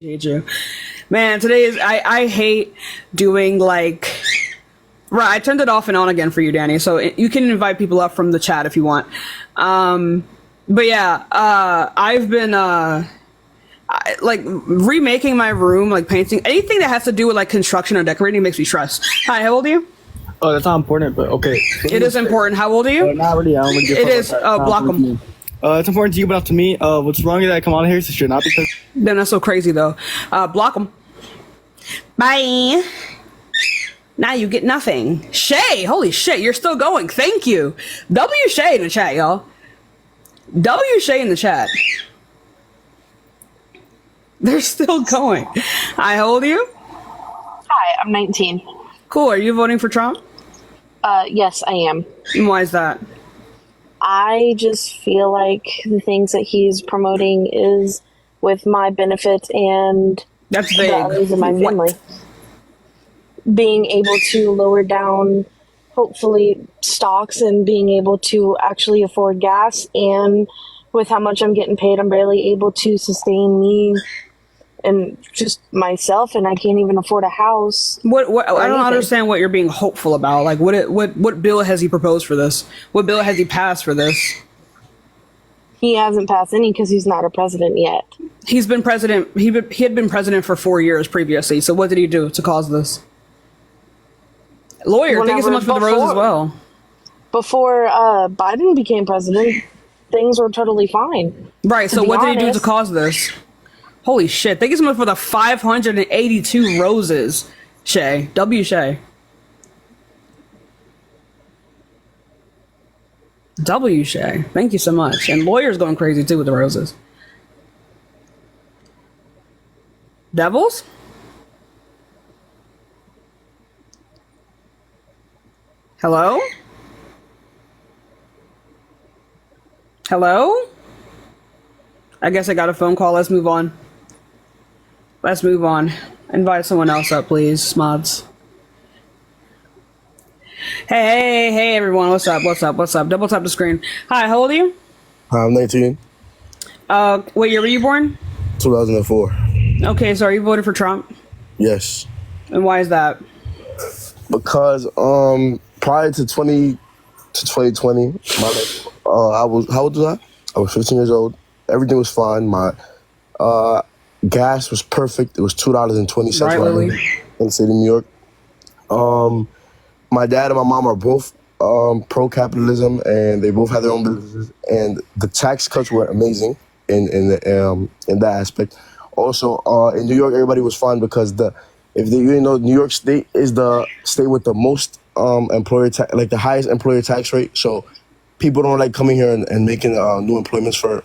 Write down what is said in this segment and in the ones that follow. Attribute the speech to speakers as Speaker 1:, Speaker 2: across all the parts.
Speaker 1: Hate you, man. Today is I hate doing like right. I turned it off and on again for you, Danny. So you can invite people up from the chat if you want. But yeah, I've been like remaking my room, like painting anything that has to do with like construction or decorating makes me stressed. Hi, how old are you?
Speaker 2: Oh, that's not important, but okay.
Speaker 1: It is important. How old are you?
Speaker 2: Not really. I don't really give a
Speaker 1: It
Speaker 2: fuck
Speaker 1: is.
Speaker 2: about that.
Speaker 1: Block them.
Speaker 2: It's important to you, but up to me. What's wrong with that Kamala Harris this year? Not because.
Speaker 1: Then that's so crazy though. Block them. Bye. Now you get nothing. Shay, holy shit, you're still going. Thank you. W Shay in the chat, y'all. W Shay in the chat. They're still going. Hi, how old are you?
Speaker 3: Hi, I'm 19.
Speaker 1: Cool. Are you voting for Trump?
Speaker 3: Yes, I am.
Speaker 1: And why is that?
Speaker 3: I just feel like the things that he's promoting is with my benefit and
Speaker 1: That's
Speaker 3: the
Speaker 1: vague.
Speaker 3: others in my
Speaker 1: What?
Speaker 3: family. Being able to lower down, hopefully, stocks and being able to actually afford gas. And with how much I'm getting paid, I'm barely able to sustain me and just myself, and I can't even afford a house.
Speaker 1: What I don't
Speaker 3: anything.
Speaker 1: understand what you're being hopeful about. Like what bill has he proposed for this? What bill has he passed for this?
Speaker 3: He hasn't passed any because he's not a president yet.
Speaker 1: He's been president. He had been president for 4 years previously. So what did he do to cause this? Lawyer, thank you so much for the rose as well.
Speaker 3: Before Biden became president, things were totally fine.
Speaker 1: Right. So
Speaker 3: be
Speaker 1: what did he do to
Speaker 3: honest.
Speaker 1: cause this? Holy shit! Thank you so much for the 582 roses, Shay. W Shay. W Shay. Thank you so much. And lawyer's going crazy too with the roses. Devils? Hello? Hello? I guess I got a phone call. Let's move on. Let's move on. Invite someone else up, please, mods. Hey, everyone. What's up? Double tap the screen. Hi, how old are you?
Speaker 4: I'm 19,
Speaker 1: What year were you born?
Speaker 4: 2004.
Speaker 1: Okay, so are you voting for Trump?
Speaker 4: Yes,
Speaker 1: And why is that?
Speaker 4: because prior to 2020, I was how old was I? I was 15 years old. Everything was fine. My gas was perfect. It was $2.20
Speaker 1: Right, Lily?
Speaker 4: in the state of New York. My dad and my mom are both pro-capitalism, and they both had their own businesses. And the tax cuts were amazing in that aspect. Also, in New York, everybody was fine because New York State is the state with the most the highest employer tax rate. So people don't like coming here and making new employments for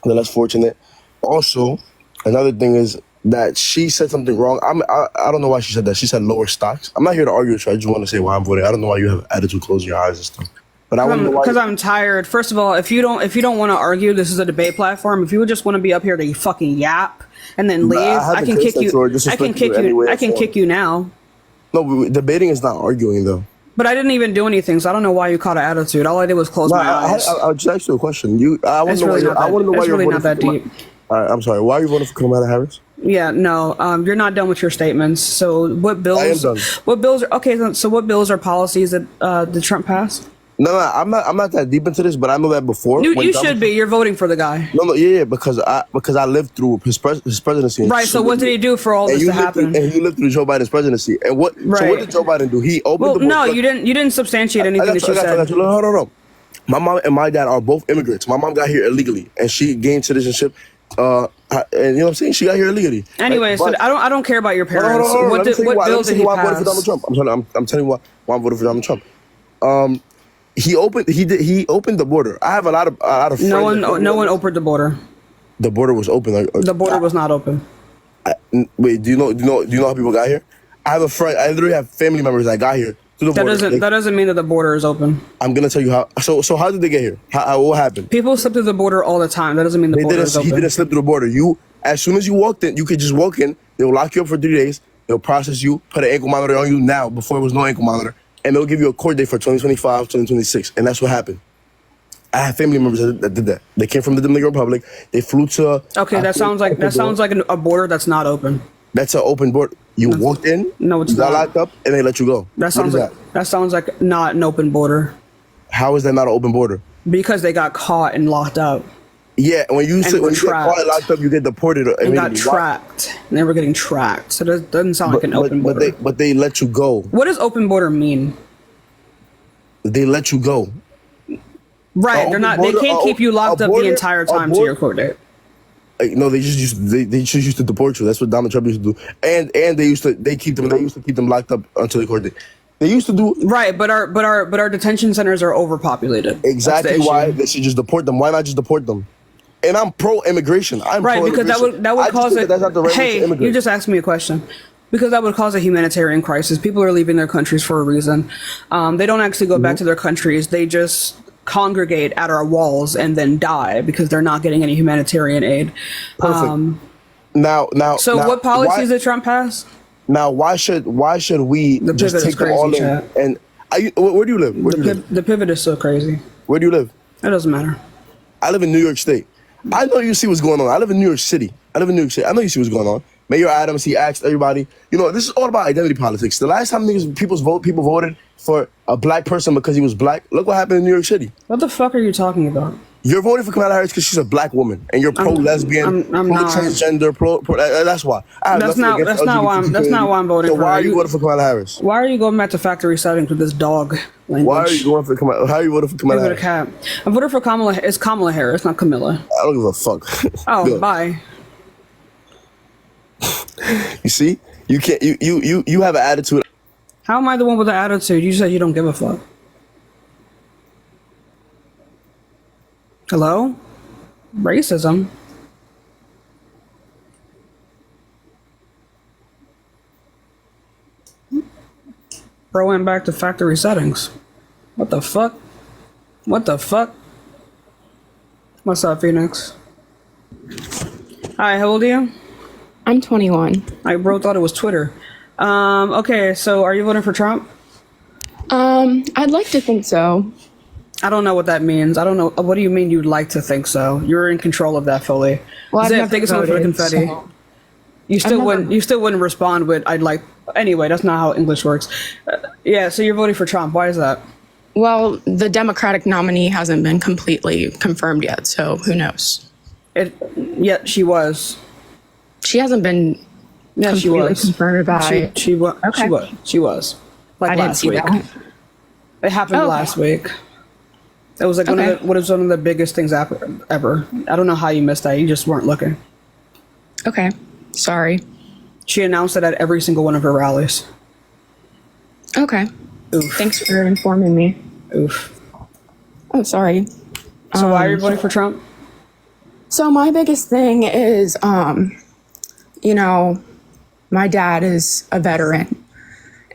Speaker 4: the less fortunate. Also, another thing is that she said something wrong. I don't know why she said that. She said lower stocks. I'm not here to argue with you. I just want to say why I'm voting. I don't know why you have attitude, closing your eyes and stuff. But I want to know why.
Speaker 1: Because I'm tired. First of all, if you don't want to argue, this is a debate platform. If you would just want to be up here to fucking yap and then leave, I can kick you. I can kick you. I can kick you now.
Speaker 4: No, debating is not arguing though.
Speaker 1: But I didn't even do anything, so I don't know why you caught an attitude. All I did was close my eyes.
Speaker 4: I'll just ask you a question. I want
Speaker 1: It's
Speaker 4: to know
Speaker 1: really
Speaker 4: why
Speaker 1: not
Speaker 4: you're voting
Speaker 1: not that
Speaker 4: for
Speaker 1: deep.
Speaker 4: All right, I'm sorry. Why are you voting for Kamala Harris?
Speaker 1: Yeah, no, you're not done with your statements. So what bills?
Speaker 4: I am done.
Speaker 1: What bills are okay? So what bills or policies that did Trump pass?
Speaker 4: No, I'm not that deep into this, but I know that before.
Speaker 1: You should be. You're voting for the guy.
Speaker 4: No, yeah, because I lived through his presidency.
Speaker 1: Right. So what did he do for all this to happen?
Speaker 4: And you lived through Joe Biden's presidency. And what? So
Speaker 1: Right.
Speaker 4: what did Joe Biden do? He opened the border.
Speaker 1: No, you didn't. You didn't substantiate anything that you said.
Speaker 4: No. My mom and my dad are both immigrants. My mom got here illegally, and she gained citizenship. And you know what I'm saying? She got here illegally.
Speaker 1: Anyway, so I don't care about your parents. What bills did he
Speaker 4: why I voted for
Speaker 1: pass?
Speaker 4: Donald Trump. I'm telling you why I'm voting for Donald Trump. He opened the border. I have a lot of friends.
Speaker 1: No one opened the border.
Speaker 4: The border was open.
Speaker 1: The border was not open.
Speaker 4: Wait, do you know how people got here? I have a friend. I literally have family members that got here through the border.
Speaker 1: That doesn't mean that the border is open.
Speaker 4: I'm gonna tell you how. So how did they get here? What happened?
Speaker 1: People slip through the border all the time. That doesn't mean the border is open.
Speaker 4: He didn't slip through the border. As soon as you walked in, you could just walk in. They'll lock you up for 3 days. They'll process you, put an ankle monitor on you now before it was no ankle monitor, and they'll give you a court date for 2025, 2026, and that's what happened. I have family members that did that. They came from the Dominican Republic. They flew to.
Speaker 1: Okay, that sounds like a border that's not open.
Speaker 4: That's an open border. You walked in.
Speaker 1: No, it's
Speaker 4: you got
Speaker 1: not.
Speaker 4: locked up, and they let you go.
Speaker 1: That sounds like that sounds like not an open border.
Speaker 4: How is that not an open border?
Speaker 1: Because they got caught and locked up.
Speaker 4: Yeah, when you get caught and locked up, you get deported.
Speaker 1: And got tracked. And they were getting tracked. So that doesn't sound like an open border.
Speaker 4: But they let you go.
Speaker 1: What does open border mean?
Speaker 4: They let you go.
Speaker 1: Right, they're not. They can't keep you locked up the entire time to your court date.
Speaker 4: No, they just used to deport you. That's what Donald Trump used to do. And they used to keep them locked up until the court date. They used to do
Speaker 1: right, but our detention centers are overpopulated.
Speaker 4: Exactly why they should just deport them. Why not just deport them? And I'm pro-immigration. I'm
Speaker 1: right because that would cause it.
Speaker 4: That's not the right way to immigrate.
Speaker 1: You just asked me a question. Because that would cause a humanitarian crisis. People are leaving their countries for a reason. They don't actually go back to their countries. They just congregate at our walls and then die because they're not getting any humanitarian aid.
Speaker 4: Perfect. So
Speaker 1: what policies did Trump pass?
Speaker 4: Now, why should we just take them all in? And where do you live?
Speaker 1: The pivot is so crazy.
Speaker 4: Where do you live?
Speaker 1: It doesn't matter.
Speaker 4: I live in New York State. I know you see what's going on. I live in New York City. I know you see what's going on. Mayor Adams, he asked everybody, this is all about identity politics. The last time people voted for a black person because he was black, look what happened in New York City.
Speaker 1: What the fuck are you talking about?
Speaker 4: You're voting for Kamala Harris because she's a black woman, and you're pro-lesbian, pro-transgender, that's why.
Speaker 1: That's not why I'm voting for her.
Speaker 4: So why are you voting for Kamala Harris?
Speaker 1: Why are you going back to factory settings with this dog language?
Speaker 4: Why are you going for Kamala? How are you voting for Kamala Harris?
Speaker 1: I'm voting for Kamala. It's Kamala Harris, not Camilla.
Speaker 4: I don't give a fuck.
Speaker 1: Oh, bye.
Speaker 4: You see, you can't. You have an attitude.
Speaker 1: How am I the one with the attitude? You said you don't give a fuck. Hello? Racism? Bro went back to factory settings. What the fuck? What the fuck? What's up, Phoenix? Hi, how old are you?
Speaker 5: I'm 21.
Speaker 1: I bro thought it was Twitter. Okay, so are you voting for Trump?
Speaker 5: I'd like to think so.
Speaker 1: I don't know what that means. I don't know. What do you mean you'd like to think so? You're in control of that fully.
Speaker 5: Well,
Speaker 1: Zip, thank you so much for the confetti.
Speaker 5: So
Speaker 1: You still wouldn't respond with "I'd like." Anyway, that's not how English works. Yeah, so you're voting for Trump. Why is that?
Speaker 5: Well, the Democratic nominee hasn't been completely confirmed yet, so who knows?
Speaker 1: Yet she was.
Speaker 5: She hasn't been.
Speaker 1: Yeah, she was
Speaker 5: confirmed by.
Speaker 1: She was.
Speaker 5: Okay.
Speaker 1: She was. Like
Speaker 5: I didn't
Speaker 1: last
Speaker 5: see
Speaker 1: week.
Speaker 5: that.
Speaker 1: It happened last week. It was like one of the biggest things ever. I don't know how you missed that. You just weren't looking.
Speaker 5: Okay, sorry.
Speaker 1: She announced it at every single one of her rallies.
Speaker 5: Okay.
Speaker 1: Oof.
Speaker 5: Thanks for informing me.
Speaker 1: Oof.
Speaker 5: Oh, sorry.
Speaker 1: So why are you voting for Trump?
Speaker 5: So my biggest thing is, my dad is a veteran,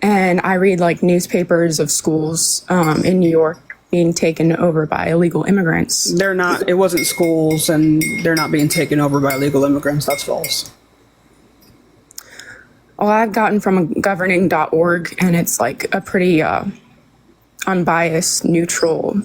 Speaker 5: and I read like newspapers of schools in New York being taken over by illegal immigrants.
Speaker 1: They're not. It wasn't schools, and they're not being taken over by illegal immigrants. That's false.
Speaker 5: Well, I've gotten from governing.org, and it's like a pretty unbiased, neutral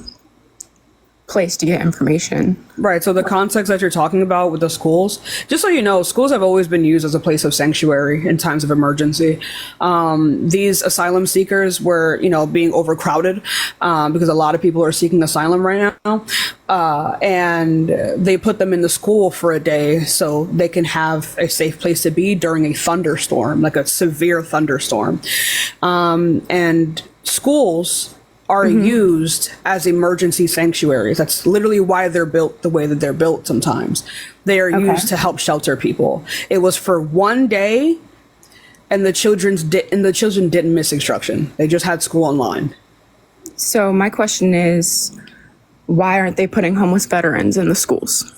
Speaker 5: place to get information.
Speaker 1: Right. So the context that you're talking about with the schools, just so you know, schools have always been used as a place of sanctuary in times of emergency. These asylum seekers were, being overcrowded because a lot of people are seeking asylum right now. And they put them in the school for a day so they can have a safe place to be during a thunderstorm, like a severe thunderstorm. And schools are used as emergency sanctuaries. That's literally why they're built the way that they're built sometimes. They are used to help shelter people. It was for one day, and the children didn't miss instruction. They just had school online.
Speaker 5: So my question is, why aren't they putting homeless veterans in the schools?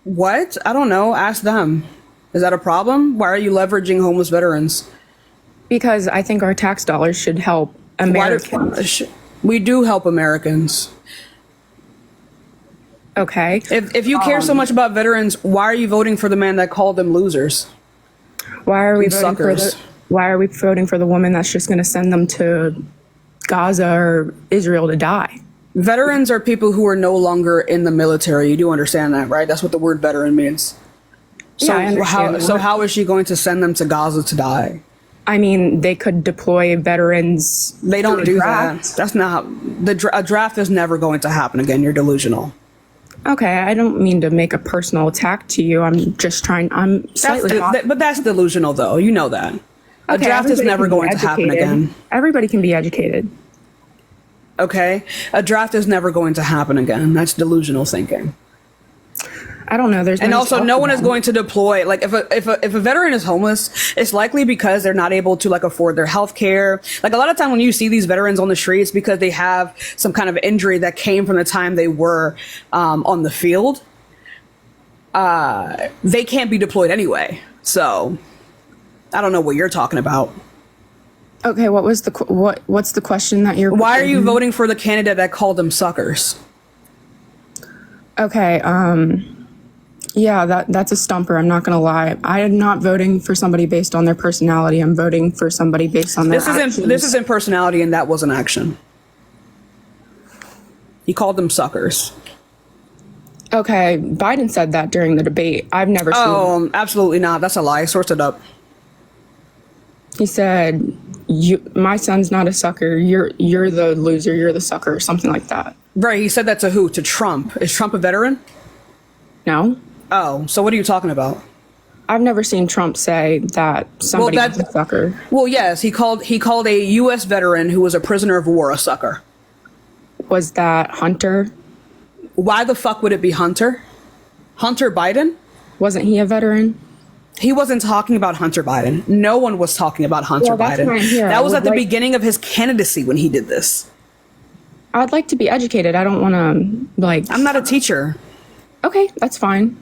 Speaker 1: What? I don't know. Ask them. Is that a problem? Why are you leveraging homeless veterans?
Speaker 5: Because I think our tax dollars should help Americans.
Speaker 1: We do help Americans.
Speaker 5: Okay.
Speaker 1: If you care so much about veterans, why are you voting for the man that called them losers?
Speaker 5: Why are we voting for the woman that's just going to send them to Gaza or Israel to die.
Speaker 1: Veterans are people who are no longer in the military. You do understand that, right? That's what the word veteran means. So
Speaker 5: Yeah, I understand that.
Speaker 1: how is she going to send them to Gaza to die?
Speaker 5: I mean, they could deploy veterans.
Speaker 1: They don't
Speaker 5: to a
Speaker 1: do
Speaker 5: draft.
Speaker 1: that. That's not a draft is never going to happen again. You're delusional.
Speaker 5: Okay, I don't mean to make a personal attack to you. I'm just trying. I'm slightly.
Speaker 1: But that's delusional, though. You know that. A
Speaker 5: Okay,
Speaker 1: draft is
Speaker 5: everybody
Speaker 1: never
Speaker 5: can be
Speaker 1: going to happen
Speaker 5: educated.
Speaker 1: again.
Speaker 5: Everybody can be educated.
Speaker 1: Okay? A draft is never going to happen again. That's delusional thinking.
Speaker 5: I don't know. There's
Speaker 1: And also, no one is
Speaker 5: going.
Speaker 1: going to deploy. Like, if a veteran is homeless, it's likely because they're not able to like afford their health care. Like a lot of time when you see these veterans on the streets because they have some kind of injury that came from the time they were on the field, they can't be deployed anyway. So, I don't know what you're talking about.
Speaker 5: Okay, what's the question that you're?
Speaker 1: Why are you voting for the candidate that called them suckers?
Speaker 5: Okay, yeah, that's a stumper. I'm not gonna lie. I am not voting for somebody based on their personality. I'm voting for somebody based on their actions.
Speaker 1: This isn't personality, and that was an action. He called them suckers.
Speaker 5: Okay, Biden said that during the debate. I've never seen.
Speaker 1: Oh, absolutely not. That's a lie. Source it up.
Speaker 5: He said, my son's not a sucker. You're the loser. You're the sucker," or something like that.
Speaker 1: Right. He said that to who? To Trump. Is Trump a veteran?
Speaker 5: No,
Speaker 1: Oh, so what are you talking about?
Speaker 5: I've never seen Trump say that somebody was a sucker.
Speaker 1: Well, yes, he called a U.S. veteran who was a prisoner of war a sucker.
Speaker 5: Was that Hunter?
Speaker 1: Why the fuck would it be Hunter? Hunter Biden?
Speaker 5: Wasn't he a veteran?
Speaker 1: He wasn't talking about Hunter Biden. No one was talking about Hunter
Speaker 5: Well, that's
Speaker 1: Biden.
Speaker 5: why I'm here.
Speaker 1: That
Speaker 5: I
Speaker 1: was
Speaker 5: would
Speaker 1: at the
Speaker 5: like-
Speaker 1: beginning of his candidacy when he did this.
Speaker 5: I'd like to be educated. I don't want to like.
Speaker 1: I'm not a teacher.
Speaker 5: Okay, that's fine.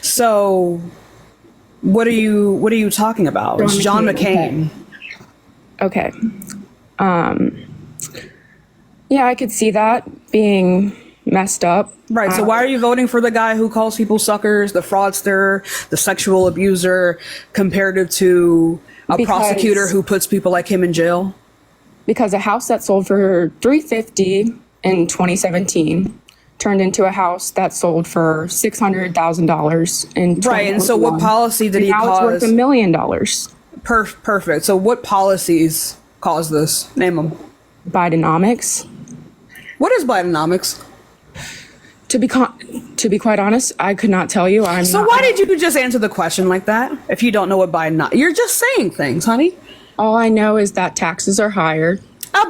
Speaker 1: So what are you talking about? It's John McCain.
Speaker 5: Okay. Yeah, I could see that being messed up.
Speaker 1: Right. So why are you voting for the guy who calls people suckers, the fraudster, the sexual abuser, comparative to a
Speaker 5: Because-
Speaker 1: prosecutor who puts people like him in jail?
Speaker 5: Because a house that sold for $350 in 2017 turned into a house that sold for $600,000 in 2021.
Speaker 1: Right. And so what policy did he
Speaker 5: now it's worth
Speaker 1: cause?
Speaker 5: $1 million.
Speaker 1: Perfect. So what policies caused this? Name them.
Speaker 5: Bidenomics.
Speaker 1: What is Bidenomics?
Speaker 5: To be quite honest, I could not tell you.
Speaker 1: So why did you just answer the question like that? If you don't know what you're just saying things, honey.
Speaker 5: All I know is that taxes are higher.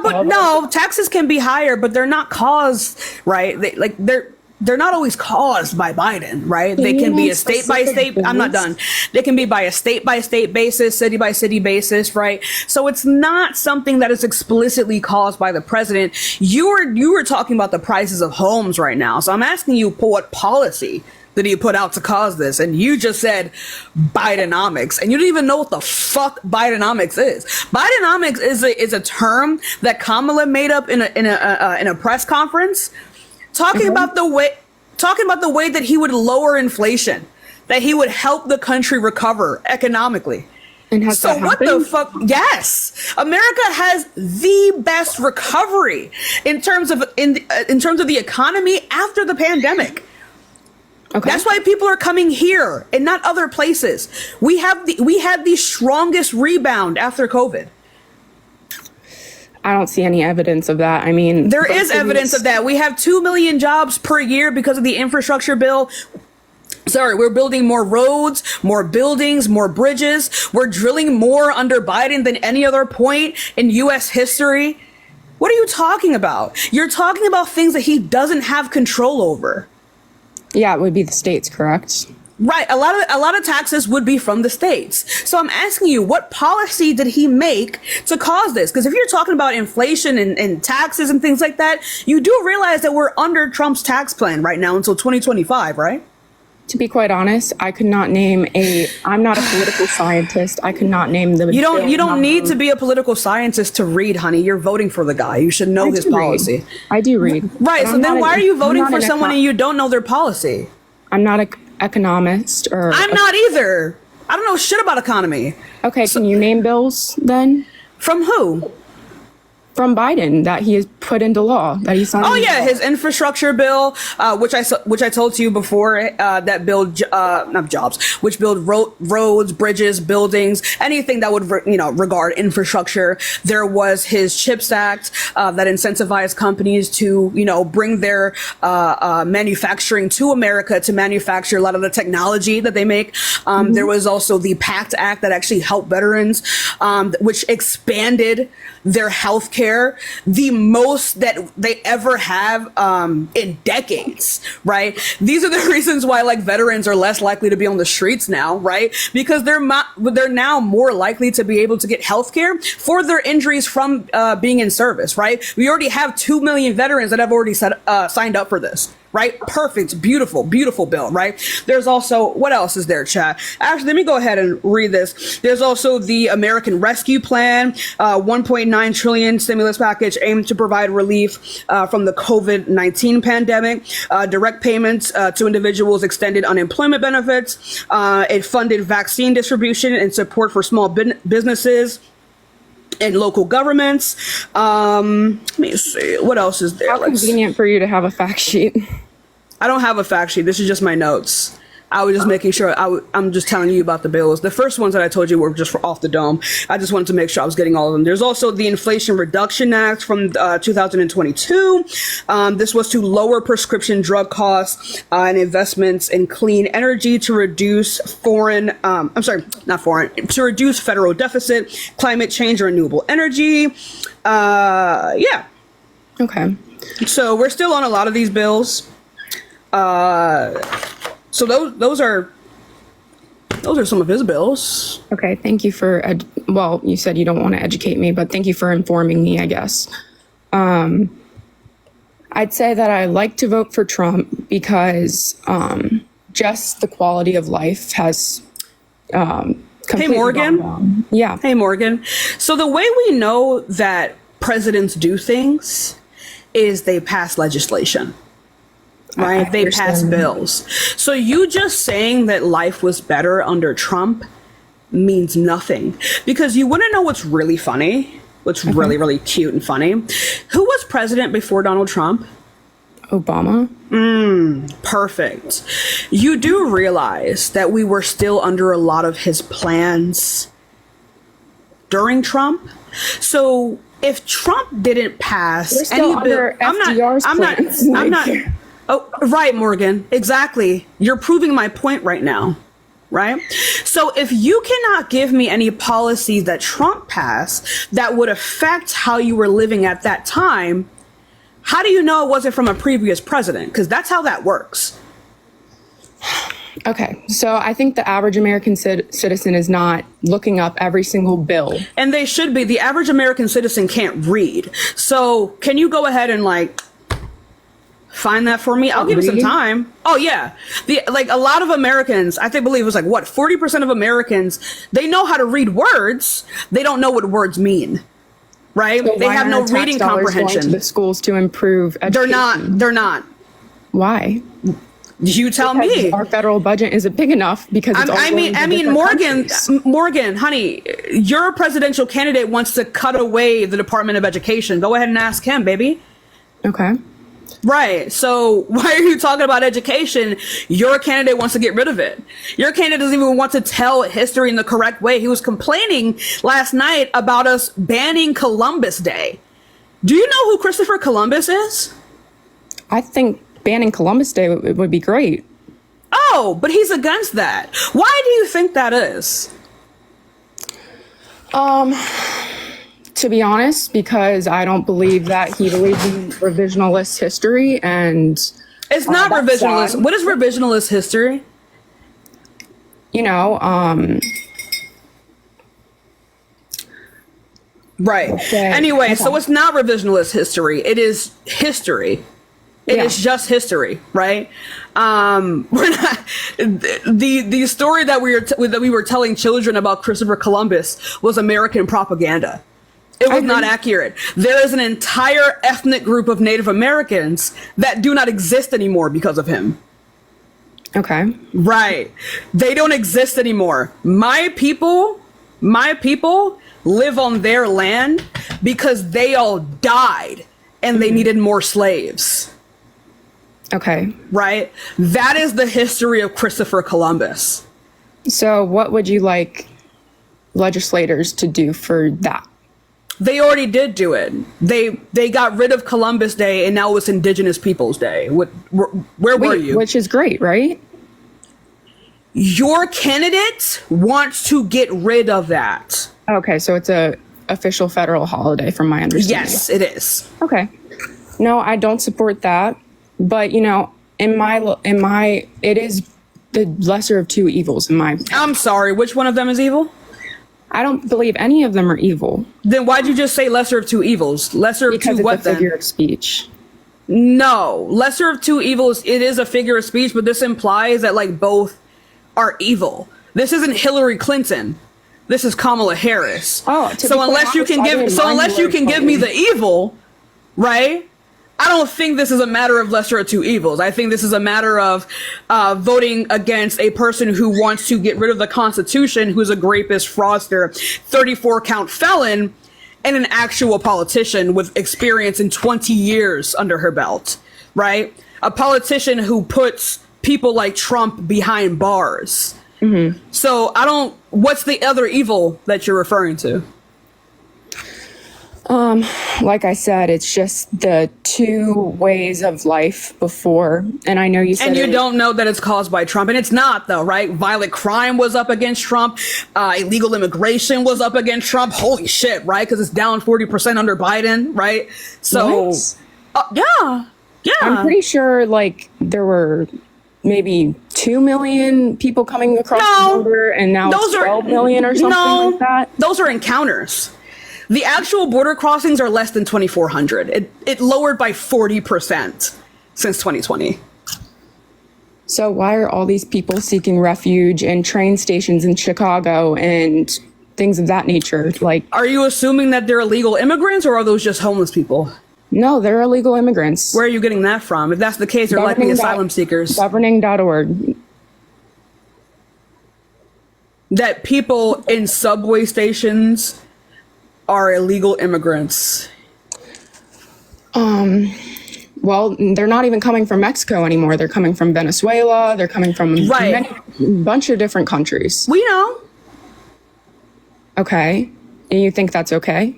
Speaker 1: But no, taxes can be higher, but they're not caused, right? They're not always caused by Biden, right? They can be a state by state. I'm not done. They can be by a state by state basis, city by city basis, right? So it's not something that is explicitly caused by the president. You were talking about the prices of homes right now. So I'm asking you, what policy did he put out to cause this? And you just said Bidenomics, and you don't even know what the fuck Bidenomics is. Bidenomics is a term that Kamala made up in a press conference, talking about the way that he would lower inflation, that he would help the country recover economically.
Speaker 5: And has
Speaker 1: So
Speaker 5: that
Speaker 1: what
Speaker 5: happened?
Speaker 1: the fuck? Yes, America has the best recovery in terms of the economy after the pandemic.
Speaker 5: Okay.
Speaker 1: That's why people are coming here and not other places. We had the strongest rebound after COVID.
Speaker 5: I don't see any evidence of that. I mean,
Speaker 1: There is evidence of that. We have 2 million jobs per year because of the infrastructure bill. Sorry, we're building more roads, more buildings, more bridges. We're drilling more under Biden than any other point in U.S. history. What are you talking about? You're talking about things that he doesn't have control over.
Speaker 5: Yeah, it would be the states, correct?
Speaker 1: Right. A lot of taxes would be from the states. So I'm asking you, what policy did he make to cause this? Because if you're talking about inflation and taxes and things like that, you do realize that we're under Trump's tax plan right now until 2025, right?
Speaker 5: To be quite honest, I could not name I'm not a political scientist. I could not name the.
Speaker 1: You don't need to be a political scientist to read, honey. You're voting for the guy. You should know his policy.
Speaker 5: I do read.
Speaker 1: Right.
Speaker 5: But
Speaker 1: So
Speaker 5: I'm
Speaker 1: then
Speaker 5: not
Speaker 1: why
Speaker 5: an-
Speaker 1: are you
Speaker 5: I'm
Speaker 1: voting
Speaker 5: not
Speaker 1: for
Speaker 5: an
Speaker 1: someone
Speaker 5: eco-
Speaker 1: and you don't know their policy?
Speaker 5: I'm not an economist or.
Speaker 1: I'm not either. I don't know shit about economy.
Speaker 5: Okay, can you name bills then?
Speaker 1: From who?
Speaker 5: from Biden that he has put into law, that he signed.
Speaker 1: Oh
Speaker 5: into
Speaker 1: yeah,
Speaker 5: law.
Speaker 1: his infrastructure bill, which I told you before, that build not jobs, which build roads, bridges, buildings, anything that would regard infrastructure. There was his CHIPS Act that incentivized companies to bring their manufacturing to America to manufacture a lot of the technology that they make. There was also the PACT Act that actually helped veterans, which expanded their health care the most that they ever have in decades, right? These are the reasons why veterans are less likely to be on the streets now, right? Because they're now more likely to be able to get health care for their injuries from being in service, right? We already have 2 million veterans that have already signed up for this. Right? Perfect. Beautiful, beautiful bill, right? There's also, what else is there, chat? Actually, let me go ahead and read this. There's also the American Rescue Plan, 1.9 trillion stimulus package aimed to provide relief from the COVID-19 pandemic, direct payments to individuals, extended unemployment benefits. It funded vaccine distribution and support for small businesses and local governments. Let me see. What else is there?
Speaker 5: How convenient for you to have a fact sheet.
Speaker 1: I don't have a fact sheet. This is just my notes. I was just making sure. I'm just telling you about the bills. The first ones that I told you were just for off the dome. I just wanted to make sure I was getting all of them. There's also the Inflation Reduction Act from 2022. This was to lower prescription drug costs and investments in clean energy to reduce to reduce federal deficit, climate change, and renewable energy. Yeah.
Speaker 5: Okay.
Speaker 1: So we're still on a lot of these bills. So those are some of his bills.
Speaker 5: Okay. Thank you for, well, you said you don't want to educate me, but thank you for informing me, I guess. I'd say that I like to vote for Trump because just the quality of life has completely
Speaker 1: Hey, Morgan.
Speaker 5: gone down. Yeah.
Speaker 1: Hey, Morgan. So the way we know that presidents do things is they pass legislation. Right? They pass bills. So you just saying that life was better under Trump means nothing, because you want to know what's really funny, what's really, really cute and funny. Who was president before Donald Trump?
Speaker 5: Obama.
Speaker 1: Perfect. You do realize that we were still under a lot of his plans during Trump. So if Trump didn't pass
Speaker 5: We're still under FDR's plans.
Speaker 1: I'm not. Oh, right, Morgan. Exactly. You're proving my point right now. Right? So if you cannot give me any policies that Trump passed that would affect how you were living at that time, how do you know it wasn't from a previous president? Because that's how that works.
Speaker 5: Okay. So I think the average American citizen is not looking up every single bill.
Speaker 1: And they should be. The average American citizen can't read. So can you go ahead and find that for me? I'll give you some time. Oh yeah. A lot of Americans, believe it was 40% of Americans, they know how to read words. They don't know what words mean. Right?
Speaker 5: So
Speaker 1: they have no
Speaker 5: tax
Speaker 1: reading
Speaker 5: dollars
Speaker 1: comprehension.
Speaker 5: going to the schools to improve education.
Speaker 1: They're not.
Speaker 5: Why?
Speaker 1: You tell
Speaker 5: Because
Speaker 1: me.
Speaker 5: our federal budget isn't big enough because it's all going to different countries.
Speaker 1: Morgan, honey, your presidential candidate wants to cut away the Department of Education. Go ahead and ask him, baby.
Speaker 5: Okay.
Speaker 1: Right. So why are you talking about education? Your candidate wants to get rid of it. Your candidate doesn't even want to tell history in the correct way. He was complaining last night about us banning Columbus Day. Do you know who Christopher Columbus is?
Speaker 5: I think banning Columbus Day would be great.
Speaker 1: Oh, but he's against that. Why do you think that is?
Speaker 5: To be honest, because I don't believe that he believes in revisionist history, and
Speaker 1: It's not
Speaker 5: that's
Speaker 1: revisionist.
Speaker 5: sad.
Speaker 1: What is revisionist history? Right.
Speaker 5: Okay.
Speaker 1: Anyway, so
Speaker 5: Okay.
Speaker 1: it's not revisionist history. It is history. It is just history, right? We're not the story that we were telling children about Christopher Columbus was American propaganda. It was not accurate. There is an entire ethnic group of Native Americans that do not exist anymore because of him.
Speaker 5: Okay.
Speaker 1: Right. They don't exist anymore. My people, live on their land because they all died and they needed more slaves.
Speaker 5: Okay.
Speaker 1: Right? That is the history of Christopher Columbus.
Speaker 5: So what would you like legislators to do for that?
Speaker 1: They already did do it. They got rid of Columbus Day and now it's Indigenous Peoples Day. Where were you?
Speaker 5: Which is great, right?
Speaker 1: Your candidate wants to get rid of that.
Speaker 5: Okay, so it's a official federal holiday from my understanding.
Speaker 1: Yes, it is.
Speaker 5: Okay. No, I don't support that. But, you know, in my it is the lesser of two evils in my opinion.
Speaker 1: I'm sorry, which one of them is evil?
Speaker 5: I don't believe any of them are evil.
Speaker 1: Then why'd you just say lesser of two evils? Lesser of
Speaker 5: Because
Speaker 1: two what
Speaker 5: it's a figure
Speaker 1: then?
Speaker 5: of speech.
Speaker 1: No, lesser of two evils, it is a figure of speech, but this implies that like both are evil. This isn't Hillary Clinton. This is Kamala Harris.
Speaker 5: Oh, to
Speaker 1: so
Speaker 5: be
Speaker 1: unless
Speaker 5: quite
Speaker 1: you
Speaker 5: honest,
Speaker 1: can
Speaker 5: I
Speaker 1: give
Speaker 5: didn't
Speaker 1: so
Speaker 5: mind
Speaker 1: unless you can give me the evil, right? I don't think this is a matter of lesser of two evils. I think this is a matter of voting against a person who wants to get rid of the Constitution, who's a rapist, fraudster, 34 count felon, and an actual politician with experience in 20 years under her belt, right? A politician who puts people like Trump behind bars. Mm-hmm. So what's the other evil that you're referring to?
Speaker 5: Like I said, it's just the two ways of life before. And I know you said
Speaker 1: and you don't know that it's caused by Trump. And it's not, though, right? Violent crime was up against Trump. Illegal immigration was up against Trump. Holy shit, right? Because it's down 40% under Biden, right? So, yeah.
Speaker 5: I'm pretty sure, like, there were maybe 2 million people coming across the border, and now it's 12 million or something like that.
Speaker 1: Those are encounters. The actual border crossings are less than 2,400. It lowered by 40% since 2020.
Speaker 5: So why are all these people seeking refuge in train stations in Chicago and things of that nature? Like,
Speaker 1: are you assuming that they're illegal immigrants or are those just homeless people?
Speaker 5: No, they're illegal immigrants.
Speaker 1: Where are you getting that from? If that's the case, they're likely asylum seekers.
Speaker 5: Governing.org.
Speaker 1: That people in subway stations are illegal immigrants.
Speaker 5: Well, they're not even coming from Mexico anymore. They're coming from Venezuela. They're coming from a bunch of different countries.
Speaker 1: We know.
Speaker 5: Okay. And you think that's okay?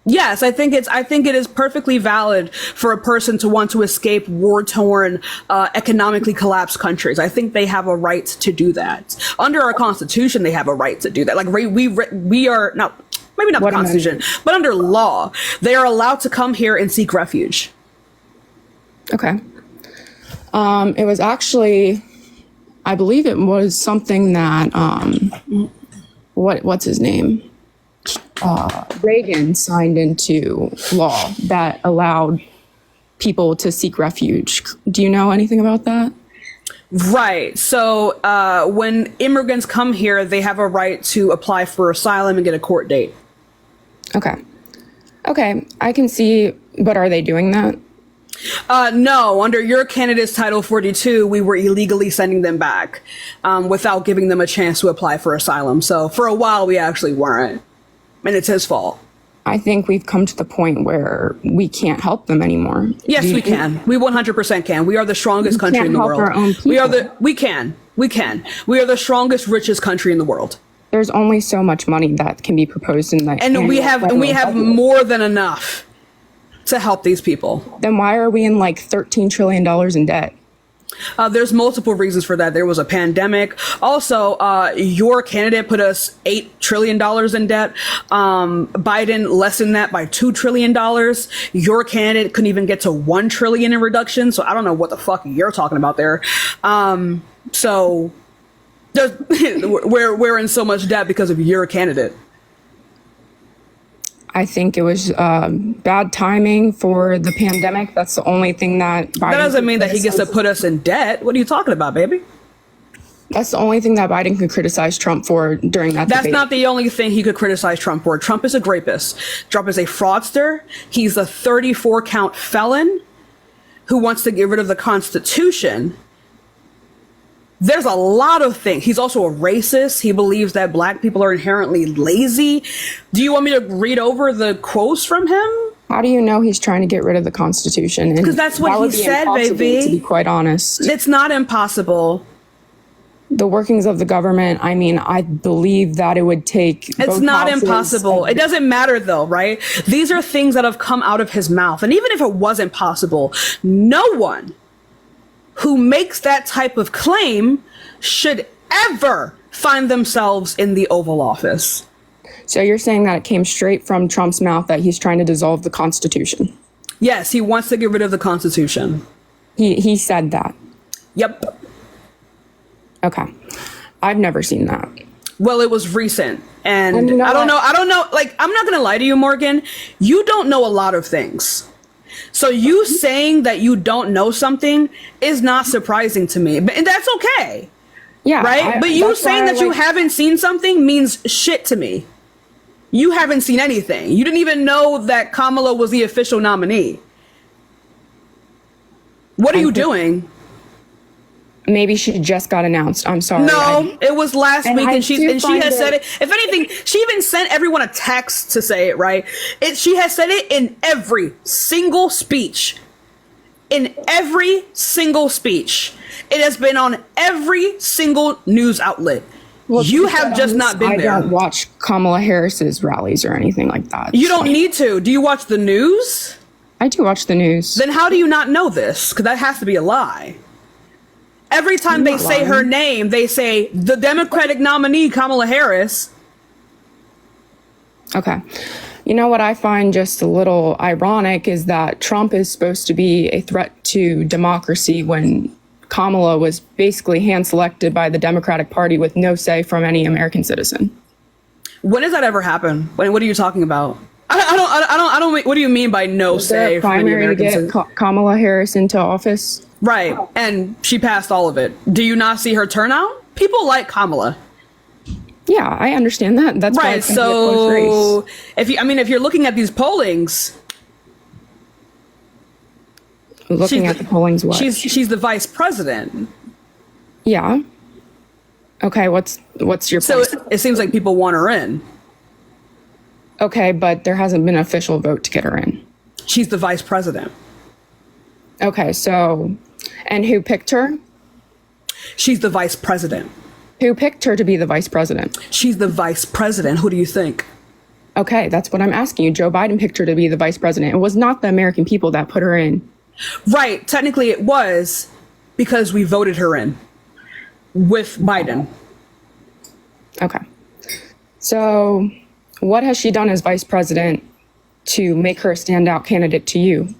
Speaker 1: Yes, I think it is perfectly valid for a person to want to escape war-torn, economically collapsed countries. I think they have a right to do that. Under our Constitution, they have a right to do that. Like we are not. Maybe not the Constitution, but under law, they are allowed to come here and seek refuge.
Speaker 5: Okay. It was actually, I believe it was something that, what's his name? Reagan signed into law that allowed people to seek refuge. Do you know anything about that?
Speaker 1: Right. So when immigrants come here, they have a right to apply for asylum and get a court date.
Speaker 5: Okay, I can see, but are they doing that?
Speaker 1: No, under your candidate's Title 42, we were illegally sending them back without giving them a chance to apply for asylum. So for a while, we actually weren't. And it's his fault.
Speaker 5: I think we've come to the point where we can't help them anymore.
Speaker 1: Yes, we can. We 100% can. We are the strongest country in the world.
Speaker 5: Our own people.
Speaker 1: We can. We are the strongest, richest country in the world.
Speaker 5: There's only so much money that can be proposed in that.
Speaker 1: And we have more than enough to help these people.
Speaker 5: Then why are we in like $13 trillion in debt?
Speaker 1: There's multiple reasons for that. There was a pandemic. Also, your candidate put us $8 trillion in debt. Biden lessened that by $2 trillion. Your candidate couldn't even get to $1 trillion in reduction. So I don't know what the fuck you're talking about there. So we're in so much debt because of your candidate.
Speaker 5: I think it was bad timing for the pandemic. That's the only thing that Biden.
Speaker 1: That doesn't mean that he gets to put us in debt. What are you talking about, baby?
Speaker 5: That's the only thing that Biden could criticize Trump for during that
Speaker 1: That's
Speaker 5: debate.
Speaker 1: not the only thing he could criticize Trump for. Trump is a rapist. Trump is a fraudster. He's a 34 count felon who wants to get rid of the Constitution There's a lot of things. He's also a racist. He believes that black people are inherently lazy. Do you want me to read over the quotes from him?
Speaker 5: How do you know he's trying to get rid of the Constitution?
Speaker 1: Because that's what he said, baby.
Speaker 5: To be quite honest,
Speaker 1: it's not impossible.
Speaker 5: The workings of the government, I mean, I believe that it would take.
Speaker 1: It's not impossible. It doesn't matter though, right? These are things that have come out of his mouth. And even if it wasn't possible, no one who makes that type of claim should ever find themselves in the Oval Office.
Speaker 5: So you're saying that it came straight from Trump's mouth that he's trying to dissolve the Constitution?
Speaker 1: Yes, he wants to get rid of the Constitution.
Speaker 5: He said that?
Speaker 1: Yep.
Speaker 5: Okay. I've never seen that.
Speaker 1: Well, it was recent. And
Speaker 5: you know
Speaker 1: I don't know. Like, I'm not going to lie to you, Morgan. You don't know a lot of things. So you saying that you don't know something is not surprising to me. And that's okay.
Speaker 5: Yeah.
Speaker 1: Right? But you saying that you haven't seen something means shit to me. You haven't seen anything. You didn't even know that Kamala was the official nominee. What are you doing?
Speaker 5: Maybe she just got announced. I'm sorry.
Speaker 1: No, it was last week, and she has said it. If anything, she even sent everyone a text to say it, right? She has said it in every single speech. In every single speech. It has been on every single news outlet. Well, you have just not been there.
Speaker 5: I don't watch Kamala Harris's rallies or anything like that.
Speaker 1: You don't need to. Do you watch the news?
Speaker 5: I do watch the news.
Speaker 1: Then how do you not know this? Because that has to be a lie. Every time they say her name, they say the Democratic nominee, Kamala Harris.
Speaker 5: Okay. You know what I find just a little ironic is that Trump is supposed to be a threat to democracy when Kamala was basically hand-selected by the Democratic Party with no say from any American citizen.
Speaker 1: When does that ever happen? What are you talking about? I don't. What do you mean by no say from any American citizen?
Speaker 5: Kamala Harris into office?
Speaker 1: Right, and she passed all of it. Do you not see her turnout? People like Kamala.
Speaker 5: Yeah, I understand that. That's
Speaker 1: right. So if you're looking at these pollings,
Speaker 5: looking at the pollings, what?
Speaker 1: She's the vice president.
Speaker 5: Yeah. Okay. What's your point?
Speaker 1: So it seems like people want her in.
Speaker 5: Okay, but there hasn't been an official vote to get her in.
Speaker 1: She's the vice president.
Speaker 5: Okay, so, and who picked her?
Speaker 1: She's the vice president.
Speaker 5: Who picked her to be the vice president?
Speaker 1: She's the vice president. Who do you think?
Speaker 5: Okay, that's what I'm asking you. Joe Biden picked her to be the vice president. It was not the American people that put her in.
Speaker 1: Right. Technically it was because we voted her in with Biden.
Speaker 5: Okay. So what has she done as vice president to make her a standout candidate to you?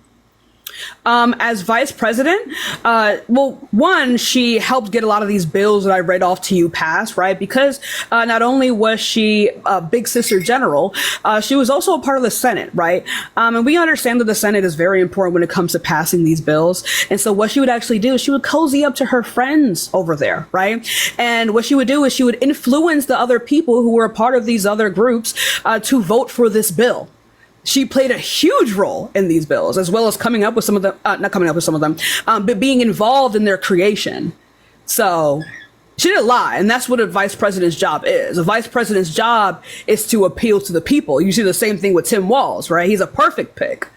Speaker 1: As vice president, well, one, she helped get a lot of these bills that I read off to you passed, right? Because not only was she a big sister general, she was also a part of the Senate, right? And we understand that the Senate is very important when it comes to passing these bills. And so what she would actually do is she would cozy up to her friends over there, right? And what she would do is she would influence the other people who were a part of these other groups to vote for this bill. She played a huge role in these bills, as well as coming up with some of them, not coming up with some of them, but being involved in their creation. So she did a lot, and that's what a vice president's job is. A vice president's job is to appeal to the people. You see the same thing with Tim Walz, right? He's a perfect pick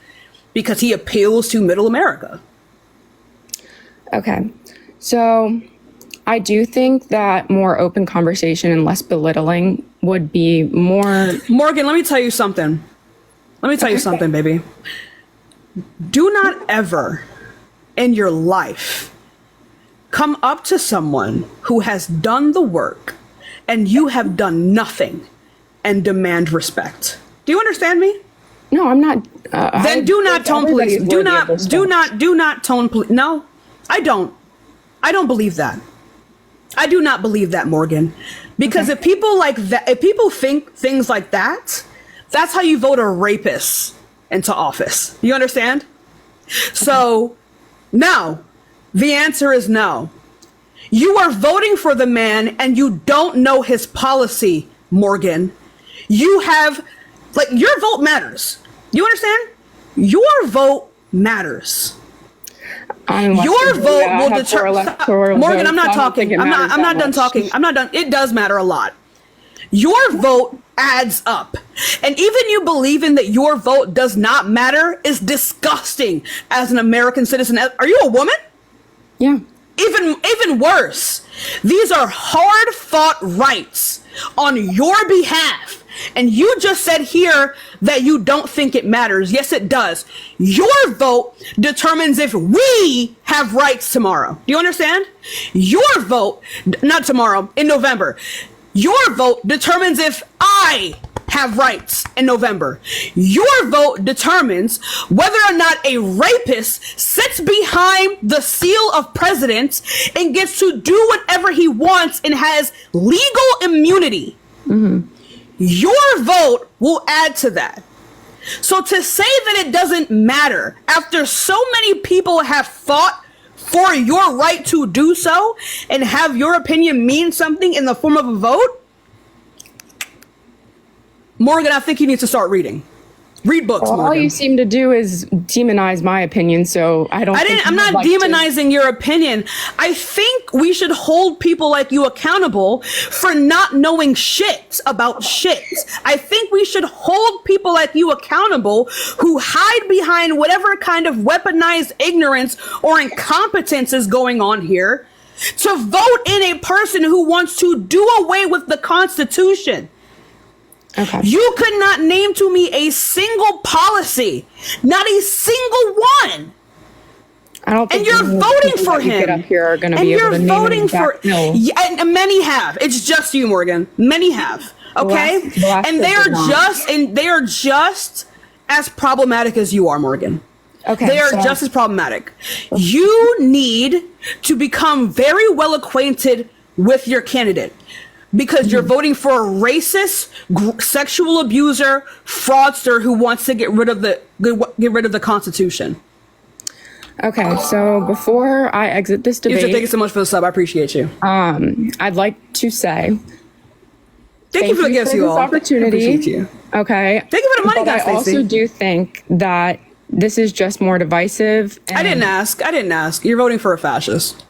Speaker 1: because he appeals to middle America.
Speaker 5: Okay. So I do think that more open conversation and less belittling would be more...
Speaker 1: Morgan, let me tell you something. Let me tell you something, baby. Do not ever in your life come up to someone who has done the work and you have done nothing and demand respect. Do you understand me?
Speaker 5: No, I'm not.
Speaker 1: Then do not tone police. Do not tone police. No, I don't. I don't believe that. I do not believe that, Morgan. Because if people like that, if people think things like that, that's how you vote a rapist into office. You understand? So, no. The answer is no. You are voting for the man and you don't know his policy, Morgan. You have, like, your vote matters. You understand? Your vote matters. Your vote will determine. Morgan, I'm not
Speaker 5: votes, so I don't
Speaker 1: talking.
Speaker 5: think it
Speaker 1: I'm
Speaker 5: matters
Speaker 1: not
Speaker 5: that
Speaker 1: done
Speaker 5: much.
Speaker 1: talking. I'm not done. It does matter a lot. Your vote adds up. And even you believing that your vote does not matter is disgusting as an American citizen. Are you a woman?
Speaker 5: Yeah.
Speaker 1: Even worse. These are hard fought rights on your behalf. And you just said here that you don't think it matters. Yes, it does. Your vote determines if we have rights tomorrow. Do you understand? Your vote, not tomorrow, in November. Your vote determines if I have rights in November. Your vote determines whether or not a rapist sits behind the seal of president and gets to do whatever he wants and has legal immunity. Mm-hmm. Your vote will add to that. So to say that it doesn't matter after so many people have fought for your right to do so and have your opinion mean something in the form of a vote, Morgan, I think you need to start reading. Read books,
Speaker 5: Well, all
Speaker 1: Morgan.
Speaker 5: you seem to do is demonize my opinion, so
Speaker 1: I'm not demonizing your opinion. I think we should hold people like you accountable for not knowing shit about shit. I think we should hold people like you accountable who hide behind whatever kind of weaponized ignorance or incompetence is going on here to vote in a person who wants to do away with the Constitution.
Speaker 5: Okay.
Speaker 1: You could not name to me a single policy, not a single one.
Speaker 5: I don't think
Speaker 1: And you're voting
Speaker 5: people
Speaker 1: for
Speaker 5: that you
Speaker 1: him.
Speaker 5: Get up here are going to
Speaker 1: And
Speaker 5: be able
Speaker 1: you're
Speaker 5: to name
Speaker 1: voting
Speaker 5: an
Speaker 1: for.
Speaker 5: exact no.
Speaker 1: Yeah, and many have. It's just you, Morgan. Many have. Okay,
Speaker 5: The last
Speaker 1: and they are just as problematic as you are, Morgan.
Speaker 5: Okay.
Speaker 1: They are
Speaker 5: so-
Speaker 1: just as problematic. You need to become very well acquainted with your candidate. Because you're voting for a racist, sexual abuser, fraudster who wants to get rid of the Constitution.
Speaker 5: Okay, so before I exit this
Speaker 1: Thank you
Speaker 5: debate,
Speaker 1: so much for the sub. I appreciate you.
Speaker 5: I'd like to say
Speaker 1: Thank you for the gifts, you
Speaker 5: this
Speaker 1: all.
Speaker 5: opportunity.
Speaker 1: I appreciate you.
Speaker 5: Okay.
Speaker 1: Thank you for the money,
Speaker 5: but
Speaker 1: guys,
Speaker 5: I also
Speaker 1: Stacey.
Speaker 5: do think that this is just more divisive.
Speaker 1: I didn't ask. You're voting for a fascist.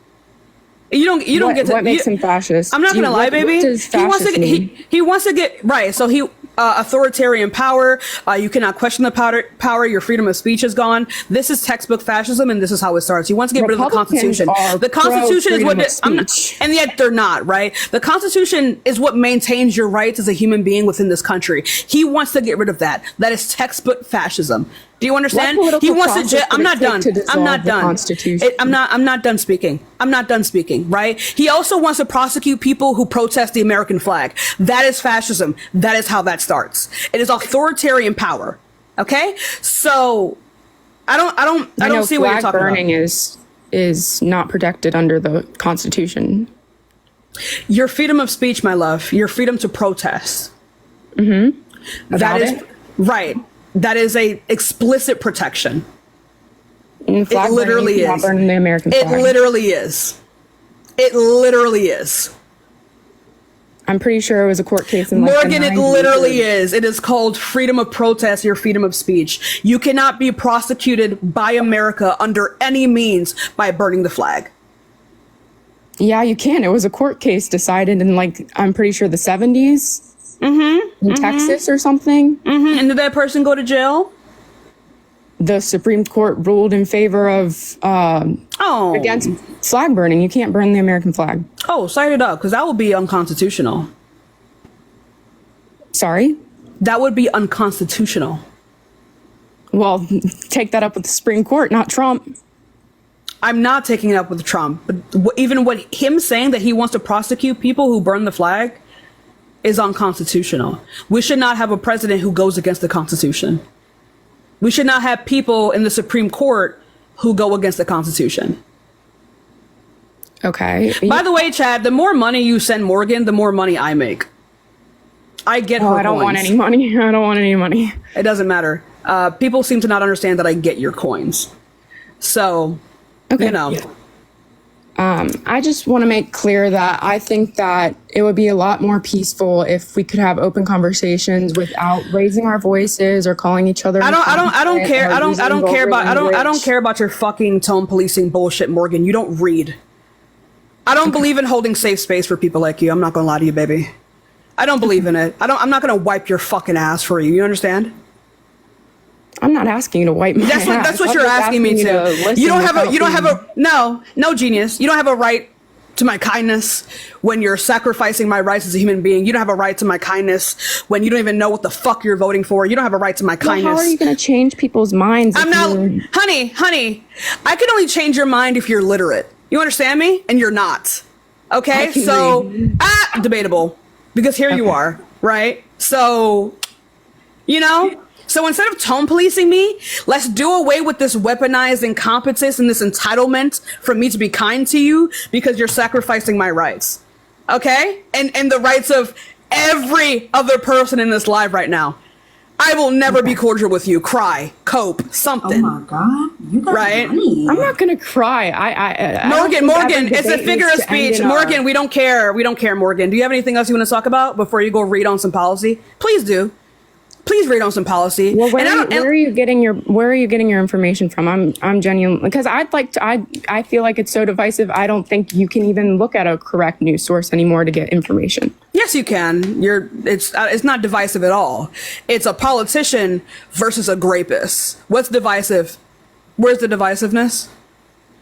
Speaker 1: You don't get to.
Speaker 5: What makes him fascist?
Speaker 1: I'm not gonna lie, baby.
Speaker 5: What does fascist mean?
Speaker 1: He wants to get right. So authoritarian power. You cannot question the power. Your freedom of speech is gone. This is textbook fascism, and this is how it starts. He wants to get rid of the
Speaker 5: Republicans
Speaker 1: Constitution.
Speaker 5: are
Speaker 1: The Constitution is what.
Speaker 5: pro-freedom of speech.
Speaker 1: And yet they're not, right? The Constitution is what maintains your rights as a human being within this country. He wants to get rid of that. That is textbook fascism. Do you understand?
Speaker 5: What
Speaker 1: He wants
Speaker 5: political
Speaker 1: to. I'm not
Speaker 5: process
Speaker 1: done.
Speaker 5: would it take to
Speaker 1: I'm not
Speaker 5: dissolve the
Speaker 1: done.
Speaker 5: Constitution?
Speaker 1: I'm not done speaking. I'm not done speaking. Right? He also wants to prosecute people who protest the American flag. That is fascism. That is how that starts. It is authoritarian power. Okay? So I don't see what you're talking
Speaker 5: flag burning
Speaker 1: about.
Speaker 5: is not protected under the Constitution.
Speaker 1: Your freedom of speech, my love. Your freedom to protest. That
Speaker 5: About
Speaker 1: is
Speaker 5: it?
Speaker 1: right. That is a explicit protection.
Speaker 5: In flag
Speaker 1: It literally
Speaker 5: burning, you cannot
Speaker 1: is.
Speaker 5: burn the American
Speaker 1: It
Speaker 5: flag.
Speaker 1: literally is. It literally is.
Speaker 5: I'm pretty sure it was a court case in like
Speaker 1: Morgan,
Speaker 5: the
Speaker 1: it
Speaker 5: 90s.
Speaker 1: literally is. It is called freedom of protest, your freedom of speech. You cannot be prosecuted by America under any means by burning the flag.
Speaker 5: Yeah, you can. It was a court case decided in like, I'm pretty sure the 70s. In Texas or something.
Speaker 1: And did that person go to jail?
Speaker 5: The Supreme Court ruled in favor of against flag burning. You can't burn the American flag.
Speaker 1: Oh, cite it up, because that would be unconstitutional.
Speaker 5: Sorry?
Speaker 1: That would be unconstitutional.
Speaker 5: Well, take that up with the Supreme Court, not Trump.
Speaker 1: I'm not taking it up with Trump, but even what him saying that he wants to prosecute people who burn the flag is unconstitutional. We should not have a president who goes against the Constitution. We should not have people in the Supreme Court who go against the Constitution.
Speaker 5: Okay.
Speaker 1: By the way, Chad, the more money you send Morgan, the more money I make. I get her
Speaker 5: I don't want
Speaker 1: coins.
Speaker 5: any money. I don't want any money.
Speaker 1: It doesn't matter. People seem to not understand that I get your coins. So,
Speaker 5: Okay.
Speaker 1: you know.
Speaker 5: I just want to make clear that I think that it would be a lot more peaceful if we could have open conversations without raising our voices or calling each other.
Speaker 1: I don't care about your fucking tone policing bullshit, Morgan. You don't read. I don't believe in holding safe space for people like you. I'm not gonna lie to you, baby. I don't believe in it. I'm not gonna wipe your fucking ass for you. You understand?
Speaker 5: I'm not asking you to wipe my ass.
Speaker 1: That's what you're asking me to. You don't have a no, genius. You don't have a right to my kindness when you're sacrificing my rights as a human being. You don't have a right to my kindness when you don't even know what the fuck you're voting for. You don't have a right to my kindness.
Speaker 5: How are you going to change people's minds?
Speaker 1: Honey, I can only change your mind if you're literate. You understand me? And you're not. Okay? So, debatable. Because here you are, right? So, So instead of tone policing me, let's do away with this weaponized incompetence and this entitlement for me to be kind to you because you're sacrificing my rights. Okay? And the rights of every other person in this live right now. I will never be cordial with you. Cry, cope, something.
Speaker 6: Oh my God. You got money.
Speaker 5: I'm not going to cry.
Speaker 1: Morgan, it's a figure of speech. Morgan, we don't care. We don't care, Morgan. Do you have anything else you want to talk about before you go read on some policy? Please do. Please read on some policy.
Speaker 5: Well, where are you getting your information from? I'm genuine because I feel like it's so divisive. I don't think you can even look at a correct news source anymore to get information.
Speaker 1: Yes, you can. It's not divisive at all. It's a politician versus a grapist. What's divisive? Where's the divisiveness?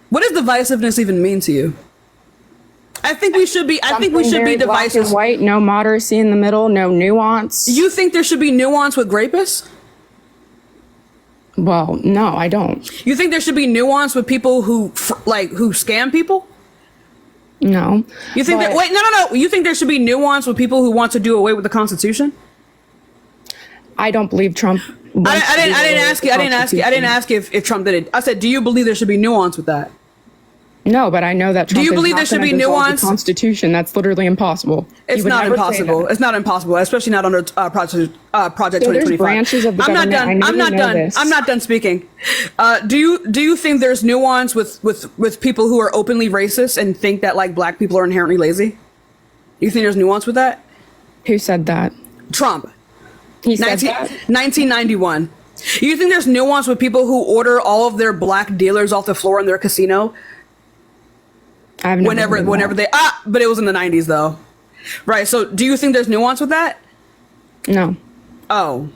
Speaker 1: What does divisiveness even mean to you? I think we should be divisive.
Speaker 5: Black and white, no moderacy in the middle, no nuance.
Speaker 1: You think there should be nuance with rapists?
Speaker 5: Well, no, I don't.
Speaker 1: You think there should be nuance with people who scam people?
Speaker 5: No.
Speaker 1: You think no. You think there should be nuance with people who want to do away with the Constitution?
Speaker 5: I don't believe Trump.
Speaker 1: I didn't ask you if Trump did it. I said, do you believe there should be nuance with that?
Speaker 5: No, but I know that Trump.
Speaker 1: Do you believe there should be nuance?
Speaker 5: The Constitution. That's literally impossible.
Speaker 1: It's not impossible. It's not impossible, especially not under Project 2025.
Speaker 5: Branches of the government.
Speaker 1: I'm not done speaking. Do you think there's nuance with people who are openly racist and think that like black people are inherently lazy? You think there's nuance with that?
Speaker 5: Who said that?
Speaker 1: Trump.
Speaker 5: He said that?
Speaker 1: 1991. You think there's nuance with people who order all of their black dealers off the floor in their casino? Whenever they but it was in the 90s though, right? So do you think there's nuance with that?
Speaker 5: No.
Speaker 1: Oh,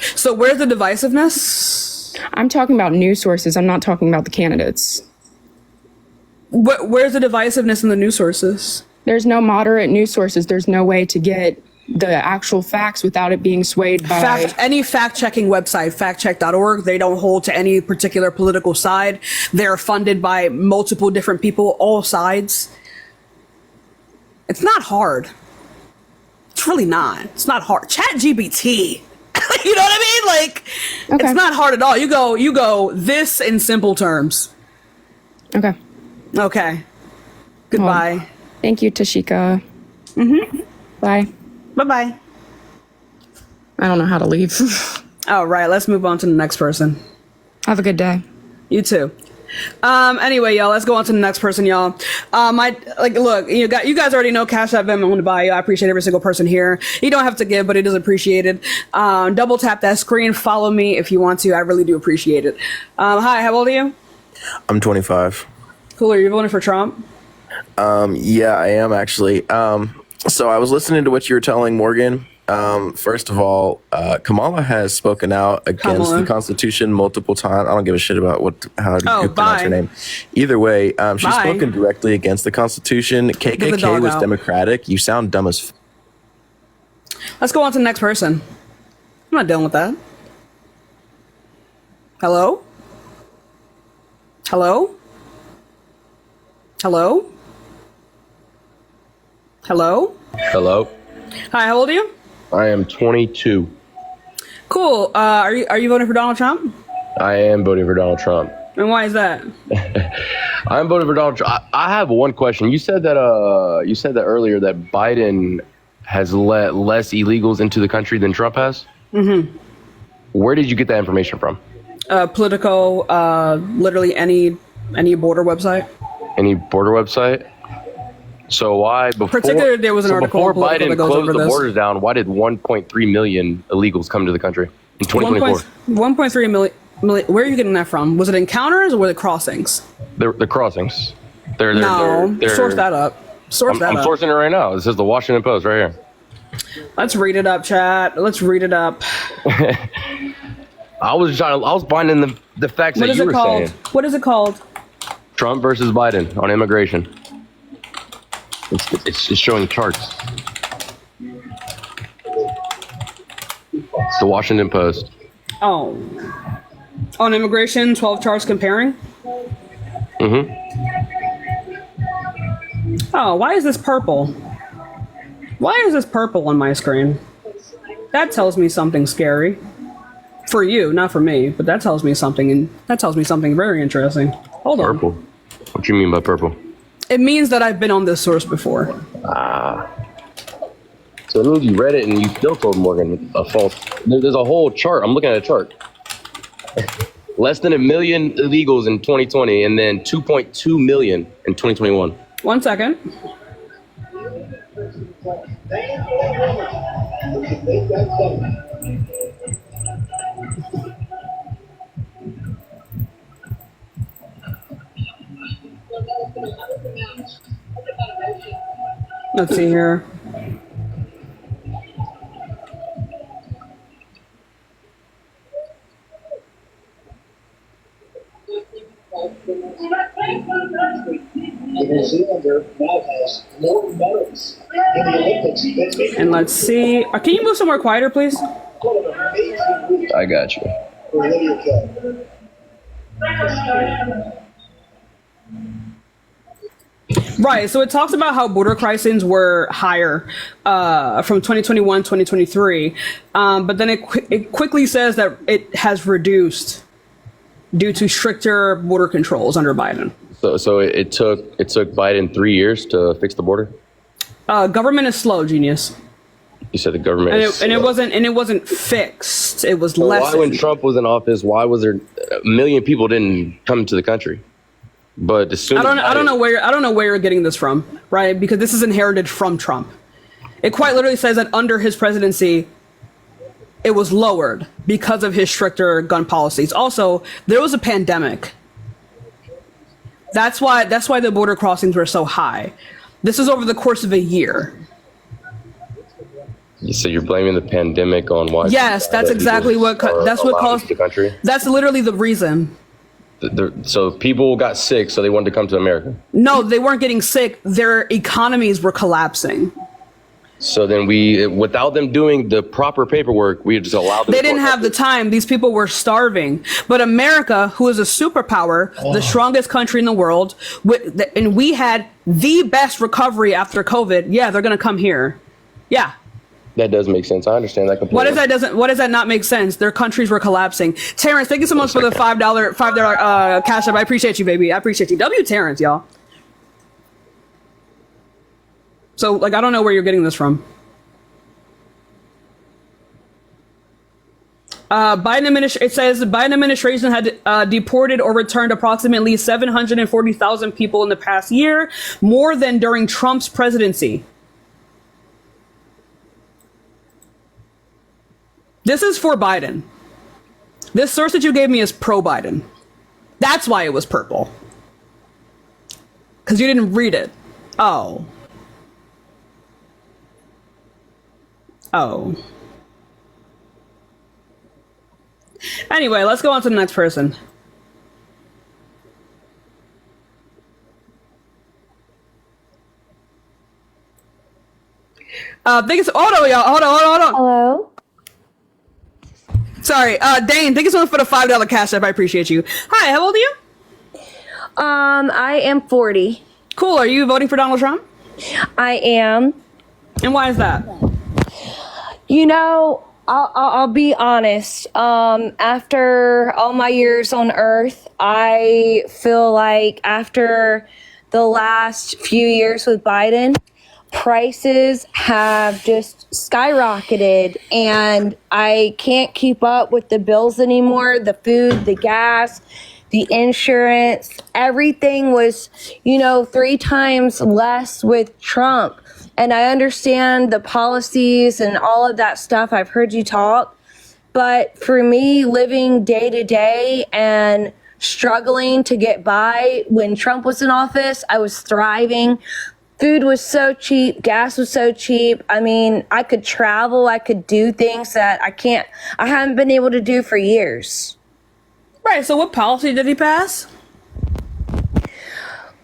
Speaker 1: so where's the divisiveness?
Speaker 5: I'm talking about news sources. I'm not talking about the candidates.
Speaker 1: Where's the divisiveness in the news sources?
Speaker 5: There's no moderate news sources. There's no way to get the actual facts without it being swayed by
Speaker 1: any fact-checking website, factcheck.org. They don't hold to any particular political side. They're funded by multiple different people, all sides. It's not hard. It's really not. It's not hard. ChatGPT. You know what I mean? Like, It's not hard at all. You go this in simple terms.
Speaker 5: Okay.
Speaker 1: Goodbye.
Speaker 5: Well, thank you, Tashika. Bye.
Speaker 1: Bye-bye.
Speaker 5: I don't know how to leave.
Speaker 1: All right, let's move on to the next person.
Speaker 5: Have a good day.
Speaker 1: You too. Anyway, y'all, let's go on to the next person, y'all. Look, you guys already know Cash App, Venmo in the bio. I appreciate every single person here. You don't have to give, but it is appreciated. Double tap that screen. Follow me if you want to. I really do appreciate it. Hi, how old are you?
Speaker 7: I'm 25.
Speaker 1: Cool. Are you voting for Trump?
Speaker 7: Yeah, I am actually. So I was listening to what you were telling Morgan. First of all, Kamala has spoken out against the Constitution multiple times. I don't give a shit about how you pronounce her name. Either way, she's spoken directly against the Constitution. KKK was Democratic. You sound dumb as
Speaker 1: Let's go on to the next person. I'm not dealing with that. Hello? Hello? Hello? Hello?
Speaker 8: Hello.
Speaker 1: Hi, how old are you?
Speaker 8: I am 22.
Speaker 1: Cool. Are you voting for Donald Trump?
Speaker 8: I am voting for Donald Trump.
Speaker 1: And why is that?
Speaker 8: I'm voting for Donald Trump. I have one question. You said that earlier that Biden has let less illegals into the country than Trump has. Mm-hmm. Where did you get that information from?
Speaker 1: Politico, literally any border website.
Speaker 8: Any border website? So why before?
Speaker 1: Particularly, there was an article
Speaker 8: before
Speaker 1: that
Speaker 8: Biden
Speaker 1: goes
Speaker 8: closed
Speaker 1: over
Speaker 8: the
Speaker 1: this.
Speaker 8: borders down. Why did 1.3 million illegals come to the country in 2024?
Speaker 1: 1.3 million. Where are you getting that from? Was it encounters or were it crossings?
Speaker 8: The crossings. They're
Speaker 1: Source that up.
Speaker 8: I'm sourcing it right now. This is the Washington Post right here.
Speaker 1: Let's read it up, chat. Let's read it up.
Speaker 8: I was finding the facts that you were saying.
Speaker 1: What is it called?
Speaker 8: Trump versus Biden on immigration. It's showing charts. It's the Washington Post.
Speaker 1: Oh. On immigration, 12 charts comparing?
Speaker 8: Mm-hmm.
Speaker 1: Oh, why is this purple? Why is this purple on my screen? That tells me something scary. For you, not for me, but that tells me something, and that tells me something very interesting. Hold on.
Speaker 8: Purple. What you mean by purple?
Speaker 1: It means that I've been on this source before.
Speaker 8: So it means you read it and you still told Morgan a false. There's a whole chart. I'm looking at a chart. Less than 1 million illegals in 2020, and then 2.2 million in 2021.
Speaker 1: 1 second. Let's see here. And let's see. Can you move somewhere quieter, please?
Speaker 8: I got you.
Speaker 1: Right, so it talks about how border crossings were higher from 2021, 2023, but then it quickly says that it has reduced due to stricter border controls under Biden.
Speaker 8: So it took Biden 3 years to fix the border.
Speaker 1: Government is slow, genius.
Speaker 8: You said the government is slow.
Speaker 1: and it wasn't fixed. It was
Speaker 8: So
Speaker 1: lessened.
Speaker 8: why, when Trump was in office, why was there 1 million people didn't come to the country? But as soon
Speaker 1: I don't know where you're getting this from, right? Because this is inherited from Trump. It quite literally says that under his presidency, it was lowered because of his stricter gun policies. Also, there was a pandemic. That's why the border crossings were so high. This is over the course of a year.
Speaker 8: So you're blaming the pandemic on why?
Speaker 1: Yes, that's exactly what caused
Speaker 8: the country.
Speaker 1: That's literally the reason.
Speaker 8: So people got sick, so they wanted to come to America.
Speaker 1: No, they weren't getting sick. Their economies were collapsing.
Speaker 8: So then without them doing the proper paperwork, we just allowed them.
Speaker 1: They didn't have the time. These people were starving. But America, who is a superpower, the strongest country in the world, and we had the best recovery after COVID. Yeah, they're going to come here. Yeah.
Speaker 8: That does make sense. I understand that completely.
Speaker 1: What does that not make sense? Their countries were collapsing. Terrence, thank you so much for the $5 cash app. I appreciate you, baby. I appreciate you. W Terrence, y'all. So, I don't know where you're getting this from. It says the Biden administration had deported or returned approximately 740,000 people in the past year, more than during Trump's presidency. This is for Biden. This source that you gave me is pro-Biden. That's why it was purple. Because you didn't read it. Oh. Oh. Anyway, let's go on to the next person. Thank you. Hold on, y'all. Hold on.
Speaker 9: Hello.
Speaker 1: Sorry, Dane. Thank you so much for the $5 cash app. I appreciate you. Hi, how old are you?
Speaker 9: I am 40.
Speaker 1: Cool. Are you voting for Donald Trump?
Speaker 9: I am.
Speaker 1: And why is that?
Speaker 9: You know, I'll be honest. After all my years on Earth, I feel like after the last few years with Biden, prices have just skyrocketed and I can't keep up with the bills anymore, the food, the gas, the insurance, everything was, 3 times less with Trump. And I understand the policies and all of that stuff. I've heard you talk. But for me, living day to day and struggling to get by when Trump was in office, I was thriving. Food was so cheap. Gas was so cheap. I mean, I could travel. I could do things that I haven't been able to do for years.
Speaker 1: Right. So what policy did he pass?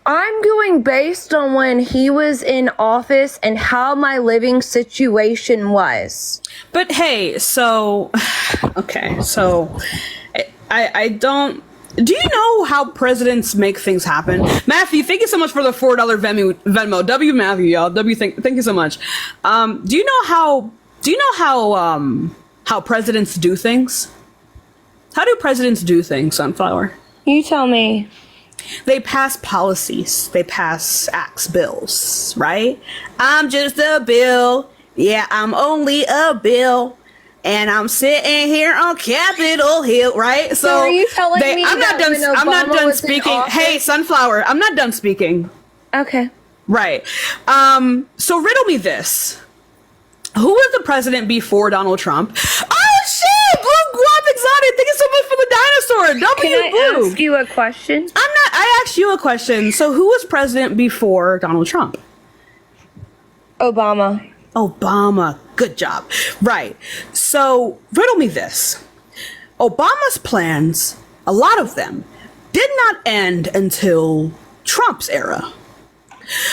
Speaker 9: I'm going based on when he was in office and how my living situation was.
Speaker 1: But hey, so, okay, so I don't, do you know how presidents make things happen? Matthew, thank you so much for the $4 Venmo. W Matthew, y'all. Thank you so much. Do you know how presidents do things? How do presidents do things, Sunflower?
Speaker 9: You tell me.
Speaker 1: They pass policies. They pass acts, bills, right? I'm just a bill. Yeah, I'm only a bill. And I'm sitting here on Capitol Hill, right?
Speaker 9: So are you telling me
Speaker 1: I'm not done speaking. Hey, Sunflower, I'm not done speaking.
Speaker 9: Okay.
Speaker 1: Right. So riddle me this. Who was the president before Donald Trump? Oh shit! Blue Guap Exotic, thank you so much for the dinosaur.
Speaker 9: Can I ask you a question?
Speaker 1: I asked you a question. So who was president before Donald Trump?
Speaker 9: Obama.
Speaker 1: Good job. Right. So riddle me this. Obama's plans, a lot of them, did not end until Trump's era.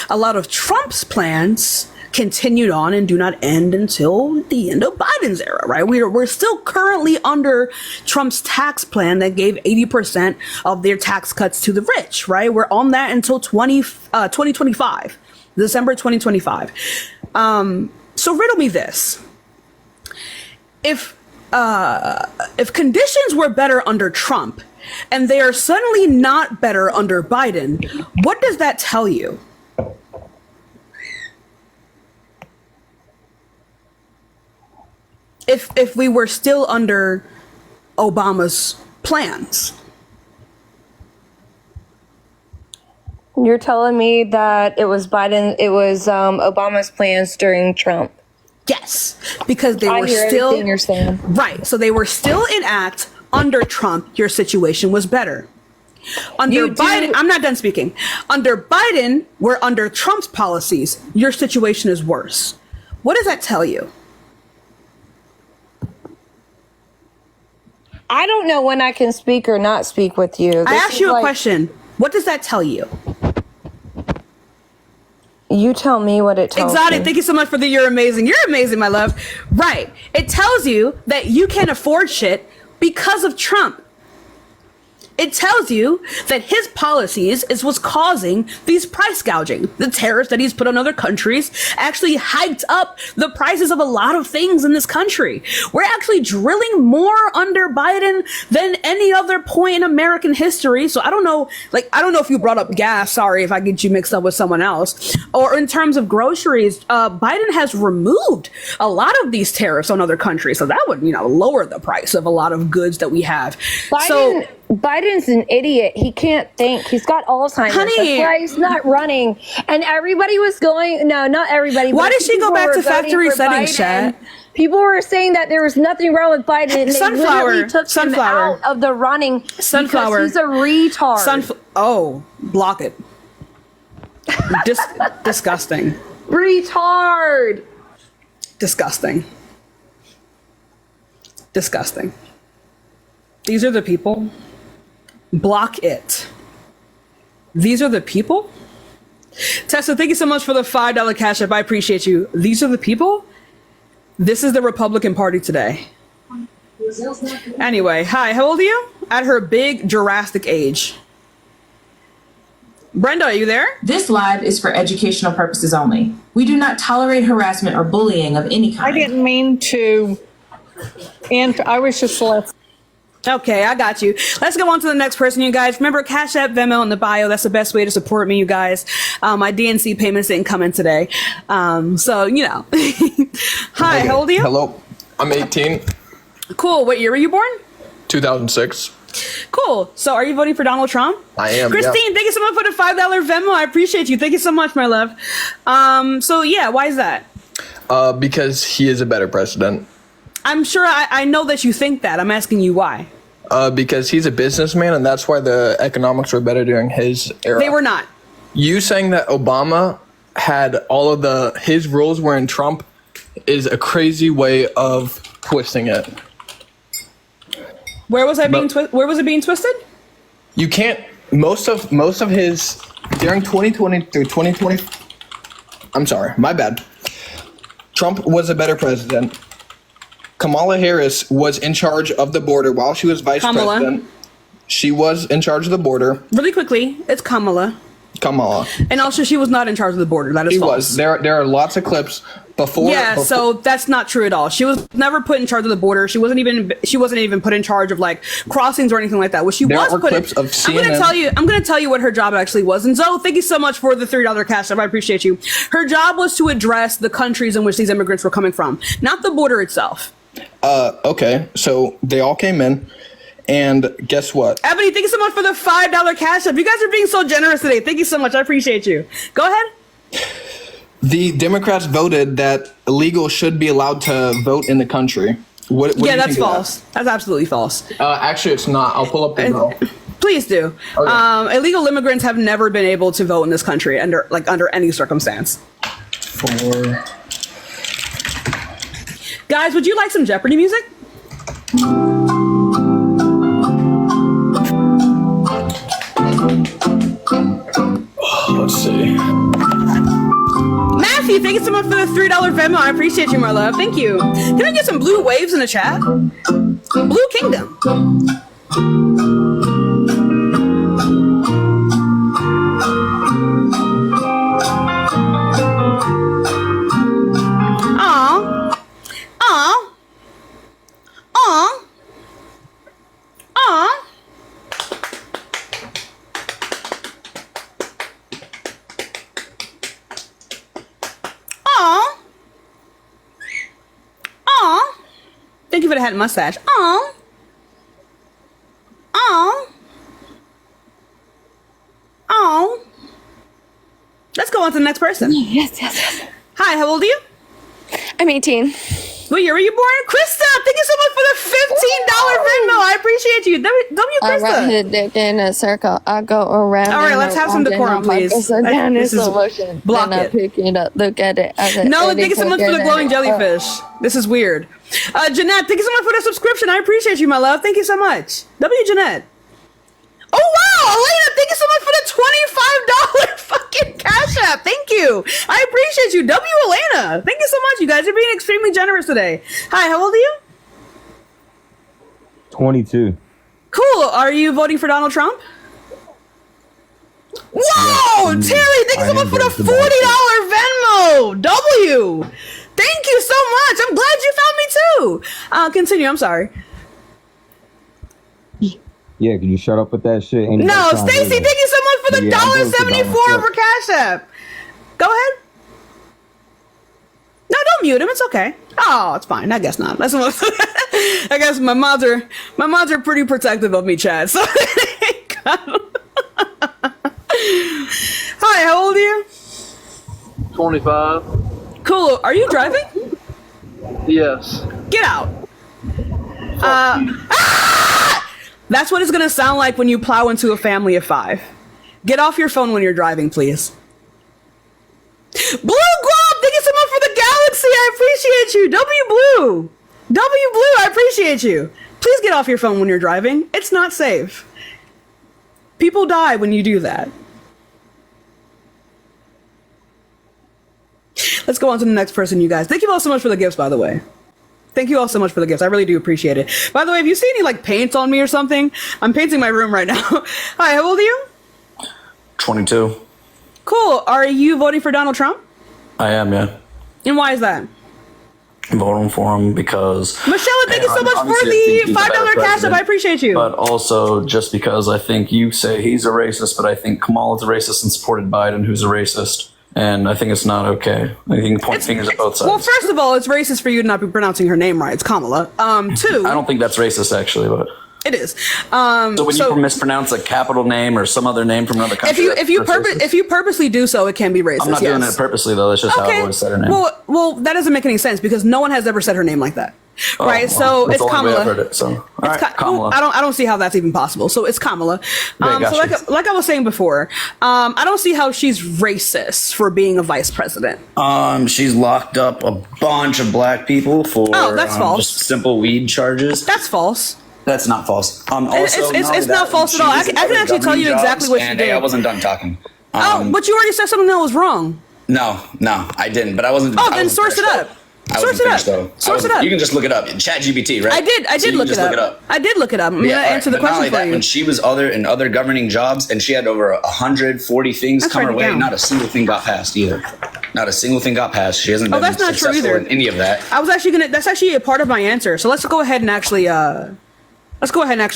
Speaker 1: A lot of Trump's plans continued on and do not end until the end of Biden's era, right? We're still currently under Trump's tax plan that gave 80% of their tax cuts to the rich, right? We're on that until 2025, December 2025. So riddle me this. If conditions were better under Trump and they are suddenly not better under Biden, what does that tell you? If we were still under Obama's plans.
Speaker 9: You're telling me that it was Obama's plans during Trump.
Speaker 1: Yes, because they were
Speaker 9: hear
Speaker 1: still
Speaker 9: everything you're saying.
Speaker 1: Right. So they were still in act under Trump. Your situation was better. Under Biden, I'm not done speaking. Under Biden, we're under Trump's policies. Your situation is worse. What does that tell you?
Speaker 9: I don't know when I can speak or not speak with you.
Speaker 1: I asked you a question. What does that tell you?
Speaker 9: You tell me what it tells
Speaker 1: Exotic,
Speaker 9: me.
Speaker 1: thank you so much for the you're amazing. You're amazing, my love. Right. It tells you that you can't afford shit because of Trump. It tells you that his policies is what's causing these price gouging. The tariffs that he's put on other countries actually hiked up the prices of a lot of things in this country. We're actually drilling more under Biden than any other point in American history. So I don't know if you brought up gas. Sorry if I get you mixed up with someone else. Or in terms of groceries, Biden has removed a lot of these tariffs on other countries. So that would, lower the price of a lot of goods that we have.
Speaker 9: Biden's an idiot. He can't think. He's got Alzheimer's.
Speaker 1: Honey.
Speaker 9: That's why he's not running. And everybody was going, no, not everybody.
Speaker 1: Why did she go back to factory settings, Chat?
Speaker 9: People were saying that there was nothing wrong with Biden. And
Speaker 1: Sunflower.
Speaker 9: They literally took him out of the running
Speaker 1: Sunflower.
Speaker 9: because he's a retard.
Speaker 1: Block it. Disgusting.
Speaker 9: Retard.
Speaker 1: Disgusting. These are the people. Block it. These are the people? Tessa, thank you so much for the $5 cash app. I appreciate you. These are the people? This is the Republican Party today. Anyway, hi, how old are you? At her big Jurassic age. Brenda, are you there?
Speaker 10: This live is for educational purposes only. We do not tolerate harassment or bullying of any kind.
Speaker 11: I didn't mean to. And I was just
Speaker 1: Okay, I got you. Let's go on to the next person, you guys. Remember, Cash App, Venmo in the bio. That's the best way to support me, you guys. My DNC payments didn't come in today. So. Hi, how old are you?
Speaker 12: Hello, I'm 18.
Speaker 1: Cool. What year were you born?
Speaker 12: 2006.
Speaker 1: Cool. So are you voting for Donald Trump?
Speaker 4: I am.
Speaker 1: Christine, thank you so much for the $5 Venmo. I appreciate you. Thank you so much, my love. So yeah, why is that?
Speaker 2: Because he is a better president.
Speaker 1: I'm sure I know that you think that. I'm asking you why.
Speaker 2: Because he's a businessman, and that's why the economics were better during his era.
Speaker 1: They were not.
Speaker 2: You saying that Obama had all of his rules were in Trump is a crazy way of twisting it.
Speaker 1: Where was where was it being twisted?
Speaker 2: You can't. Most of his during 2020 through 2020. I'm sorry, my bad. Trump was a better president. Kamala Harris was in charge of the border while she was vice president. She was in charge of the border.
Speaker 1: Really quickly, it's Kamala. And also, she was not in charge of the border. That is false.
Speaker 2: Was. There are lots of clips before.
Speaker 1: Yeah, so that's not true at all. She was never put in charge of the border. She wasn't even put in charge of like crossings or anything like that. What she was put in. I'm gonna tell you what her job actually was. And Zoe, thank you so much for the $3 cash app. I appreciate you. Her job was to address the countries in which these immigrants were coming from, not the border itself.
Speaker 2: Okay, so they all came in. And guess what?
Speaker 1: Ebony, thank you so much for the $5 cash app. You guys are being so generous today. Thank you so much. I appreciate you. Go ahead.
Speaker 2: The Democrats voted that illegals should be allowed to vote in the country. What do you
Speaker 1: that's
Speaker 2: think of
Speaker 1: false. That's absolutely false.
Speaker 2: Actually, it's not. I'll pull up the bill.
Speaker 1: Please do. Okay. Illegal immigrants have never been able to vote in this country under any circumstance. Guys, would you like some Jeopardy music?
Speaker 2: Let's see.
Speaker 1: Matthew, thank you so much for the $3 Venmo. I appreciate you, my love. Thank you. Can I get some blue waves in the chat? Blue Kingdom. Aw. Aw. Aw. Aw. Aw. Aw. Thank you for the hat and mustache. Aw. Aw. Aw. Let's go on to the next person.
Speaker 12: Yes.
Speaker 1: Hi, how old are you?
Speaker 12: I'm 18.
Speaker 1: What year were you born? Krista, thank you so much for the $15 Venmo. I appreciate you. W
Speaker 12: I
Speaker 1: Krista.
Speaker 12: run his dick in a circle. I go around.
Speaker 1: All right, let's have some decorum, please.
Speaker 12: This is
Speaker 1: block
Speaker 12: it. I pick it up, look at it.
Speaker 1: No, thank you so much for the glowing jellyfish. This is weird. Jeanette, thank you so much for the subscription. I appreciate you, my love. Thank you so much. W Jeanette. Oh wow, Elena, thank you so much for the $25 fucking cash app. Thank you. I appreciate you. W Elena. Thank you so much. You guys are being extremely generous today. Hi, how old are you?
Speaker 13: 22.
Speaker 1: Cool. Are you voting for Donald Trump? Whoa,
Speaker 13: Yes,
Speaker 1: Terry, thank you so much for the $40 Venmo. W. Thank you so much. I'm glad you found me too. Continue. I'm sorry.
Speaker 13: Yeah, can you shut up with that shit?
Speaker 1: No, Stacy, thank you so much for the $1.74 for Cash App. Go ahead. No, don't mute him. It's okay. Oh, it's fine. I guess not. That's what I guess my mods are pretty protective of me, Chad. So Hi, how old are you?
Speaker 14: 25.
Speaker 1: Cool. Are you driving?
Speaker 14: Yes.
Speaker 1: Get out. That's what it's going to sound like when you plow into a family of 5. Get off your phone when you're driving, please. Blue Glob, thank you so much for the galaxy. I appreciate you. W Blue, I appreciate you. Please get off your phone when you're driving. It's not safe. People die when you do that. Let's go on to the next person, you guys. Thank you all so much for the gifts, by the way. Thank you all so much for the gifts. I really do appreciate it. By the way, if you see any like paint on me or something, I'm painting my room right now. Hi, how old are you?
Speaker 15: 22.
Speaker 1: Cool. Are you voting for Donald Trump?
Speaker 15: I am, yeah.
Speaker 1: And why is that?
Speaker 15: I'm voting for him because...
Speaker 1: Michelle, thank you so much for the $5 cash up. I appreciate you.
Speaker 15: But also just because I think you say he's a racist, but I think Kamala's a racist and supported Biden, who's a racist. And I think it's not okay. I think point fingers at both sides.
Speaker 1: Well, first of all, it's racist for you to not be pronouncing her name right. It's Kamala. 2.
Speaker 15: I don't think that's racist, actually, but...
Speaker 1: It is.
Speaker 15: So when you mispronounce a capital name or some other name from another country,
Speaker 1: if you purposely do so, it can be racist.
Speaker 15: I'm not doing it purposely though. That's just how I always said her name.
Speaker 1: Well, that doesn't make any sense because no one has ever said her name like that. Right, so it's Kamala.
Speaker 15: Heard it, so. All right, Kamala.
Speaker 1: I don't see how that's even possible. So it's Kamala. So like I was saying before, I don't see how she's racist for being a vice president.
Speaker 15: She's locked up a bunch of black people for
Speaker 1: that's false.
Speaker 15: Just simple weed charges.
Speaker 1: That's false.
Speaker 15: That's not false.
Speaker 1: It's not false at all. I can actually tell you exactly what she did.
Speaker 15: I wasn't done talking.
Speaker 1: But you already said something that was wrong.
Speaker 15: No, I didn't. But I wasn't.
Speaker 1: Then source it up. Source it up. Source it up.
Speaker 15: You can just look it up. ChatGPT, right?
Speaker 1: I did look it up. I did look it up. I'm gonna answer the question for you.
Speaker 15: When she was in other governing jobs, and she had over 140 things come her way, not a single thing got passed either. Not a single thing got passed. She hasn't been
Speaker 1: that's not true either.
Speaker 15: in any of that.
Speaker 1: That's actually a part of my answer. So let's go ahead and actually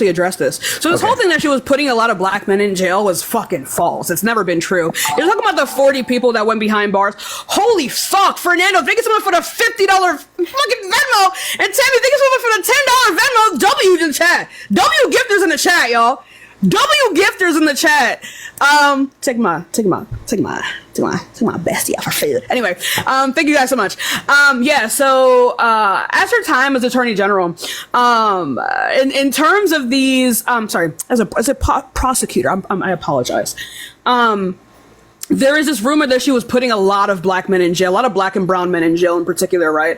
Speaker 1: address this. So this whole thing that she was putting a lot of black men in jail was fucking false. It's never been true. You're talking about the 40 people that went behind bars. Holy fuck, Fernando, thank you so much for the $50 fucking Venmo. And Tammy, thank you so much for the $10 Venmo. W in the chat. W gifters in the chat, y'all. W gifters in the chat. Take my bestie out for food. Anyway, thank you guys so much. So as her time as Attorney General, in terms of these, as a prosecutor, I apologize. There is this rumor that she was putting a lot of black men in jail, a lot of black and brown men in jail in particular, right?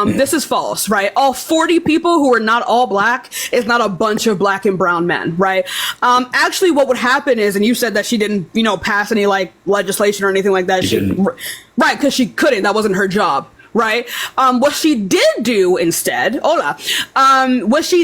Speaker 1: This is false, right? All 40 people who are not all black is not a bunch of black and brown men, right? Actually, what would happen is, and you said that she didn't, pass any like legislation or anything like that. Right, because she couldn't. That wasn't her job. Right. What she did do instead, was she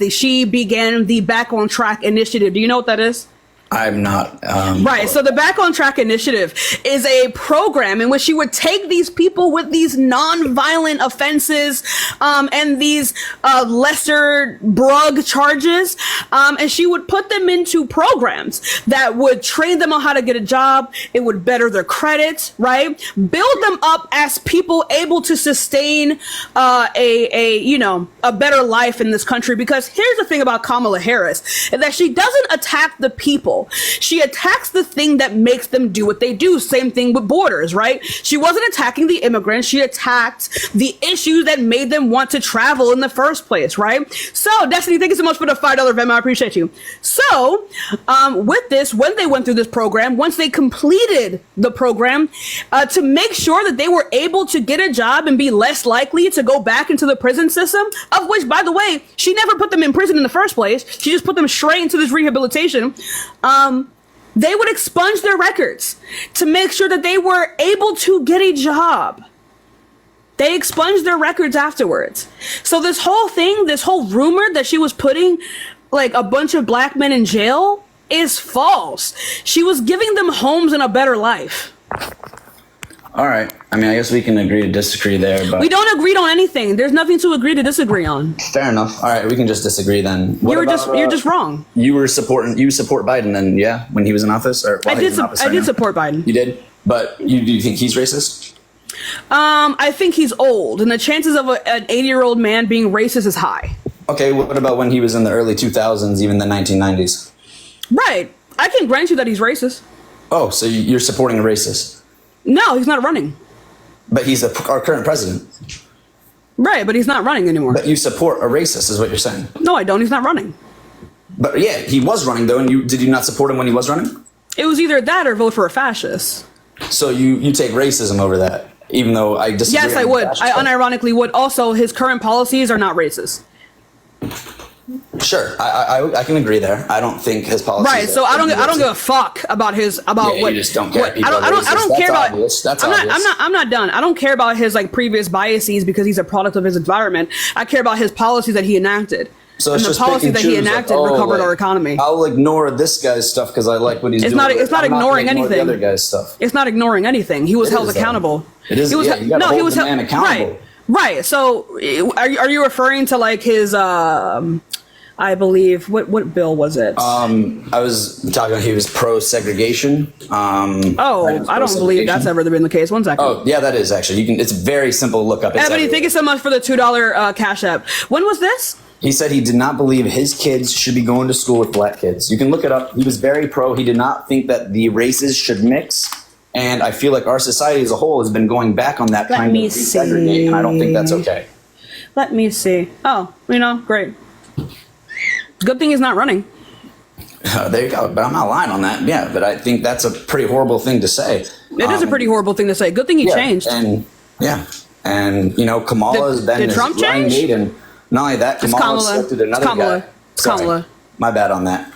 Speaker 1: she began the Back on Track initiative. Do you know what that is?
Speaker 15: I'm not.
Speaker 1: Right. So the Back on Track initiative is a program in which she would take these people with these non-violent offenses and these lesser brug charges, and she would put them into programs that would train them on how to get a job. It would better their credit, right? Build them up as people able to sustain a better life in this country. Because here's the thing about Kamala Harris, is that she doesn't attack the people. She attacks the thing that makes them do what they do. Same thing with borders, right? She wasn't attacking the immigrants. She attacked the issues that made them want to travel in the first place, right? So, Destiny, thank you so much for the $5 Venmo. I appreciate you. So, with this, when they went through this program, once they completed the program, to make sure that they were able to get a job and be less likely to go back into the prison system, of which, by the way, she never put them in prison in the first place. She just put them straight into this rehabilitation. They would expunge their records to make sure that they were able to get a job. They expunged their records afterwards. So this whole thing, this whole rumor that she was putting like a bunch of black men in jail is false. She was giving them homes and a better life.
Speaker 15: All right. I mean, I guess we can agree to disagree there, but
Speaker 1: we don't agree on anything. There's nothing to agree to disagree on.
Speaker 15: Fair enough. All right, we can just disagree then.
Speaker 1: You're just wrong.
Speaker 15: You support Biden then, yeah, when he was in office, or
Speaker 1: I did support Biden.
Speaker 15: You did, but do you think he's racist?
Speaker 1: I think he's old, and the chances of an 80-year-old man being racist is high.
Speaker 15: Okay, what about when he was in the early 2000s, even the 1990s?
Speaker 1: Right. I can grant you that he's racist.
Speaker 15: Oh, so you're supporting a racist?
Speaker 1: No, he's not running.
Speaker 15: But he's our current president.
Speaker 1: Right, but he's not running anymore.
Speaker 15: But you support a racist, is what you're saying.
Speaker 1: No, I don't. He's not running.
Speaker 15: But yeah, he was running though, and did you not support him when he was running?
Speaker 1: It was either that or vote for a fascist.
Speaker 15: So you take racism over that, even though I disagree.
Speaker 1: Yes, I would. I unironically would. Also, his current policies are not racist.
Speaker 15: Sure, I can agree there. I don't think his policies.
Speaker 1: Right, so I don't give a fuck about what.
Speaker 15: You just don't care.
Speaker 1: I don't care about.
Speaker 15: That's
Speaker 1: obvious. I'm not done. I don't care about his like previous biases because he's a product of his environment. I care about his policies that he enacted.
Speaker 15: So
Speaker 1: and the policies that he enacted recovered our economy.
Speaker 15: I'll ignore this guy's stuff because I like what he's doing.
Speaker 1: It's not ignoring anything.
Speaker 15: The other guy's stuff.
Speaker 1: It's not ignoring anything. He was held accountable.
Speaker 15: It is. You gotta hold the man accountable.
Speaker 1: Right. So, are you referring to like his I believe. What bill was it?
Speaker 16: I was talking. He was pro segregation.
Speaker 1: I don't believe that's ever been the case. One second.
Speaker 16: Oh yeah, that is actually. You can. It's very simple to look up. It's
Speaker 1: Ebony, thank you so much for the $2 Cash App. When was this?
Speaker 16: He said he did not believe his kids should be going to school with black kids. You can look it up. He was very pro. He did not think that the races should mix. And I feel like our society as a whole has been going back on that kind of segregation, and I don't think that's okay.
Speaker 1: Let me see. Oh, great. Good thing he's not running.
Speaker 16: There you go. But I'm not lying on that. Yeah, but I think that's a pretty horrible thing to say.
Speaker 1: It is a pretty horrible thing to say. Good thing he changed.
Speaker 16: And Kamala has been
Speaker 1: did Trump change?
Speaker 16: Mate, and not only that, Kamala selected another guy.
Speaker 1: Kamala.
Speaker 16: My bad on that.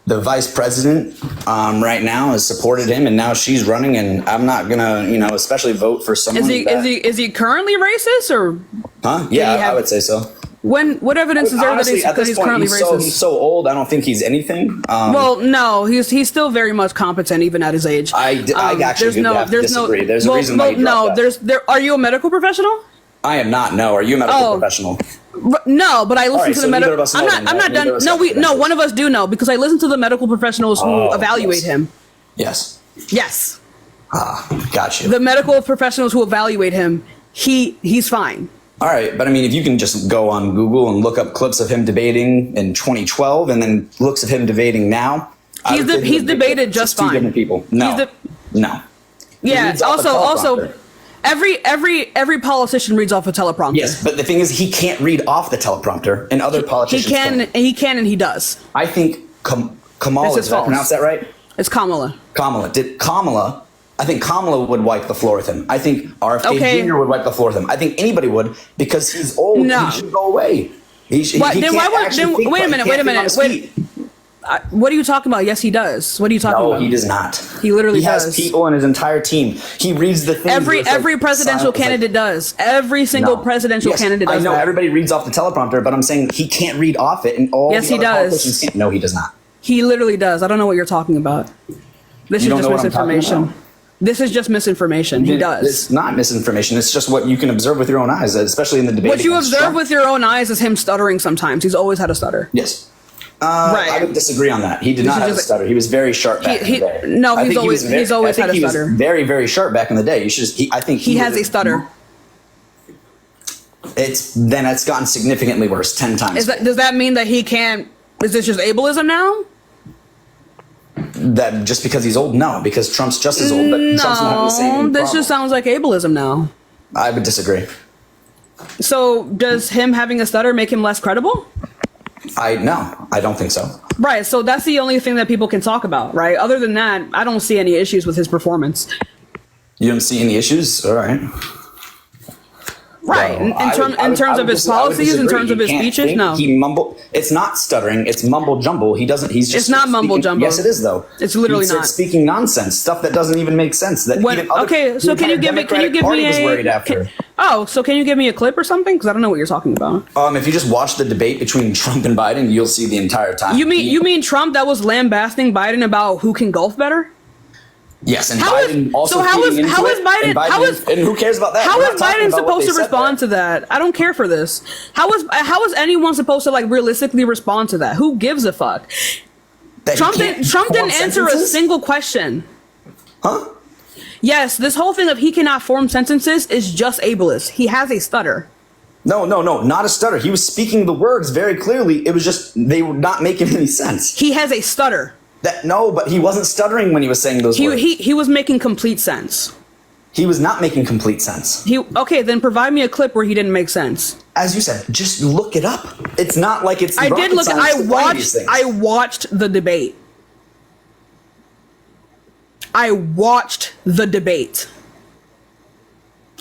Speaker 16: The vice president right now has supported him, and now she's running, and I'm not gonna, especially vote for someone.
Speaker 1: Is he currently racist or?
Speaker 16: Huh? Yeah, I would say so.
Speaker 1: What evidence is there
Speaker 16: honestly,
Speaker 1: that he's currently racist?
Speaker 16: He's so old. I don't think he's anything.
Speaker 1: Well, no, he's still very much competent even at his age.
Speaker 16: I actually disagree. There's a reason why you dropped that.
Speaker 1: Are you a medical professional?
Speaker 16: I am not. No. Are you a medical professional?
Speaker 1: No, but I listen to the medical. I'm not done. No, one of us do know because I listen to the medical professionals who evaluate him.
Speaker 16: Yes.
Speaker 1: Yes.
Speaker 16: Got you.
Speaker 1: The medical professionals who evaluate him, he's fine.
Speaker 16: All right, but I mean, if you can just go on Google and look up clips of him debating in 2012 and then looks of him debating now,
Speaker 1: he's debated just fine.
Speaker 16: Two different people. No.
Speaker 1: Yeah. Also. Every politician reads off a teleprompter.
Speaker 16: Yes, but the thing is, he can't read off the teleprompter, and other politicians
Speaker 1: He can, and he does.
Speaker 16: I think Kamala. Did I pronounce that right?
Speaker 1: It's Kamala.
Speaker 16: I think Kamala would wipe the floor with him. I think RFK Jr. would wipe the floor with him. I think anybody would because he's old. No. He should go away. Wait a minute. What are you talking about? Yes, he does. What are you talking about? No, he does not.
Speaker 1: He literally
Speaker 16: does. He has people in his entire team. He reads the things.
Speaker 1: Every presidential candidate does. Every single presidential candidate does.
Speaker 16: I know everybody reads off the teleprompter, but I'm saying he can't read off it, and all
Speaker 1: yes,
Speaker 16: the
Speaker 1: he
Speaker 16: other
Speaker 1: does.
Speaker 16: politicians can't. No, he does not.
Speaker 1: He literally does. I don't know what you're talking about. This is just misinformation. This is just misinformation. He does.
Speaker 16: It's not misinformation. It's just what you can observe with your own eyes, especially in the debate.
Speaker 1: What you observe with your own eyes is him stuttering sometimes. He's always had a stutter.
Speaker 16: Yes. Right. I would disagree on that. He did not have a stutter. He was very sharp back in the day.
Speaker 1: No, he's always had a stutter.
Speaker 16: He was very, very sharp back in the day. I think
Speaker 1: he has a stutter.
Speaker 16: It's gotten significantly worse, 10 times.
Speaker 1: Does that mean that he can't? Is this just ableism now?
Speaker 16: That just because he's old? No, because Trump's just as old. But Trump's not having the same problem.
Speaker 1: This just sounds like ableism now.
Speaker 16: I would disagree.
Speaker 1: So does him having a stutter make him less credible?
Speaker 16: No, I don't think so.
Speaker 1: Right, so that's the only thing that people can talk about, right? Other than that, I don't see any issues with his performance.
Speaker 16: You don't see any issues? All right.
Speaker 1: Right,
Speaker 16: well,
Speaker 1: in terms of his policies, in terms of his speeches, no.
Speaker 16: He mumble. It's not stuttering. It's mumble jumble. He doesn't. He's just.
Speaker 1: It's not mumble jumble.
Speaker 16: Yes, it is though.
Speaker 1: It's literally not.
Speaker 16: Speaking nonsense, stuff that doesn't even make sense. That
Speaker 1: so can you give me? Can you give me a? So can you give me a clip or something? Because I don't know what you're talking about.
Speaker 16: If you just watch the debate between Trump and Biden, you'll see the entire time.
Speaker 1: You mean Trump that was lambasting Biden about who can golf better?
Speaker 16: Yes, and Biden also.
Speaker 1: So how is Biden?
Speaker 16: And who cares about that?
Speaker 1: How is Biden supposed to respond to that? I don't care for this. How is anyone supposed to realistically respond to that? Who gives a fuck? Trump didn't answer a single question.
Speaker 16: Huh?
Speaker 1: Yes, this whole thing of he cannot form sentences is just ableist. He has a stutter.
Speaker 16: No, not a stutter. He was speaking the words very clearly. It was just they were not making any sense.
Speaker 1: He has a stutter.
Speaker 16: But he wasn't stuttering when he was saying those words.
Speaker 1: He was making complete sense.
Speaker 16: He was not making complete sense.
Speaker 1: Okay, then provide me a clip where he didn't make sense.
Speaker 16: As you said, just look it up. It's not like it's.
Speaker 1: I watched the debate. I watched the debate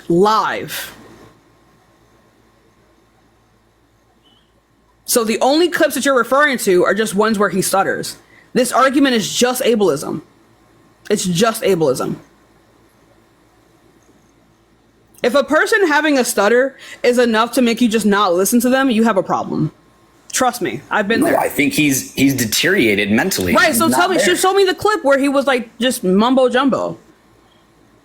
Speaker 1: live. So the only clips that you're referring to are just ones where he stutters. This argument is just ableism. It's just ableism. If a person having a stutter is enough to make you just not listen to them, you have a problem. Trust me, I've been there.
Speaker 16: I think he's deteriorated mentally.
Speaker 1: Right, so show me the clip where he was just mumbo jumbo.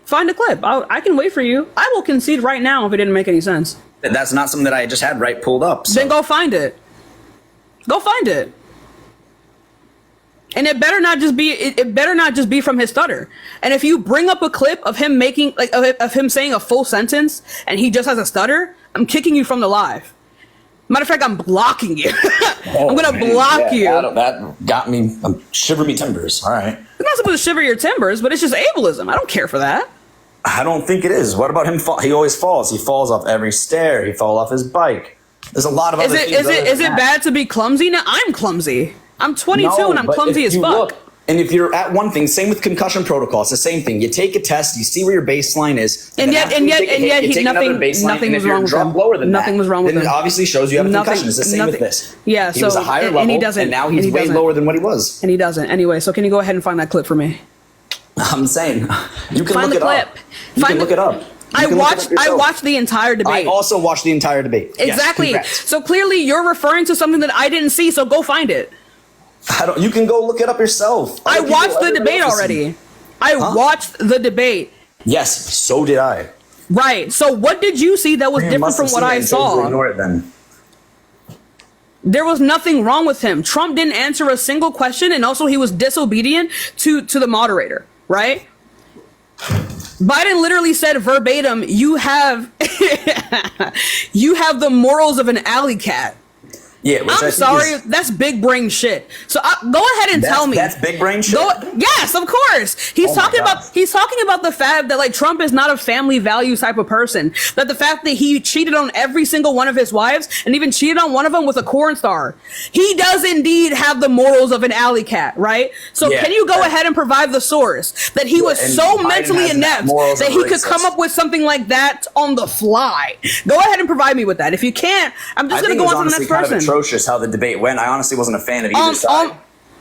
Speaker 1: Find a clip. I can wait for you. I will concede right now if it didn't make any sense.
Speaker 16: That's not something that I just had pulled up. So.
Speaker 1: Then go find it. Go find it. And it better not just be it better not just be from his stutter. And if you bring up a clip of him making like of him saying a full sentence and he just has a stutter, I'm kicking you from the live. Matter of fact, I'm blocking you. I'm gonna block you.
Speaker 16: That got me, shiver me timbers. All right.
Speaker 1: It's not supposed to shiver your timbers, but it's just ableism. I don't care for that.
Speaker 16: I don't think it is. What about him? He always falls. He falls off every stair. He falls off his bike. There's a lot of other things.
Speaker 1: Is it bad to be clumsy? Now I'm clumsy. I'm 22 and I'm clumsy as fuck.
Speaker 16: And if you're at one thing, same with concussion protocol, it's the same thing. You take a test, you see where your baseline is,
Speaker 1: and yet nothing was wrong with him. Nothing was wrong with him.
Speaker 16: It obviously shows you have a concussion. It's the same with this.
Speaker 1: Yeah,
Speaker 16: he was a higher level, and now he's way lower than what he was.
Speaker 1: And he doesn't. Anyway, so can you go ahead and find that clip for me?
Speaker 16: I'm saying you can look it up. You can look it up.
Speaker 1: I watched the entire debate.
Speaker 16: I also watched the entire debate.
Speaker 1: Exactly.
Speaker 16: Yes,
Speaker 1: so clearly you're referring to something that I didn't see, so go find it.
Speaker 16: You can go look it up yourself.
Speaker 1: I watched the debate already. I watched the debate.
Speaker 16: Yes, so did I.
Speaker 1: Right. So what did you see that was different from what I saw?
Speaker 16: Ignore it then.
Speaker 1: There was nothing wrong with him. Trump didn't answer a single question, and also he was disobedient to the moderator, right? Biden literally said verbatim, you have the morals of an alley cat.
Speaker 16: Yeah,
Speaker 1: I'm sorry, that's big brain shit. So go ahead and tell me.
Speaker 16: That's big brain shit.
Speaker 1: Yes, of course. He's talking about the fact that like Trump is not a family values type of person. That the fact that he cheated on every single one of his wives and even cheated on one of them with a porn star. He does indeed have the morals of an alley cat, right? So can you go ahead and provide the source that he was so mentally inept that he could come up with something like that on the fly? Go ahead and provide me with that. If you can't, I'm just going to go on to the next person.
Speaker 16: Atrocious how the debate went. I honestly wasn't a fan of either side.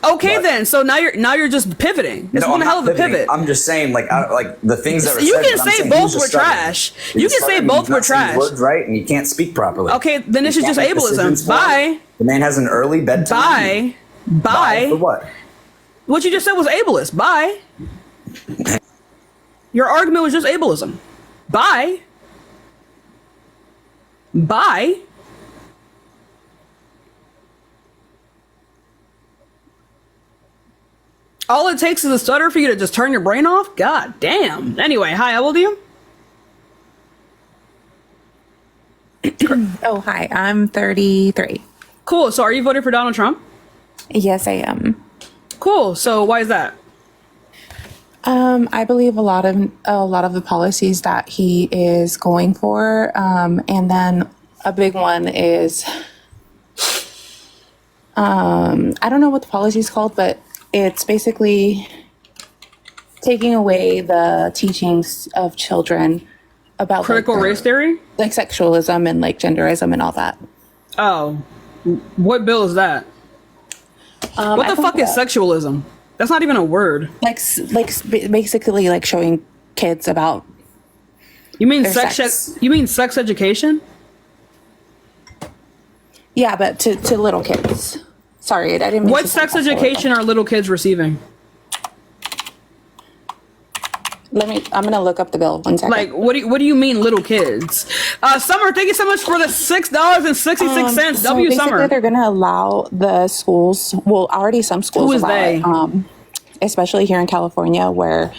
Speaker 1: Okay, then. So now you're just pivoting. This is one hell of a pivot.
Speaker 16: I'm just saying, like the things that were
Speaker 1: you
Speaker 16: said.
Speaker 1: Can say both were trash. You can say both were trash.
Speaker 16: Words right, and you can't speak properly.
Speaker 1: Okay, then this is just ableism. Bye.
Speaker 16: The man has an early bedtime.
Speaker 1: Bye.
Speaker 16: For what?
Speaker 1: What you just said was ableist. Bye. Your argument was just ableism. Bye. Bye. All it takes is a stutter for you to just turn your brain off? God damn. Anyway, hi, how old are you?
Speaker 17: Oh, hi, I'm 33.
Speaker 1: Cool. So are you voting for Donald Trump?
Speaker 17: Yes, I am.
Speaker 1: Cool. So why is that?
Speaker 17: I believe a lot of the policies that he is going for, and then a big one is, I don't know what the policy is called, but it's basically taking away the teachings of children about
Speaker 1: critical race theory,
Speaker 17: like sexualism and like genderism and all that.
Speaker 1: Oh, what bill is that? What the fuck is sexualism? That's not even a word.
Speaker 17: Like basically like showing kids about.
Speaker 1: You mean sex? You mean sex education?
Speaker 17: Yeah, but to little kids. Sorry, I didn't mean
Speaker 1: what sex education are little kids receiving?
Speaker 17: I'm gonna look up the bill. 1 second.
Speaker 1: Like, what do you mean, little kids? Summer, thank you so much for the $6.66. W Summer.
Speaker 17: They're gonna allow the schools. Well, already some schools.
Speaker 1: Who is they?
Speaker 17: Especially here in California, where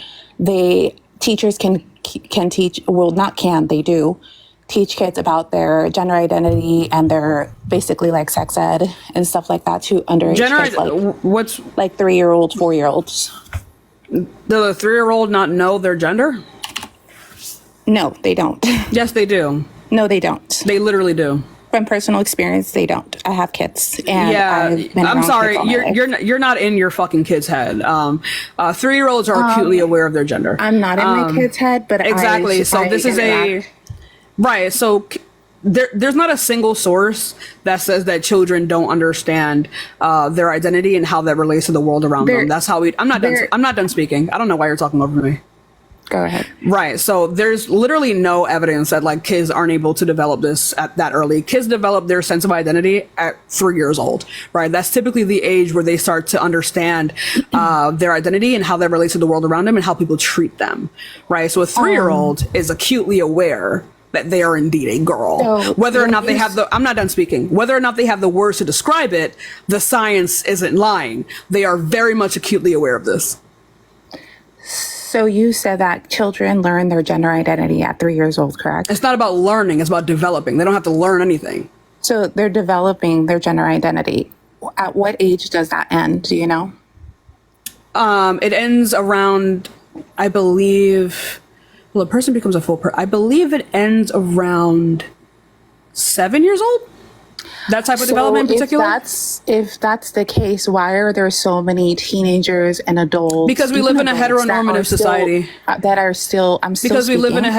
Speaker 17: teachers can teach. Well, not can, they do teach kids about their gender identity and their basically like sex ed and stuff like that to underage kids, like
Speaker 1: what's
Speaker 17: like 3-year-olds, 4-year-olds.
Speaker 1: The 3-year-old not know their gender?
Speaker 17: No, they don't.
Speaker 1: Yes, they do.
Speaker 17: No, they don't.
Speaker 1: They literally do.
Speaker 17: From personal experience, they don't. I have kids, and
Speaker 1: I'm sorry, you're not in your fucking kid's head. 3-year-olds are acutely aware of their gender.
Speaker 17: I'm not in my kid's head, but
Speaker 1: exactly. So this is right. So there's not a single source that says that children don't understand their identity and how that relates to the world around them. That's how I'm not done speaking. I don't know why you're talking over me.
Speaker 17: Go ahead.
Speaker 1: Right. So there's literally no evidence that like kids aren't able to develop this at that early. Kids develop their sense of identity at 3 years old. Right. That's typically the age where they start to understand their identity and how that relates to the world around them and how people treat them. Right. So a 3-year-old is acutely aware that they are indeed a girl.
Speaker 17: So
Speaker 1: whether or not they have I'm not done speaking. Whether or not they have the words to describe it, the science isn't lying. They are very much acutely aware of this.
Speaker 17: So you said that children learn their gender identity at 3 years old, correct?
Speaker 1: It's not about learning, it's about developing. They don't have to learn anything.
Speaker 17: So they're developing their gender identity. At what age does that end? Do you know?
Speaker 1: It ends around, I believe, well, a person becomes a full person. I believe it ends around 7 years old. That type of development in particular?
Speaker 17: If that's the case, why are there so many teenagers and adults?
Speaker 1: Because we live in a heteronormative society.
Speaker 17: Because we live in a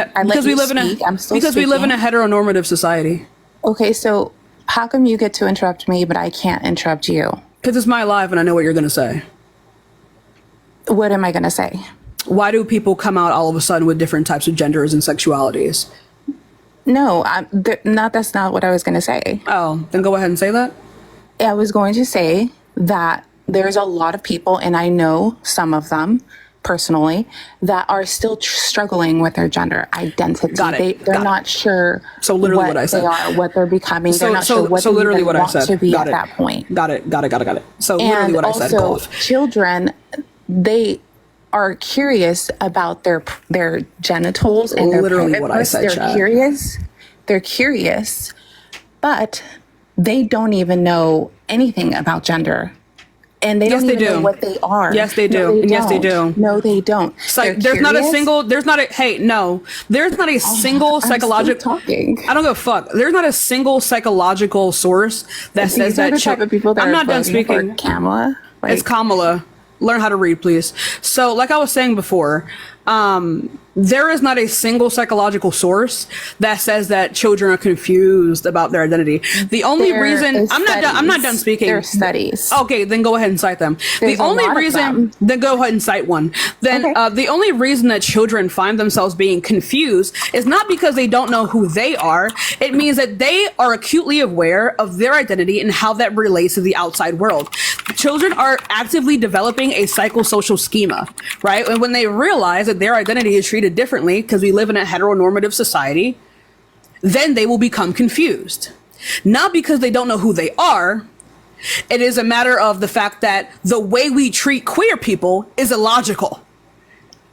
Speaker 1: heteronormative society.
Speaker 17: Okay, so how come you get to interrupt me, but I can't interrupt you?
Speaker 1: Because it's my life and I know what you're going to say.
Speaker 17: What am I going to say?
Speaker 1: Why do people come out all of a sudden with different types of genders and sexualities?
Speaker 17: No, that's not what I was going to say.
Speaker 1: Oh, then go ahead and say that.
Speaker 17: I was going to say that there's a lot of people, and I know some of them personally, that are still struggling with their gender identity. They're not sure what I said. They are, what they're becoming. They're not sure what they
Speaker 1: literally what I
Speaker 17: want
Speaker 1: said.
Speaker 17: to be
Speaker 1: Got
Speaker 17: at
Speaker 1: it.
Speaker 17: that point.
Speaker 1: Got it. So literally what I said.
Speaker 17: And also, children, they are curious about their genitals and their
Speaker 1: literally what I said.
Speaker 17: They're curious, but they don't even know anything about gender. And they don't even know what they are.
Speaker 1: Yes, they do. Yes, they do.
Speaker 17: No, they don't.
Speaker 1: It's like there's not a single psychological. I don't give a fuck. There's not a single psychological source that says that.
Speaker 17: Type of people that
Speaker 1: I'm not done speaking.
Speaker 17: Kamala.
Speaker 1: It's Kamala. Learn how to read, please. So, like I was saying before, there is not a single psychological source that says that children are confused about their identity. The only reason I'm not done speaking.
Speaker 17: There are studies.
Speaker 1: Okay, then go ahead and cite them. Then go ahead and cite one. Then the only reason that children find themselves being confused is not because they don't know who they are. It means that they are acutely aware of their identity and how that relates to the outside world. Children are actively developing a psychosocial schema, right? And when they realize that their identity is treated differently because we live in a heteronormative society, then they will become confused. Not because they don't know who they are. It is a matter of the fact that the way we treat queer people is illogical.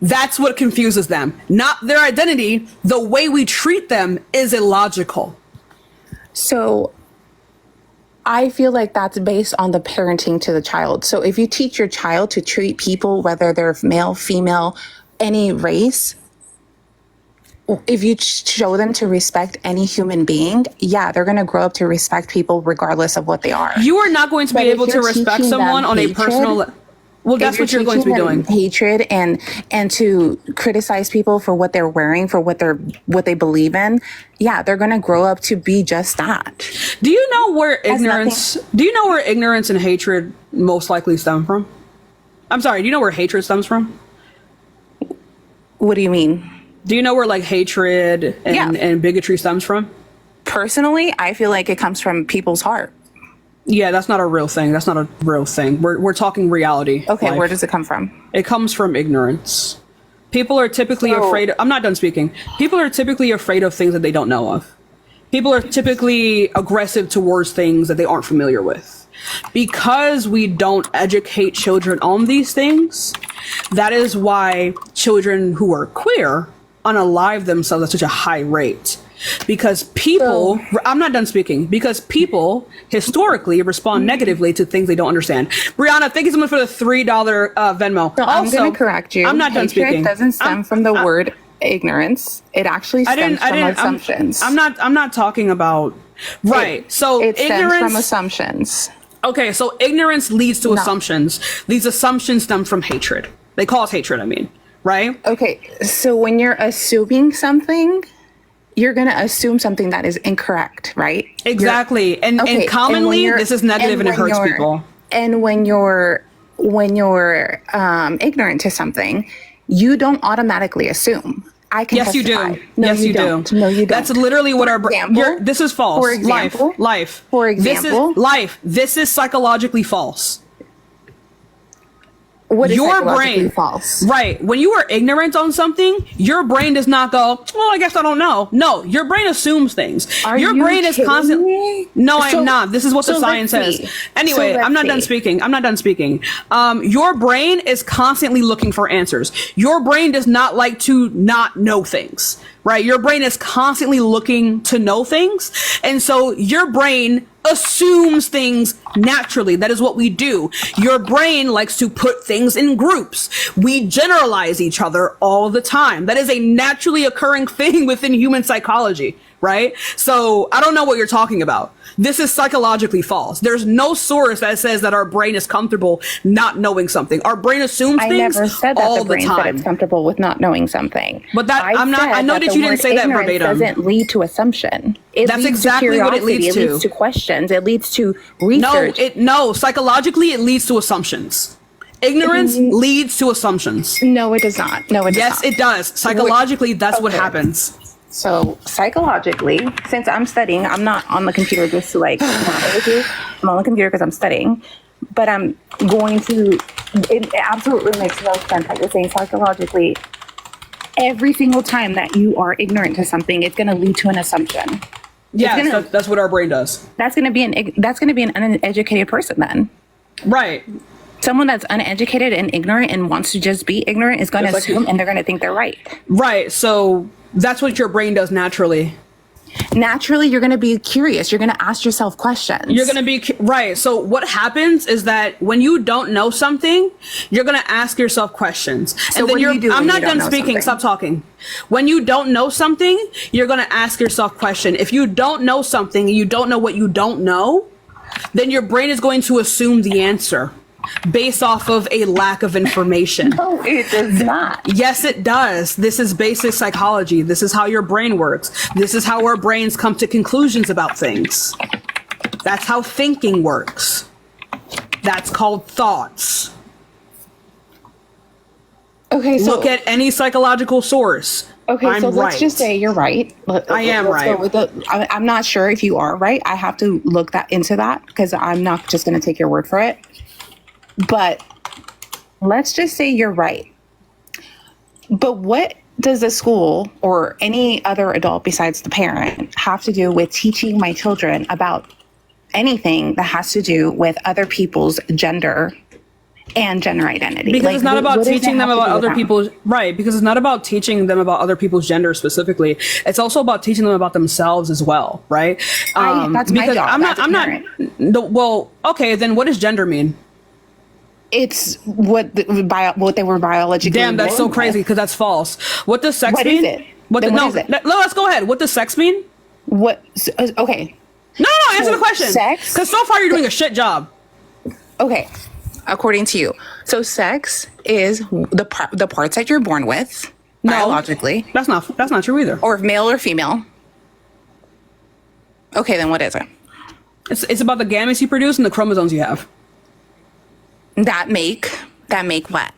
Speaker 1: That's what confuses them. Not their identity. The way we treat them is illogical.
Speaker 17: So I feel like that's based on the parenting to the child. So if you teach your child to treat people, whether they're male, female, any race, if you show them to respect any human being, yeah, they're going to grow up to respect people regardless of what they are.
Speaker 1: You are not going to be able to respect someone on a personal level. Well, that's what you're going to be doing.
Speaker 17: Hatred and to criticize people for what they're wearing, for what they believe in. Yeah, they're going to grow up to be just that.
Speaker 1: Do you know where ignorance and hatred most likely stem from? I'm sorry, do you know where hatred stems from?
Speaker 17: What do you mean?
Speaker 1: Do you know where like hatred and bigotry stems from?
Speaker 17: Personally, I feel like it comes from people's heart.
Speaker 1: Yeah, that's not a real thing. That's not a real thing. We're talking reality.
Speaker 17: Okay, where does it come from?
Speaker 1: It comes from ignorance. People are typically afraid. I'm not done speaking. People are typically afraid of things that they don't know of. People are typically aggressive towards things that they aren't familiar with. Because we don't educate children on these things, that is why children who are queer unalive themselves at such a high rate. Because people, I'm not done speaking, because people historically respond negatively to things they don't understand. Brianna, thank you so much for the $3 Venmo.
Speaker 17: So I'm going to correct you.
Speaker 1: I'm not done speaking.
Speaker 17: Hatred doesn't stem from the word ignorance. It actually stems from assumptions.
Speaker 1: I'm not talking about, right. So
Speaker 17: it stems
Speaker 1: ignorance
Speaker 17: from assumptions.
Speaker 1: Okay, so ignorance leads to assumptions. These assumptions stem from hatred. They cause hatred, I mean, right?
Speaker 17: Okay, so when you're assuming something, you're going to assume something that is incorrect, right?
Speaker 1: Exactly. And commonly, this is negative and it hurts people.
Speaker 17: And when you're ignorant to something, you don't automatically assume. I can
Speaker 1: Yes,
Speaker 17: testify.
Speaker 1: you do.
Speaker 17: No,
Speaker 1: yes, you do.
Speaker 17: No, you don't.
Speaker 1: That's literally what this is false.
Speaker 17: For example,
Speaker 1: life.
Speaker 17: For example,
Speaker 1: this is psychologically false.
Speaker 17: What is
Speaker 1: your
Speaker 17: psychologically
Speaker 1: brain
Speaker 17: false?
Speaker 1: Right. When you are ignorant on something, your brain does not go, well, I guess I don't know. No, your brain assumes things. Your brain is constantly. No, I'm not. This is what the science says. Anyway, I'm not done speaking. Your brain is constantly looking for answers. Your brain does not like to not know things. Right? Your brain is constantly looking to know things. And so your brain assumes things naturally. That is what we do. Your brain likes to put things in groups. We generalize each other all the time. That is a naturally occurring thing within human psychology, right? So I don't know what you're talking about. This is psychologically false. There's no source that says that our brain is comfortable not knowing something. Our brain assumes things
Speaker 17: I never said that
Speaker 1: all
Speaker 17: the brain
Speaker 1: the time.
Speaker 17: said it's comfortable with not knowing something.
Speaker 1: But that I know that you didn't say that verbatim.
Speaker 17: Doesn't lead to assumption.
Speaker 1: That's exactly what it leads to.
Speaker 17: It leads to questions. It leads to research.
Speaker 1: No, psychologically it leads to assumptions. Ignorance leads to assumptions.
Speaker 17: No, it does not. No, it does
Speaker 1: Yes,
Speaker 17: not.
Speaker 1: it does. Psychologically, that's what happens.
Speaker 17: So psychologically, since I'm studying, I'm not on the computer just to like, I'm on the computer because I'm studying, but I'm going to, it absolutely makes no sense that you're saying psychologically, every single time that you are ignorant to something, it's going to lead to an assumption.
Speaker 1: Yeah, that's what our brain does.
Speaker 17: That's going to be an uneducated person then.
Speaker 1: Right.
Speaker 17: Someone that's uneducated and ignorant and wants to just be ignorant is going to assume and they're going to think they're right.
Speaker 1: Right. So that's what your brain does naturally.
Speaker 17: Naturally, you're going to be curious. You're going to ask yourself questions.
Speaker 1: You're going to be right. So what happens is that when you don't know something, you're going to ask yourself questions.
Speaker 17: So
Speaker 1: and then
Speaker 17: what do you do
Speaker 1: I'm
Speaker 17: when
Speaker 1: not
Speaker 17: you don't
Speaker 1: done
Speaker 17: know
Speaker 1: speaking.
Speaker 17: something?
Speaker 1: Stop talking. When you don't know something, you're going to ask yourself question. If you don't know something and you don't know what you don't know, then your brain is going to assume the answer based off of a lack of information.
Speaker 17: No, it does not.
Speaker 1: Yes, it does. This is basic psychology. This is how your brain works. This is how our brains come to conclusions about things. That's how thinking works. That's called thoughts.
Speaker 17: Okay, so
Speaker 1: look at any psychological source.
Speaker 17: Okay, so let's just say you're right.
Speaker 1: I am right.
Speaker 17: I'm not sure if you are right. I have to look into that because I'm not just going to take your word for it. But let's just say you're right. But what does the school or any other adult besides the parent have to do with teaching my children about anything that has to do with other people's gender and gender identity?
Speaker 1: Because it's not about teaching them about other people's because it's not about teaching them about other people's gender specifically. It's also about teaching them about themselves as well, right?
Speaker 17: That's my job.
Speaker 1: Well, okay, then what does gender mean?
Speaker 17: It's what they were biologically.
Speaker 1: Damn, that's so crazy because that's false. What does sex mean?
Speaker 17: What is it?
Speaker 1: No, let's go ahead. What does sex mean?
Speaker 17: What? Okay.
Speaker 1: No, answer the question.
Speaker 17: Sex?
Speaker 1: Because so far you're doing a shit job.
Speaker 17: Okay, according to you. So sex is the parts that you're born with biologically.
Speaker 1: That's not true either.
Speaker 17: Or male or female. Okay, then what is it?
Speaker 1: It's about the gametes you produce and the chromosomes you have.
Speaker 17: That make what?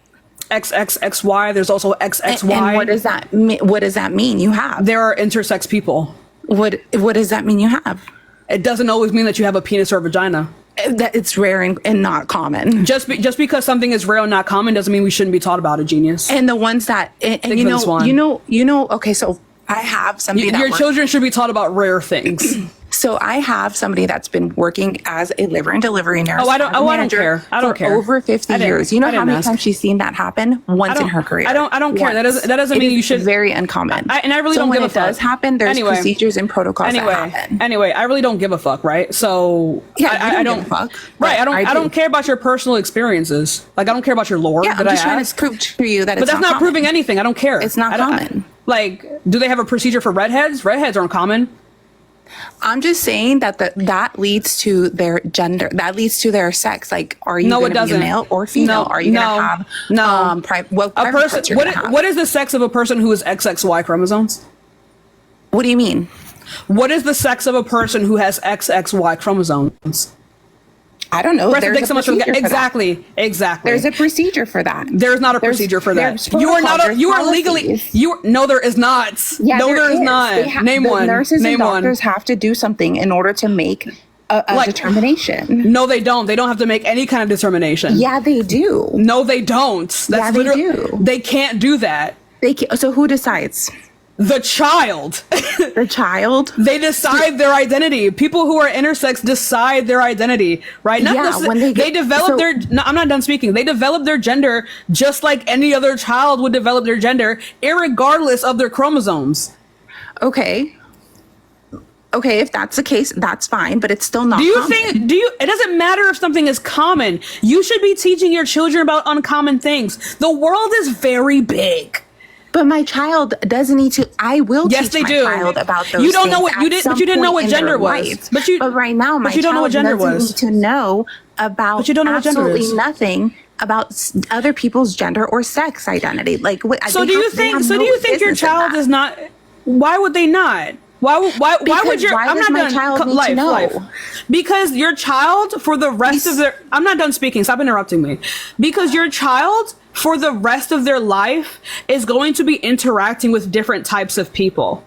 Speaker 1: XXXY. There's also XXY.
Speaker 17: And what does that mean? What does that mean? You have.
Speaker 1: There are intersex people.
Speaker 17: What does that mean? You have.
Speaker 1: It doesn't always mean that you have a penis or a vagina.
Speaker 17: That it's rare and not common.
Speaker 1: Just because something is rare and not common doesn't mean we shouldn't be taught about it, genius.
Speaker 17: And the ones that you know. Okay, so I have somebody.
Speaker 1: Your children should be taught about rare things.
Speaker 17: So I have somebody that's been working as a labor and delivery nurse.
Speaker 1: I don't care. I don't care.
Speaker 17: Over 50 years. You know how many times she's seen that happen once in her career?
Speaker 1: I don't care. That doesn't mean you should.
Speaker 17: Very uncommon.
Speaker 1: I really don't give a fuck.
Speaker 17: When it does happen, there's procedures and protocols that happen.
Speaker 1: Anyway, I really don't give a fuck, right? So
Speaker 17: yeah,
Speaker 1: I don't
Speaker 17: give a fuck.
Speaker 1: Right. I don't care about your personal experiences. Like I don't care about your lore.
Speaker 17: Yeah, I'm just trying to prove to you that.
Speaker 1: But that's not proving anything. I don't care.
Speaker 17: It's not common.
Speaker 1: Like, do they have a procedure for redheads? Redheads aren't common.
Speaker 17: I'm just saying that leads to their gender. That leads to their sex. Like, are you going to be male or female? Are you going to have
Speaker 1: a person? What is the sex of a person who has XXY chromosomes?
Speaker 17: What do you mean?
Speaker 1: What is the sex of a person who has XXY chromosomes?
Speaker 17: I don't know. There's a procedure
Speaker 1: exactly.
Speaker 17: There's a procedure for that.
Speaker 1: There's not a procedure for that. You are legally. No, there is not.
Speaker 17: Yeah,
Speaker 1: no, there is not. Name one.
Speaker 17: Nurses and doctors have to do something in order to make a determination.
Speaker 1: No, they don't. They don't have to make any kind of determination.
Speaker 17: Yeah, they do.
Speaker 1: No, they don't. That's
Speaker 17: they do.
Speaker 1: They can't do that.
Speaker 17: So who decides?
Speaker 1: The child.
Speaker 17: The child?
Speaker 1: They decide their identity. People who are intersex decide their identity, right?
Speaker 17: When they
Speaker 1: develop their... No, I'm not done speaking. They develop their gender just like any other child would develop their gender, irregardless of their chromosomes.
Speaker 17: Okay, if that's the case, that's fine, but it's still not common.
Speaker 1: It doesn't matter if something is common. You should be teaching your children about uncommon things. The world is very big.
Speaker 17: But my child doesn't need to. I will teach my child about those.
Speaker 1: You don't know
Speaker 17: things
Speaker 1: what you did, but you didn't know what gender was.
Speaker 17: But right now, my child doesn't need to know about absolutely nothing about other people's gender or sex identity. Like,
Speaker 1: so do you think your child is not? Why would they not? Why would your? I'm not done.
Speaker 17: Child need to know?
Speaker 1: Life. Because your child, for the rest of their, I'm not done speaking. Stop interrupting me. Because your child, for the rest of their life, is going to be interacting with different types of people.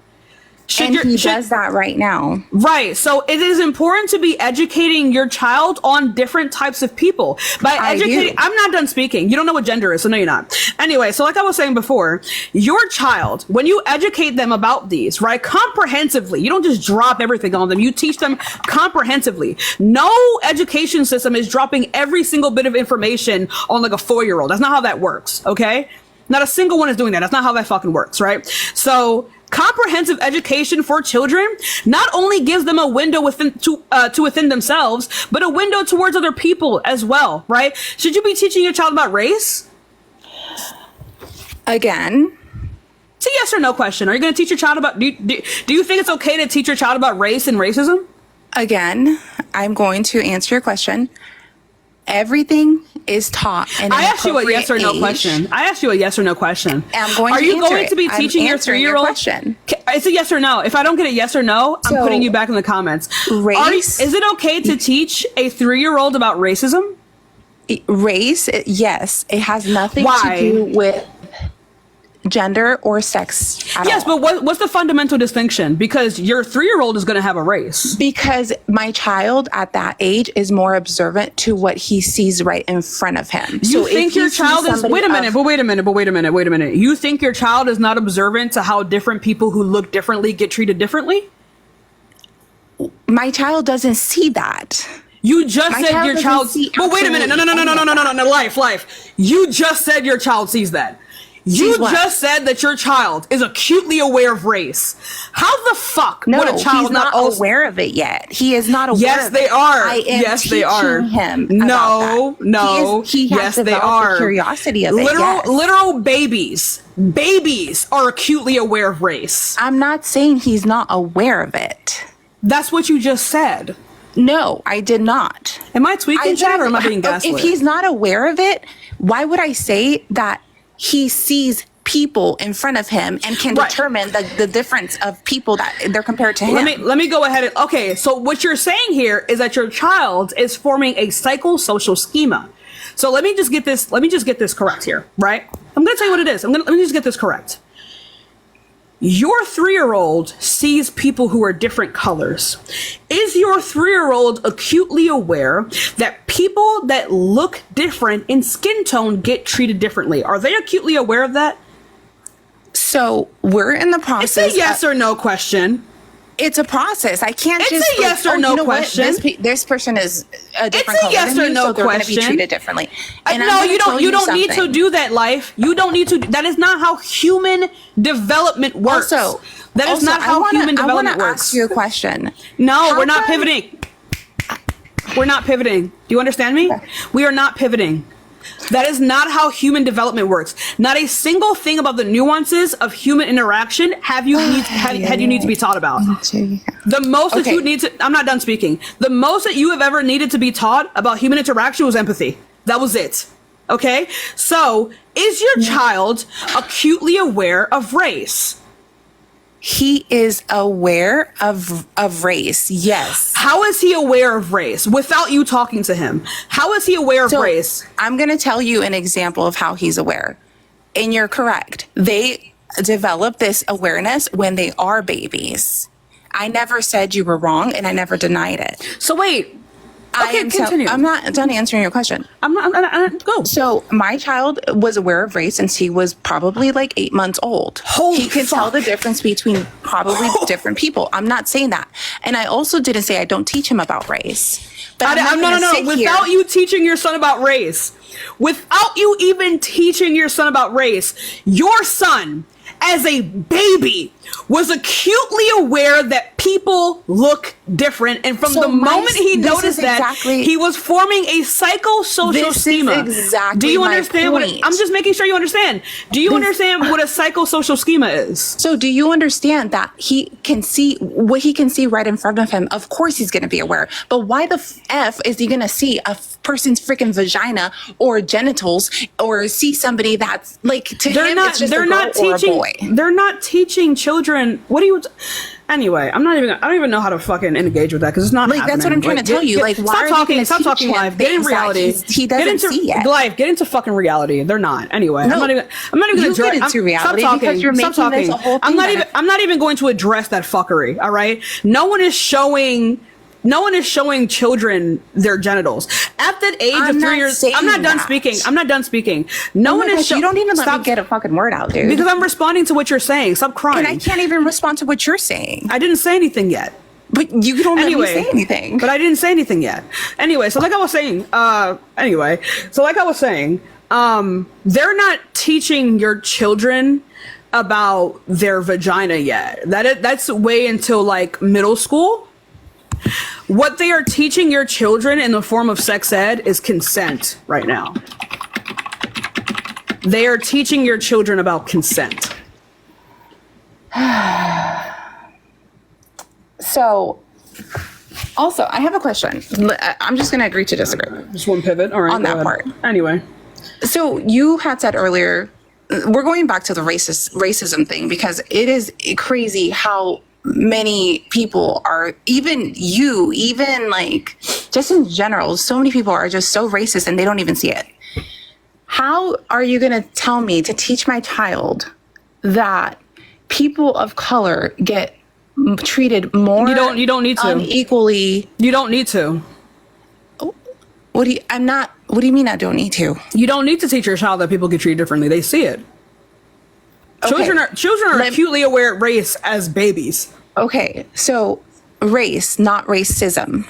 Speaker 17: He does that right now.
Speaker 1: Right. So it is important to be educating your child on different types of people. I'm not done speaking. You don't know what gender is, so no, you're not. Anyway, so like I was saying before, your child, when you educate them about these, right, comprehensively, you don't just drop everything on them. You teach them comprehensively. No education system is dropping every single bit of information on like a 4-year-old. That's not how that works. Okay. Not a single one is doing that. That's not how that fucking works. Right. So comprehensive education for children not only gives them a window within themselves, but a window towards other people as well, right? Should you be teaching your child about race?
Speaker 17: Again,
Speaker 1: it's a yes or no question. Are you going to teach your child about? Do you think it's okay to teach your child about race and racism?
Speaker 17: Again, I'm going to answer your question. Everything is taught.
Speaker 1: I asked you a yes or no question. Are you going to be teaching your 3-year-old? It's a yes or no. If I don't get a yes or no, I'm putting you back in the comments.
Speaker 17: Race?
Speaker 1: Is it okay to teach a 3-year-old about racism?
Speaker 17: Race, yes. It has nothing to do with gender or sex at
Speaker 1: all. But what's the fundamental distinction? Because your 3-year-old is going to have a race.
Speaker 17: Because my child at that age is more observant to what he sees right in front of him.
Speaker 1: You think your child is... Wait a minute. You think your child is not observant to how different people who look differently get treated differently?
Speaker 17: My child doesn't see that.
Speaker 1: You just said your child... But wait a minute. No. Life. You just said your child sees that. You just said that your child is acutely aware of race. How the fuck would a child
Speaker 17: he's not aware of it yet? He is not aware.
Speaker 1: Yes,
Speaker 17: of
Speaker 1: they
Speaker 17: it.
Speaker 1: are.
Speaker 17: I am
Speaker 1: yes, they are.
Speaker 17: Him
Speaker 1: no.
Speaker 17: He has
Speaker 1: yes, they are.
Speaker 17: The curiosity of it.
Speaker 1: Literal babies. Babies are acutely aware of race.
Speaker 17: I'm not saying he's not aware of it.
Speaker 1: That's what you just said.
Speaker 17: No, I did not.
Speaker 1: Am I tweaking chat or am I being gaslit?
Speaker 17: If he's not aware of it, why would I say that? He sees people in front of him and can determine the difference of people that they're compared to him.
Speaker 1: Let me go ahead. Okay, so what you're saying here is that your child is forming a psychosocial schema. So let me just get this correct here, right? I'm going to tell you what it is. Let me just get this correct. Your 3-year-old sees people who are different colors. Is your 3-year-old acutely aware that people that look different in skin tone get treated differently? Are they acutely aware of that?
Speaker 17: So we're in the process.
Speaker 1: It's a yes or no question.
Speaker 17: It's a process. I can't just.
Speaker 1: It's a yes or no question.
Speaker 17: This person is a different color.
Speaker 1: It's a yes or no
Speaker 17: so they're
Speaker 1: question.
Speaker 17: Going to be treated differently.
Speaker 1: No, you don't. You don't need to do that, Life. You don't need to. That is not how human development works. That is not how human development works.
Speaker 17: I want to ask you a question.
Speaker 1: No, we're not pivoting. We're not pivoting. Do you understand me? We are not pivoting. That is not how human development works. Not a single thing about the nuances of human interaction had you need to be taught about. The most that you need to, I'm not done speaking. The most that you have ever needed to be taught about human interaction was empathy. That was it. Okay? So, is your child acutely aware of race?
Speaker 17: He is aware of race, yes.
Speaker 1: How is he aware of race without you talking to him? How is he aware of race?
Speaker 17: I'm going to tell you an example of how he's aware. And you're correct. They develop this awareness when they are babies. I never said you were wrong, and I never denied it.
Speaker 1: So wait. Okay, continue.
Speaker 17: I'm not done answering your question.
Speaker 1: I'm not. Go.
Speaker 17: So my child was aware of race since he was probably like 8 months old. He can tell the difference between probably different people. I'm not saying that. And I also didn't say I don't teach him about race. But
Speaker 1: no. Without you teaching your son about race, without you even teaching your son about race, your son, as a baby, was acutely aware that people look different, and from the moment he noticed that, he was forming a psychosocial schema. Do you understand what I'm just making sure you understand? Do you understand what a psychosocial schema is?
Speaker 17: So do you understand that he can see what he can see right in front of him? Of course he's going to be aware, but why the F is he going to see a person's freaking vagina or genitals, or see somebody that's like, to him it's just a girl or a boy?
Speaker 1: They're not teaching children. What do you? Anyway, I don't even know how to fucking engage with that because it's not
Speaker 17: like
Speaker 1: happening.
Speaker 17: That's what I'm trying to tell you. Like, why
Speaker 1: stop talking live. Get in reality.
Speaker 17: He doesn't see it.
Speaker 1: Live. Get into fucking reality. They're not. Anyway,
Speaker 17: no,
Speaker 1: I'm not even going to
Speaker 17: get into reality because you're making this a whole thing.
Speaker 1: I'm not even going to address that fuckery. All right. No one is showing children their genitals at that age of 3 years. I'm not done speaking. No one is.
Speaker 17: You don't even let me get a fucking word out, dude.
Speaker 1: Because I'm responding to what you're saying. Stop crying.
Speaker 17: And I can't even respond to what you're saying.
Speaker 1: I didn't say anything yet.
Speaker 17: But you don't let me say anything.
Speaker 1: But I didn't say anything yet. Anyway, so like I was saying, they're not teaching your children about their vagina yet. That's way until like middle school. What they are teaching your children in the form of sex ed is consent right now. They are teaching your children about consent.
Speaker 17: So, also, I have a question. I'm just going to agree to disagree.
Speaker 1: Just one pivot. All right.
Speaker 17: On that part.
Speaker 1: Anyway.
Speaker 17: So, you had said earlier, we're going back to the racism thing because it is crazy how many people are, even like just in general, so many people are just so racist and they don't even see it. How are you going to tell me to teach my child that people of color get treated more
Speaker 1: you don't need to
Speaker 17: unequally?
Speaker 1: You don't need to.
Speaker 17: What do you mean I don't need to?
Speaker 1: You don't need to teach your child that people get treated differently. They see it. Okay. Children are acutely aware of race as babies.
Speaker 17: Okay, so race, not racism.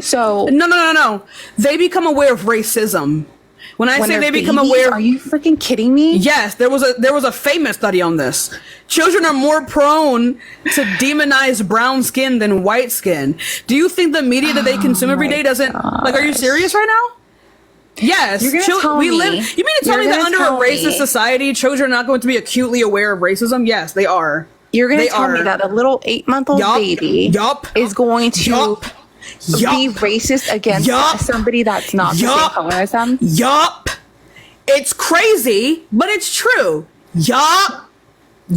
Speaker 17: So
Speaker 1: no. They become aware of racism. When I say they become aware,
Speaker 17: are you freaking kidding me?
Speaker 1: Yes, there was a famous study on this. Children are more prone to demonize brown skin than white skin. Do you think the media that they consume every day doesn't? Like, are you serious right now? Yes,
Speaker 17: You're gonna tell me.
Speaker 1: You mean to tell me that under a racist society, children are not going to be acutely aware of racism? Yes, they are.
Speaker 17: You're going to tell me that a little 8-month-old baby is going to be racist against somebody that's not the same color as them?
Speaker 1: Yup. It's crazy, but it's true. Yup.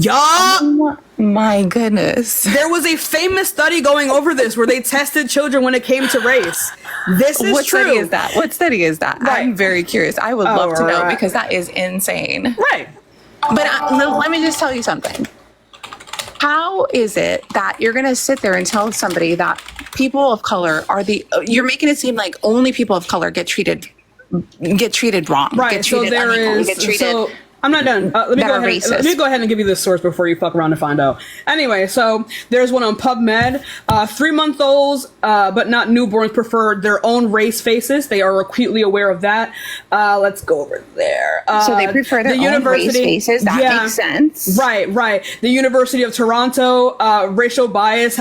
Speaker 17: Oh my goodness.
Speaker 1: There was a famous study going over this where they tested children when it came to race. This is
Speaker 17: what
Speaker 1: true.
Speaker 17: What study is that? Right. I'm very curious. I would love to know because that is insane.
Speaker 1: Right.
Speaker 17: But let me just tell you something. How is it that you're going to sit there and tell somebody that people of color are you're making it seem like only people of color get treated wrong.
Speaker 1: Right.
Speaker 17: Get treated unequally, get treated.
Speaker 1: I'm not done. Let me go ahead and give you this source before you fuck around and find out. Anyway, so there's one on PubMed. 3-month-olds, but not newborns, prefer their own race faces. They are acutely aware of that. Let's go over there.
Speaker 17: So they prefer their own race faces. That makes sense.
Speaker 1: Right. The University of Toronto, racial bias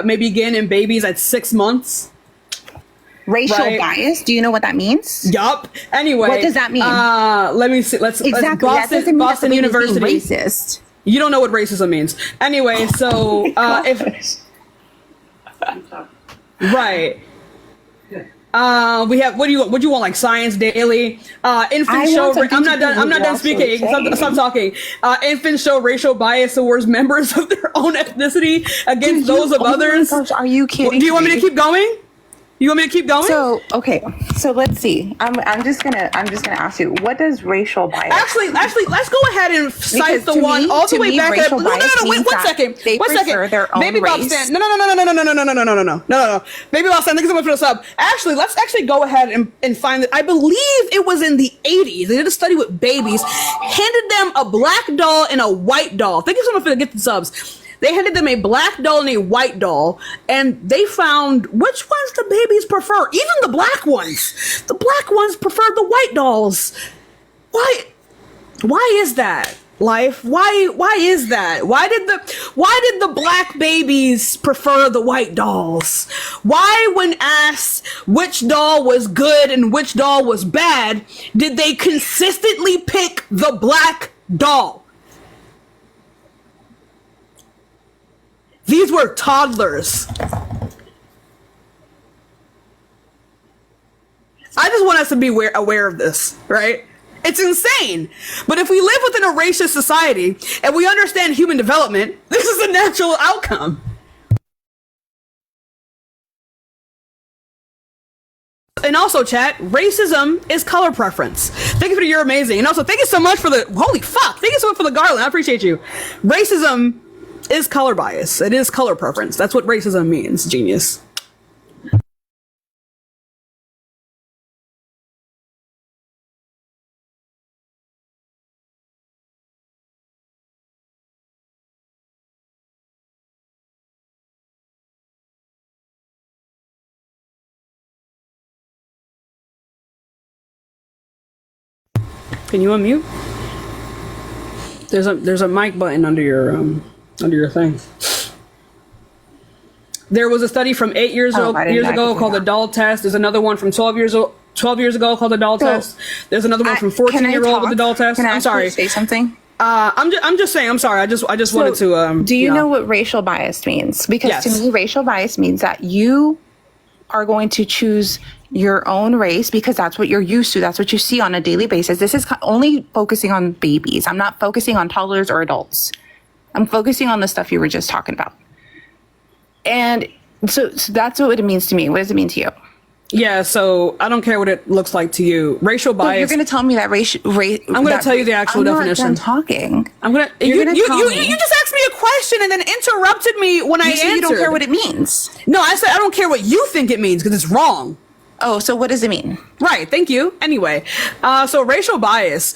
Speaker 1: may begin in babies at 6 months.
Speaker 17: Racial bias? Do you know what that means?
Speaker 1: Yup. Anyway,
Speaker 17: what does that mean?
Speaker 1: Let me see.
Speaker 17: Exactly.
Speaker 1: Boston University.
Speaker 17: Racist.
Speaker 1: You don't know what racism means. Anyway, so right. We have what do you want, like Science Daily? Infants show. I'm not done speaking. Stop talking. Infants show racial bias towards members of their own ethnicity against those of others.
Speaker 17: Oh my gosh, are you kidding?
Speaker 1: Do you want me to keep going? You want me to keep going?
Speaker 17: So okay, so let's see. I'm just gonna ask you, what does racial bias?
Speaker 1: Actually, let's go ahead and cite the one all the way back up. No, wait, one second.
Speaker 17: Their own
Speaker 1: Baby Bob
Speaker 17: race.
Speaker 1: Stan. No. Baby Bob Stan, thank you so much for the sub. Actually, let's actually go ahead and find it. I believe it was in the 80s. They did a study with babies, handed them a black doll and a white doll. Thank you so much for the gifted subs. They handed them a black doll and a white doll, and they found which ones the babies prefer. Even the black ones. The black ones prefer the white dolls. Why is that? Life? Why is that? Why did the black babies prefer the white dolls? Why, when asked which doll was good and which doll was bad, did they consistently pick the black doll? These were toddlers. I just want us to be aware of this, right? It's insane. But if we live within a racist society and we understand human development, this is a natural outcome. And also, chat, racism is color preference. Thank you for the You're Amazing. And also, thank you so much for the, holy fuck, thank you so much for the garland. I appreciate you. Racism is color bias. It is color preference. That's what racism means, genius. Can you unmute? There's a mic button under your thing. There was a study from 8 years ago called the doll test. There's another one from 12 years ago called the doll test. There's another one from 14-year-old with the doll test. I'm sorry.
Speaker 17: Say something.
Speaker 1: I'm just saying. I'm sorry. I just wanted to.
Speaker 17: Do you know what racial bias means? Because to me, racial bias means that you are going to choose your own race because that's what you're used to. That's what you see on a daily basis. This is only focusing on babies. I'm not focusing on toddlers or adults. I'm focusing on the stuff you were just talking about. And so that's what it means to me. What does it mean to you?
Speaker 1: Yeah, so I don't care what it looks like to you. Racial bias.
Speaker 17: So you're going to tell me that
Speaker 1: I'm going to tell you the actual definition.
Speaker 17: I'm not done talking.
Speaker 1: I'm going to. You just asked me a question and then interrupted me when I answered.
Speaker 17: You don't care what it means.
Speaker 1: No, I said I don't care what you think it means because it's wrong.
Speaker 17: Oh, so what does it mean?
Speaker 1: Right, thank you. Anyway, so racial bias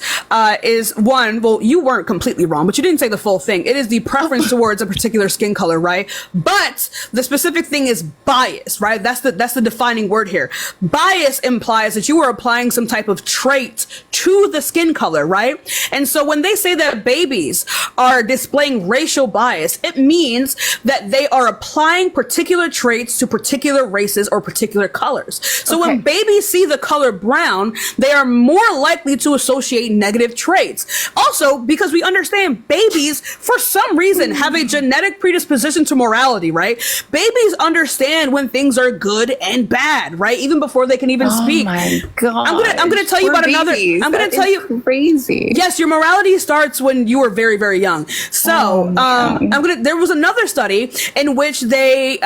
Speaker 1: is one, well, you weren't completely wrong, but you didn't say the full thing. It is the preference towards a particular skin color, right? But the specific thing is bias, right? That's the defining word here. Bias implies that you are applying some type of trait to the skin color, right? And so when they say that babies are displaying racial bias, it means that they are applying particular traits to particular races or particular colors. So when babies see the color brown, they are more likely to associate negative traits. Also, because we understand babies, for some reason, have a genetic predisposition to morality, right? Babies understand when things are good and bad, right? Even before they can even speak.
Speaker 17: Oh my God.
Speaker 1: I'm gonna tell you about another. I'm gonna tell you
Speaker 17: crazy.
Speaker 1: Yes, your morality starts when you are very, very young. So, there was another study in which they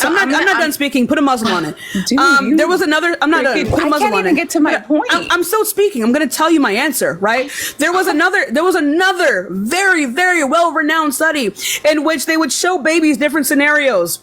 Speaker 1: So I'm not done speaking. Put a muzzle on it. There was another. I'm not done. Put a muzzle on it. I can't even
Speaker 17: get to my point.
Speaker 1: I'm still speaking. I'm going to tell you my answer. Right. There was another very, very well-renowned study in which they would show babies different scenarios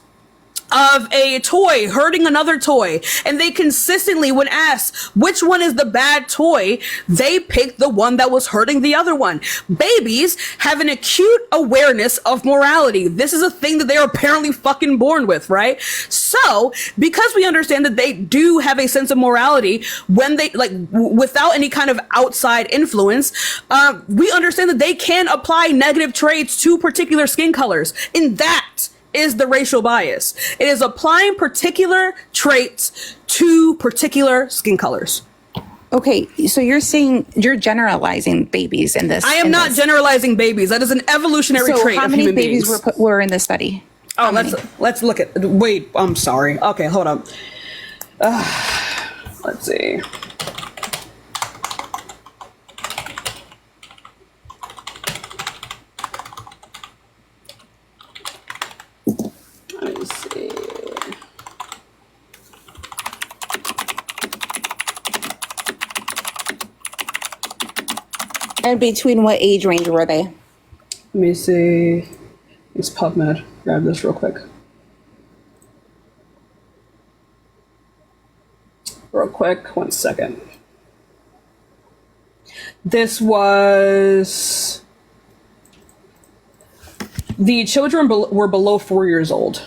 Speaker 1: of a toy hurting another toy, and they consistently, when asked which one is the bad toy, they picked the one that was hurting the other one. Babies have an acute awareness of morality. This is a thing that they are apparently fucking born with, right? So because we understand that they do have a sense of morality when they without any kind of outside influence, we understand that they can apply negative traits to particular skin colors, and that is the racial bias. It is applying particular traits to particular skin colors.
Speaker 17: Okay, so you're saying you're generalizing babies in this.
Speaker 1: I am not generalizing babies. That is an evolutionary trait of human beings.
Speaker 17: How many babies were in the study?
Speaker 1: Oh, let's look at. Wait, I'm sorry. Okay, hold up. Let's see. Let me see.
Speaker 17: And between what age range were they?
Speaker 1: Let me see. It's PubMed. Grab this real quick. Real quick, 1 second. This was... The children were below 4 years old.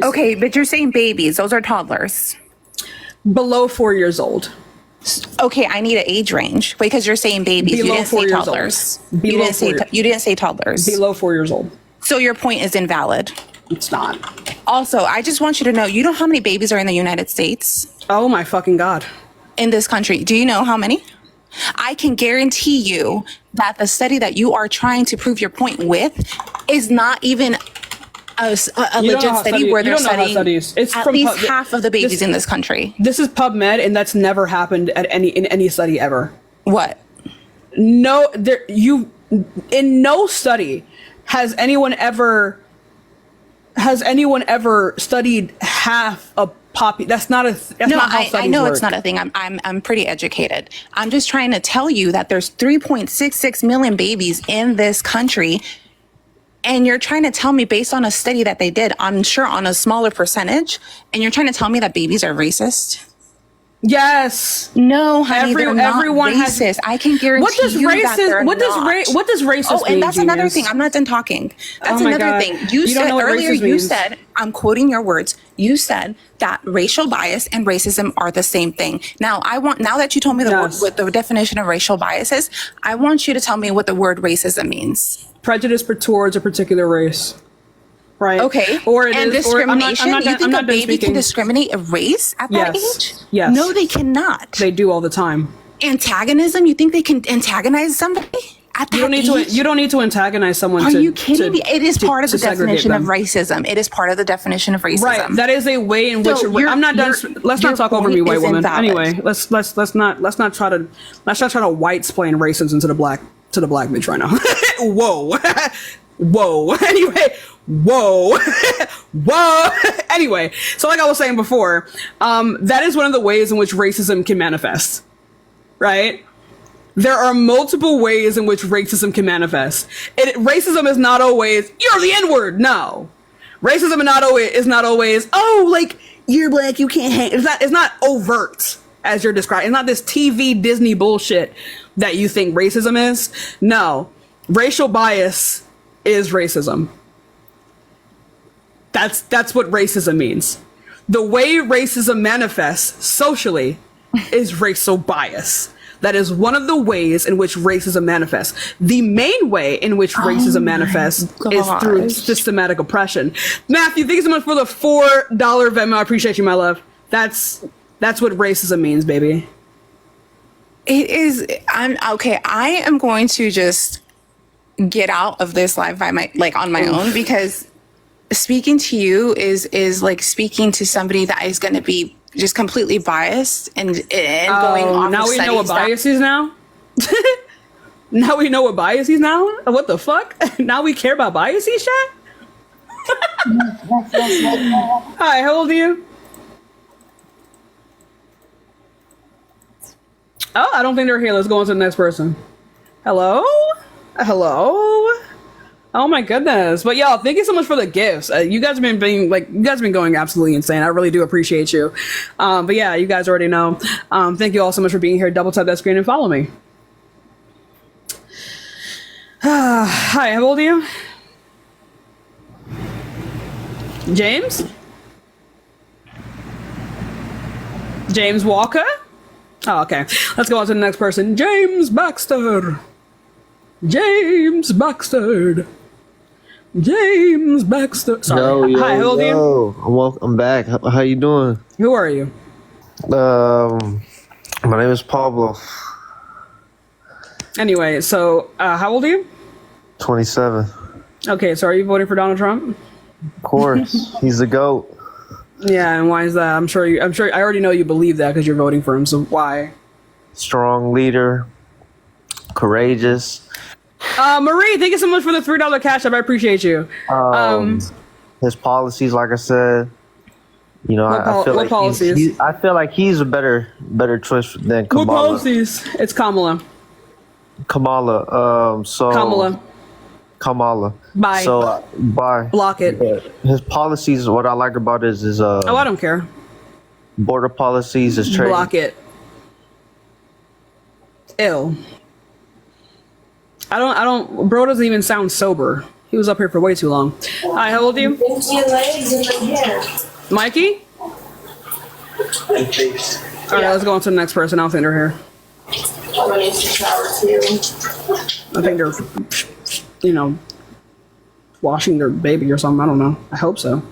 Speaker 17: Okay, but you're saying babies. Those are toddlers.
Speaker 1: Below 4 years old.
Speaker 17: Okay, I need an age range because you're saying babies.
Speaker 1: Below
Speaker 17: you didn't
Speaker 1: 4
Speaker 17: say
Speaker 1: years
Speaker 17: toddlers.
Speaker 1: old.
Speaker 17: You didn't say toddlers.
Speaker 1: Below 4 years old.
Speaker 17: So your point is invalid.
Speaker 1: It's not.
Speaker 17: Also, I just want you to know, you know how many babies are in the United States?
Speaker 1: Oh my fucking God.
Speaker 17: In this country. Do you know how many? I can guarantee you that the study that you are trying to prove your point with is not even a legit study where they're studying
Speaker 1: it's
Speaker 17: at
Speaker 1: from
Speaker 17: least half of the babies in this country.
Speaker 1: This is PubMed, and that's never happened in any study ever.
Speaker 17: What?
Speaker 1: No, in no study has anyone ever studied half a that's not how studies
Speaker 17: I know
Speaker 1: work.
Speaker 17: it's not a thing. I'm pretty educated. I'm just trying to tell you that there's 3.66 million babies in this country, and you're trying to tell me based on a study that they did, I'm sure on a smaller percentage, and you're trying to tell me that babies are racist?
Speaker 1: Yes.
Speaker 17: No, honey, they're not
Speaker 1: everyone
Speaker 17: racist. I can guarantee
Speaker 1: what does
Speaker 17: you that they're
Speaker 1: what does
Speaker 17: not.
Speaker 1: what does racist
Speaker 17: Oh, and
Speaker 1: mean,
Speaker 17: that's another
Speaker 1: genius?
Speaker 17: thing. I'm not done talking. That's
Speaker 1: Oh my
Speaker 17: another
Speaker 1: God.
Speaker 17: thing. You
Speaker 1: You don't
Speaker 17: said
Speaker 1: know what
Speaker 17: earlier,
Speaker 1: racist
Speaker 17: you
Speaker 1: means.
Speaker 17: said, I'm quoting your words, you said that racial bias and racism are the same thing. Now that you told me what the definition of racial bias is, I want you to tell me what the word racism means.
Speaker 1: Prejudice towards a particular race. Right.
Speaker 17: Okay.
Speaker 1: Or
Speaker 17: and discrimination. You think a baby can discriminate a race at that age?
Speaker 1: Yes.
Speaker 17: No, they cannot.
Speaker 1: They do all the time.
Speaker 17: Antagonism. You think they can antagonize somebody at that age?
Speaker 1: You don't need to antagonize someone.
Speaker 17: Are you kidding me? It is part of the definition of racism. It is part of the definition of racism.
Speaker 1: Right. That is a way in which I'm not done. Let's not talk over me, white woman. Anyway, let's not try to white splain racism to the black bitch right now. Whoa. Whoa. Anyway. Whoa. Whoa. Anyway, so like I was saying before, that is one of the ways in which racism can manifest. Right? There are multiple ways in which racism can manifest. Racism is not always, you're the N-word. No. Racism is not always, oh, like, you're black, you can't hang. It's not overt, as you're describing. It's not this TV Disney bullshit that you think racism is. No. Racial bias is racism. That's what racism means. The way racism manifests socially is racial bias. That is one of the ways in which racism manifests. The main way in which racism manifests is through systematic oppression. Matthew, thank you so much for the $4 Venmo. I appreciate you, my love. That's what racism means, baby.
Speaker 17: It is. I am going to just get out of this live by on my own, because speaking to you is like speaking to somebody that is going to be just completely biased and going off.
Speaker 1: Now
Speaker 17: of
Speaker 1: we know what
Speaker 17: studies
Speaker 1: bias is now. Now we know what bias is now. What the fuck? Now we care about biases, chat. Hi, how old are you? Oh, I don't think they're here. Let's go on to the next person. Hello? Hello? Oh my goodness. But y'all, thank you so much for the gifts. You guys have been going absolutely insane. I really do appreciate you. But yeah, you guys already know. Thank you all so much for being here. Double tap that screen and follow me. Hi, how old are you? James? James Walker? Oh, okay. Let's go on to the next person. James Baxter. James Baxter. James Baxter. Sorry. Hi, how old are you?
Speaker 18: I'm back. How you doing?
Speaker 1: Who are you?
Speaker 18: My name is Pablo.
Speaker 1: Anyway, so how old are you?
Speaker 18: 27.
Speaker 1: Okay, so are you voting for Donald Trump?
Speaker 18: Of course. He's the GOAT.
Speaker 1: Yeah, and why is that? I'm sure I already know you believe that because you're voting for him, so why?
Speaker 18: Strong leader. Courageous.
Speaker 1: Marie, thank you so much for the $3 cash app. I appreciate you.
Speaker 18: His policies, like I said, I feel
Speaker 1: what
Speaker 18: like
Speaker 1: policies?
Speaker 18: I feel like he's a better choice than Kamala.
Speaker 1: What policies? It's Kamala.
Speaker 18: Kamala. Kamala.
Speaker 1: Bye.
Speaker 18: So bye.
Speaker 1: Block it.
Speaker 18: His policies. What I like about it is
Speaker 1: Oh, I don't care.
Speaker 18: border policies, his trade.
Speaker 1: Block it. Ew. I don't. Bro doesn't even sound sober. He was up here for way too long. Hi, how old are you? Mikey? Alright, let's go on to the next person. I don't think they're here. I think they're, washing their baby or something. I don't know. I hope so.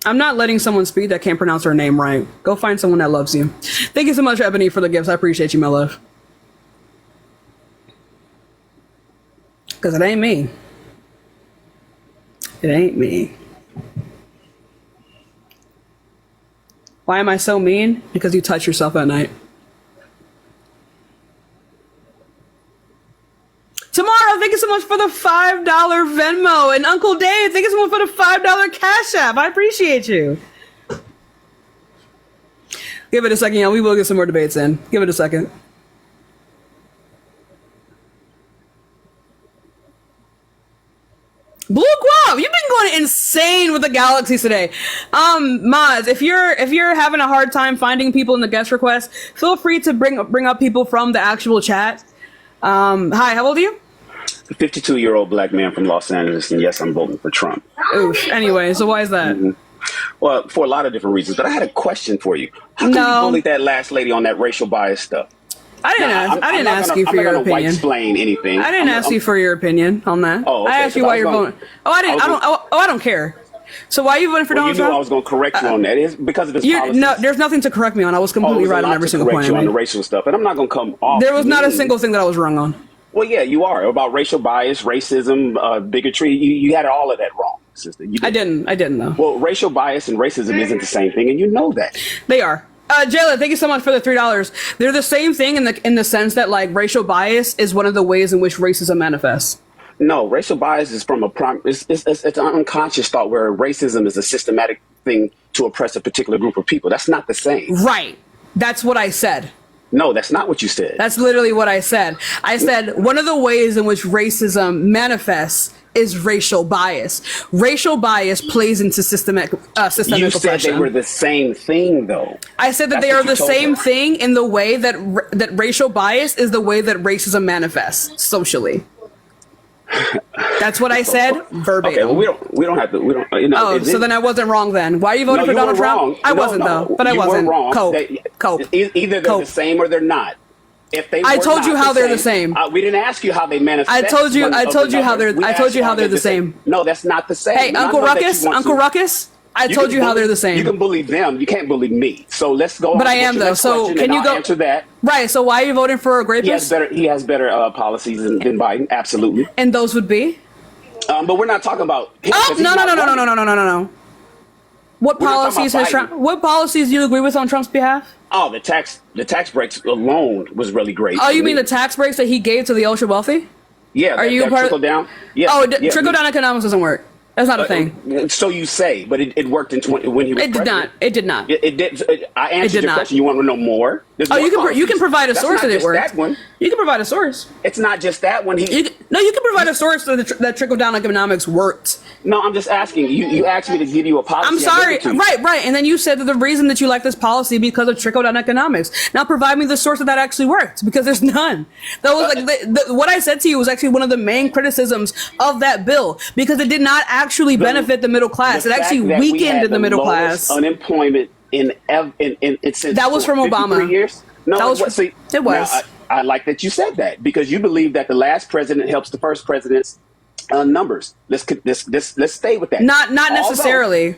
Speaker 1: I'm not letting someone speak that can't pronounce their name right. Go find someone that loves you. Thank you so much, Ebony, for the gifts. I appreciate you, my love. Because it ain't me. It ain't me. Why am I so mean? Because you touch yourself at night. Tomorrow, thank you so much for the $5 Venmo. And Uncle Dave, thank you so much for the $5 Cash App. I appreciate you. Give it a second, y'all. We will get some more debates in. Give it a second. Blue Guap, you've been going insane with the galaxies today. Maz, if you're having a hard time finding people in the guest request, feel free to bring up people from the actual chat. Hi, how old are you?
Speaker 19: A 52-year-old black man from Los Angeles, and yes, I'm voting for Trump.
Speaker 1: Oof. Anyway, so why is that?
Speaker 19: Well, for a lot of different reasons, but I had a question for you. How come you bullied that last lady on that racial bias stuff?
Speaker 1: I didn't ask you for your opinion.
Speaker 19: I'm not explain anything.
Speaker 1: I didn't ask you for your opinion on that.
Speaker 19: Oh, okay,
Speaker 1: I asked you why you're voting. I don't care. So why are you voting for Donald Trump?
Speaker 19: You knew I was going to correct you on that. It's because of his policies.
Speaker 1: No, there's nothing to correct me on. I was completely right on every single point I made.
Speaker 19: On the racial stuff, and I'm not going to come off.
Speaker 1: There was not a single thing that I was wrong on.
Speaker 19: Well, yeah, you are about racial bias, racism, bigotry. You had all of that wrong, sister. I
Speaker 1: didn't though.
Speaker 19: Well, racial bias and racism isn't the same thing, and you know that.
Speaker 1: They are. Jayla, thank you so much for the $3. They're the same thing in the sense that like racial bias is one of the ways in which racism manifests.
Speaker 19: No, racial bias is from it's an unconscious thought where racism is a systematic thing to oppress a particular group of people. That's not the same.
Speaker 1: Right. That's what I said.
Speaker 19: No, that's not what you said.
Speaker 1: That's literally what I said. I said one of the ways in which racism manifests is racial bias. Racial bias plays into systemic oppression.
Speaker 19: You said they were the same thing, though.
Speaker 1: I said that they are the same thing in the way that racial bias is the way that racism manifests socially. That's what I said verbatim.
Speaker 19: Okay, well, we don't have to.
Speaker 1: So then I wasn't wrong then. Why are you voting for Donald Trump? I wasn't though, but I wasn't.
Speaker 19: You were wrong.
Speaker 1: Cope.
Speaker 19: Either they're the same or they're not. If they
Speaker 1: I told you how they're the same.
Speaker 19: We didn't ask you how they manifest.
Speaker 1: I told you how they're the same.
Speaker 19: No, that's not the same.
Speaker 1: Hey, Uncle Ruckus. I told you how they're the same.
Speaker 19: You can bully them. You can't bully me. So let's go on.
Speaker 1: But I am though. So can you go
Speaker 19: answer that?
Speaker 1: Right. So why are you voting for a rapist?
Speaker 19: He has better policies than Biden. Absolutely.
Speaker 1: And those would be.
Speaker 19: But we're not talking about.
Speaker 1: No. What policies has Trump? What policies do you agree with on Trump's behalf?
Speaker 19: Oh, the tax breaks alone was really great.
Speaker 1: Oh, you mean the tax breaks that he gave to the ultra wealthy?
Speaker 19: Yeah.
Speaker 1: Are you a part of
Speaker 19: trickle-down? Yeah.
Speaker 1: Oh, trickle-down economics doesn't work. That's not a thing.
Speaker 19: So you say, but it worked in when he was president.
Speaker 1: It did not.
Speaker 19: It did. I answered your question. You want to know more?
Speaker 1: You can provide a source that it worked.
Speaker 19: That one.
Speaker 1: You can provide a source.
Speaker 19: It's not just that one.
Speaker 1: You can provide a source that trickle-down economics worked.
Speaker 19: No, I'm just asking. You asked me to give you a policy.
Speaker 1: I'm sorry. Right. And then you said that the reason that you like this policy because of trickle-down economics. Now provide me the source that actually worked, because there's none. That was what I said to you was actually one of the main criticisms of that bill, because it did not actually benefit the middle class. It actually weakened the middle class.
Speaker 19: Unemployment since
Speaker 1: that was from Obama.
Speaker 19: Years? No,
Speaker 1: it was.
Speaker 19: Now, I like that you said that, because you believe that the last president helps the first president's numbers. Let's stay with that.
Speaker 1: Not necessarily.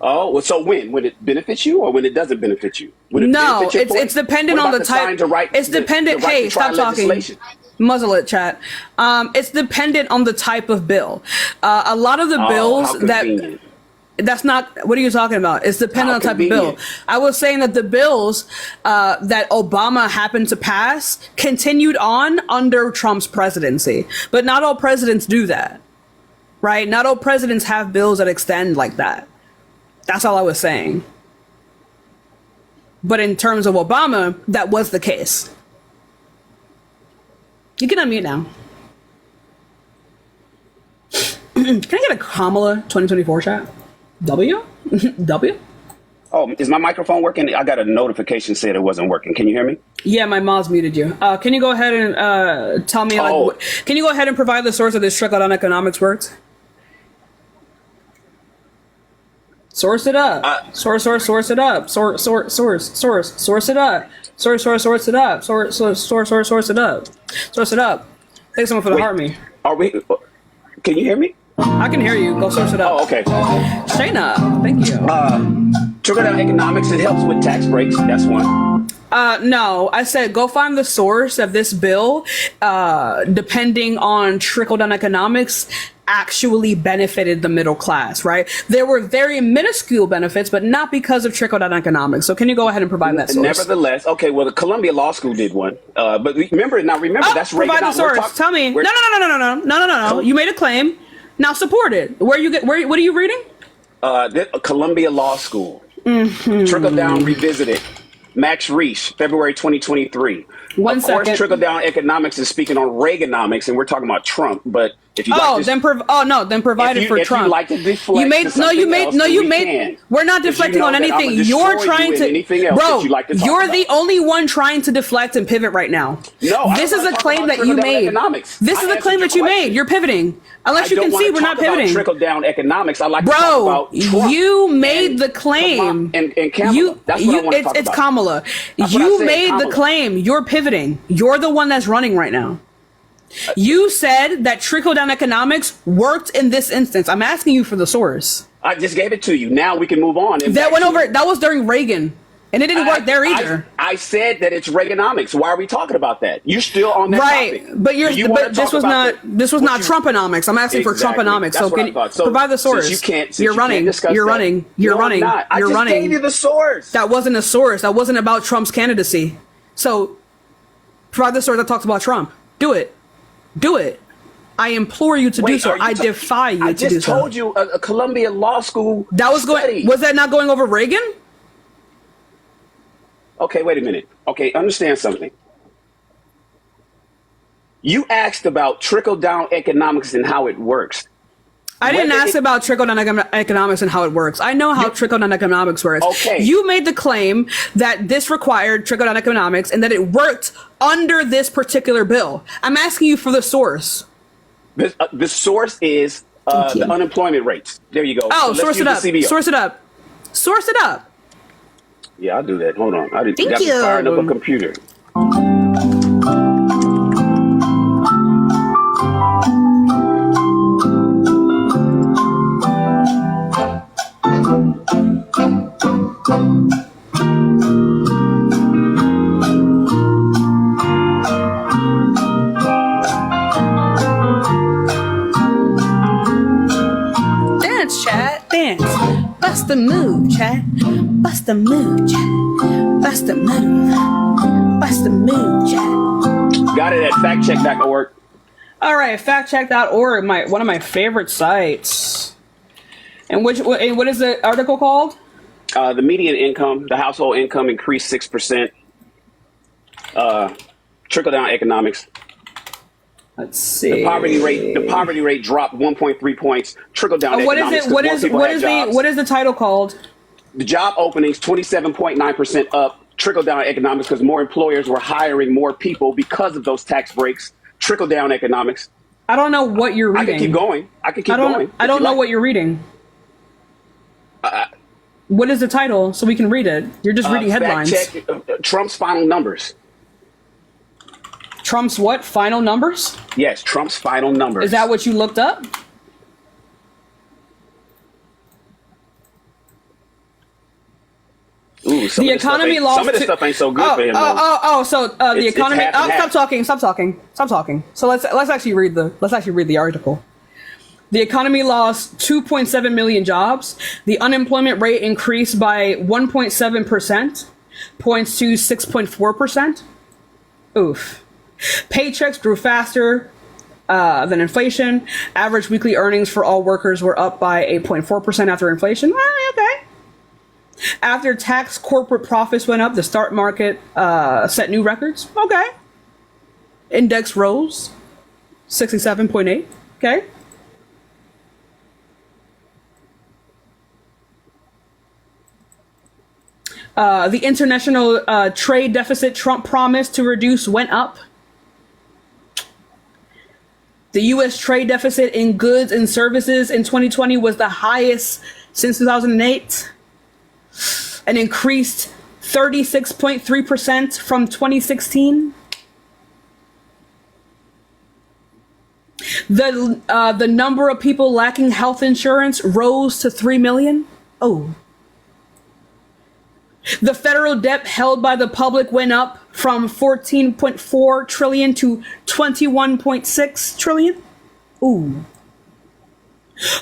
Speaker 19: Oh, so when it benefits you or when it doesn't benefit you?
Speaker 1: No, it's dependent on the type. It's dependent. Hey, stop talking. Muzzle it, chat. It's dependent on the type of bill. A lot of the bills that's not, what are you talking about? It's dependent on the type of bill. I was saying that the bills that Obama happened to pass continued on under Trump's presidency. But not all presidents do that, right? Not all presidents have bills that extend like that. That's all I was saying. But in terms of Obama, that was the case. You can unmute now. Can I get a Kamala 2024 chat? W? W?
Speaker 19: Oh, is my microphone working? I got a notification said it wasn't working. Can you hear me?
Speaker 1: Yeah, my mom's muted you. Can you go ahead and tell me, can you go ahead and provide the source of this trickle-down economics works? Source it up. Source it up. Source it up. Source it up. Source it up. Source it up. Thanks someone for the heart me.
Speaker 19: Are we? Can you hear me?
Speaker 1: I can hear you. Go source it up.
Speaker 19: Oh, okay.
Speaker 1: Shayna, thank you.
Speaker 19: Trickle-down economics, it helps with tax breaks. That's one.
Speaker 1: No, I said go find the source of this bill, depending on trickle-down economics, actually benefited the middle class, right? There were very minuscule benefits, but not because of trickle-down economics. So can you go ahead and provide that source?
Speaker 19: Nevertheless, okay, well, the Columbia Law School did one. But remember, that's
Speaker 1: provide the source. Tell me. No. You made a claim. Now support it. What are you reading?
Speaker 19: Columbia Law School.
Speaker 1: Mm-hmm.
Speaker 19: Trickle-down revisited. Max Reich, February 2023. Of course, trickle-down economics is speaking on Reaganomics, and we're talking about Trump. But if you
Speaker 1: then provide it for Trump.
Speaker 19: If you like to deflect,
Speaker 1: we're not deflecting on anything. You're trying to, bro. You're the only one trying to deflect and pivot right now.
Speaker 19: No,
Speaker 1: this is a claim that you made. This is a claim that you made. You're pivoting. Unless you can see, we're not pivoting.
Speaker 19: Trickle-down economics. I like to talk about Trump.
Speaker 1: You made the claim.
Speaker 19: And Kamala. That's what I want to talk
Speaker 1: it's
Speaker 19: about.
Speaker 1: Kamala. You made the claim. You're pivoting. You're the one that's running right now. You said that trickle-down economics worked in this instance. I'm asking you for the source.
Speaker 19: I just gave it to you. Now we can move on.
Speaker 1: That was during Reagan. And it didn't work there either.
Speaker 19: I said that it's Reaganomics. Why are we talking about that? You're still on that topic.
Speaker 1: But this was not Trumponomics. I'm asking for Trumponomics. So can you provide the source? You're running.
Speaker 19: I just gave you the source.
Speaker 1: That wasn't a source. That wasn't about Trump's candidacy. So provide the source that talks about Trump. Do it. I implore you to do so. I defy you to do so.
Speaker 19: I just told you a Columbia Law School study.
Speaker 1: Was that not going over Reagan?
Speaker 19: Okay, wait a minute. Okay, understand something. You asked about trickle-down economics and how it works.
Speaker 1: I didn't ask about trickle-down economics and how it works. I know how trickle-down economics works.
Speaker 19: Okay.
Speaker 1: You made the claim that this required trickle-down economics and that it worked under this particular bill. I'm asking you for the source.
Speaker 19: The source is the unemployment rates. There you go.
Speaker 1: Oh, source it up. Source it up. Source it up.
Speaker 19: Yeah, I'll do that. Hold on. I got
Speaker 1: Thank
Speaker 19: to
Speaker 1: you.
Speaker 19: fire up a computer.
Speaker 1: Dance, chat. Dance. Bust the move, chat. Bust the move, chat. Bust the move. Bust the move, chat.
Speaker 19: Got it at factcheck.org.
Speaker 1: All right, factcheck.org, one of my favorite sites. And what is the article called?
Speaker 19: The median income, the household income increased 6%. Trickle-down economics.
Speaker 1: Let's see.
Speaker 19: The poverty rate dropped 1.3 points. Trickle-down economics.
Speaker 1: What is the title called?
Speaker 19: The job openings 27.9% up. Trickle-down economics because more employers were hiring more people because of those tax breaks. Trickle-down economics.
Speaker 1: I don't know what you're reading.
Speaker 19: I can keep going.
Speaker 1: I don't know what you're reading. What is the title so we can read it? You're just reading headlines.
Speaker 19: Fact check, Trump's final numbers.
Speaker 1: Trump's what? Final numbers?
Speaker 19: Yes, Trump's final numbers.
Speaker 1: Is that what you looked up?
Speaker 19: Ooh, some of this stuff ain't so good for him.
Speaker 1: The economy. Stop talking. So let's actually read the article. The economy lost 2.7 million jobs. The unemployment rate increased by 1.7%, points to 6.4%. Oof. Paychecks grew faster than inflation. Average weekly earnings for all workers were up by 8.4% after inflation. Okay. After tax, corporate profits went up. The stock market set new records. Okay. index rose 67.8. Okay. The international trade deficit Trump promised to reduce went up. The U.S. trade deficit in goods and services in 2020 was the highest since 2008 and increased 36.3% from 2016. The number of people lacking health insurance rose to 3 million. Oh. The federal debt held by the public went up from 14.4 trillion to 21.6 trillion. Ooh.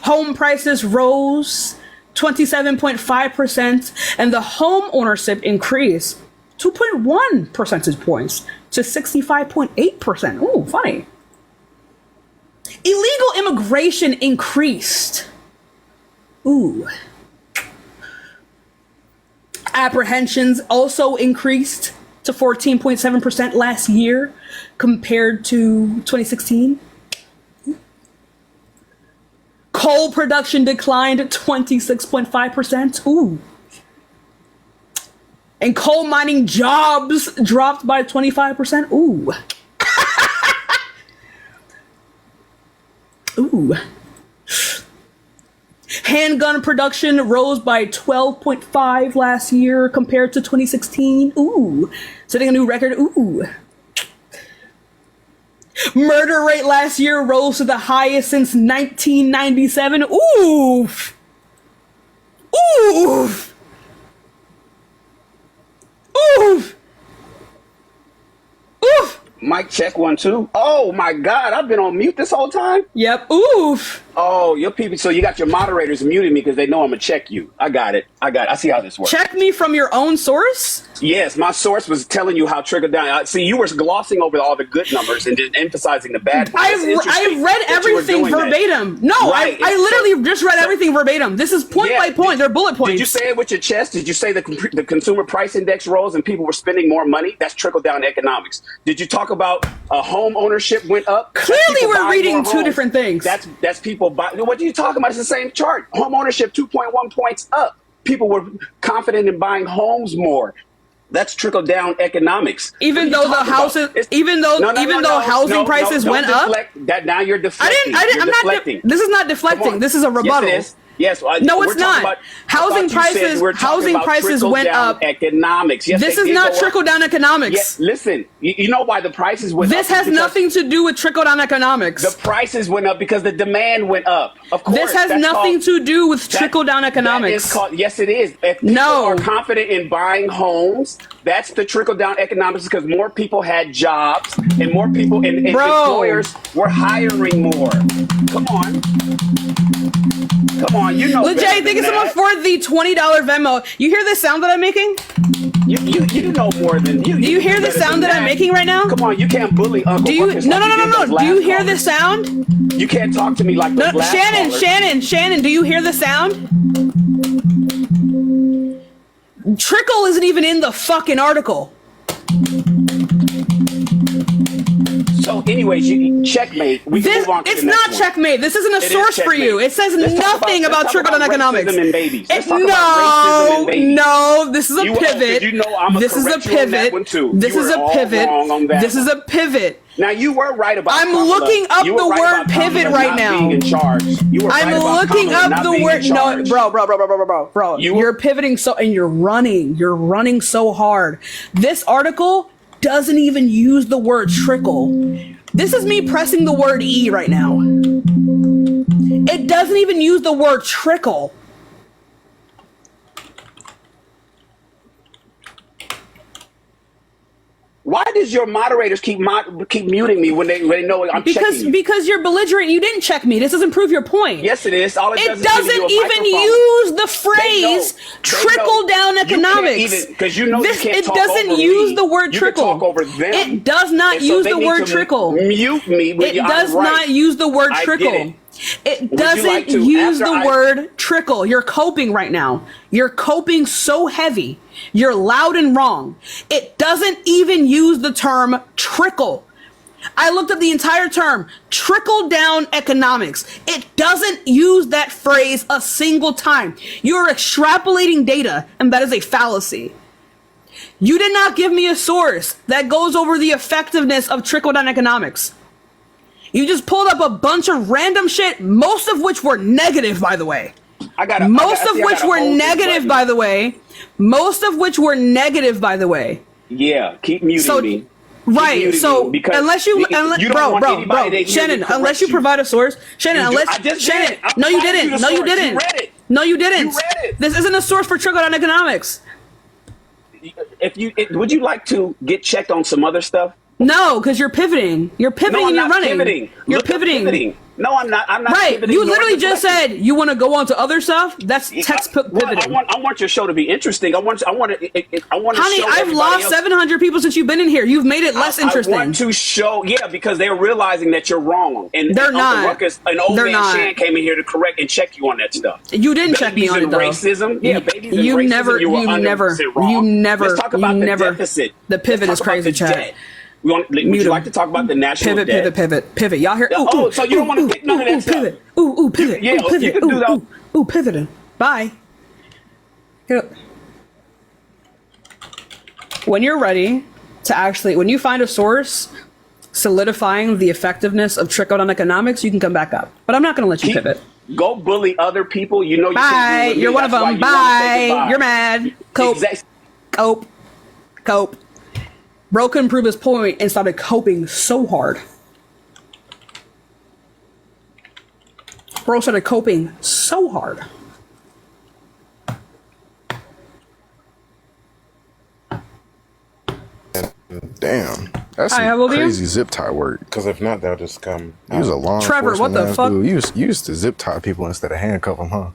Speaker 1: Home prices rose 27.5% and the home ownership increased 2.1 percentage points to 65.8%. Ooh, funny. Illegal immigration increased. Ooh. Apprehensions also increased to 14.7% last year compared to 2016. Coal production declined 26.5%. Ooh. And coal mining jobs dropped by 25%. Ooh. Ooh. Handgun production rose by 12.5 last year compared to 2016. Ooh. Setting a new record. Ooh. Murder rate last year rose to the highest since 1997. Oof. Oof. Oof. Oof.
Speaker 19: Mic check 1 2. Oh my God, I've been on mute this whole time.
Speaker 1: Yep. Oof.
Speaker 19: Oh, your people. So you got your moderators muting me because they know I'm gonna check you. I got it. I see how this works.
Speaker 1: Check me from your own source?
Speaker 19: Yes, my source was telling you how trickle down. See, you were glossing over all the good numbers and just emphasizing the bad.
Speaker 1: I read everything verbatim. No, right. I literally just read everything verbatim. This is point by point. They're bullet points.
Speaker 19: Did you say it with your chest? Did you say the consumer price index rose and people were spending more money? That's trickle down economics. Did you talk about home ownership went up?
Speaker 1: Clearly, we're reading two different things.
Speaker 19: That's people buy. What are you talking about? It's the same chart. Home ownership 2.1 points up. People were confident in buying homes more. That's trickle down economics.
Speaker 1: Even though the houses, even though housing prices went up.
Speaker 19: That now you're deflecting.
Speaker 1: I'm not. This is not deflecting. This is a rebuttal.
Speaker 19: Yes, it is. Yes,
Speaker 1: no, it's not. Housing prices went up.
Speaker 19: Economics. Yes,
Speaker 1: this is not trickle down economics.
Speaker 19: Yes, listen, you know why the prices went up?
Speaker 1: This has nothing to do with trickle down economics.
Speaker 19: The prices went up because the demand went up. Of course,
Speaker 1: this has nothing to do with trickle down economics.
Speaker 19: Yes, it is. If people are confident in buying homes, that's the trickle down economics because more people had jobs and more people and employers were hiring more. Come on. Come on, you know.
Speaker 1: Lejay, thank you so much for the $20 Venmo. You hear the sound that I'm making?
Speaker 19: You know more than you.
Speaker 1: Do you hear the sound that I'm making right now?
Speaker 19: Come on, you can't bully Uncle.
Speaker 1: Do you? No. Do you hear the sound?
Speaker 19: You can't talk to me like
Speaker 1: no. Shannon. Do you hear the sound? Trickle isn't even in the fucking article.
Speaker 19: So, anyways, you checkmate. We can move on to
Speaker 1: it's
Speaker 19: the next
Speaker 1: not
Speaker 19: one.
Speaker 1: checkmate. This isn't a source for you. It says nothing about trickle-down economics.
Speaker 19: Racism in babies. Let's talk about racism in babies.
Speaker 1: No, this is a pivot.
Speaker 19: You know I'm
Speaker 1: this is a pivot.
Speaker 19: This
Speaker 1: is a pivot. This is a pivot.
Speaker 19: Now you were right about.
Speaker 1: I'm looking up the word pivot right now.
Speaker 19: Being in charge. You were right about
Speaker 1: looking up the word.
Speaker 19: No,
Speaker 1: bro. You're pivoting so, and you're running so hard. This article doesn't even use the word trickle. This is me pressing the word E right now. It doesn't even use the word trickle.
Speaker 19: Why does your moderators keep muting me when they know I'm checking you?
Speaker 1: Because you're belligerent. You didn't check me. This doesn't prove your point.
Speaker 19: Yes, it is. All
Speaker 1: it doesn't even use the phrase trickle down economics.
Speaker 19: Because you know this,
Speaker 1: it doesn't use the word trickle.
Speaker 19: You can talk over them.
Speaker 1: It does not use the word trickle.
Speaker 19: Mute me.
Speaker 1: It does not use the word trickle. It doesn't use the word trickle. You're coping right now. You're coping so heavy. You're loud and wrong. It doesn't even use the term trickle. I looked up the entire term, trickle-down economics. It doesn't use that phrase a single time. You're extrapolating data, and that is a fallacy. You did not give me a source that goes over the effectiveness of trickle-down economics. You just pulled up a bunch of random shit, most of which were negative, by the way. Most of which were negative, by the way.
Speaker 19: Yeah, keep muting me.
Speaker 1: Right. So unless you, Shannon, unless you provide a source, Shannon, no, you didn't. No, you didn't. This isn't a source for trickle-down economics.
Speaker 19: Would you like to get checked on some other stuff?
Speaker 1: No, because you're pivoting. You're pivoting and you're running. You're pivoting.
Speaker 19: No, I'm not. I'm not.
Speaker 1: Right.
Speaker 19: Pivoting,
Speaker 1: You literally just said you want to go on to other stuff. That's textbook pivoting.
Speaker 19: I want your show to be interesting. I want to.
Speaker 1: Honey, I've lost 700 people since you've been in here. You've made it less interesting.
Speaker 19: I want to show, because they're realizing that you're wrong. And
Speaker 1: they're not.
Speaker 19: Ruckus, an old man Shan came in here to correct and check you on that stuff.
Speaker 1: You didn't check me on it though.
Speaker 19: Racism. Yeah, babies and
Speaker 1: you
Speaker 19: racism.
Speaker 1: Never.
Speaker 19: Let's talk about the deficit.
Speaker 1: The pivot is crazy, Chad.
Speaker 19: Would you like to talk about the national debt?
Speaker 1: Pivot. Y'all hear?
Speaker 19: So you don't want to get none of that stuff.
Speaker 1: Pivot. Pivot.
Speaker 19: Yeah,
Speaker 1: pivot.
Speaker 19: You can do that.
Speaker 1: Pivoting. Bye. Get up. When you're ready to when you find a source solidifying the effectiveness of trickle-down economics, you can come back up. But I'm not going to let you pivot.
Speaker 19: Go bully other people. You know you
Speaker 1: Bye.
Speaker 19: can't do
Speaker 1: You're one of them. Bye. You're mad. Cope. Cope. Bro couldn't prove his point and started coping so hard. Bro started coping so hard.
Speaker 20: Damn. That's some crazy zip tie work. Because if not, they'll just come. He was a law
Speaker 1: Trevor, what the fuck?
Speaker 20: Dude. You used to zip tie people instead of handcuff them, huh?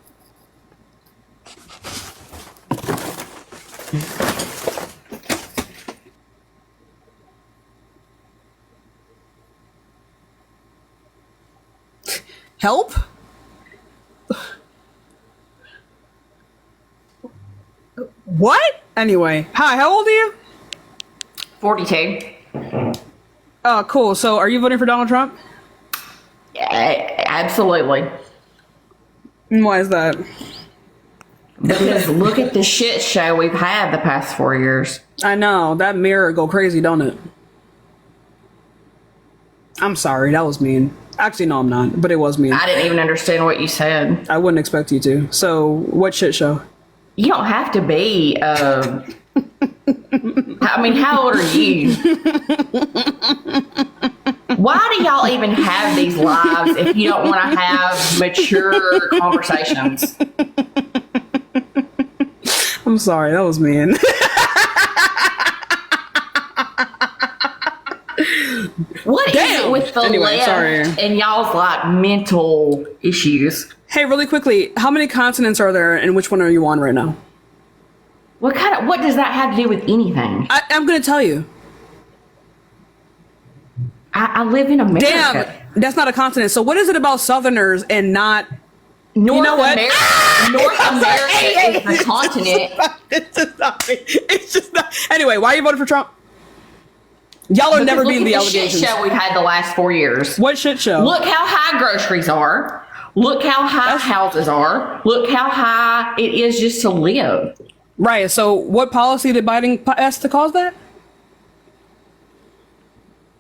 Speaker 1: Help? What? Anyway. Hi, how old are you?
Speaker 21: 42.
Speaker 1: Oh, cool. So are you voting for Donald Trump?
Speaker 21: Absolutely.
Speaker 1: And why is that?
Speaker 21: Because look at the shit show we've had the past 4 years.
Speaker 1: I know. That mirror go crazy, don't it? I'm sorry. That was mean. Actually, no, I'm not. But it was mean.
Speaker 21: I didn't even understand what you said.
Speaker 1: I wouldn't expect you to. So, what shit show?
Speaker 21: You don't have to be, I mean, how old are you? Why do y'all even have these lives if you don't want to have mature conversations?
Speaker 1: I'm sorry. That was mean.
Speaker 21: What is it with the left and y'all's like mental issues?
Speaker 1: Hey, really quickly, how many continents are there and which one are you on right now?
Speaker 21: What does that have to do with anything?
Speaker 1: I'm going to tell you.
Speaker 21: I live in America.
Speaker 1: Damn, that's not a continent. So what is it about Southerners and not...
Speaker 21: North
Speaker 1: you know what?
Speaker 21: America, North America is the continent.
Speaker 1: It's just not. Anyway, why are you voting for Trump? Y'all are never being the allegations.
Speaker 21: Shit show we've had the last 4 years.
Speaker 1: What shit show?
Speaker 21: Look how high groceries are. Look how high houses are. Look how high it is just to live.
Speaker 1: Right. So what policy did Biden pass to cause that?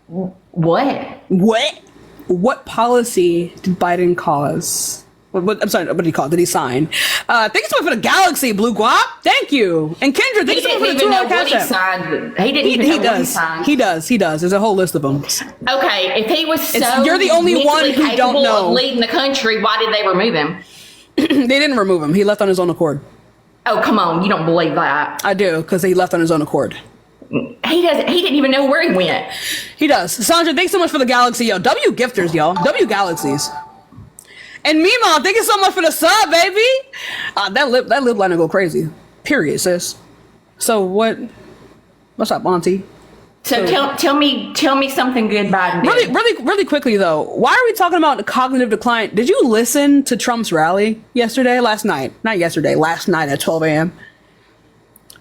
Speaker 21: What?
Speaker 1: What policy did Biden cause? I'm sorry, what did he call it? Did he sign? Thank you so much for the galaxy, Blue Guap. Thank you. And Kendra, thank you so much for the $2 cash app.
Speaker 21: He didn't even know what he signed.
Speaker 1: He does. There's a whole list of them.
Speaker 21: Okay, if he was
Speaker 1: you're the only one who don't know.
Speaker 21: Of leading the country, why did they remove him?
Speaker 1: They didn't remove him. He left on his own accord.
Speaker 21: Oh, come on. You don't believe that.
Speaker 1: I do, because he left on his own accord.
Speaker 21: He didn't even know where he went.
Speaker 1: He does. Sandra, thanks so much for the galaxy, yo. W gifters, y'all. W galaxies. And Mima, thank you so much for the sub, baby. That lip line will go crazy. Period, sis. So what's up, Auntie?
Speaker 21: So tell me something good Biden did.
Speaker 1: Really quickly though, why are we talking about the cognitive decline? Did you listen to Trump's rally last night at 12 a.m.?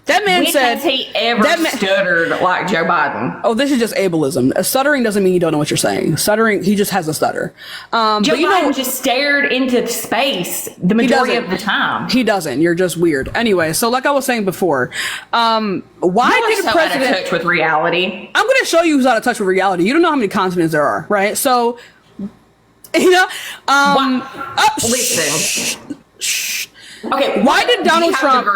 Speaker 1: That man
Speaker 21: when
Speaker 1: said.
Speaker 21: Has he ever stuttered like Joe Biden?
Speaker 1: Oh, this is just ableism. Stuttering doesn't mean you don't know what you're saying. Stuttering, he just has a stutter.
Speaker 21: Joe Biden just stared into space the majority of the time.
Speaker 1: He doesn't. You're just weird. Anyway, so like I was saying before, why did the president
Speaker 21: out of touch with reality?
Speaker 1: I'm going to show you who's out of touch with reality. You don't know how many continents there are, right? So, you know,
Speaker 21: listen. Okay,
Speaker 1: why did Donald Trump?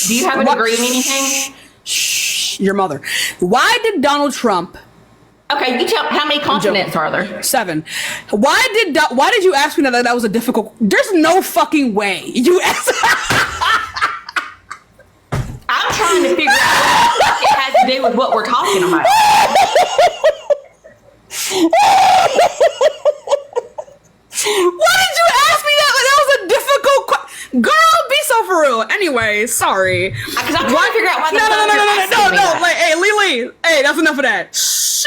Speaker 21: Do you have a degree in anything?
Speaker 1: Shh, your mother. Why did Donald Trump?
Speaker 21: Okay, you tell. How many continents are there?
Speaker 1: 7. Why did you ask me that was a difficult? There's no fucking way you asked.
Speaker 21: I'm trying to figure out what it has to do with what we're talking about.
Speaker 1: Why did you ask me that? Like that was a difficult question. Girl, be so for real. Anyway, sorry.
Speaker 21: Because I'm trying to figure out why the
Speaker 1: No. Like, hey, Lily. Hey, that's enough of that. Shh.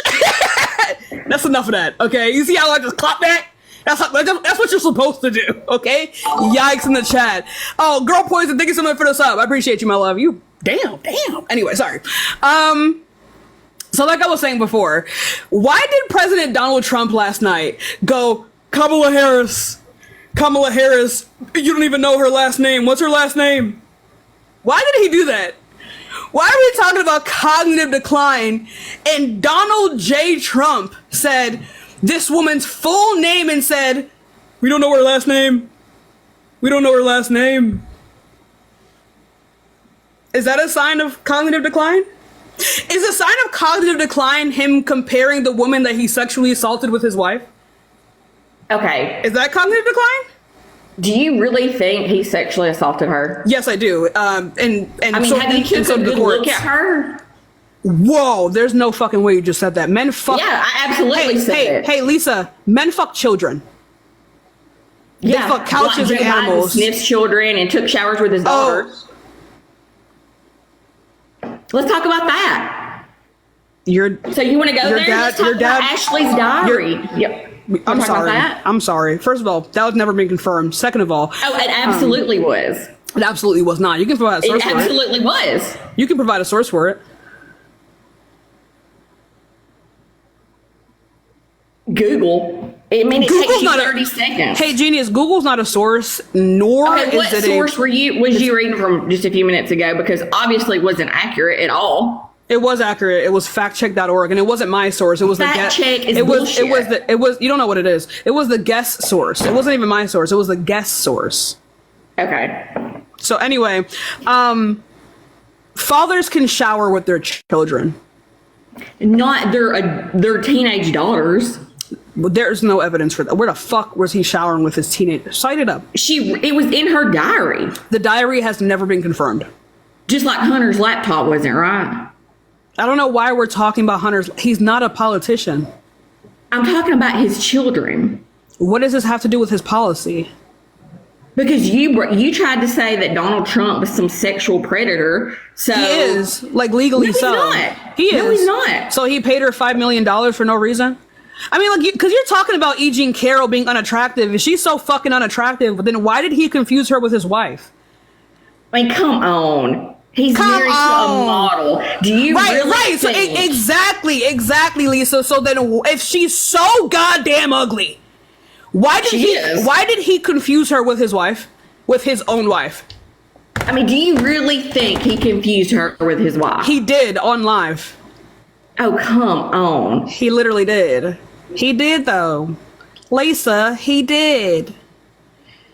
Speaker 1: That's enough of that. Okay, you see how I just clap back? That's what you're supposed to do. Okay. Yikes in the chat. Oh, girl poison. Thank you so much for the sub. I appreciate you, my love. You. Damn. Anyway, sorry. So like I was saying before, why did President Donald Trump last night go, Kamala Harris, you don't even know her last name. What's her last name? Why did he do that? Why are we talking about cognitive decline? And Donald J. Trump said this woman's full name and said, we don't know her last name. We don't know her last name. Is that a sign of cognitive decline? Is a sign of cognitive decline him comparing the woman that he sexually assaulted with his wife?
Speaker 21: Okay.
Speaker 1: Is that cognitive decline?
Speaker 21: Do you really think he sexually assaulted her?
Speaker 1: Yes, I do. And
Speaker 21: I mean, have you took a good look at her?
Speaker 1: Whoa, there's no fucking way you just said that. Men fuck.
Speaker 21: Yeah, I absolutely said it.
Speaker 1: Hey, Lisa, men fuck children.
Speaker 21: Yeah,
Speaker 1: they fuck couches and animals.
Speaker 21: Sniffs children and took showers with his daughter. Let's talk about that. So you want to go there? Let's talk about Ashley's diary. Yep.
Speaker 1: I'm sorry. I'm sorry. First of all, that was never been confirmed. Second of all,
Speaker 21: it absolutely was.
Speaker 1: It absolutely was not. You can provide a source for it.
Speaker 21: It absolutely was.
Speaker 1: You can provide a source for it.
Speaker 21: Google. I mean, it takes you 30 seconds.
Speaker 1: Hey, Genius, Google's not a source, nor is it
Speaker 21: what source was you reading from just a few minutes ago? Because obviously it wasn't accurate at all.
Speaker 1: It was accurate. It was factcheck.org, and it wasn't my source. It was
Speaker 21: Fact
Speaker 1: the
Speaker 21: check is
Speaker 1: it was
Speaker 21: bullshit.
Speaker 1: it was you don't know what it is. It was the guest source. It wasn't even my source. It was the guest source.
Speaker 21: Okay.
Speaker 1: So anyway, fathers can shower with their children.
Speaker 21: Not their teenage daughters.
Speaker 1: There's no evidence for that. Where the fuck was he showering with his teenage? Cite it up.
Speaker 21: It was in her diary.
Speaker 1: The diary has never been confirmed.
Speaker 21: Just like Hunter's laptop wasn't, right?
Speaker 1: I don't know why we're talking about Hunter's. He's not a politician.
Speaker 21: I'm talking about his children.
Speaker 1: What does this have to do with his policy?
Speaker 21: Because you tried to say that Donald Trump was some sexual predator. So
Speaker 1: he is, like legally so.
Speaker 21: No, he's not.
Speaker 1: He is.
Speaker 21: No, he's not.
Speaker 1: So he paid her $5 million for no reason? I mean, like, because you're talking about E. Jean Carroll being unattractive. If she's so fucking unattractive, but then why did he confuse her with his wife?
Speaker 21: I mean, come on. He's married to a model. Do you really think?
Speaker 1: So exactly, Lisa. So then, if she's so goddamn ugly, why did he confuse her with his wife, with his own wife?
Speaker 21: I mean, do you really think he confused her with his wife?
Speaker 1: He did on live.
Speaker 21: Oh, come on.
Speaker 1: He literally did. He did though, Lisa. He did.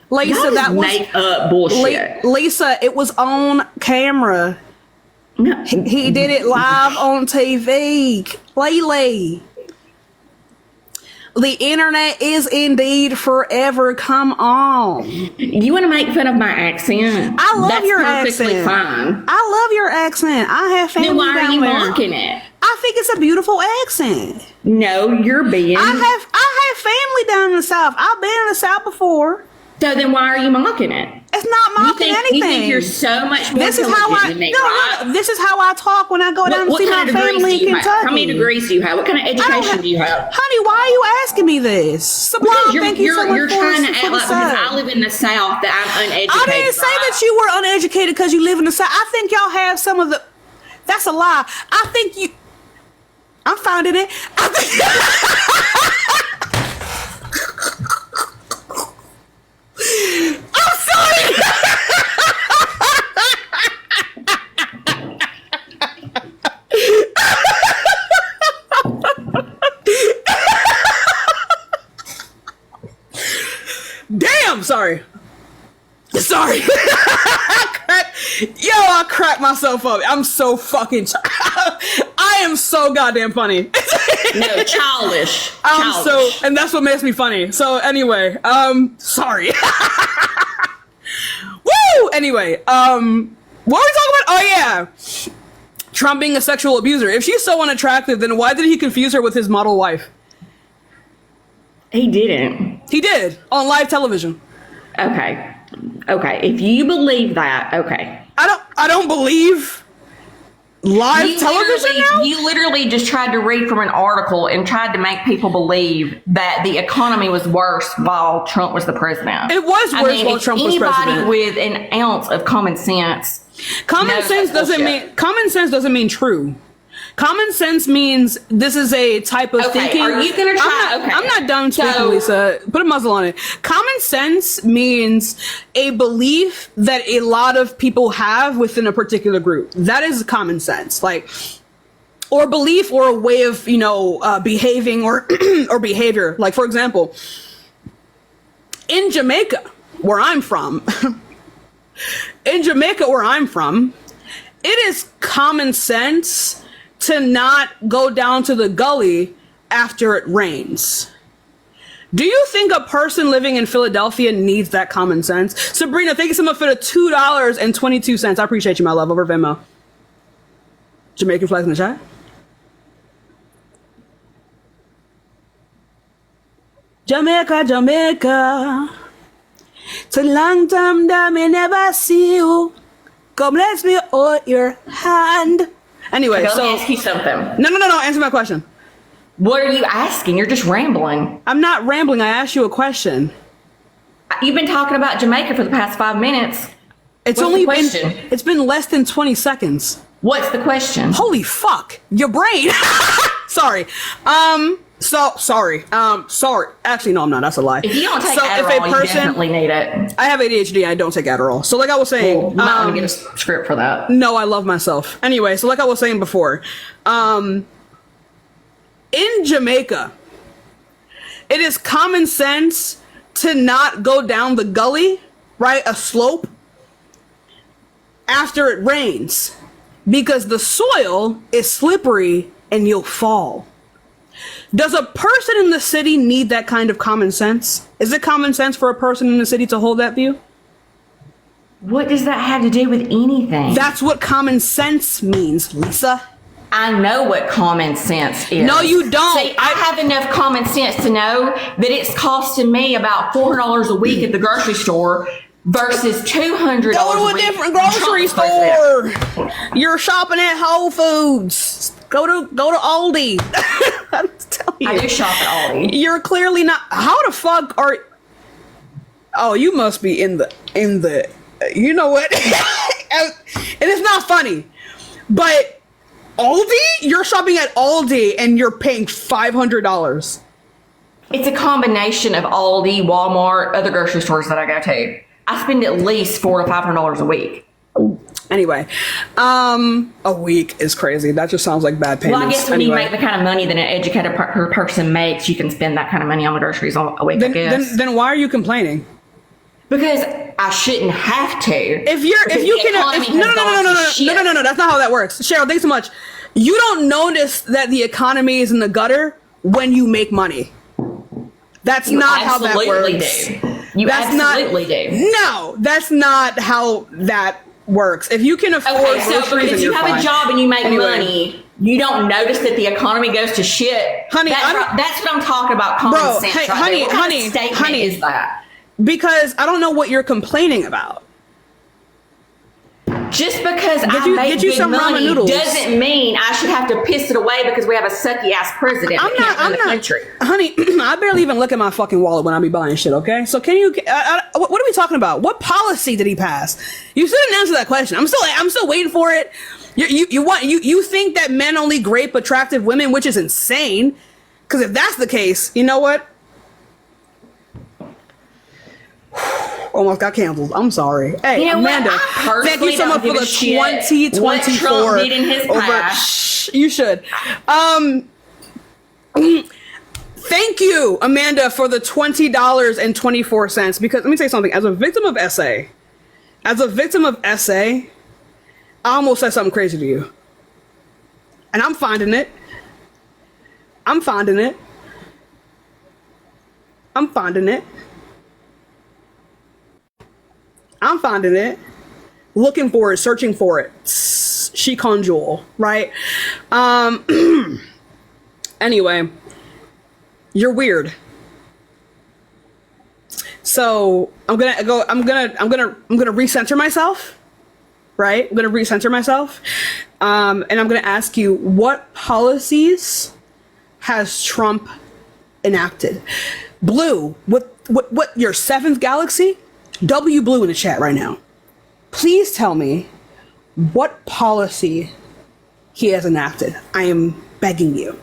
Speaker 1: Lisa, that was
Speaker 21: make up bullshit.
Speaker 1: Lisa, it was on camera.
Speaker 21: No.
Speaker 1: He did it live on TV. Lily. The internet is indeed forever. Come on.
Speaker 21: You want to make fun of my accent?
Speaker 1: I love
Speaker 21: That's
Speaker 1: your
Speaker 21: perfectly
Speaker 1: accent.
Speaker 21: Fine.
Speaker 1: I love your accent. I have family
Speaker 21: Then why are you
Speaker 1: down there.
Speaker 21: mocking it?
Speaker 1: I think it's a beautiful accent.
Speaker 21: No, you're being.
Speaker 1: I have family down in the South. I've been in the South before.
Speaker 21: So then why are you mocking it?
Speaker 1: It's not mocking anything.
Speaker 21: You think you're so much more
Speaker 1: this is how
Speaker 21: intelligent than me, right?
Speaker 1: No, this is how I talk when I go down to see my family in Kentucky.
Speaker 21: How many degrees do you have? What kind of education do you have?
Speaker 1: Honey, why are you asking me this? Sublime, thank you so much
Speaker 21: you're trying to act like because I live in the South that I'm uneducated.
Speaker 1: I didn't say that you were uneducated because you live in the South. I think y'all have some of the. That's a lie. I think you. I'm finding it. I'm sorry. Damn, sorry. Sorry. I cracked myself up. I'm so fucking I am so goddamn funny.
Speaker 21: No, childish.
Speaker 1: And that's what makes me funny. So anyway, sorry. Woo! Anyway, what were we talking about? Oh yeah. Trump being a sexual abuser. If she's so unattractive, then why did he confuse her with his model wife?
Speaker 21: He didn't.
Speaker 1: He did on live television.
Speaker 21: Okay. If you believe that, okay.
Speaker 1: I don't believe live television now?
Speaker 21: You literally just tried to read from an article and tried to make people believe that the economy was worse while Trump was the president.
Speaker 1: It was worse while Trump was president.
Speaker 21: Anybody with an ounce of common sense.
Speaker 1: Common sense doesn't mean true. Common sense means this is a type of thinking.
Speaker 21: Are you going to try?
Speaker 1: I'm not done speaking, Lisa. Put a muzzle on it. Common sense means a belief that a lot of people have within a particular group. That is common sense. Or belief or a way of, behaving or behavior. Like, for example, in Jamaica, where I'm from, it is common sense to not go down to the gully after it rains. Do you think a person living in Philadelphia needs that common sense? Sabrina, thank you so much for the $2.22. I appreciate you, my love, over Venmo. Jamaican flags in the chat. Jamaica. It's a long time that me never see you. Come, let me hold your hand. Anyway,
Speaker 21: Let me ask you something.
Speaker 1: No. Answer my question.
Speaker 21: What are you asking? You're just rambling.
Speaker 1: I'm not rambling. I asked you a question.
Speaker 21: You've been talking about Jamaica for the past 5 minutes.
Speaker 1: It's been less than 20 seconds.
Speaker 21: What's the question?
Speaker 1: Holy fuck. Your brain. Sorry. Sorry. Actually, no, I'm not. That's a lie.
Speaker 21: If you don't take Adderall, you definitely need it.
Speaker 1: I have ADHD. I don't take Adderall. So like I was saying.
Speaker 21: Well, I'm not going to get a script for that.
Speaker 1: No, I love myself. Anyway, so like I was saying before. In Jamaica, it is common sense to not go down the gully, right? A slope, after it rains. Because the soil is slippery and you'll fall. Does a person in the city need that kind of common sense? Is it common sense for a person in the city to hold that view?
Speaker 21: What does that have to do with anything?
Speaker 1: That's what common sense means, Lisa.
Speaker 21: I know what common sense is.
Speaker 1: No, you don't.
Speaker 21: See, I have enough common sense to know that it's costing me about $400 a week at the grocery store versus $200
Speaker 1: Go to a different grocery store. You're shopping at Whole Foods. Go to Aldi. I'm telling you.
Speaker 21: I do shop at Aldi.
Speaker 1: You're clearly not. How the fuck are? Oh, you must be in the. You know what? And it's not funny, but Aldi. You're shopping at Aldi and you're paying $500.
Speaker 21: It's a combination of Aldi, Walmart, other grocery stores that I go to. I spend at least $400 to $500 a week.
Speaker 1: Anyway, a week is crazy. That just sounds like bad payments.
Speaker 21: Well, I guess when you make the kind of money that an educated person makes, you can spend that kind of money on the groceries a week, I guess.
Speaker 1: Then why are you complaining?
Speaker 21: Because I shouldn't have to.
Speaker 1: No, that's not how that works. Cheryl, thanks so much. You don't notice that the economy is in the gutter when you make money. That's not how that works.
Speaker 21: You absolutely do.
Speaker 1: No, that's not how that works. If you can afford groceries,
Speaker 21: if you have a job and you make money, you don't notice that the economy goes to shit.
Speaker 1: Honey,
Speaker 21: that's what I'm talking about. Common sense.
Speaker 1: Hey, honey,
Speaker 21: is that?
Speaker 1: Because I don't know what you're complaining about.
Speaker 21: just because
Speaker 1: Get
Speaker 21: I
Speaker 1: you-
Speaker 21: make
Speaker 1: get you
Speaker 21: good
Speaker 1: some ramen
Speaker 21: money
Speaker 1: noodles.
Speaker 21: doesn't mean I should have to piss it away because we have a sucky ass president that can't run the country.
Speaker 1: Honey, I barely even look at my fucking wallet when I be buying shit, okay? So can you, what are we talking about? What policy did he pass? You still didn't answer that question. I'm still waiting for it. You think that men only grape attractive women, which is insane. Because if that's the case, you know what? Almost got canceled. I'm sorry. Hey,
Speaker 21: You know what?
Speaker 1: Amanda,
Speaker 21: I
Speaker 1: thank you so
Speaker 21: personally
Speaker 1: much for
Speaker 21: don't
Speaker 1: the
Speaker 21: give a shit what
Speaker 1: 2024
Speaker 21: Trump did in his
Speaker 1: over.
Speaker 21: past.
Speaker 1: Shh, you should. Thank you, Amanda, for the $20.24. Because let me say something. As a victim of SA, I almost said something crazy to you, and I'm finding it. Looking for it, searching for it. She conjure, right? Anyway, you're weird. So I'm gonna recenter myself, right? I'm gonna recenter myself, and I'm gonna ask you, what policies has Trump enacted? Blue, what your seventh galaxy? W Blue in the chat right now. Please tell me what policy he has enacted. I am begging you.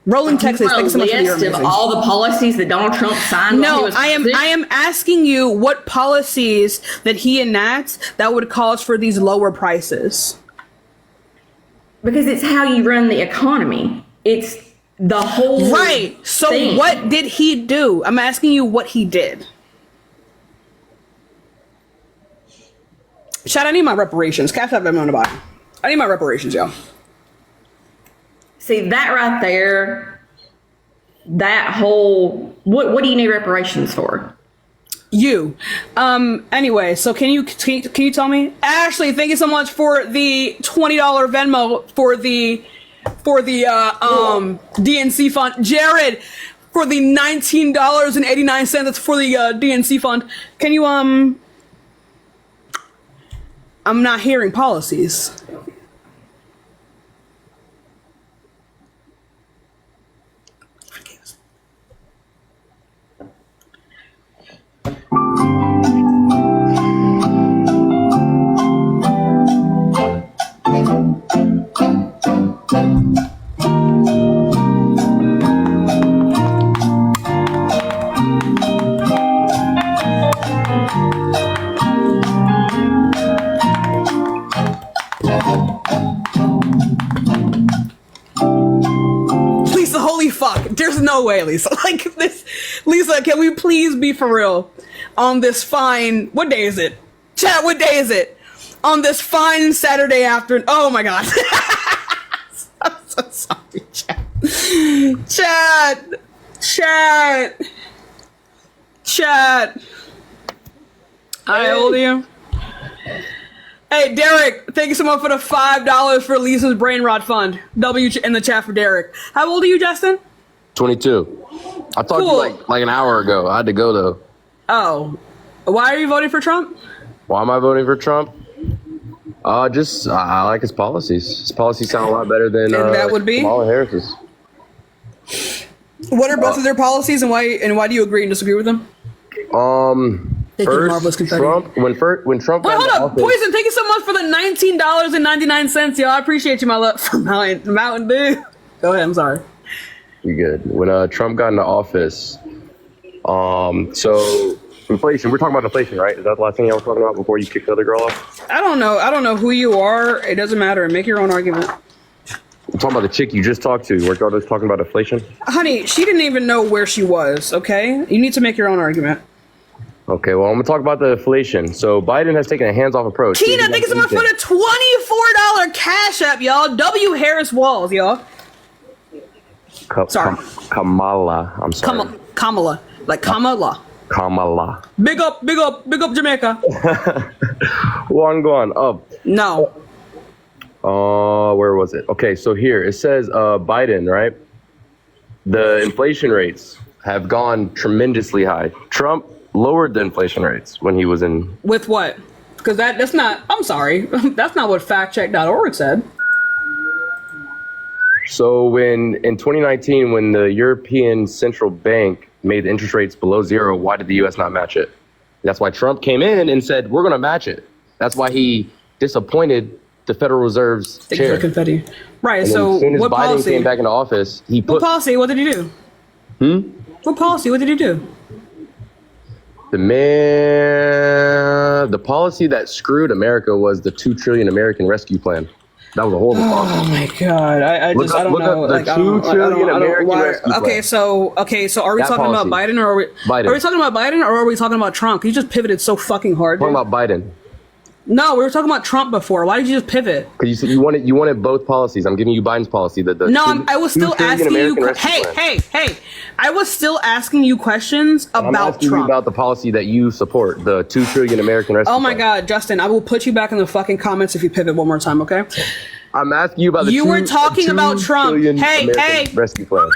Speaker 1: Rolling Texas, thank you so much for your
Speaker 21: list of all the policies that Donald Trump signed. while he
Speaker 1: No,
Speaker 21: was
Speaker 1: I
Speaker 21: president?
Speaker 1: am asking you what policies that he enacts that would cause for these lower prices.
Speaker 21: Because it's how you run the economy. It's the whole
Speaker 1: Right. So
Speaker 21: thing.
Speaker 1: what did he do? I'm asking you what he did. Chat, I need my reparations. Cash up on the bottom. I need my reparations, y'all.
Speaker 21: See that right there, that whole what do you need reparations for?
Speaker 1: You. Anyway, so can you tell me? Ashley, thank you so much for the $20 Venmo for the DNC fund. Jared, for the $19.89 that's for the DNC fund. Can you I'm not hearing policies. Lisa, holy fuck. There's no way, Lisa. Like this. Lisa, can we please be for real on this fine, what day is it? Chat, what day is it? On this fine Saturday afternoon. Oh my God. I'm so sorry, chat. Chat. How old are you? Hey, Derek, thank you so much for the $5 for Lisa's Brain Rot Fund. W in the chat for Derek. How old are you, Justin?
Speaker 8: 22. I talked to
Speaker 1: Cool.
Speaker 8: you like an hour ago. I had to go though.
Speaker 1: Oh. Why are you voting for Trump?
Speaker 8: Why am I voting for Trump? I like his policies. His policies sound a lot better than
Speaker 1: And that would be?
Speaker 8: Kamala Harris's.
Speaker 1: What are both of their policies, and why do you agree and disagree with them? Thank you, Marvelous
Speaker 8: First,
Speaker 1: Confetti.
Speaker 8: Trump when Trump
Speaker 1: Wait,
Speaker 8: got
Speaker 1: hold
Speaker 8: into
Speaker 1: up.
Speaker 8: office,
Speaker 1: Poison, thank you so much for the $19.99, y'all. I appreciate you, my love. For Mountain Dew. Go ahead, I'm sorry.
Speaker 8: you good. When Trump got into office, so inflation. We're talking about inflation, right? Is that the last thing y'all were talking about before you kicked the other girl off?
Speaker 1: I don't know who you are. It doesn't matter. Make your own argument.
Speaker 8: I'm talking about the chick you just talked to. Weren't y'all just talking about inflation?
Speaker 1: Honey, she didn't even know where she was, okay? You need to make your own argument.
Speaker 8: Okay, well, I'm going to talk about the inflation. So Biden has taken a hands-off approach.
Speaker 1: Tina, thank you so much for the $24 Cash App, y'all. W. Harris Walls, y'all. Sorry.
Speaker 8: Kamala. I'm sorry.
Speaker 1: Kamala. Like Kamala.
Speaker 8: Kamala.
Speaker 1: Big up Jamaica.
Speaker 8: One going up.
Speaker 1: No.
Speaker 8: Where was it? Okay, so here it says Biden, right? The inflation rates have gone tremendously high. Trump lowered the inflation rates when he was in.
Speaker 1: With what? Because that's not, I'm sorry, that's not what factcheck.org said.
Speaker 8: So when in 2019, when the European Central Bank made the interest rates below zero, why did the U.S. not match it? That's why Trump came in and said, we're going to match it. That's why he disappointed the Federal Reserve's chair.
Speaker 1: Confetti. Right,
Speaker 8: And
Speaker 1: so
Speaker 8: as soon as
Speaker 1: what
Speaker 8: Biden
Speaker 1: policy?
Speaker 8: came back into office, he put...
Speaker 1: What policy? What did he do? What policy? What did he do?
Speaker 8: The policy that screwed America was the $2 trillion American Rescue Plan. That was a horrible policy.
Speaker 1: Oh my God! I don't know.
Speaker 8: The
Speaker 1: Like, I
Speaker 8: $2 trillion American
Speaker 1: why-
Speaker 8: Rescue Plan.
Speaker 1: Okay, so are we
Speaker 8: That
Speaker 1: talking about
Speaker 8: policy.
Speaker 1: Biden or are we
Speaker 8: Biden.
Speaker 1: talking about Biden or are we talking about Trump? You just pivoted so fucking hard.
Speaker 8: Talking
Speaker 1: dude.
Speaker 8: about Biden.
Speaker 1: No, we were talking about Trump before. Why did you just pivot?
Speaker 8: Because you said you wanted both policies. I'm giving you Biden's policy.
Speaker 1: No, I was still asking you.
Speaker 8: Hey.
Speaker 1: Hey! I was still asking you questions
Speaker 8: I'm
Speaker 1: about
Speaker 8: asking
Speaker 1: Trump.
Speaker 8: you about the policy that you support, the $2 trillion American Rescue
Speaker 1: Oh my
Speaker 8: Plan.
Speaker 1: God, Justin! I will put you back in the fucking comments if you pivot one more time. Okay?
Speaker 8: I'm asking you about the
Speaker 1: You were talking about Trump. Hey!
Speaker 8: Rescue Plan.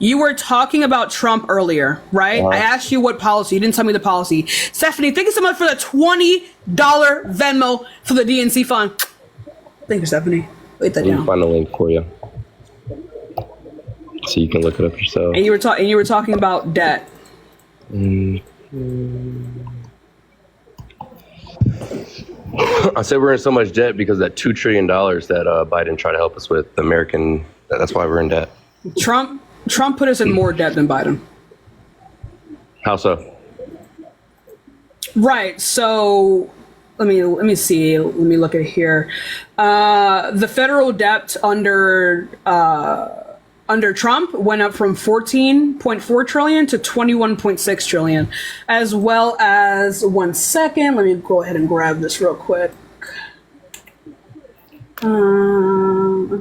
Speaker 1: You were talking about Trump earlier, right? I asked you what policy. You didn't tell me the policy. Stephanie, thank you so much for the $20 Venmo for the DNC fund. Thank you, Stephanie. Wait that
Speaker 8: Let me
Speaker 1: down.
Speaker 8: find the link for you, so you can look it up yourself.
Speaker 1: And you were talking about debt.
Speaker 8: I said we're in so much debt because that $2 trillion that Biden tried to help us with, the American. That's why we're in debt.
Speaker 1: Trump put us in more debt than Biden.
Speaker 8: How so?
Speaker 1: Right. So let me see. Let me look at here. The federal debt under Trump went up from 14.4 trillion to 21.6 trillion, as well as 1 second. Let me go ahead and grab this real quick. I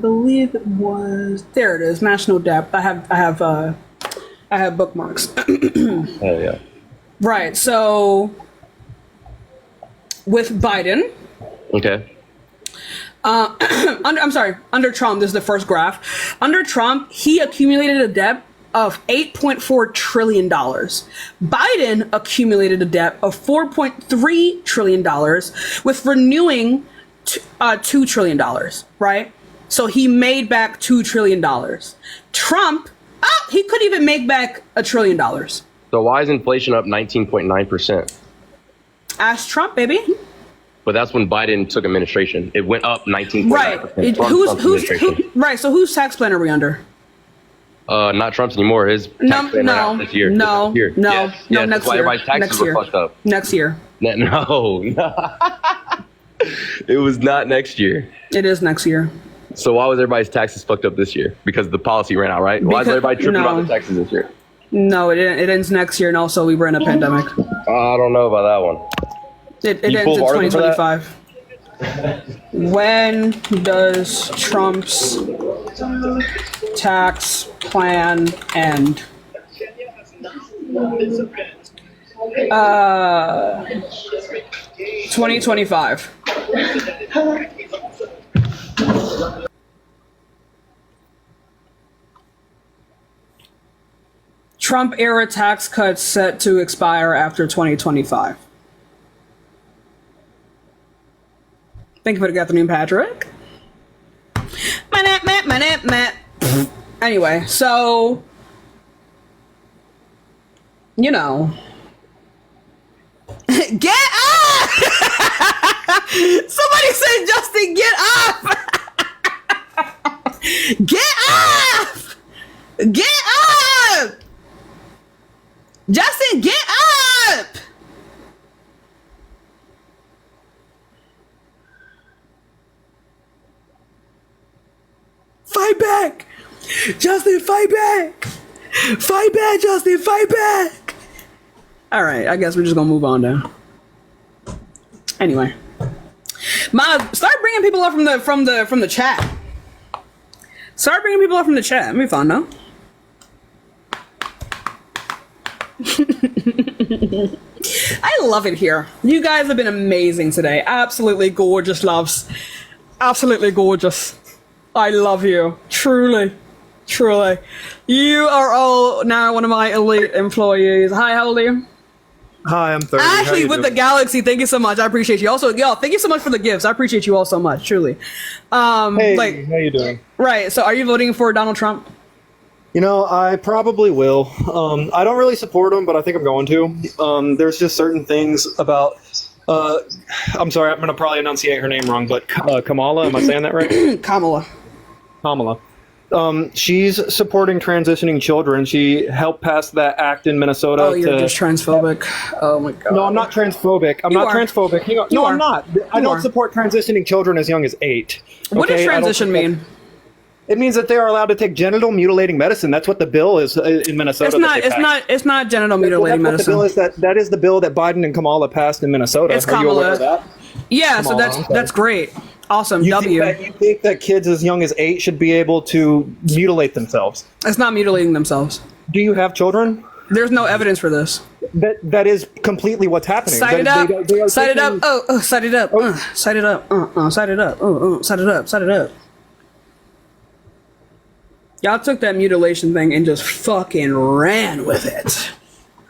Speaker 1: believe it was, there it is, national debt. I have bookmarks.
Speaker 8: Oh yeah. Right.
Speaker 1: So with Biden,
Speaker 8: Okay.
Speaker 1: under Trump, this is the first graph. Under Trump, he accumulated a debt of $8.4 trillion. Biden accumulated a debt of $4.3 trillion with renewing $2 trillion, right? So he made back $2 trillion. Trump, he couldn't even make back $1 trillion.
Speaker 8: So why is inflation up 19.9%?
Speaker 1: Ask Trump, baby.
Speaker 8: But that's when Biden took administration. It went up 19.9%.
Speaker 1: Right. Right. So whose tax plan are we under?
Speaker 8: Not Trump's anymore. His tax plan ran out this year.
Speaker 1: No,
Speaker 8: This year.
Speaker 1: no,
Speaker 8: Yes,
Speaker 1: no,
Speaker 8: yes,
Speaker 1: next
Speaker 8: that's why
Speaker 1: year.
Speaker 8: everybody's taxes
Speaker 1: Next
Speaker 8: were
Speaker 1: year.
Speaker 8: fucked up.
Speaker 1: Next year.
Speaker 8: No. It was not next year.
Speaker 1: It is next year.
Speaker 8: So why was everybody's taxes fucked up this year? Because the policy ran out, right? Why is
Speaker 1: Because-
Speaker 8: everybody tripping
Speaker 1: no.
Speaker 8: about the taxes this year?
Speaker 1: No, it ends next year, and also we were in a pandemic.
Speaker 8: I don't know about that one.
Speaker 1: It
Speaker 8: You
Speaker 1: ends
Speaker 8: pulled
Speaker 1: in
Speaker 8: article for that?
Speaker 1: 2025. When does Trump's tax plan end? 2025. Trump era tax cuts set to expire after 2025. Thank you for the afternoon, Patrick. Anyway, so, you know. Get up! Somebody said, Justin, get up! Get up! Get up! Justin, get up! Fight back! Justin, fight back! Fight back, Justin, fight back! All right, I guess we're just gonna move on now. Anyway, start bringing people up from the chat. Start bringing people up from the chat. That'd be fun, no? I love it here. You guys have been amazing today. Absolutely gorgeous, loves. Absolutely gorgeous. I love you. Truly. Truly. You are all now one of my elite employees. Hi, how old are you?
Speaker 3: Hi, I'm 30.
Speaker 1: Ashley with the Galaxy, thank you so much. I appreciate you. Also, y'all, thank you so much for the gifts. I appreciate you all so much, truly.
Speaker 3: Hey, how you doing?
Speaker 1: Right. So, are you voting for Donald Trump?
Speaker 3: You know, I probably will. I don't really support him, but I think I'm going to. There's just certain things about. I'm sorry, I'm going to probably enunciate her name wrong, but Kamala, am I saying that right?
Speaker 1: Kamala.
Speaker 3: She's supporting transitioning children. She helped pass that act in Minnesota.
Speaker 1: Oh, you're just transphobic. Oh my god.
Speaker 3: No, I'm not transphobic. I'm not transphobic. Hang on. No, I'm not. I don't support transitioning children as young as 8.
Speaker 1: What does transition mean?
Speaker 3: It means that they are allowed to take genital mutilating medicine. That's what the bill is in Minnesota.
Speaker 1: It's not genital mutilating medicine.
Speaker 3: The bill is that is the bill that Biden and Kamala passed in Minnesota.
Speaker 1: It's
Speaker 3: Kamala. Are you aware of that?
Speaker 1: Yeah,
Speaker 3: Kamala,
Speaker 1: so that's great. Awesome.
Speaker 3: You think that kids as young as 8 should be able to mutilate themselves?
Speaker 1: It's not mutilating themselves.
Speaker 3: Do you have children?
Speaker 1: There's no evidence for this.
Speaker 3: That is completely what's happening.
Speaker 1: Cite it up. Cite it up. Oh, cite it up. Cite it up. Cite it up. Cite it up. Cite it up. Y'all took that mutilation thing and just fucking ran with it.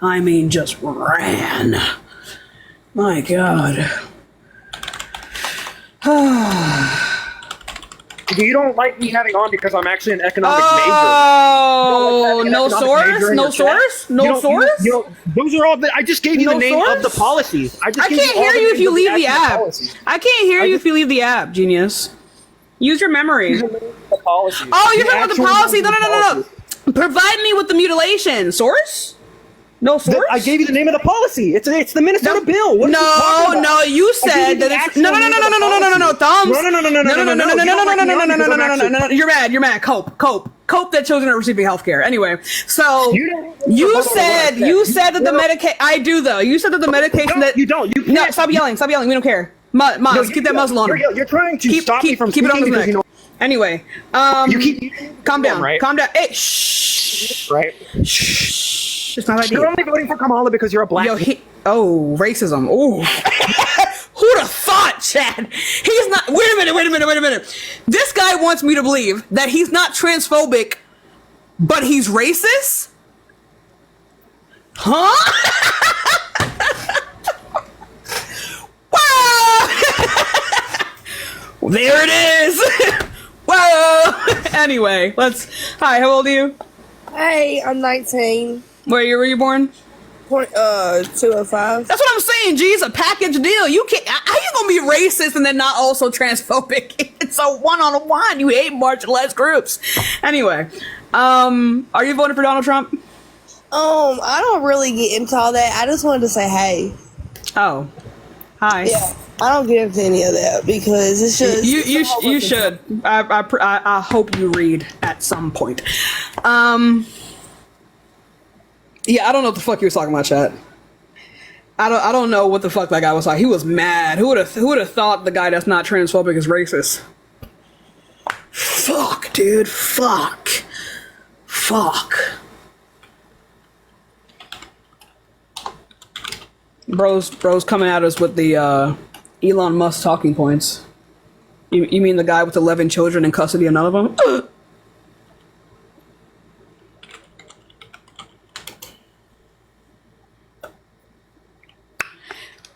Speaker 1: I mean, just ran. My God.
Speaker 3: You don't like me having on because I'm actually an economic major.
Speaker 1: Oh, no source? No source? No source?
Speaker 3: Those are all. I just gave you the name of the policies.
Speaker 1: I can't hear you if you leave the app. I can't hear you if you leave the app, genius. Use your memory. Oh, you're talking about the policy? No. Provide me with the mutilation. Source? No source?
Speaker 3: I gave you the name of the policy. It's the Minnesota bill.
Speaker 1: No, you said that it's no, thumbs. No. You're mad. Cope that children are receiving health care. Anyway, so you said that the medication. I do though. You said that the medication that
Speaker 3: you don't. You
Speaker 1: no. Stop yelling. We don't care. Maz, keep that muzzle on him.
Speaker 3: You're trying to stop me from
Speaker 1: keep it on his neck.
Speaker 3: Anyway,
Speaker 1: you keep calm down.
Speaker 3: Right?
Speaker 1: Calm down. Hey, shh.
Speaker 3: Right.
Speaker 1: Shh. It's not
Speaker 3: You're only voting for Kamala because you're a black.
Speaker 1: Racism. Oh. Who'd have thought, Chad? He's not. Wait a minute. This guy wants me to believe that he's not transphobic, but he's racist? Huh? Wow! There it is. Whoa! Anyway, Hi, how old are you?
Speaker 22: Hey, I'm 19.
Speaker 1: Where were you born?
Speaker 22: 205.
Speaker 1: That's what I'm saying, G. It's a package deal. You can't. How you gonna be racist and then not also transphobic? It's a one-on-one. You hate marginalized groups. Anyway, are you voting for Donald Trump?
Speaker 22: I don't really get into all that. I just wanted to say hey.
Speaker 1: Oh, hi.
Speaker 22: Yeah, I don't get into any of that because it's just
Speaker 1: you should. I hope you read at some point. Yeah, I don't know what the fuck he was talking about, chat. I don't know what the fuck that guy was talking. He was mad. Who would have thought the guy that's not transphobic is racist? Fuck, dude. Fuck. Bro's coming at us with the Elon Musk talking points. You mean the guy with 11 children in custody and none of them?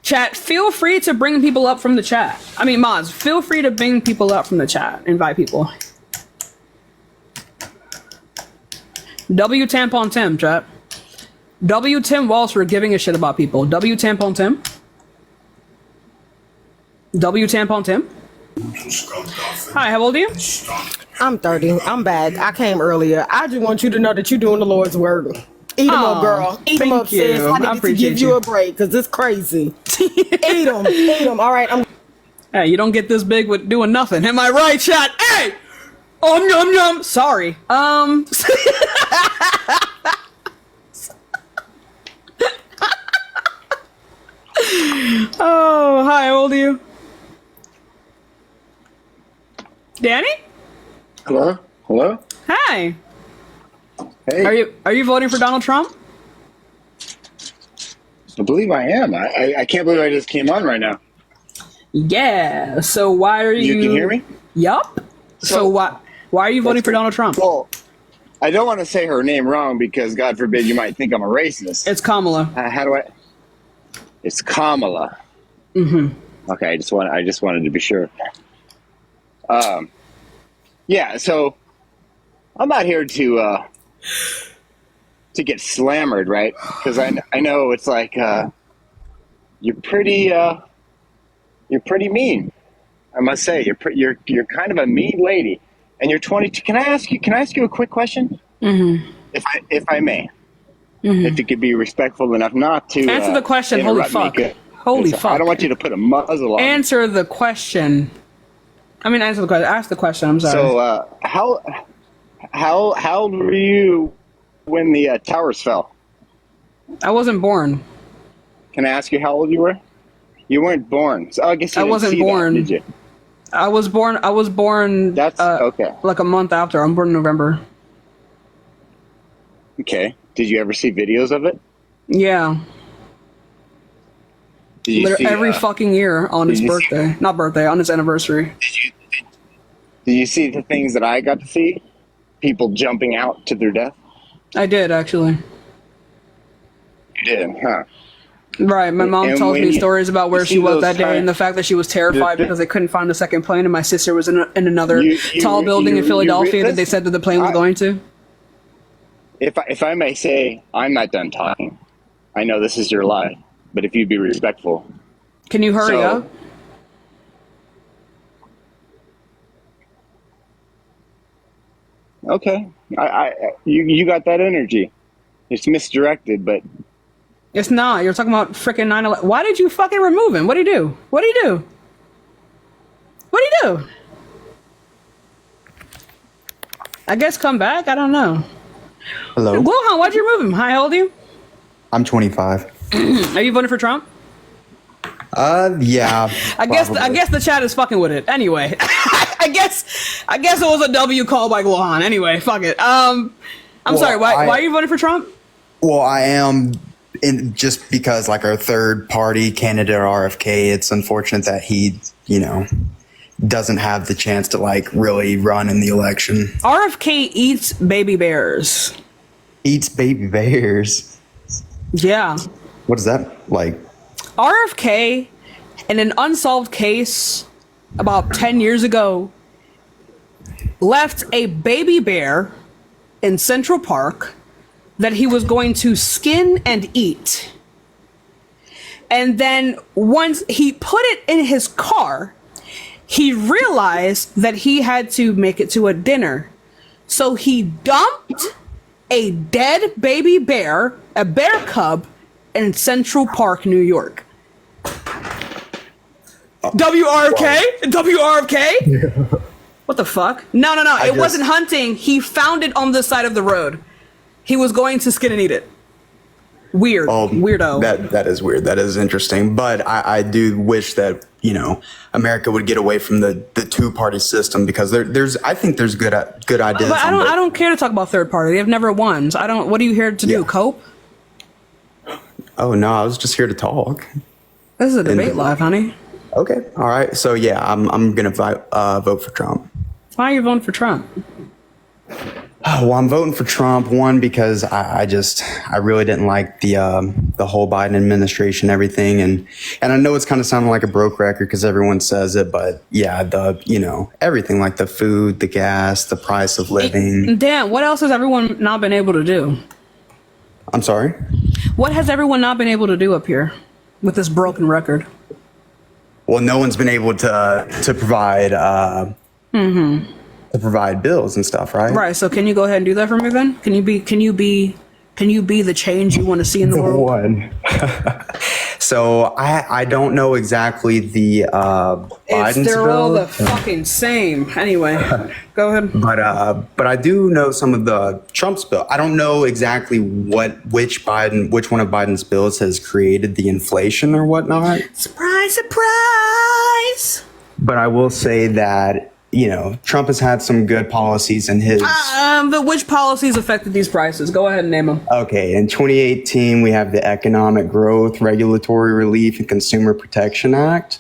Speaker 1: Chat, feel free to bring people up from the chat. I mean, mods, feel free to bring people up from the chat. Invite people. W Tampon Tim, chat. W Tim Walsh for giving a shit about people. W Tampon Tim. W Tampon Tim. Hi, how old are you?
Speaker 23: I'm 30. I'm back. I came earlier. I just want you to know that you're doing the Lord's work. Eat them up, girl. Eat them up, sis. I need to give you a break because it's crazy. Eat them. All right.
Speaker 1: Hey, you don't get this big with doing nothing. Am I right, chat? Hey! Yum. Sorry. Oh, hi, how old are you? Danny?
Speaker 24: Hello?
Speaker 1: Hi.
Speaker 24: Hey.
Speaker 1: Are you voting for Donald Trump?
Speaker 24: I believe I am. I can't believe I just came on right now.
Speaker 1: Yeah. So why are you?
Speaker 24: You can hear me?
Speaker 1: Yup. So why are you voting for Donald Trump?
Speaker 24: Well, I don't want to say her name wrong because God forbid you might think I'm a racist.
Speaker 1: It's Kamala.
Speaker 24: How do I? It's Kamala. Okay, I just wanted to be sure. Yeah, so I'm not here to get slammered, right? Because I know it's like you're pretty mean. I must say you're kind of a mean lady, and you're 22. Can I ask you a quick question? If I may, if you could be respectful enough not to
Speaker 1: answer the question. Holy fuck! Holy fuck!
Speaker 24: I don't want you to put a muzzle on.
Speaker 1: Answer the question. I mean, answer the question. Ask the question. I'm sorry.
Speaker 24: So, how old were you when the towers fell?
Speaker 1: I wasn't born.
Speaker 24: Can I ask you how old you were? You weren't born. So I guess you
Speaker 1: I
Speaker 24: didn't
Speaker 1: wasn't
Speaker 24: see
Speaker 1: born.
Speaker 24: That, did you?
Speaker 1: I was born.
Speaker 24: That's okay.
Speaker 1: Like a month after. I'm born in November.
Speaker 24: Okay. Did you ever see videos of it?
Speaker 1: Yeah.
Speaker 24: Did you see,
Speaker 1: every fucking year on his birthday. Not birthday, on his anniversary.
Speaker 24: Did you see the things that I got to see? People jumping out to their death?
Speaker 1: I did, actually.
Speaker 24: You did, huh?
Speaker 1: Right. My mom tells me stories about where she was that day and the fact that she was terrified because they couldn't find the second plane, and my sister was in another tall building in Philadelphia that they said that the plane was going to.
Speaker 24: If I may say, I'm not done talking. I know this is your life, but if you'd be respectful.
Speaker 1: Can you hurry up?
Speaker 24: Okay. You got that energy. It's misdirected, but
Speaker 1: it's not. You're talking about freaking 9/11. Why did you fucking remove him? What did he do? What did he do? What did he do? I guess come back. I don't know.
Speaker 5: Hello.
Speaker 1: Glohan, why'd you remove him? How old are you?
Speaker 5: I'm 25.
Speaker 1: Are you voting for Trump?
Speaker 5: Yeah.
Speaker 1: I guess the chat is fucking with it. Anyway, I guess it was a W call by Glohan. Anyway, fuck it. I'm sorry. Why are you voting for Trump?
Speaker 5: Well, I am, just because like our third party candidate RFK. It's unfortunate that he, doesn't have the chance to like really run in the election.
Speaker 1: RFK eats baby bears.
Speaker 5: Eats baby bears.
Speaker 1: Yeah.
Speaker 5: What is that like?
Speaker 1: RFK, in an unsolved case about 10 years ago, left a baby bear in Central Park that he was going to skin and eat. And then once he put it in his car, he realized that he had to make it to a dinner. So he dumped a dead baby bear, a bear cub, in Central Park, New York. WRFK? WRFK? What the fuck? No. It wasn't hunting. He found it on the side of the road. He was going to skin and eat it. Weird. Weirdo.
Speaker 5: That is weird. That is interesting. But I do wish that, America would get away from the two-party system, because I think there's good ideas.
Speaker 1: But I don't care to talk about third party. They've never won. So what are you here to do? Cope?
Speaker 5: Oh no, I was just here to talk.
Speaker 1: This is a debate live, honey.
Speaker 5: Okay. All right. So yeah, I'm gonna vote for Trump.
Speaker 1: Why are you voting for Trump?
Speaker 5: Well, I'm voting for Trump, one, because I really didn't like the whole Biden administration, everything, and I know it's kind of sounding like a broke record because everyone says it, but yeah, everything, like the food, the gas, the price of living.
Speaker 1: Dan, what else has everyone not been able to do?
Speaker 5: I'm sorry?
Speaker 1: What has everyone not been able to do up here with this broken record?
Speaker 5: Well, no one's been able to provide to provide bills and stuff, right?
Speaker 1: Right. So can you go ahead and do that for me then? Can you be the change you want to see in the world?
Speaker 5: One. So I don't know exactly the Biden's
Speaker 1: they're
Speaker 5: bill.
Speaker 1: all the fucking same. Anyway, go ahead.
Speaker 5: But I do know some of the Trump's bill. I don't know exactly which one of Biden's bills has created the inflation or whatnot.
Speaker 1: Surprise, surprise.
Speaker 5: But I will say that, Trump has had some good policies in his.
Speaker 1: But which policies affected these prices? Go ahead and name them.
Speaker 5: Okay, in 2018, we have the Economic Growth, Regulatory Relief, and Consumer Protection Act.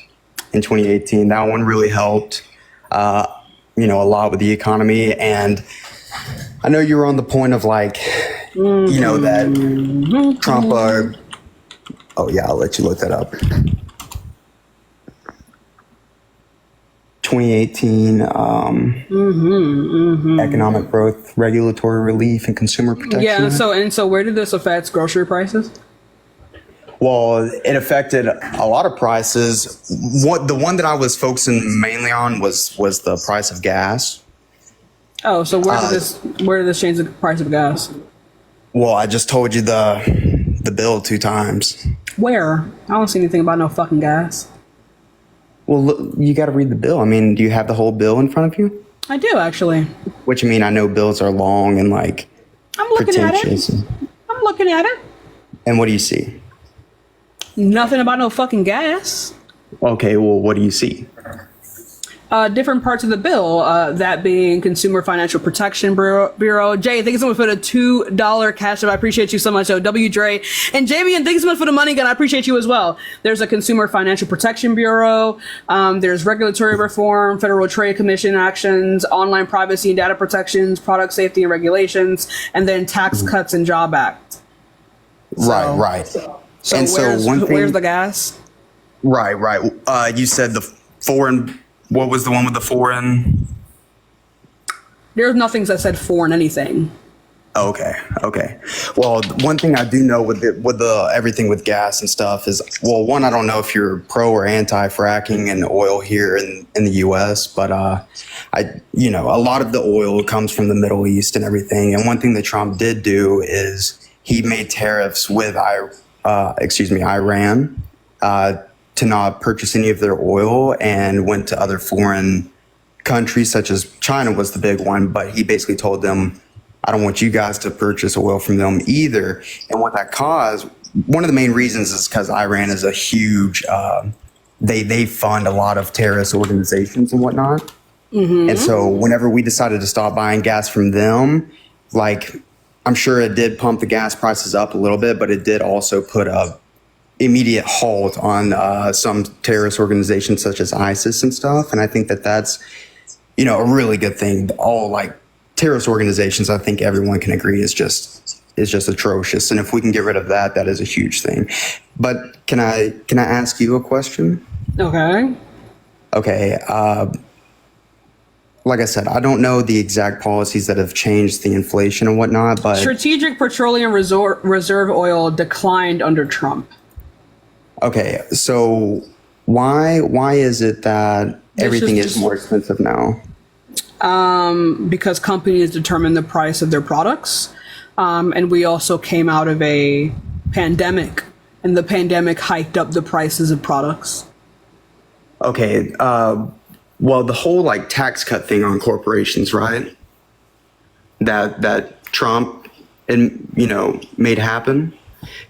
Speaker 5: In 2018, that one really helped, a lot with the economy. And I know you were on the point of that Trump Oh yeah, I'll let you look that up. 2018 economic growth, regulatory relief, and consumer protection.
Speaker 1: Yeah. So where did this affect grocery prices?
Speaker 5: Well, it affected a lot of prices. The one that I was focusing mainly on was the price of gas.
Speaker 1: Oh, so where did this change the price of gas?
Speaker 5: Well, I just told you the bill 2 times.
Speaker 1: Where? I don't see anything about no fucking gas.
Speaker 5: Well, look, you got to read the bill. I mean, do you have the whole bill in front of you?
Speaker 1: I do, actually.
Speaker 5: Which, I mean, I know bills are long and like
Speaker 1: I'm looking at
Speaker 5: pretentious.
Speaker 1: it. I'm looking at it.
Speaker 5: And what do you see?
Speaker 1: Nothing about no fucking gas.
Speaker 5: Okay, well, what do you see?
Speaker 1: Different parts of the bill, that being Consumer Financial Protection Bureau. Jay, thank you so much for the $2 cash up. I appreciate you so much. W. Dre and Jamie, and thank you so much for the money gun. I appreciate you as well. There's a Consumer Financial Protection Bureau. There's regulatory reform, Federal Trade Commission actions, online privacy and data protections, product safety and regulations, and then Tax Cuts and Job Act.
Speaker 5: Right.
Speaker 1: So
Speaker 5: and
Speaker 1: where's the gas?
Speaker 5: Right. You said the foreign. What was the one with the foreign?
Speaker 1: There's nothing that said foreign anything.
Speaker 5: Okay. Well, one thing I do know with the everything with gas and stuff is, well, one, I don't know if you're pro or anti fracking and oil here in the U.S., but a lot of the oil comes from the Middle East and everything. And one thing that Trump did do is he made tariffs with Iran to not purchase any of their oil, and went to other foreign countries such as China was the big one. But he basically told them, I don't want you guys to purchase oil from them either. And what that caused, one of the main reasons is because Iran is a huge, they fund a lot of terrorist organizations and whatnot. And so whenever we decided to stop buying gas from them, like, I'm sure it did pump the gas prices up a little bit, but it did also put a immediate halt on some terrorist organizations such as ISIS and stuff. And I think that's, a really good thing. All like terrorist organizations, I think everyone can agree is just atrocious. And if we can get rid of that, that is a huge thing. But can I ask you a question?
Speaker 1: Okay.
Speaker 5: Like I said, I don't know the exact policies that have changed the inflation and whatnot, but
Speaker 1: Strategic Petroleum Reserve Oil declined under Trump.
Speaker 5: Okay, so why is it that everything is more expensive now?
Speaker 1: Because companies determine the price of their products. And we also came out of a pandemic, and the pandemic hiked up the prices of products.
Speaker 5: Okay, well, the whole like tax cut thing on corporations, right? That Trump made happen.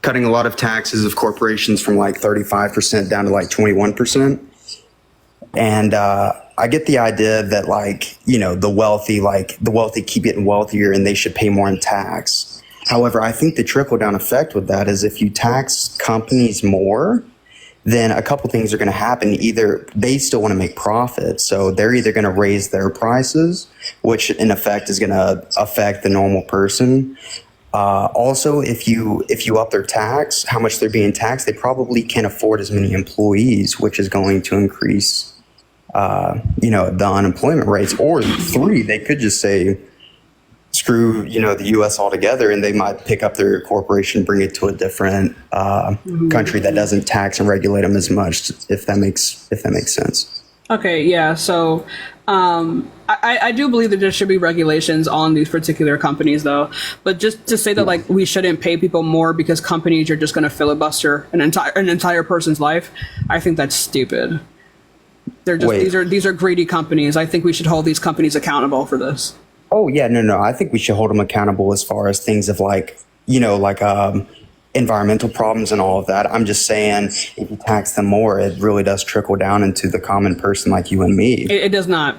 Speaker 5: Cutting a lot of taxes of corporations from like 35% down to like 21%. And I get the idea that the wealthy keep getting wealthier and they should pay more in tax. However, I think the trickle down effect with that is if you tax companies more, then a couple things are going to happen. Either they still want to make profit, so they're either going to raise their prices, which in effect is going to affect the normal person. Also, if you up their tax, how much they're being taxed, they probably can't afford as many employees, which is going to increase, the unemployment rates. Or 3, they could just say, screw, the U.S. altogether, and they might pick up their corporation, bring it to a different country that doesn't tax and regulate them as much. If that makes sense.
Speaker 1: Okay, yeah. So I do believe that there should be regulations on these particular companies, though. But just to say that we shouldn't pay people more because companies are just going to filibuster an entire person's life, I think that's stupid. They're just these are greedy companies. I think we should hold these companies accountable for this.
Speaker 5: Oh yeah, no. I think we should hold them accountable as far as things of environmental problems and all of that. I'm just saying, if you tax them more, it really does trickle down into the common person like you and me.
Speaker 1: It does not.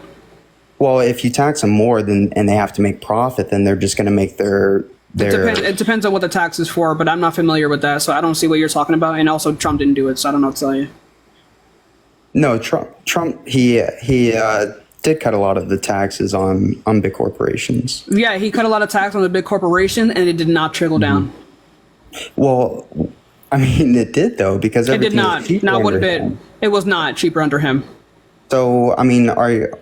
Speaker 5: Well, if you tax them more, and they have to make profit, then they're just going to make their.
Speaker 1: It depends on what the tax is for, but I'm not familiar with that, so I don't see what you're talking about. And also, Trump didn't do it, so I don't know what to tell you.
Speaker 5: No, Trump, he did cut a lot of the taxes on big corporations.
Speaker 1: Yeah, he cut a lot of tax on the big corporation, and it did not trickle down.
Speaker 5: Well, I mean, it did though, because
Speaker 1: It did
Speaker 5: everything was
Speaker 1: not.
Speaker 5: cheaper
Speaker 1: Not one
Speaker 5: under
Speaker 1: bit.
Speaker 5: him.
Speaker 1: It was not cheaper under him.
Speaker 5: So, I mean, are you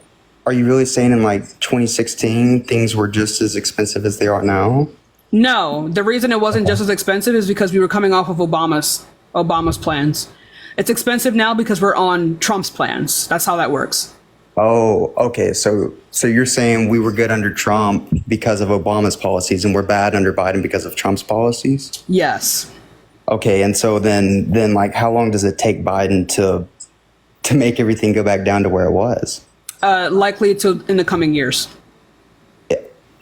Speaker 5: really saying in like 2016 things were just as expensive as they are now?
Speaker 1: No, the reason it wasn't just as expensive is because we were coming off of Obama's plans. It's expensive now because we're on Trump's plans. That's how that works.
Speaker 5: Oh, okay. So you're saying we were good under Trump because of Obama's policies, and we're bad under Biden because of Trump's policies?
Speaker 1: Yes.
Speaker 5: Okay, and so then like, how long does it take Biden to make everything go back down to where it was?
Speaker 1: Likely to in the coming years.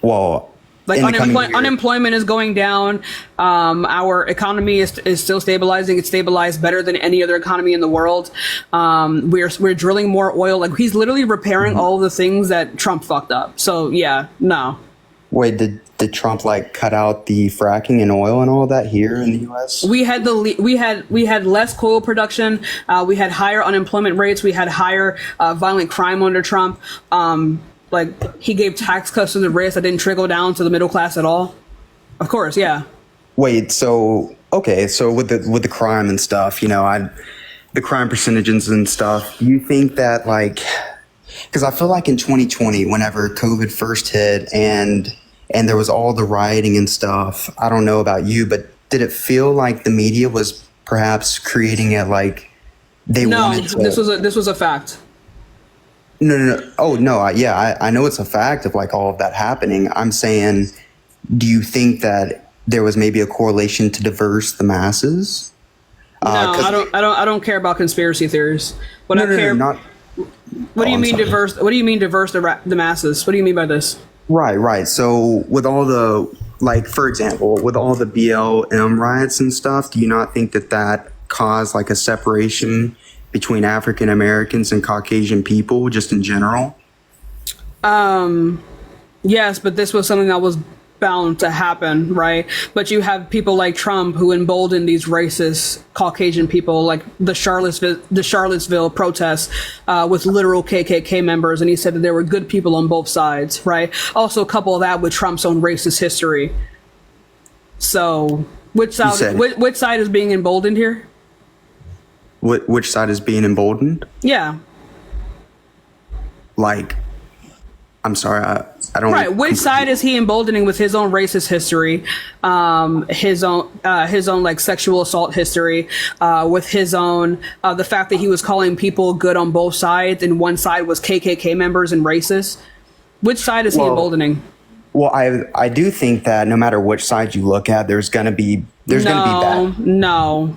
Speaker 5: Well,
Speaker 1: like unemployment is going down. Our economy is still stabilizing. It's stabilized better than any other economy in the world. We're drilling more oil. Like he's literally repairing all the things that Trump fucked up. So yeah, no.
Speaker 5: Wait, did Trump like cut out the fracking and oil and all that here in the U.S.?
Speaker 1: We had less coal production. We had higher unemployment rates. We had higher violent crime under Trump. Like he gave tax cuts to the rich that didn't trickle down to the middle class at all. Of course, yeah.
Speaker 5: Wait, so okay, so with the crime and stuff, the crime percentages and stuff, you think that like, because I feel like in 2020, whenever COVID first hit and there was all the rioting and stuff, I don't know about you, but did it feel like the media was perhaps creating it like they wanted to?
Speaker 1: This was a fact.
Speaker 5: No. Oh, no. I know it's a fact of like all of that happening. I'm saying, do you think that there was maybe a correlation to diverse the masses?
Speaker 1: No, I don't care about conspiracy theories. What do you mean diverse? What do you mean diverse the masses? What do you mean by this?
Speaker 5: Right. So with all the, like, for example, with all the BLM riots and stuff, do you not think that caused like a separation between African Americans and Caucasian people just in general?
Speaker 1: Yes, but this was something that was bound to happen, right? But you have people like Trump who embolden these racist Caucasian people, like the Charlottesville protests with literal KKK members, and he said that there were good people on both sides, right? Also couple that with Trump's own racist history. So which side is being emboldened here?
Speaker 5: Which side is being emboldened?
Speaker 1: Yeah.
Speaker 5: Like, I'm sorry, I don't.
Speaker 1: Right. Which side is he emboldening with his own racist history, his own like sexual assault history, with his own the fact that he was calling people good on both sides, and one side was KKK members and racists. Which side is he emboldening?
Speaker 5: Well, I do think that no matter which side you look at, there's gonna be bad.
Speaker 1: No.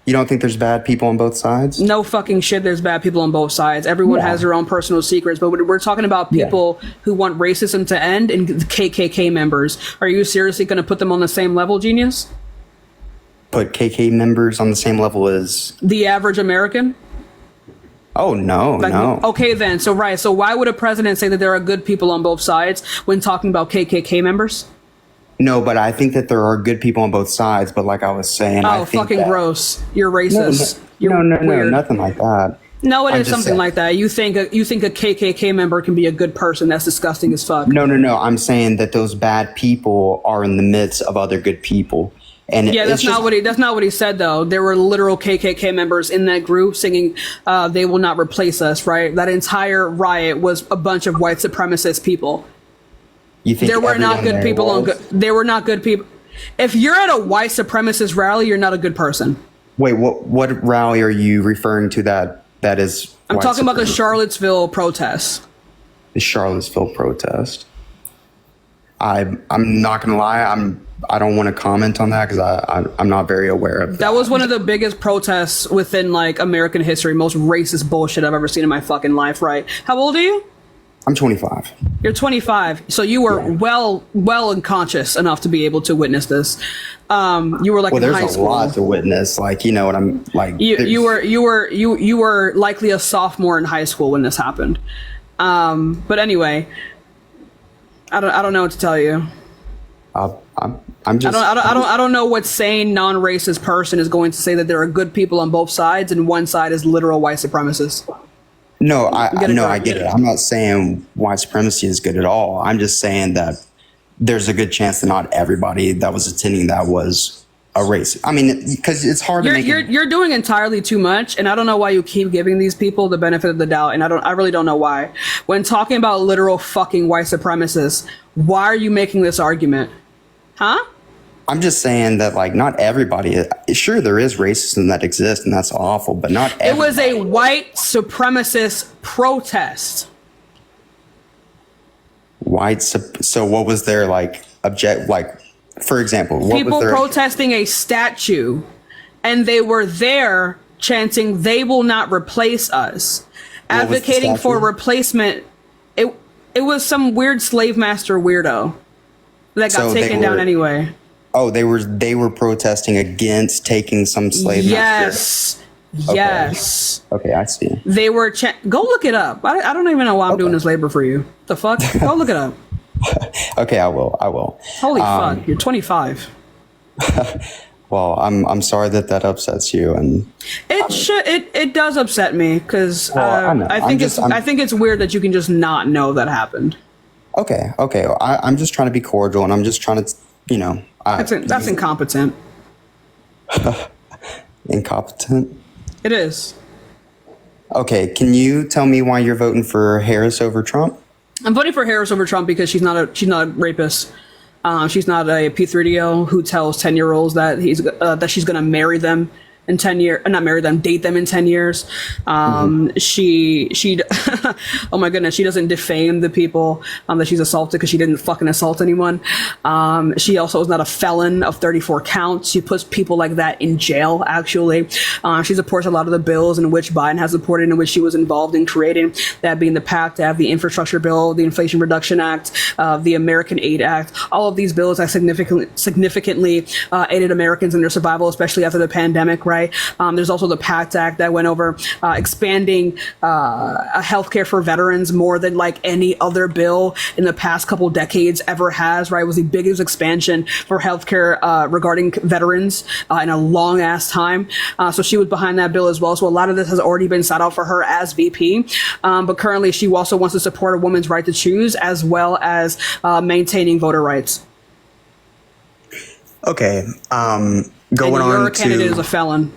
Speaker 5: You don't think there's bad people on both sides?
Speaker 1: No fucking shit. There's bad people on both sides. Everyone has their own personal secrets, but we're talking about people who want racism to end and KKK members. Are you seriously going to put them on the same level, genius?
Speaker 5: Put KK members on the same level as
Speaker 1: the average American?
Speaker 5: Oh, no, no.
Speaker 1: Okay, then. So why would a president say that there are good people on both sides when talking about KKK members?
Speaker 5: No, but I think that there are good people on both sides. But like I was saying, I think
Speaker 1: fucking gross. You're racist.
Speaker 5: No,
Speaker 1: weird.
Speaker 5: nothing like that.
Speaker 1: No, it is something like that. You think a KKK member can be a good person? That's disgusting as fuck.
Speaker 5: No. I'm saying that those bad people are in the midst of other good people. And
Speaker 1: that's not what he said though. There were literal KKK members in that group singing "They Will Not Replace Us." Right? That entire riot was a bunch of white supremacist people.
Speaker 5: You think
Speaker 1: there were not good people there were not good people. If you're at a white supremacist rally, you're not a good person.
Speaker 5: Wait, what rally are you referring to that is?
Speaker 1: I'm talking about the Charlottesville protests.
Speaker 5: The Charlottesville protest. I'm not gonna lie. I don't want to comment on that because I'm not very aware of that.
Speaker 1: That was one of the biggest protests within like American history. Most racist bullshit I've ever seen in my fucking life. Right? How old are you?
Speaker 5: I'm 25.
Speaker 1: You're 25, so you were well unconscious enough to be able to witness this. You were like in high school.
Speaker 5: There's a lot to witness. Like, you know what I'm like.
Speaker 1: You were likely a sophomore in high school when this happened. But anyway, I don't know what to tell you.
Speaker 5: I'm just.
Speaker 1: I don't know what sane non-racist person is going to say that there are good people on both sides and one side is literal white supremacists.
Speaker 5: No, I get it. I'm not saying white supremacy is good at all. I'm just saying that there's a good chance that not everybody that was attending that was a race. I mean, because it's hard to make.
Speaker 1: You're doing entirely too much, and I don't know why you keep giving these people the benefit of the doubt. And I really don't know why. When talking about literal fucking white supremacists, why are you making this argument? Huh?
Speaker 5: I'm just saying that, like, not everybody. Sure, there is racism that exists, and that's awful, but not everybody.
Speaker 1: It was a white supremacist protest.
Speaker 5: So what was their for example, what
Speaker 1: people
Speaker 5: was their
Speaker 1: protesting a statue, and they were there chanting, "They will not replace us," advocating for replacement. It was some weird slave master weirdo that got taken down anyway.
Speaker 5: Oh, they were protesting against taking some slave master.
Speaker 1: Yes.
Speaker 5: Okay, I see.
Speaker 1: They were go look it up. I don't even know why I'm doing this labor for you. The fuck? Go look it up.
Speaker 5: Okay, I will.
Speaker 1: Holy fuck! You're 25.
Speaker 5: Well, I'm sorry that upsets you, and
Speaker 1: it does upset me because I think it's weird that you can just not know that happened.
Speaker 5: Okay. I'm just trying to be cordial, and I'm just trying to,
Speaker 1: that's incompetent.
Speaker 5: Incompetent.
Speaker 1: It is.
Speaker 5: Okay, can you tell me why you're voting for Harris over Trump?
Speaker 1: I'm voting for Harris over Trump because she's not a rapist. She's not a P3DO who tells 10-year-olds that she's going to marry them in 10 years, not marry them, date them in 10 years. She oh my goodness, she doesn't defame the people that she's assaulted because she didn't fucking assault anyone. She also is not a felon of 34 counts. She puts people like that in jail, actually. She supports a lot of the bills in which Biden has supported, in which she was involved in creating, that being the PACT Act, the Infrastructure Bill, the Inflation Reduction Act, the American Aid Act. All of these bills have significantly aided Americans in their survival, especially after the pandemic, right? There's also the PACT Act that went over expanding healthcare for veterans more than like any other bill in the past couple decades ever has, right? It was the biggest expansion for healthcare regarding veterans in a long ass time. So she was behind that bill as well. So a lot of this has already been set out for her as VP. But currently she also wants to support a woman's right to choose, as well as maintaining voter rights.
Speaker 5: Okay.
Speaker 1: Your candidate is a felon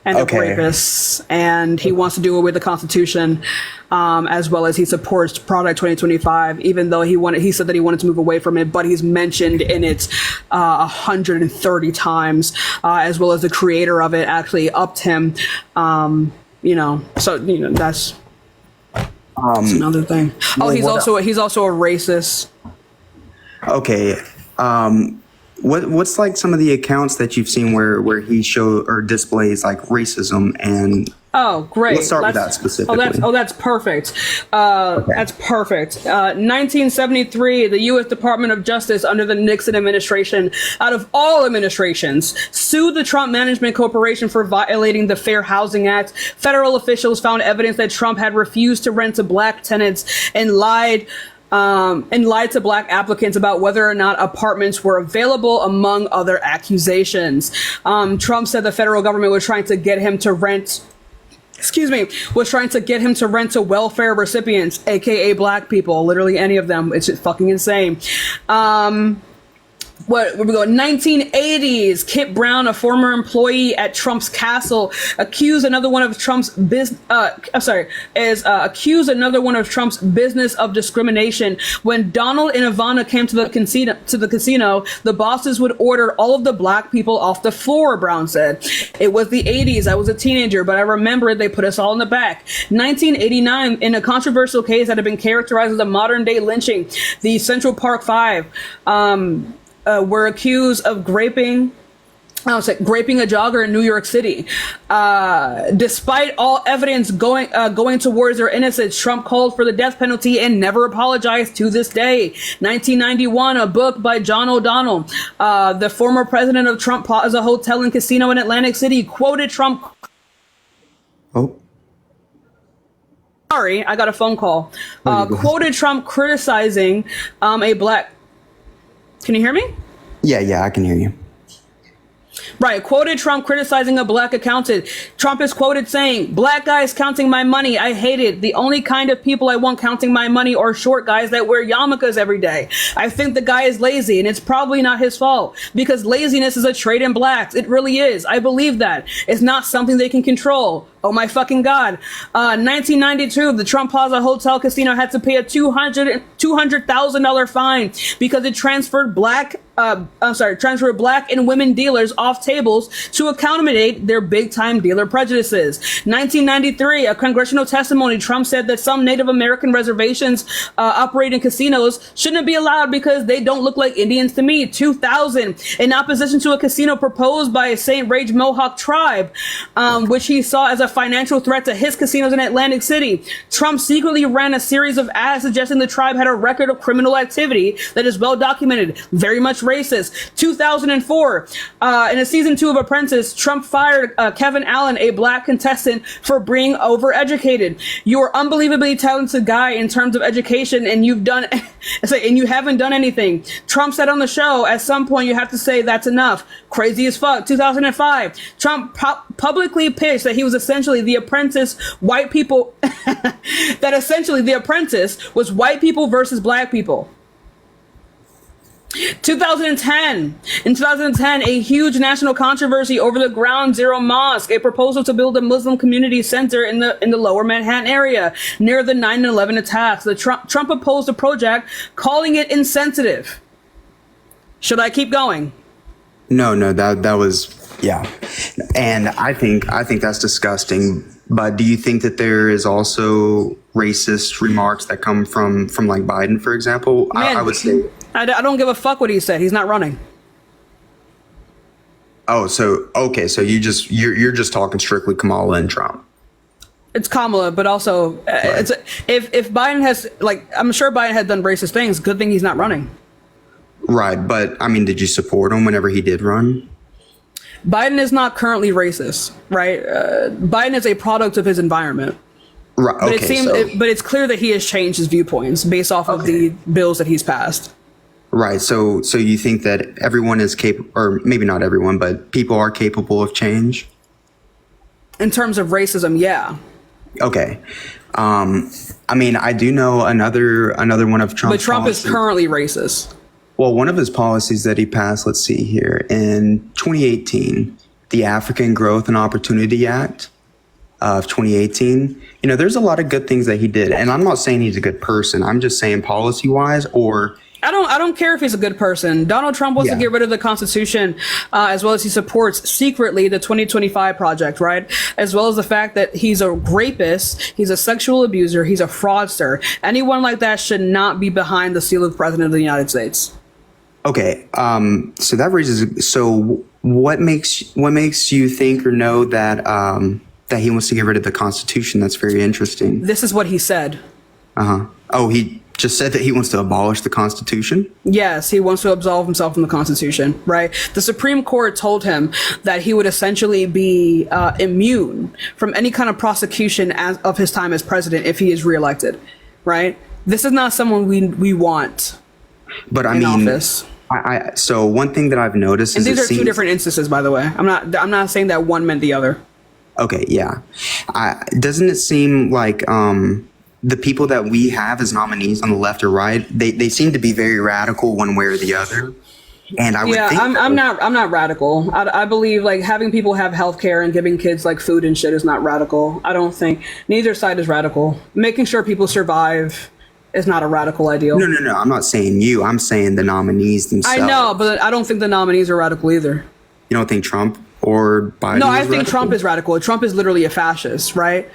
Speaker 1: and a rapist, and he wants to do away with the Constitution, as well as he supports Product 2025, even though he said that he wanted to move away from it, but he's mentioned in it 130 times, as well as the creator of it actually upped him. That's another thing. He's also a racist.
Speaker 5: Okay. What's like some of the accounts that you've seen where he shows or displays like racism and?
Speaker 1: Oh, great.
Speaker 5: Let's start with that specifically.
Speaker 1: That's perfect. That's perfect. 1973, the U.S. Department of Justice under the Nixon administration, out of all administrations, sued the Trump Management Corporation for violating the Fair Housing Act. Federal officials found evidence that Trump had refused to rent to black tenants and lied to black applicants about whether or not apartments were available, among other accusations. Trump said the federal government was trying to get him to rent to welfare recipients, aka black people, literally any of them. It's just fucking insane. Where we go? 1980s. Kip Brown, a former employee at Trump's castle, accused another one of Trump's business of discrimination. When Donald and Ivana came to the casino, the bosses would order all of the black people off the floor, Brown said. It was the 80s. I was a teenager, but I remember they put us all in the back. 1989, in a controversial case that had been characterized as a modern day lynching, the Central Park Five were accused of raping a jogger in New York City. Despite all evidence going towards their innocence, Trump called for the death penalty and never apologized to this day. 1991, a book by John O'Donnell, the former president of Trump Plaza Hotel and Casino in Atlantic City, quoted Trump.
Speaker 5: Oh.
Speaker 1: Sorry, I got a phone call. Quoted Trump criticizing a black. Can you hear me?
Speaker 5: Yeah, I can hear you.
Speaker 1: Right. Quoted Trump criticizing a black accountant. Trump is quoted saying, "Black guys counting my money. I hate it. The only kind of people I want counting my money are short guys that wear yarmulkes every day. I think the guy is lazy, and it's probably not his fault because laziness is a trait in blacks. It really is. I believe that. It's not something they can control. Oh my fucking God. 1992, the Trump Plaza Hotel Casino had to pay a $200,000 fine because it transferred black and women dealers off tables to accommodate their big-time dealer prejudices. 1993, a congressional testimony, Trump said that some Native American reservations operating casinos shouldn't be allowed because they don't look like Indians to me. 2000, in opposition to a casino proposed by a St. Rage Mohawk tribe, which he saw as a financial threat to his casinos in Atlantic City, Trump secretly ran a series of ads suggesting the tribe had a record of criminal activity that is well documented, very much racist. 2004, in a season 2 of Apprentice, Trump fired Kevin Allen, a black contestant, for being overeducated. You're unbelievably talented guy in terms of education, and you haven't done anything. Trump said on the show, at some point you have to say that's enough. Crazy as fuck. 2005, Trump publicly pitched that he was essentially the apprentice white people, that essentially the apprentice was white people versus black people. 2010. In 2010, a huge national controversy over the Ground Zero Mosque, a proposal to build a Muslim community center in the lower Manhattan area near the 9/11 attacks. Trump opposed the project, calling it insensitive. Should I keep going?
Speaker 5: No, that was, yeah. And I think that's disgusting. But do you think that there is also racist remarks that come from like Biden, for example?
Speaker 1: Man,
Speaker 5: I would say.
Speaker 1: I don't give a fuck what he said. He's not running.
Speaker 5: Oh, so okay, so you're just talking strictly Kamala and Trump.
Speaker 1: It's Kamala, but also right. If Biden has, like, I'm sure Biden had done racist things. Good thing he's not running.
Speaker 5: Right, but I mean, did you support him whenever he did run?
Speaker 1: Biden is not currently racist, right? Biden is a product of his environment.
Speaker 5: Right.
Speaker 1: But
Speaker 5: Okay,
Speaker 1: but it's clear that he has changed his viewpoints based off of the bills that he's passed.
Speaker 5: Right. So you think that everyone is capable, or maybe not everyone, but people are capable of change?
Speaker 1: In terms of racism, yeah.
Speaker 5: Okay. I mean, I do know another one of Trump's
Speaker 1: But Trump
Speaker 5: policies.
Speaker 1: is currently racist.
Speaker 5: Well, one of his policies that he passed, let's see here, in 2018, the African Growth and Opportunity Act of 2018, you know, there's a lot of good things that he did. And I'm not saying he's a good person. I'm just saying policy-wise, or...
Speaker 1: I don't care if he's a good person. Donald Trump wants to get rid of the Constitution, as well as he supports secretly the 2025 project, right? As well as the fact that he's a rapist, he's a sexual abuser, he's a fraudster. Anyone like that should not be behind the seal of the President of the United States.
Speaker 5: Okay, so that raises. So what makes you think or know that that he wants to get rid of the Constitution? That's very interesting.
Speaker 1: This is what he said.
Speaker 5: Oh, he just said that he wants to abolish the Constitution?
Speaker 1: Yes, he wants to absolve himself from the Constitution, right? The Supreme Court told him that he would essentially be immune from any kind of prosecution of his time as president if he is reelected, right? This is not someone we want.
Speaker 5: But I
Speaker 1: in
Speaker 5: mean,
Speaker 1: office.
Speaker 5: So one thing that I've noticed
Speaker 1: and
Speaker 5: is
Speaker 1: these are two different instances, by the way. I'm not saying that one meant the other.
Speaker 5: Okay, yeah. Doesn't it seem like the people that we have as nominees on the left or right, they seem to be very radical one way or the other? And I would think
Speaker 1: I'm not radical. I believe like having people have health care and giving kids like food and shit is not radical. I don't think neither side is radical. Making sure people survive is not a radical ideal.
Speaker 5: No. I'm not saying you. I'm saying the nominees themselves.
Speaker 1: I know, but I don't think the nominees are radical either.
Speaker 5: You don't think Trump or Biden?
Speaker 1: No, I think Trump is radical. Trump is literally a fascist, right?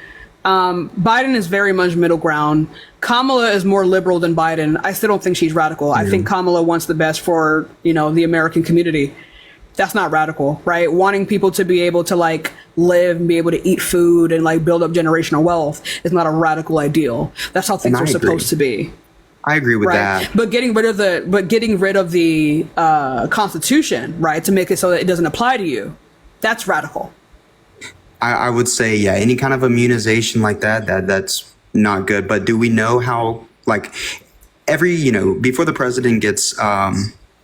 Speaker 1: Biden is very much middle ground. Kamala is more liberal than Biden. I still don't think she's radical. I think Kamala wants the best for, the American community. That's not radical, right? Wanting people to be able to like live and be able to eat food and like build up generational wealth is not a radical ideal. That's how things are supposed to be.
Speaker 5: I agree with that.
Speaker 1: But getting rid of the Constitution, right, to make it so that it doesn't apply to you, that's radical.
Speaker 5: I would say, yeah, any kind of immunization like that's not good. But do we know how, like, before the president gets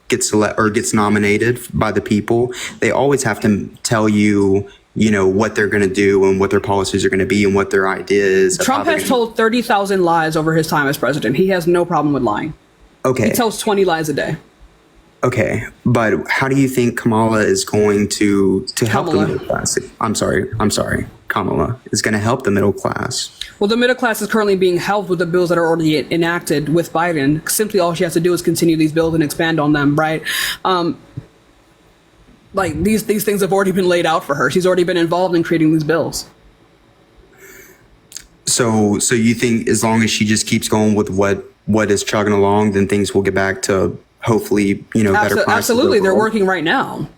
Speaker 5: gets nominated by the people, they always have to tell you, what they're going to do and what their policies are going to be and what their idea is.
Speaker 1: Trump has told 30,000 lies over his time as president. He has no problem with lying.
Speaker 5: Okay.
Speaker 1: He tells 20 lies a day.
Speaker 5: Okay, but how do you think Kamala is going to help the middle class? I'm sorry. Kamala is going to help the middle class.
Speaker 1: Well, the middle class is currently being helped with the bills that are already enacted with Biden. Simply all she has to do is continue these bills and expand on them, right? Like these things have already been laid out for her. She's already been involved in creating these bills.
Speaker 5: So you think as long as she just keeps going with what is chugging along, then things will get back to hopefully, better prices.
Speaker 1: Absolutely. They're
Speaker 5: overall?
Speaker 1: working right now.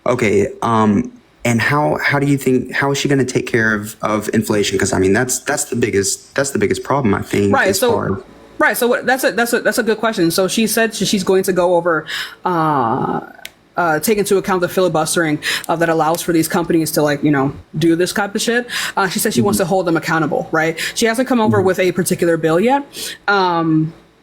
Speaker 5: Okay. And how do you think, how is she going to take care of inflation? Because I mean, that's the biggest problem, I think.
Speaker 1: Right. So that's a good question. So she said she's going to go over, take into account the filibustering that allows for these companies to do this type of shit. She said she wants to hold them accountable, right? She hasn't come over with a particular bill yet.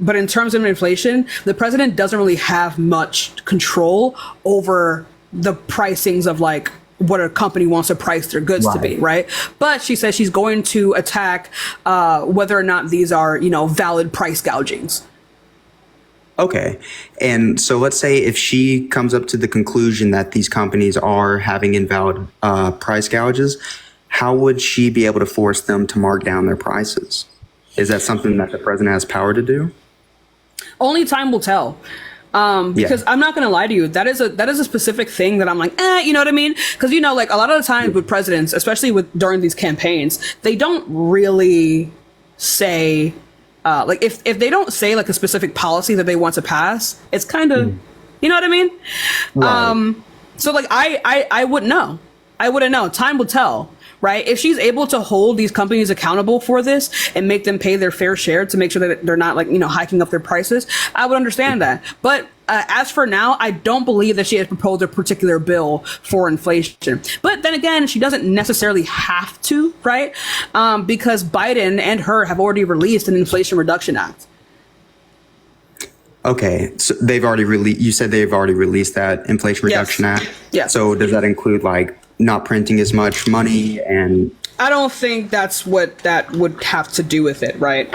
Speaker 1: But in terms of inflation, the president doesn't really have much control over the pricings of what a company wants to price their goods to be, right? But she says she's going to attack whether or not these are, valid price gougings.
Speaker 5: Okay. And so let's say if she comes up to the conclusion that these companies are having invalid price gouges, how would she be able to force them to mark down their prices? Is that something that the president has power to do?
Speaker 1: Only time will tell. Because I'm not going to lie to you, that is a specific thing that I'm like, you know what I mean? Because, a lot of the times with presidents, especially during these campaigns, they don't really say, if they don't say a specific policy that they want to pass, it's kind of, you know what I mean? Right. So I wouldn't know. I wouldn't know. Time will tell. Right? If she's able to hold these companies accountable for this and make them pay their fair share to make sure that they're not hiking up their prices, I would understand that. But as for now, I don't believe that she has proposed a particular bill for inflation. But then again, she doesn't necessarily have to, right? Because Biden and her have already released an Inflation Reduction Act.
Speaker 5: Okay, so you said they've already released that Inflation Reduction Act?
Speaker 1: Yes.
Speaker 5: So does that include not printing as much money? And
Speaker 1: I don't think that's what that would have to do with it, right?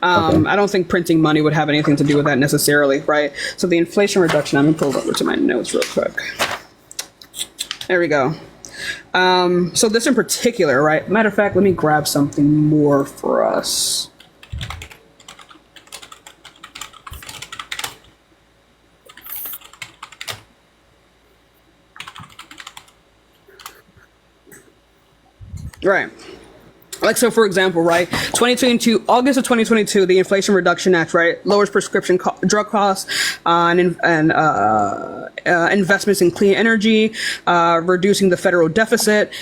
Speaker 1: I don't think printing money would have anything to do with that necessarily, right? So the Inflation Reduction, I'm going to pull it over to my notes real quick. There we go. So this in particular, right? Matter of fact, let me grab something more for us. Right. So for example, right, 2022, August of 2022, the Inflation Reduction Act, right, lowers prescription drug costs and investments in clean energy, reducing the federal deficit,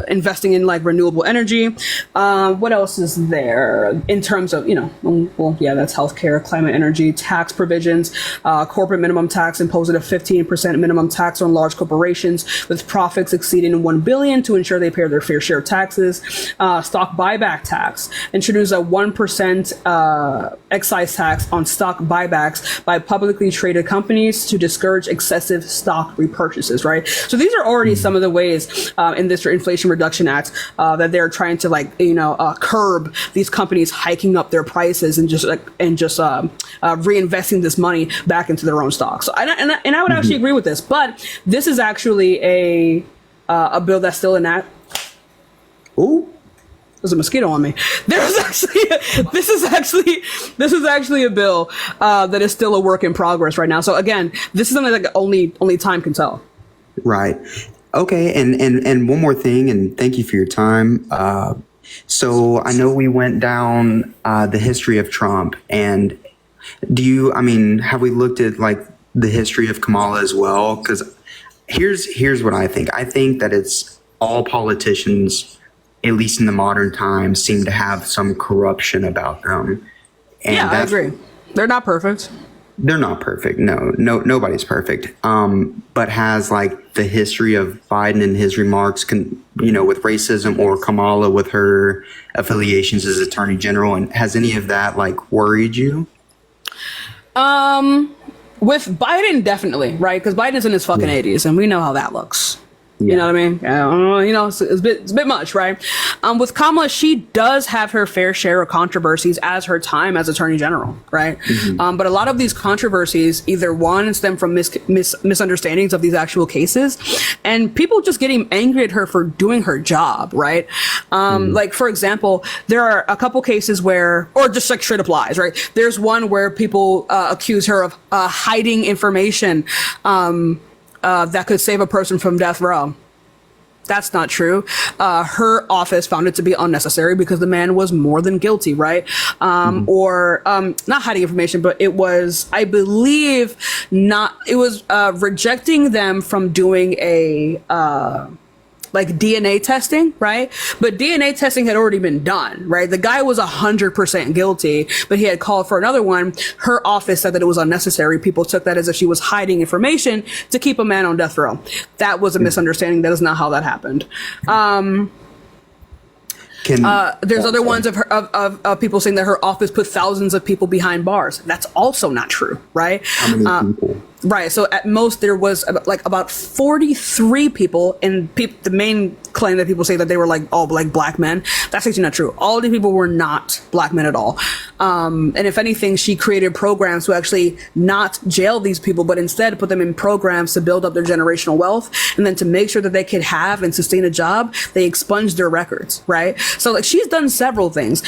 Speaker 1: investing in renewable energy. What else is there in terms of, that's healthcare, climate, energy, tax provisions, corporate minimum tax, imposing a 15% minimum tax on large corporations with profits exceeding $1 billion to ensure they pay their fair share of taxes. Stock buyback tax, introduce a 1% excise tax on stock buybacks by publicly traded companies to discourage excessive stock repurchases, right? So these are already some of the ways in this Inflation Reduction Act that they're trying to curb these companies hiking up their prices and just reinvesting this money back into their own stock. So I would actually agree with this, but this is actually a bill that's still in that. Ooh, there's a mosquito on me. This is actually a bill that is still a work in progress right now. So again, this is something that only time can tell.
Speaker 5: Right. Okay. And one more thing, and thank you for your time. So I know we went down the history of Trump, and have we looked at the history of Kamala as well? Because here's what I think. I think that it's all politicians, at least in the modern times, seem to have some corruption about them. And
Speaker 1: I agree. They're not perfect.
Speaker 5: They're not perfect. No, nobody's perfect. But has the history of Biden and his remarks, with racism, or Kamala with her affiliations as Attorney General, and has any of that worried you?
Speaker 1: with Biden, definitely, right? Because Biden's in his fucking 80s, and we know how that looks. You know what I mean? You know, it's a bit much, right? With Kamala, she does have her fair share of controversies as her time as Attorney General, right? But a lot of these controversies, either one, stem from misunderstandings of these actual cases, and people just getting angry at her for doing her job, right? Like, for example, there are a couple cases where, or just like straight up lies, right? There's one where people accuse her of hiding information that could save a person from death row. That's not true. Her office found it to be unnecessary because the man was more than guilty, right? Or not hiding information, but it was, I believe, rejecting them from doing a like DNA testing, right? But DNA testing had already been done, right? The guy was 100% guilty, but he had called for another one. Her office said that it was unnecessary. People took that as if she was hiding information to keep a man on death row. That was a misunderstanding. That is not how that happened. There's other ones of people saying that her office put thousands of people behind bars. That's also not true, right?
Speaker 5: How many people?
Speaker 1: Right. So at most there was about 43 people, and the main claim that people say that they were all black men. That's actually not true. All of the people were not black men at all. And if anything, she created programs to actually not jail these people, but instead put them in programs to build up their generational wealth. And then to make sure that they could have and sustain a job, they expunged their records. Right. So she's done several things.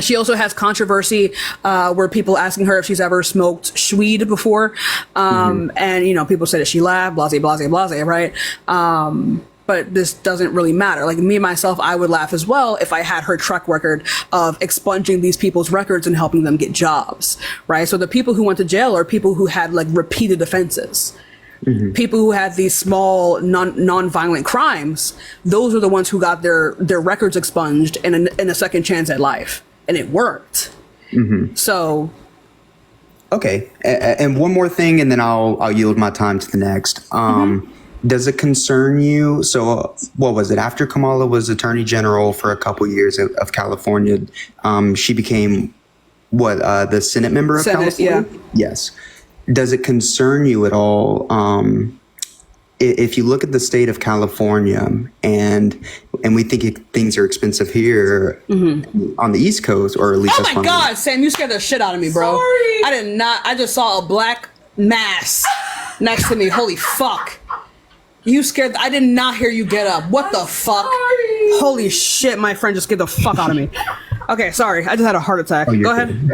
Speaker 1: She also has controversy where people asking her if she's ever smoked weed before. And, people say that she laughed, blase, blase, blase, right? But this doesn't really matter. Like me, myself, I would laugh as well if I had her track record of expunging these people's records and helping them get jobs, right? So the people who went to jail are people who had repeated offenses. People who had these small non-violent crimes, those are the ones who got their records expunged and a second chance at life. And it worked. So.
Speaker 5: Okay. And one more thing, and then I'll yield my time to the next. Does it concern you? So what was it? After Kamala was Attorney General for a couple years of California, she became the Senate member of California? Yeah. Yes. Does it concern you at all? If you look at the state of California and we think things are expensive here on the East Coast, or at least
Speaker 1: oh my God, Sam, you scared the shit out of me, bro. Sorry. I did not. I just saw a black mass next to me. Holy fuck. You scared. I did not hear you get up. What the fuck? Sorry. Holy shit, my friend just scared the fuck out of me. Okay, sorry. I just had a heart attack. Go ahead.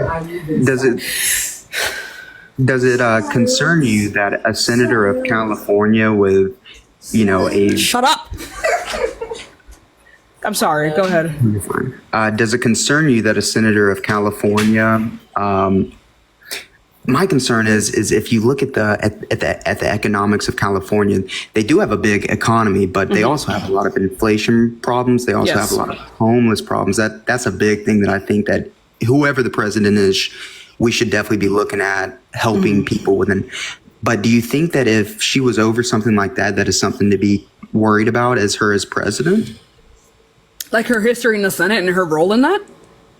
Speaker 5: Does it concern you that a senator of California with, a...
Speaker 1: Shut up! I'm sorry, go ahead.
Speaker 5: You're fine. Does it concern you that a senator of California... my concern is if you look at the economics of California, they do have a big economy, but they also have a lot of inflation problems. They also have a lot of homeless problems. That's a big thing that I think that whoever the president is, we should definitely be looking at helping people within. But do you think that if she was over something like that, that is something to be worried about as president?
Speaker 1: Like her history in the Senate and her role in that?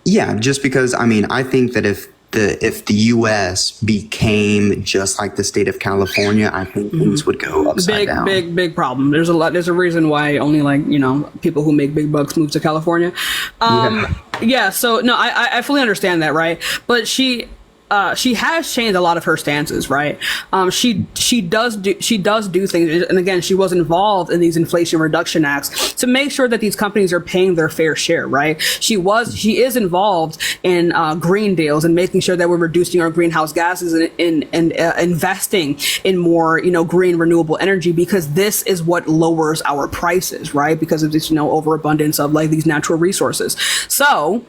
Speaker 5: Yeah, just because, I think that if the U.S. became just like the state of California, I think things would go upside down.
Speaker 1: Big problem. There's a reason why only people who make big bucks move to California. So no, I fully understand that, right? But she has changed a lot of her stances, right? She does do things, and again, she was involved in these Inflation Reduction Acts to make sure that these companies are paying their fair share, right? She is involved in green deals and making sure that we're reducing our greenhouse gases and investing in more, green renewable energy, because this is what lowers our prices, right? Because of this, overabundance of these natural resources. So,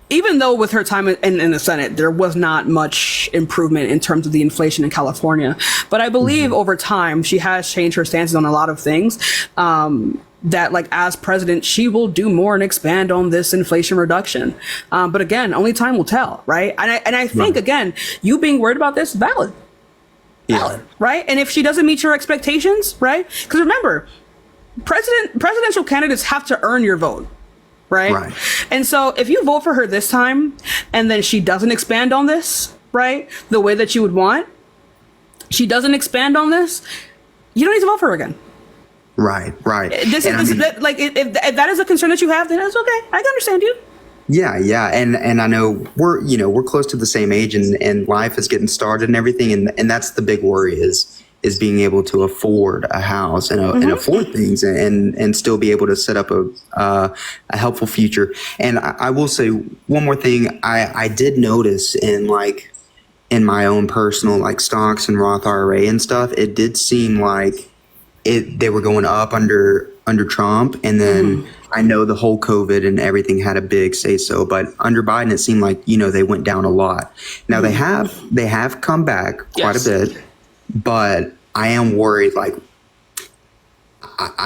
Speaker 1: even though with her time in the Senate, there was not much improvement in terms of the inflation in California, but I believe over time she has changed her stances on a lot of things. That as president, she will do more and expand on this inflation reduction. But again, only time will tell, right? And I think again, you being worried about this is valid, right? And if she doesn't meet your expectations, right? Because remember, presidential candidates have to earn your vote. right? And so if you vote for her this time and then she doesn't expand on this, right, the way that you would want, she doesn't expand on this, you don't need to vote for her again.
Speaker 5: Right.
Speaker 1: If that is a concern that you have, then that's okay. I can understand you.
Speaker 5: Yeah, and I know we're close to the same age, and life is getting started and everything, and that's the big worry is being able to afford a house and afford things and still be able to set up a helpful future. And I will say one more thing. I did notice in my own personal like stocks and Roth IRA and stuff, it did seem like they were going up under Trump, and then I know the whole COVID and everything had a big say so, but under Biden it seemed like they went down a lot. Now they have come back quite a bit, but I am worried. I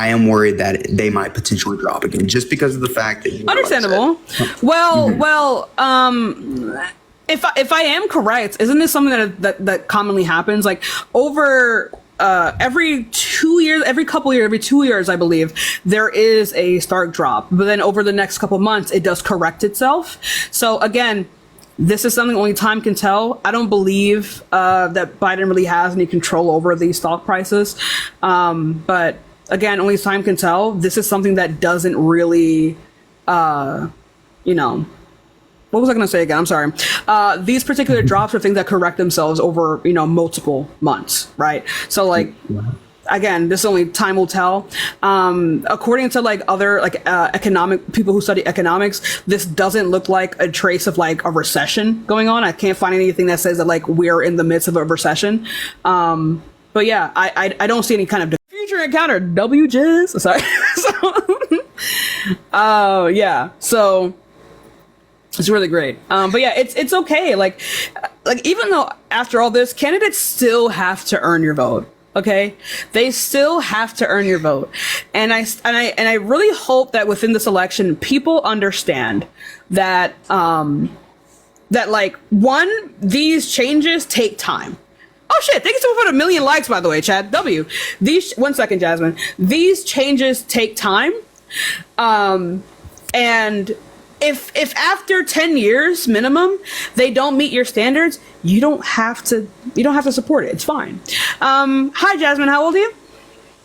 Speaker 5: am worried that they might potentially drop again, just because of the fact that
Speaker 1: understandable. If I am correct, isn't this something that commonly happens? Like over every 2 years, every 2 years, I believe, there is a stark drop. But then over the next couple months, it does correct itself. So again, this is something only time can tell. I don't believe that Biden really has any control over these stock prices. But again, only time can tell. This is something that doesn't really, what was I going to say again? I'm sorry. These particular drops are things that correct themselves over, multiple months, right? So again, this only time will tell. According to other economic people who study economics, this doesn't look like a trace of a recession going on. I can't find anything that says that we're in the midst of a recession. But yeah, I don't see any kind of future encounter. WJS. Sorry. So it's really great. But yeah, it's okay. Like even though after all this, candidates still have to earn your vote. Okay, they still have to earn your vote, and I really hope that within this election, people understand that these changes take time. Oh shit! Thank you so much for 1 million likes, by the way, Chad. W. These 1 second, Jasmine. These changes take time, and if after 10 years minimum they don't meet your standards, you don't have to support it. It's fine. Hi Jasmine, how old are you?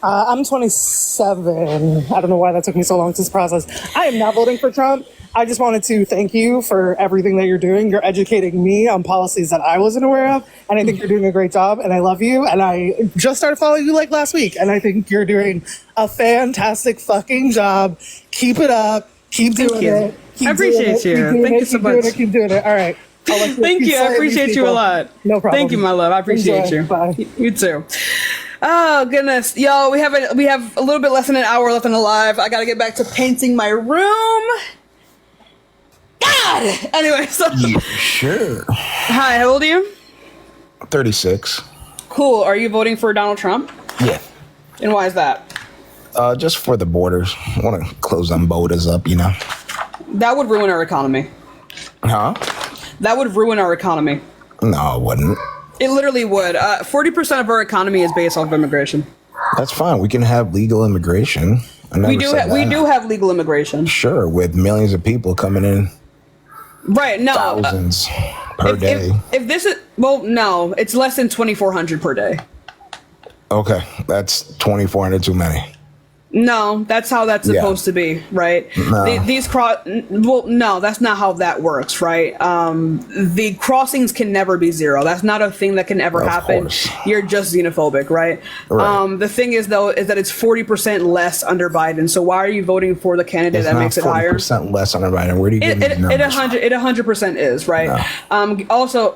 Speaker 6: I'm 27. I don't know why that took me so long to process. I am not voting for Trump. I just wanted to thank you for everything that you're doing. You're educating me on policies that I wasn't aware of, and I think you're doing a great job, and I love you. And I just started following you last week, and I think you're doing a fantastic fucking job. Keep it up. Keep doing it.
Speaker 1: I appreciate you. Thank you so much.
Speaker 6: Keep doing it. All right.
Speaker 1: Thank you. I appreciate you a lot.
Speaker 6: No problem.
Speaker 1: Thank you, my love. I appreciate you.
Speaker 6: Bye.
Speaker 1: You too. Oh goodness, yo, we have a little bit less than an hour left in the live. I got to get back to painting my room. God. Anyway, so
Speaker 7: yeah, sure.
Speaker 1: Hi, how old are you?
Speaker 7: 36.
Speaker 1: Cool. Are you voting for Donald Trump?
Speaker 7: Yeah.
Speaker 1: And why is that?
Speaker 7: Just for the borders. I want to close them borders up,
Speaker 1: That would ruin our economy.
Speaker 7: Huh?
Speaker 1: That would ruin our economy.
Speaker 7: No, it wouldn't.
Speaker 1: It literally would. 40% of our economy is based off of immigration.
Speaker 7: That's fine. We can have legal immigration.
Speaker 1: We do have legal immigration.
Speaker 7: Sure, with millions of people coming in.
Speaker 1: Right. No.
Speaker 7: Thousands per day.
Speaker 1: If this is no, it's less than 2,400 per day.
Speaker 7: Okay, that's 2,400 too many.
Speaker 1: No, that's how that's supposed to be, right?
Speaker 7: No.
Speaker 1: No, that's not how that works, right? The crossings can never be zero. That's not a thing that can ever happen.
Speaker 7: Course.
Speaker 1: You're just xenophobic, right? The thing is, though, is that it's 40% less under Biden. So why are you voting for the candidate that makes it higher?
Speaker 7: 40% less under Biden. Where do you get these numbers?
Speaker 1: It 100% is, right? No. Also,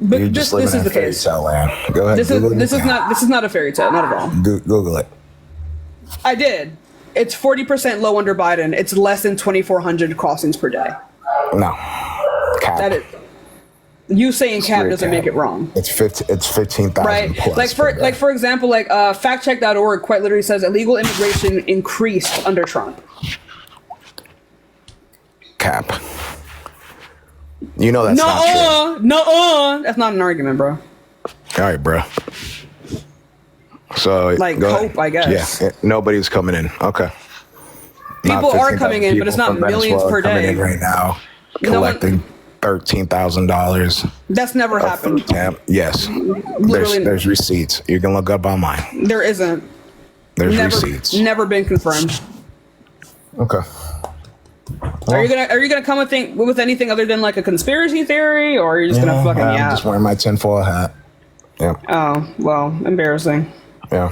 Speaker 1: but
Speaker 7: You're just living in fairy tale land. Go ahead.
Speaker 1: This is not a fairy tale, not at all.
Speaker 7: Google it.
Speaker 1: I did. It's 40% low under Biden. It's less than 2,400 crossings per day.
Speaker 7: No. Cap.
Speaker 1: That is. You saying cap doesn't make it wrong.
Speaker 7: It's 15,000
Speaker 1: right?
Speaker 7: plus.
Speaker 1: For example, factcheck.org quite literally says illegal immigration increased under Trump.
Speaker 7: Cap. You know that's not true.
Speaker 1: That's not an argument, bro.
Speaker 7: All right, bro. So
Speaker 1: hope, I guess.
Speaker 7: Yeah, nobody's coming in. Okay.
Speaker 1: People are coming in, but it's not millions per day.
Speaker 20: Coming in right now, collecting $13,000.
Speaker 1: That's never happened.
Speaker 20: Yes, there's receipts. You can look up online.
Speaker 1: There isn't.
Speaker 20: There's receipts.
Speaker 1: Never been confirmed.
Speaker 20: Okay.
Speaker 1: Are you gonna come with anything other than like a conspiracy theory, or are you just gonna fucking
Speaker 20: I'm just wearing my tinfoil hat. Yeah.
Speaker 1: Oh well, embarrassing.
Speaker 20: Yeah.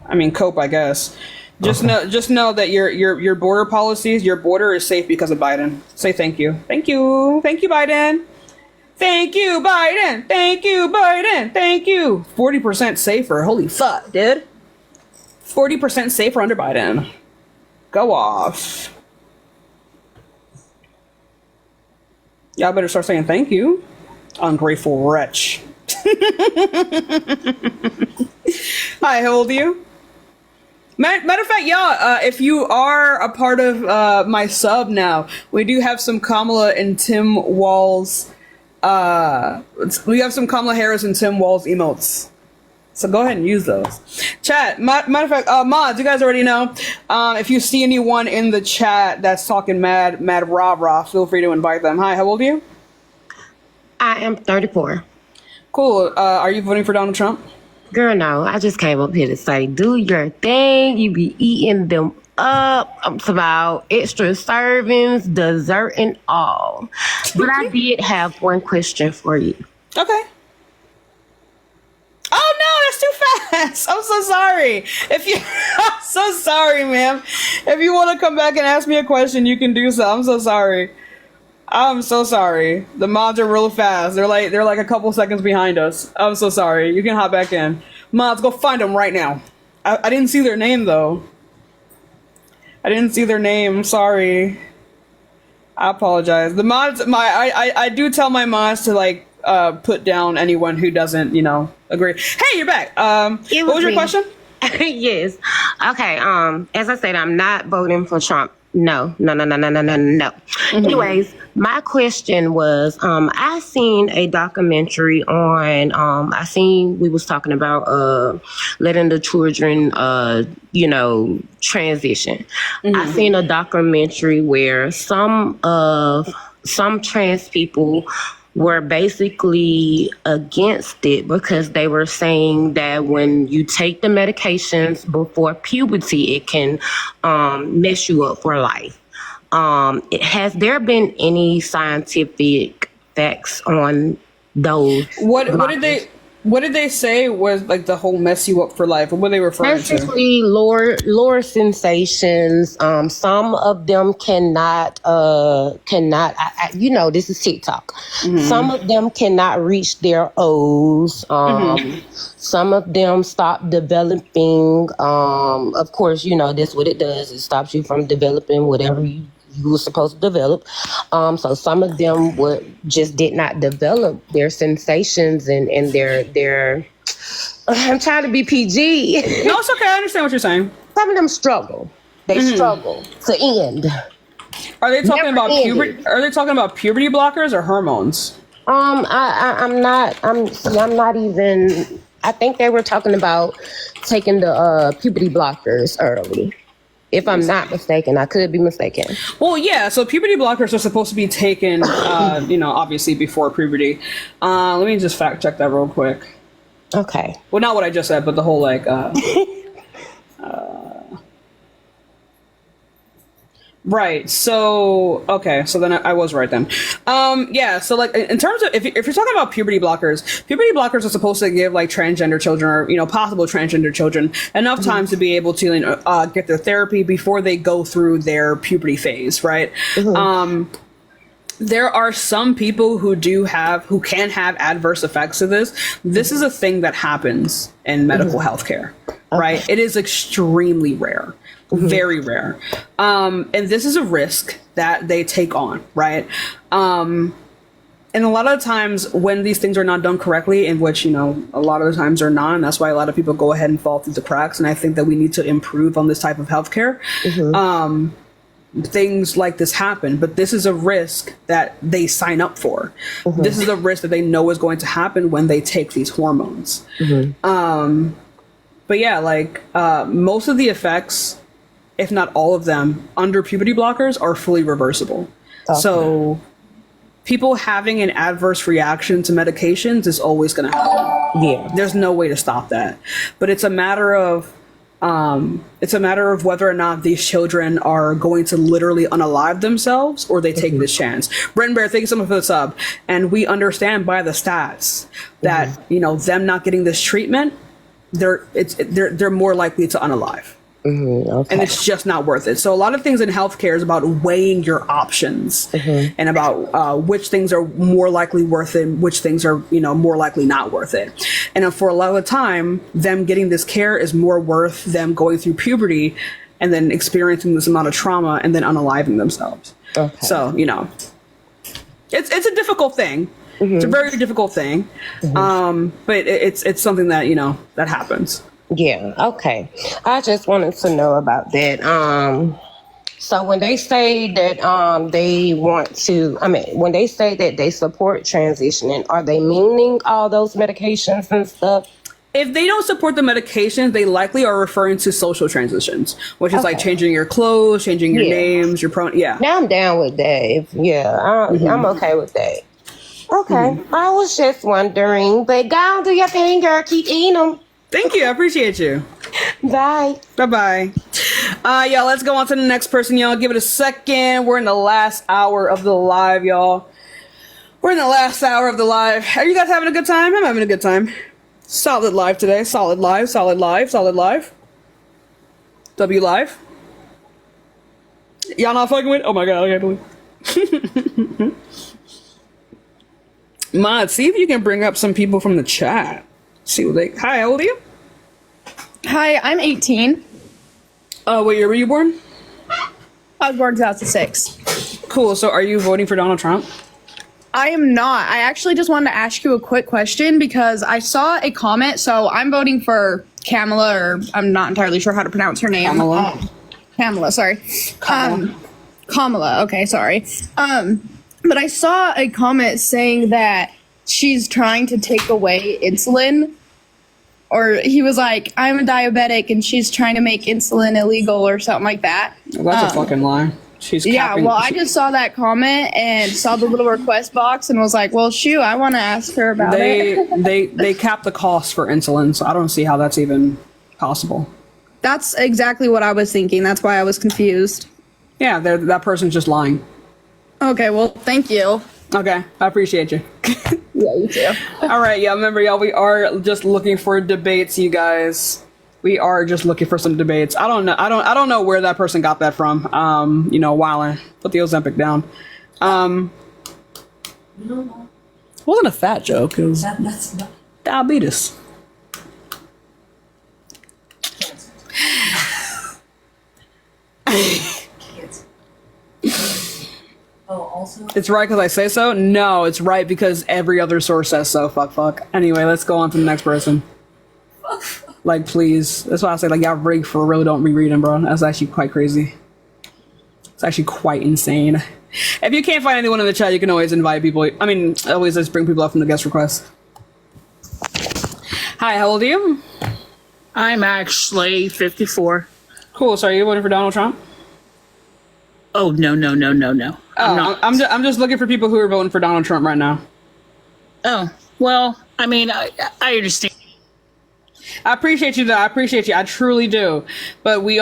Speaker 1: I mean, cope, I guess. Just know that your border policies, your border is safe because of Biden. Say thank you, thank you, thank you, Biden. Thank you, Biden. Thank you, Biden. Thank you. 40% safer. Holy fuck, dude. 40% safer under Biden. Go off. Y'all better start saying thank you. Ungrateful wretch. Hi, how old are you? Matter of fact, y'all, if you are a part of my sub now, we do have some Kamala and Tim Walz. We have some Kamala Harris and Tim Walz emotes. So go ahead and use those. Chat, matter of fact, mods, you guys already know. If you see anyone in the chat that's talking mad rah-rah, feel free to invite them. Hi, how old are you?
Speaker 4: I am 34.
Speaker 1: Cool. Are you voting for Donald Trump?
Speaker 4: Girl, no. I just came up here to say, do your thing. You be eating them up. I'm talking about extra servings, dessert, and all. But I did have one question for you.
Speaker 1: Okay. Oh no, that's too fast. I'm so sorry. I'm so sorry, ma'am. If you want to come back and ask me a question, you can do so. I'm so sorry. I'm so sorry. The mods are real fast. They're like a couple seconds behind us. I'm so sorry. You can hop back in. Mods, go find them right now. I didn't see their name though. I didn't see their name. Sorry. I apologize. The mods, I do tell my mods to like put down anyone who doesn't, agree. Hey, you're back. What was your question?
Speaker 4: Yes. Okay. As I said, I'm not voting for Trump. No. Anyways, my question was, I seen a documentary on, we was talking about, letting the children, transition. I seen a documentary where some trans people were basically against it because they were saying that when you take the medications before puberty, it can mess you up for life. Has there been any scientific facts on those?
Speaker 1: What did they say was like the whole mess you up for life? What were they referring to?
Speaker 4: Basically, lower sensations. Some of them cannot. This is TikTok. Mm-hmm. Some of them cannot reach their O's. Some of them stop developing. Of course, that's what it does. It stops you from developing whatever you were supposed to develop. So some of them just did not develop their sensations and their I'm trying to be PG.
Speaker 1: No, it's okay. I understand what you're saying.
Speaker 4: Some of them struggle. They struggle to end.
Speaker 1: Are they talking about puberty? Are they talking about puberty blockers or hormones?
Speaker 4: I'm not even. I think they were talking about taking the puberty blockers early. If I'm not mistaken, I could be mistaken.
Speaker 1: Well, yeah. So puberty blockers are supposed to be taken, obviously before puberty. Let me just fact check that real quick.
Speaker 4: Okay.
Speaker 1: Well, not what I just said, but the whole right. So, okay. So then I was right then. Yeah. So like in terms of, if you're talking about puberty blockers are supposed to give like transgender children or, possible transgender children enough time to be able to get their therapy before they go through their puberty phase. Right. There are some people who can have adverse effects of this. This is a thing that happens in medical healthcare, right? It is extremely rare, very rare. And this is a risk that they take on, right? And a lot of times when these things are not done correctly, in which, a lot of the times are not, and that's why a lot of people go ahead and fall through the cracks. And I think that we need to improve on this type of healthcare. Things like this happen, but this is a risk that they sign up for. This is a risk that they know is going to happen when they take these hormones. But yeah, like most of the effects if not all of them, under puberty blockers are fully reversible. Okay. So people having an adverse reaction to medications is always going to happen.
Speaker 4: Yeah.
Speaker 1: There's no way to stop that. But it's a matter of whether or not these children are going to literally unalive themselves or they take this chance. Bren Bear, thank you so much for the sub. And we understand by the stats that, you know, them not getting this treatment, they're more likely to unalive. Okay. And it's just not worth it. So a lot of things in healthcare is about weighing your options and about which things are more likely worth it, which things are, you know, more likely not worth it. And for a lot of the time, them getting this care is more worth them going through puberty and then experiencing this amount of trauma and then unaliving themselves. Okay. So, you know, it's a difficult thing. It's a very difficult thing. But it's something that, you know, that happens.
Speaker 4: Yeah, okay. I just wanted to know about that. So when they say that they want to, when they say that they support transitioning, are they meaning all those medications and stuff?
Speaker 1: If they don't support the medications, they likely are referring to social transitions, which is like changing your clothes, changing your names, your yeah.
Speaker 4: Now I'm down with that. I'm okay with that. Okay, I was just wondering, but go on, do your thing, girl. Keep eating them.
Speaker 1: Thank you. I appreciate you.
Speaker 4: Bye.
Speaker 1: Bye-bye. Y'all, let's go on to the next person, y'all. Give it a second. We're in the last hour of the live, y'all. We're in the last hour of the live. Are you guys having a good time? I'm having a good time. Solid live today. Solid live, solid live, solid live. W live. Y'all not fucking with? Oh my God, I can't believe. Mod, see if you can bring up some people from the chat. See what they. Hi, how old are you?
Speaker 2: Hi, I'm 18.
Speaker 1: What year were you born?
Speaker 2: I was born 2006.
Speaker 1: Cool. So, are you voting for Donald Trump?
Speaker 2: I am not. I actually just wanted to ask you a quick question because I saw a comment. So, I'm voting for Kamala, or I'm not entirely sure how to pronounce her name. Kamala, sorry. Kamala. Okay, sorry. But I saw a comment saying that she's trying to take away insulin, or he was like, I'm a diabetic and she's trying to make insulin illegal or something like that.
Speaker 1: Well, that's a fucking lie. She's capping.
Speaker 2: Yeah, well, I just saw that comment and saw the little request box and was like, well, shoot, I want to ask her about it.
Speaker 1: They cap the cost for insulin, so I don't see how that's even possible.
Speaker 2: That's exactly what I was thinking. That's why I was confused.
Speaker 1: Yeah, that person's just lying.
Speaker 2: Okay, well, thank you.
Speaker 1: Okay, I appreciate you.
Speaker 2: Yeah, you too.
Speaker 1: All right, yeah, remember, y'all, we are just looking for debates, you guys. We are just looking for some debates. I don't know where that person got that from. You know, wildin'. Put the Ozempic down. It wasn't a fat joke. It was diabetes. It's right because I say so? No, it's right because every other source says so. Fuck. Anyway, let's go on to the next person. Like, please. That's why I say, like, y'all rigged for real. Don't reread them, bro. That's actually quite crazy. It's actually quite insane. If you can't find anyone in the chat, you can always invite people. I mean, always just bring people up from the guest request. Hi, how old are you?
Speaker 9: I'm actually 54.
Speaker 1: Cool. So are you voting for Donald Trump?
Speaker 9: Oh, no.
Speaker 1: I'm just looking for people who are voting for Donald Trump right now.
Speaker 9: Oh, well, I mean, I understand.
Speaker 1: I appreciate you, though. I appreciate you. I truly do. But we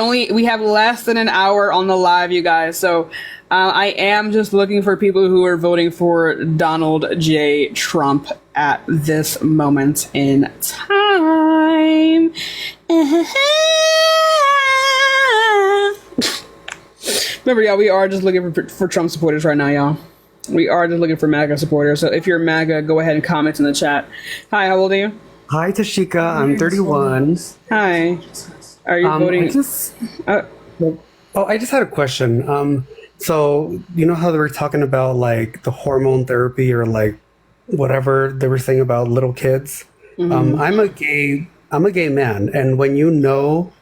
Speaker 1: have less than an hour on the live, you guys. So I am just looking for people who are voting for Donald J. Trump at this moment in time. Remember, y'all, we are just looking for Trump supporters right now, y'all. We are just looking for MAGA supporters. So if you're MAGA, go ahead and comment in the chat. Hi, how old are you?
Speaker 10: Hi, Tashika. I'm 31.
Speaker 1: Hi. Are you voting?
Speaker 10: I just had a question. So, you know how they were talking about, like, the hormone therapy or, like, whatever they were saying about little kids?
Speaker 1: Mm-hmm.
Speaker 10: I'm a gay man. And when you know,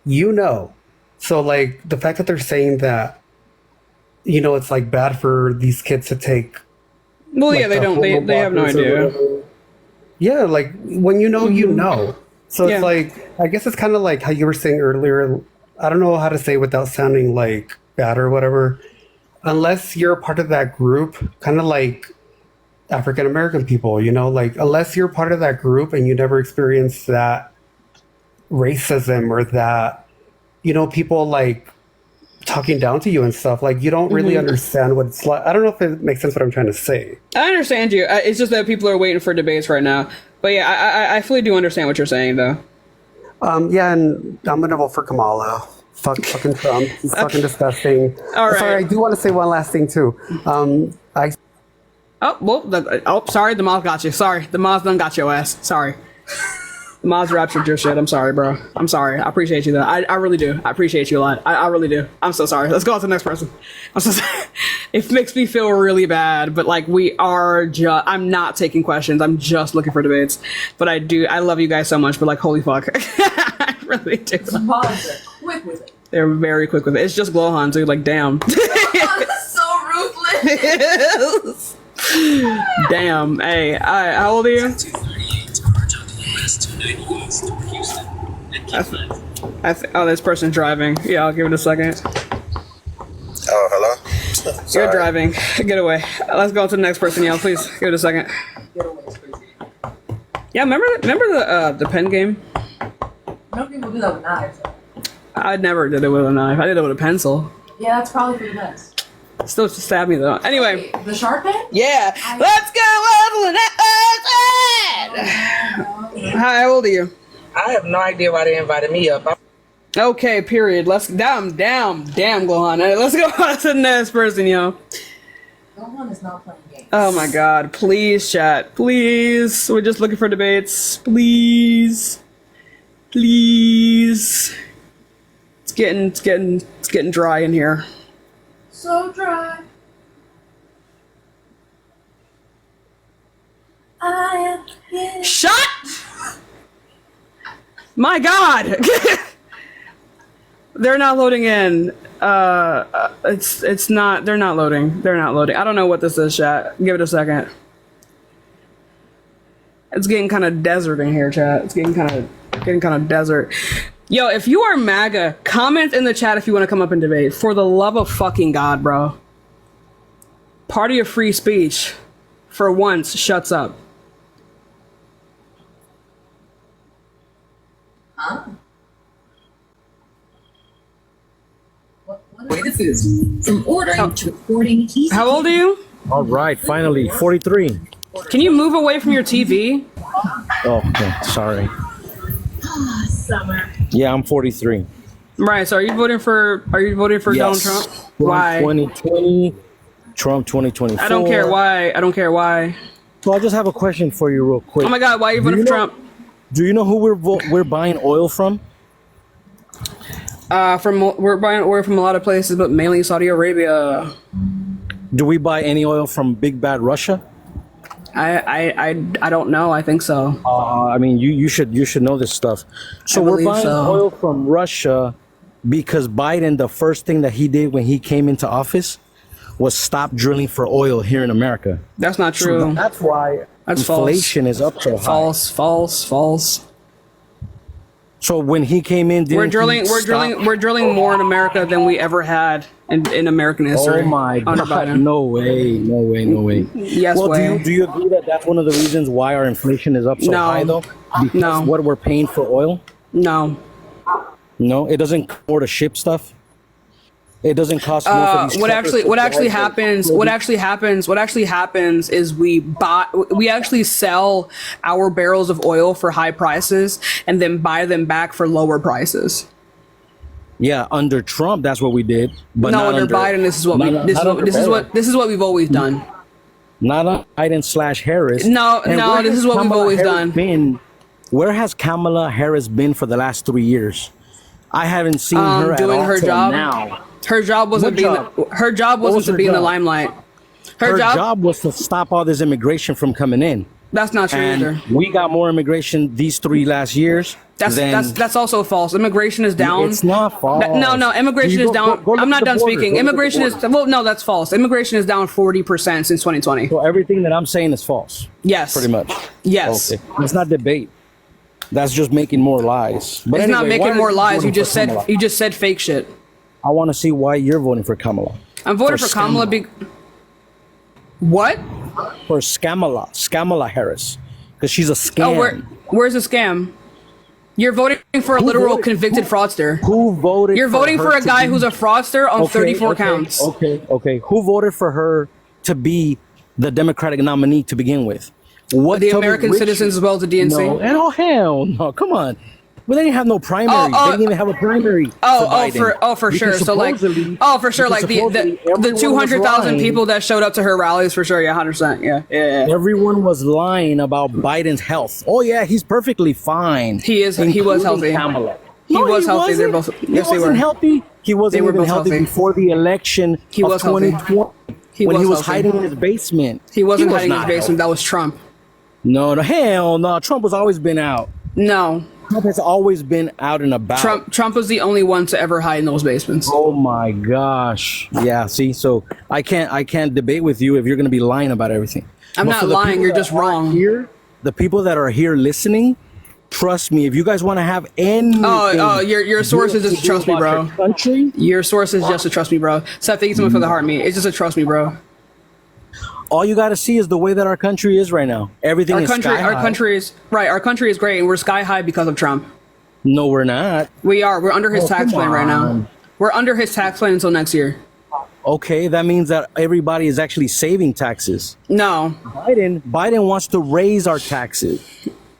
Speaker 10: you know. So, like, the fact that they're saying that, you know, it's, like, bad for these kids to take...
Speaker 1: Well,
Speaker 10: like,
Speaker 1: yeah, they don't. They have no idea.
Speaker 10: Yeah, like, when you know, you know. So
Speaker 1: Yeah.
Speaker 10: it's like, I guess it's kind of like how you were saying earlier, I don't know how to say without sounding like bad or whatever. Unless you're a part of that group, kind of like African American people, you know, like unless you're part of that group and you never experienced that racism or that, you know, people like talking down to you and stuff, like you don't really understand what it's like. I don't know if it makes sense what I'm trying to say.
Speaker 1: I understand you. It's just that people are waiting for debates right now. But yeah, I fully do understand what you're saying, though.
Speaker 10: Yeah, and I'm gonna vote for Kamala. Fucking Trump. He's fucking disgusting.
Speaker 1: All right.
Speaker 10: Sorry, I do want to say one last thing too.
Speaker 1: Sorry, the moth got you. Sorry, the moth done got your ass. Sorry. The moth raptured your shit. I'm sorry, bro. I'm sorry. I appreciate you, though. I really do. I appreciate you a lot. I really do. I'm so sorry. Let's go on to the next person. I'm so sorry. It makes me feel really bad, but like I'm not taking questions. I'm just looking for debates. But I love you guys so much, but like, holy fuck. I really do.
Speaker 11: Quick with it.
Speaker 1: They're very quick with it. It's just Glohan, dude. Like, damn.
Speaker 11: So ruthless.
Speaker 1: Damn. Hey, how old are you? This person's driving. Yeah, I'll give it a second.
Speaker 12: Oh, hello?
Speaker 1: You're driving. Get away. Let's go to the next person, y'all. Please, give it a second. Yeah, remember the pen game?
Speaker 11: No people do that with knives.
Speaker 1: I never did it with a knife. I did it with a pencil.
Speaker 11: Yeah, that's probably for the best.
Speaker 1: Still stab me though. Anyway.
Speaker 11: The sharp pen?
Speaker 1: Yeah. Let's go leveling up. How old are you?
Speaker 13: I have no idea why they invited me up.
Speaker 1: Okay, period. Let's damn, Glohan. Let's go on to the next person, yo.
Speaker 11: Gohan is not playing games.
Speaker 1: Oh my god. Please, chat. Please. We're just looking for debates. Please. Please. It's getting dry in here.
Speaker 11: So dry.
Speaker 1: Shut! My god! They're not loading in. It's not. They're not loading. They're not loading. I don't know what this is, chat. Give it a second. It's getting kind of desert in here, chat. It's getting kind of desert. Yo, if you are MAGA, comment in the chat if you want to come up and debate. For the love of fucking God, bro. Party of free speech, for once, shuts up.
Speaker 11: Huh? What this is? From ordering to recording.
Speaker 1: How old are you?
Speaker 14: All right, finally, 43.
Speaker 1: Can you move away from your TV?
Speaker 14: Oh, okay, sorry.
Speaker 11: Summer.
Speaker 14: Yeah, I'm 43.
Speaker 1: Right. So, are you voting for Donald Trump? Why?
Speaker 14: 2020, Trump 2024.
Speaker 1: I don't care why. I don't care why.
Speaker 14: So I just have a question for you, real quick.
Speaker 1: Oh my God! Why are you voting for Trump?
Speaker 14: Do you know who we're buying oil from?
Speaker 1: We're buying oil from a lot of places, but mainly Saudi Arabia.
Speaker 14: Do we buy any oil from Big Bad Russia?
Speaker 1: I don't know. I think so.
Speaker 14: I mean, you should know this stuff. So we're buying oil from Russia because Biden, the first thing that he did when he came into office was stop drilling for oil here in America.
Speaker 1: That's not true.
Speaker 14: So that's why inflation is up so high.
Speaker 1: False.
Speaker 14: So when he came in,
Speaker 1: we're drilling more in America than we ever had in American history.
Speaker 14: Oh my God! No way.
Speaker 1: Yes,
Speaker 14: well,
Speaker 1: way.
Speaker 14: Do you agree that that's one of the reasons why our inflation is up so high, though? Because what we're paying for oil?
Speaker 1: No,
Speaker 14: it doesn't cost to ship stuff. It doesn't cost more for these.
Speaker 1: What actually happens is we actually sell our barrels of oil for high prices and then buy them back for lower prices.
Speaker 14: Yeah, under Trump, that's what we did. But
Speaker 1: no, under Biden, this is what we've always done.
Speaker 14: Not on Biden / Harris.
Speaker 1: No, this is what we've always done.
Speaker 14: Where has Kamala Harris been for the last 3 years? I haven't seen her
Speaker 1: doing
Speaker 14: at all
Speaker 1: her job
Speaker 14: now.
Speaker 1: Her job wasn't to be in the limelight.
Speaker 14: Her job was to stop all this immigration from coming in.
Speaker 1: That's not true either.
Speaker 14: We got more immigration these 3 last years.
Speaker 1: That's also false. Immigration is down.
Speaker 14: It's not false.
Speaker 1: No, immigration is down. I'm not done speaking. Immigration is no, that's false. Immigration is down 40% since 2020.
Speaker 14: So everything that I'm saying is false.
Speaker 1: Yes.
Speaker 14: Pretty much.
Speaker 1: Yes.
Speaker 14: Okay. Let's not debate. That's just making more lies. But
Speaker 1: It's not
Speaker 14: anyway,
Speaker 1: making more lies. You
Speaker 14: voting
Speaker 1: just
Speaker 14: for
Speaker 1: said
Speaker 14: Kamala?
Speaker 1: you just said fake shit.
Speaker 14: I want to see why you're voting for Kamala.
Speaker 1: I'm voting for Kamala. What?
Speaker 14: For Kamala Harris, because she's a scam.
Speaker 1: Oh, where's the scam? You're voting for a literal convicted fraudster.
Speaker 14: Who voted?
Speaker 1: You're voting for
Speaker 14: her
Speaker 1: a
Speaker 14: to
Speaker 1: guy
Speaker 14: be-
Speaker 1: who's a fraudster on 34 counts.
Speaker 14: Okay. Who voted for her to be the Democratic nominee to begin with? What?
Speaker 1: The
Speaker 14: tell me
Speaker 1: American
Speaker 14: which-
Speaker 1: citizens as well as the DNC.
Speaker 14: No, and oh hell no! Come on. Well, they didn't have no primary. They didn't even have a primary. For
Speaker 1: sure.
Speaker 14: Because
Speaker 1: So like,
Speaker 14: supposedly-
Speaker 1: for sure. Like
Speaker 14: because
Speaker 1: the
Speaker 14: supposedly everyone
Speaker 1: 200,000
Speaker 14: was
Speaker 1: people that showed up to her rallies for sure. Yeah, 100%. Yeah.
Speaker 14: Everyone was lying about Biden's health. Oh yeah, he's perfectly fine.
Speaker 1: He was
Speaker 14: including
Speaker 1: healthy.
Speaker 14: Kamala.
Speaker 1: He
Speaker 14: No,
Speaker 1: was healthy. They're
Speaker 14: wasn't.
Speaker 1: both.
Speaker 14: He
Speaker 1: Yes, they
Speaker 14: wasn't
Speaker 1: were.
Speaker 14: healthy. He wasn't
Speaker 1: They were
Speaker 14: even
Speaker 1: both
Speaker 14: healthy
Speaker 1: healthy.
Speaker 14: before the election
Speaker 1: He
Speaker 14: of
Speaker 1: was healthy.
Speaker 14: 2020
Speaker 1: He
Speaker 14: when
Speaker 1: was
Speaker 14: he was
Speaker 1: healthy.
Speaker 14: hiding in his basement.
Speaker 1: He wasn't
Speaker 14: was
Speaker 1: hiding in his
Speaker 14: not
Speaker 1: basement.
Speaker 14: healthy.
Speaker 1: That was Trump.
Speaker 14: No, hell no. Trump has always been out.
Speaker 1: No.
Speaker 14: Trump has always been out and about.
Speaker 1: Trump was the only one to ever hide in those basements.
Speaker 14: Oh my gosh. Yeah, see, so I can't debate with you if you're going to be lying about everything.
Speaker 1: I'm
Speaker 14: But
Speaker 1: not
Speaker 14: for the
Speaker 1: lying,
Speaker 14: people
Speaker 1: you're
Speaker 14: that
Speaker 1: just
Speaker 14: are
Speaker 1: wrong.
Speaker 14: Here, the people that are here listening, trust me, if you guys want to have any
Speaker 1: your source is just to trust me, bro.
Speaker 14: Country?
Speaker 1: Your source is just to trust me, bro. Seth, thank you so much for the heart, me. It's just a trust me, bro.
Speaker 14: All you got to see is the way that our country is right now. Everything is sky high.
Speaker 1: Our country is great, and we're sky high because of Trump.
Speaker 14: No, we're not.
Speaker 1: We are. We're under his tax
Speaker 14: come
Speaker 1: plan right now.
Speaker 14: on.
Speaker 1: We're under his tax plan until next year.
Speaker 14: Okay, that means that everybody is actually saving taxes.
Speaker 1: No.
Speaker 14: Biden wants to raise our taxes.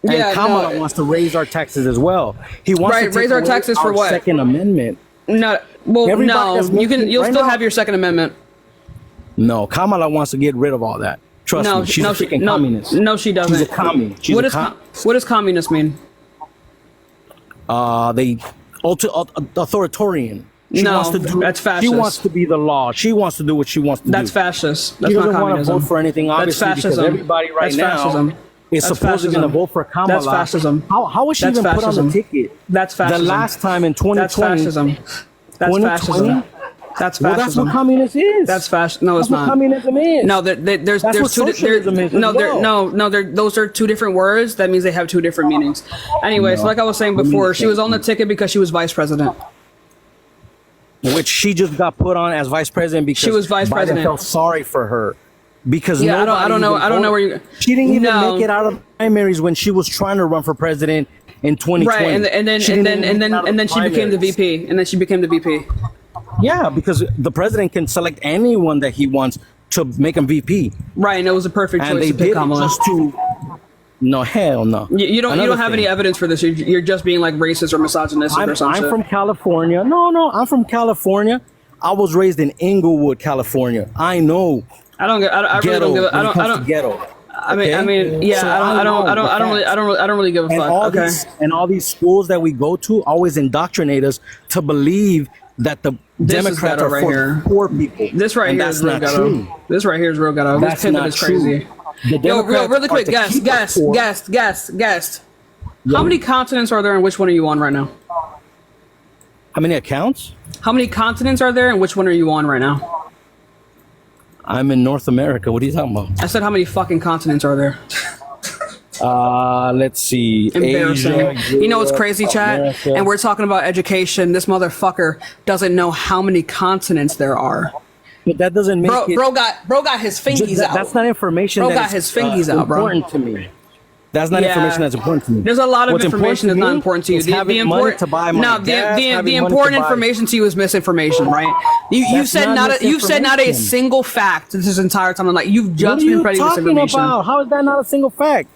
Speaker 14: And
Speaker 1: Yeah,
Speaker 14: Kamala
Speaker 1: no.
Speaker 14: wants to raise our taxes as well. He wants to take
Speaker 1: raise our
Speaker 14: away
Speaker 1: taxes for what?
Speaker 14: Second Amendment.
Speaker 1: No. Well,
Speaker 14: Everybody
Speaker 1: no.
Speaker 14: that's
Speaker 1: You'll
Speaker 14: right
Speaker 1: still
Speaker 14: now-
Speaker 1: have your Second Amendment.
Speaker 14: No, Kamala wants to get rid of all that. Trust me, she's a freaking communist.
Speaker 1: No, she doesn't.
Speaker 14: She's a commie. She's
Speaker 1: What
Speaker 14: a
Speaker 1: does what does communist mean?
Speaker 14: They authoritarian. She
Speaker 1: No,
Speaker 14: wants to do,
Speaker 1: that's fascist.
Speaker 14: She wants to be the law. She wants to do what she wants to
Speaker 1: That's
Speaker 14: do.
Speaker 1: fascist.
Speaker 14: She
Speaker 1: That's
Speaker 14: doesn't
Speaker 1: not
Speaker 14: want to
Speaker 1: communism.
Speaker 14: vote for anything,
Speaker 1: That's
Speaker 14: obviously, because
Speaker 1: fascism.
Speaker 14: everybody right
Speaker 1: That's
Speaker 14: now
Speaker 1: fascism.
Speaker 14: is
Speaker 1: That's
Speaker 14: supposedly going to
Speaker 1: fascism.
Speaker 14: vote for Kamala.
Speaker 1: That's fascism.
Speaker 14: How was she
Speaker 1: That's
Speaker 14: even put on
Speaker 1: fascism.
Speaker 14: the ticket?
Speaker 1: That's fascism.
Speaker 14: The last time in 2020.
Speaker 1: That's fascism. That's
Speaker 14: 2020?
Speaker 1: fascism. That's
Speaker 14: Well,
Speaker 1: fascism.
Speaker 14: that's what communist is.
Speaker 1: That's fascism. No, it's
Speaker 14: That's what
Speaker 1: not.
Speaker 14: communism is.
Speaker 1: No, there's
Speaker 14: That's what
Speaker 1: two.
Speaker 14: socialism is as
Speaker 1: No,
Speaker 14: well.
Speaker 1: those are two different words. That means they have two different meanings. Anyway, so like I was saying before, she was on the ticket because she was vice president.
Speaker 14: Which she just got put on as vice president because
Speaker 1: She was vice
Speaker 14: Biden
Speaker 1: president.
Speaker 14: felt sorry for her. Because
Speaker 1: Yeah, I
Speaker 14: nobody
Speaker 1: don't know.
Speaker 14: even
Speaker 1: I don't know where
Speaker 14: voted.
Speaker 1: you.
Speaker 14: She didn't even
Speaker 1: No.
Speaker 14: make it out of the primaries when she was trying to run for president in 2020.
Speaker 1: Right, and then
Speaker 14: She didn't even make it out of
Speaker 1: she became the
Speaker 14: primaries.
Speaker 1: VP, and then she became the VP.
Speaker 14: Yeah, because the president can select anyone that he wants to make him VP.
Speaker 1: Right, and it was a perfect
Speaker 14: And
Speaker 1: choice
Speaker 14: they
Speaker 1: to pick
Speaker 14: did it
Speaker 1: Kamala.
Speaker 14: just to. No, hell no.
Speaker 1: You don't
Speaker 14: Another
Speaker 1: have
Speaker 14: thing.
Speaker 1: any evidence for this. You're just being like racist or misogynistic or something.
Speaker 14: I'm from California. No, I'm from California. I was raised in Inglewood, California. I know.
Speaker 1: I really don't give. I don't.
Speaker 14: Ghetto.
Speaker 1: I mean, yeah.
Speaker 14: So
Speaker 1: I don't really give a
Speaker 14: and
Speaker 1: fuck.
Speaker 14: all
Speaker 1: Okay.
Speaker 14: all these schools that we go to always indoctrinate us to believe that the
Speaker 1: This is
Speaker 14: Democrats
Speaker 1: ghetto
Speaker 14: are
Speaker 1: right
Speaker 14: for
Speaker 1: here.
Speaker 14: poor people.
Speaker 1: This right
Speaker 14: And
Speaker 1: here
Speaker 14: that's
Speaker 1: is real
Speaker 14: not
Speaker 1: ghetto.
Speaker 14: true.
Speaker 1: This right here is real ghetto. This
Speaker 14: That's
Speaker 1: pivot
Speaker 14: not
Speaker 1: is
Speaker 14: true.
Speaker 1: crazy.
Speaker 14: The
Speaker 1: Yo,
Speaker 14: Democrats
Speaker 1: really
Speaker 14: are
Speaker 1: quick,
Speaker 14: to
Speaker 1: guest.
Speaker 14: keep us poor.
Speaker 1: How many continents are there and which one are you on right now?
Speaker 14: How many accounts?
Speaker 1: How many continents are there and which one are you on right now?
Speaker 14: I'm in North America. What are you talking about?
Speaker 1: I said how many fucking continents are there?
Speaker 14: Let's see.
Speaker 1: Embarrassing.
Speaker 14: Asia,
Speaker 1: You know what's
Speaker 14: Europe,
Speaker 1: crazy, chat?
Speaker 14: America.
Speaker 1: And we're talking about education. This motherfucker doesn't know how many continents there are.
Speaker 14: But that doesn't make it.
Speaker 1: Bro got his fingies out.
Speaker 14: That's not information.
Speaker 1: Bro
Speaker 14: that
Speaker 1: got
Speaker 14: is,
Speaker 1: his fingies out, bro.
Speaker 14: Important to me. That's not
Speaker 1: Yeah.
Speaker 14: information that's important to me.
Speaker 1: There's a lot of
Speaker 14: What's
Speaker 1: information that's
Speaker 14: to
Speaker 1: not
Speaker 14: me
Speaker 1: important to you.
Speaker 14: is having money to buy my gas,
Speaker 1: the
Speaker 14: having money
Speaker 1: important
Speaker 14: to buy-
Speaker 1: information to you is misinformation, right? You
Speaker 14: That's
Speaker 1: said
Speaker 14: not
Speaker 1: you said not a
Speaker 14: misinformation.
Speaker 1: single fact this entire time. Like you've
Speaker 14: What
Speaker 1: just
Speaker 14: are
Speaker 1: been
Speaker 14: you
Speaker 1: spreading
Speaker 14: talking
Speaker 1: misinformation.
Speaker 14: about? How is that not a single fact?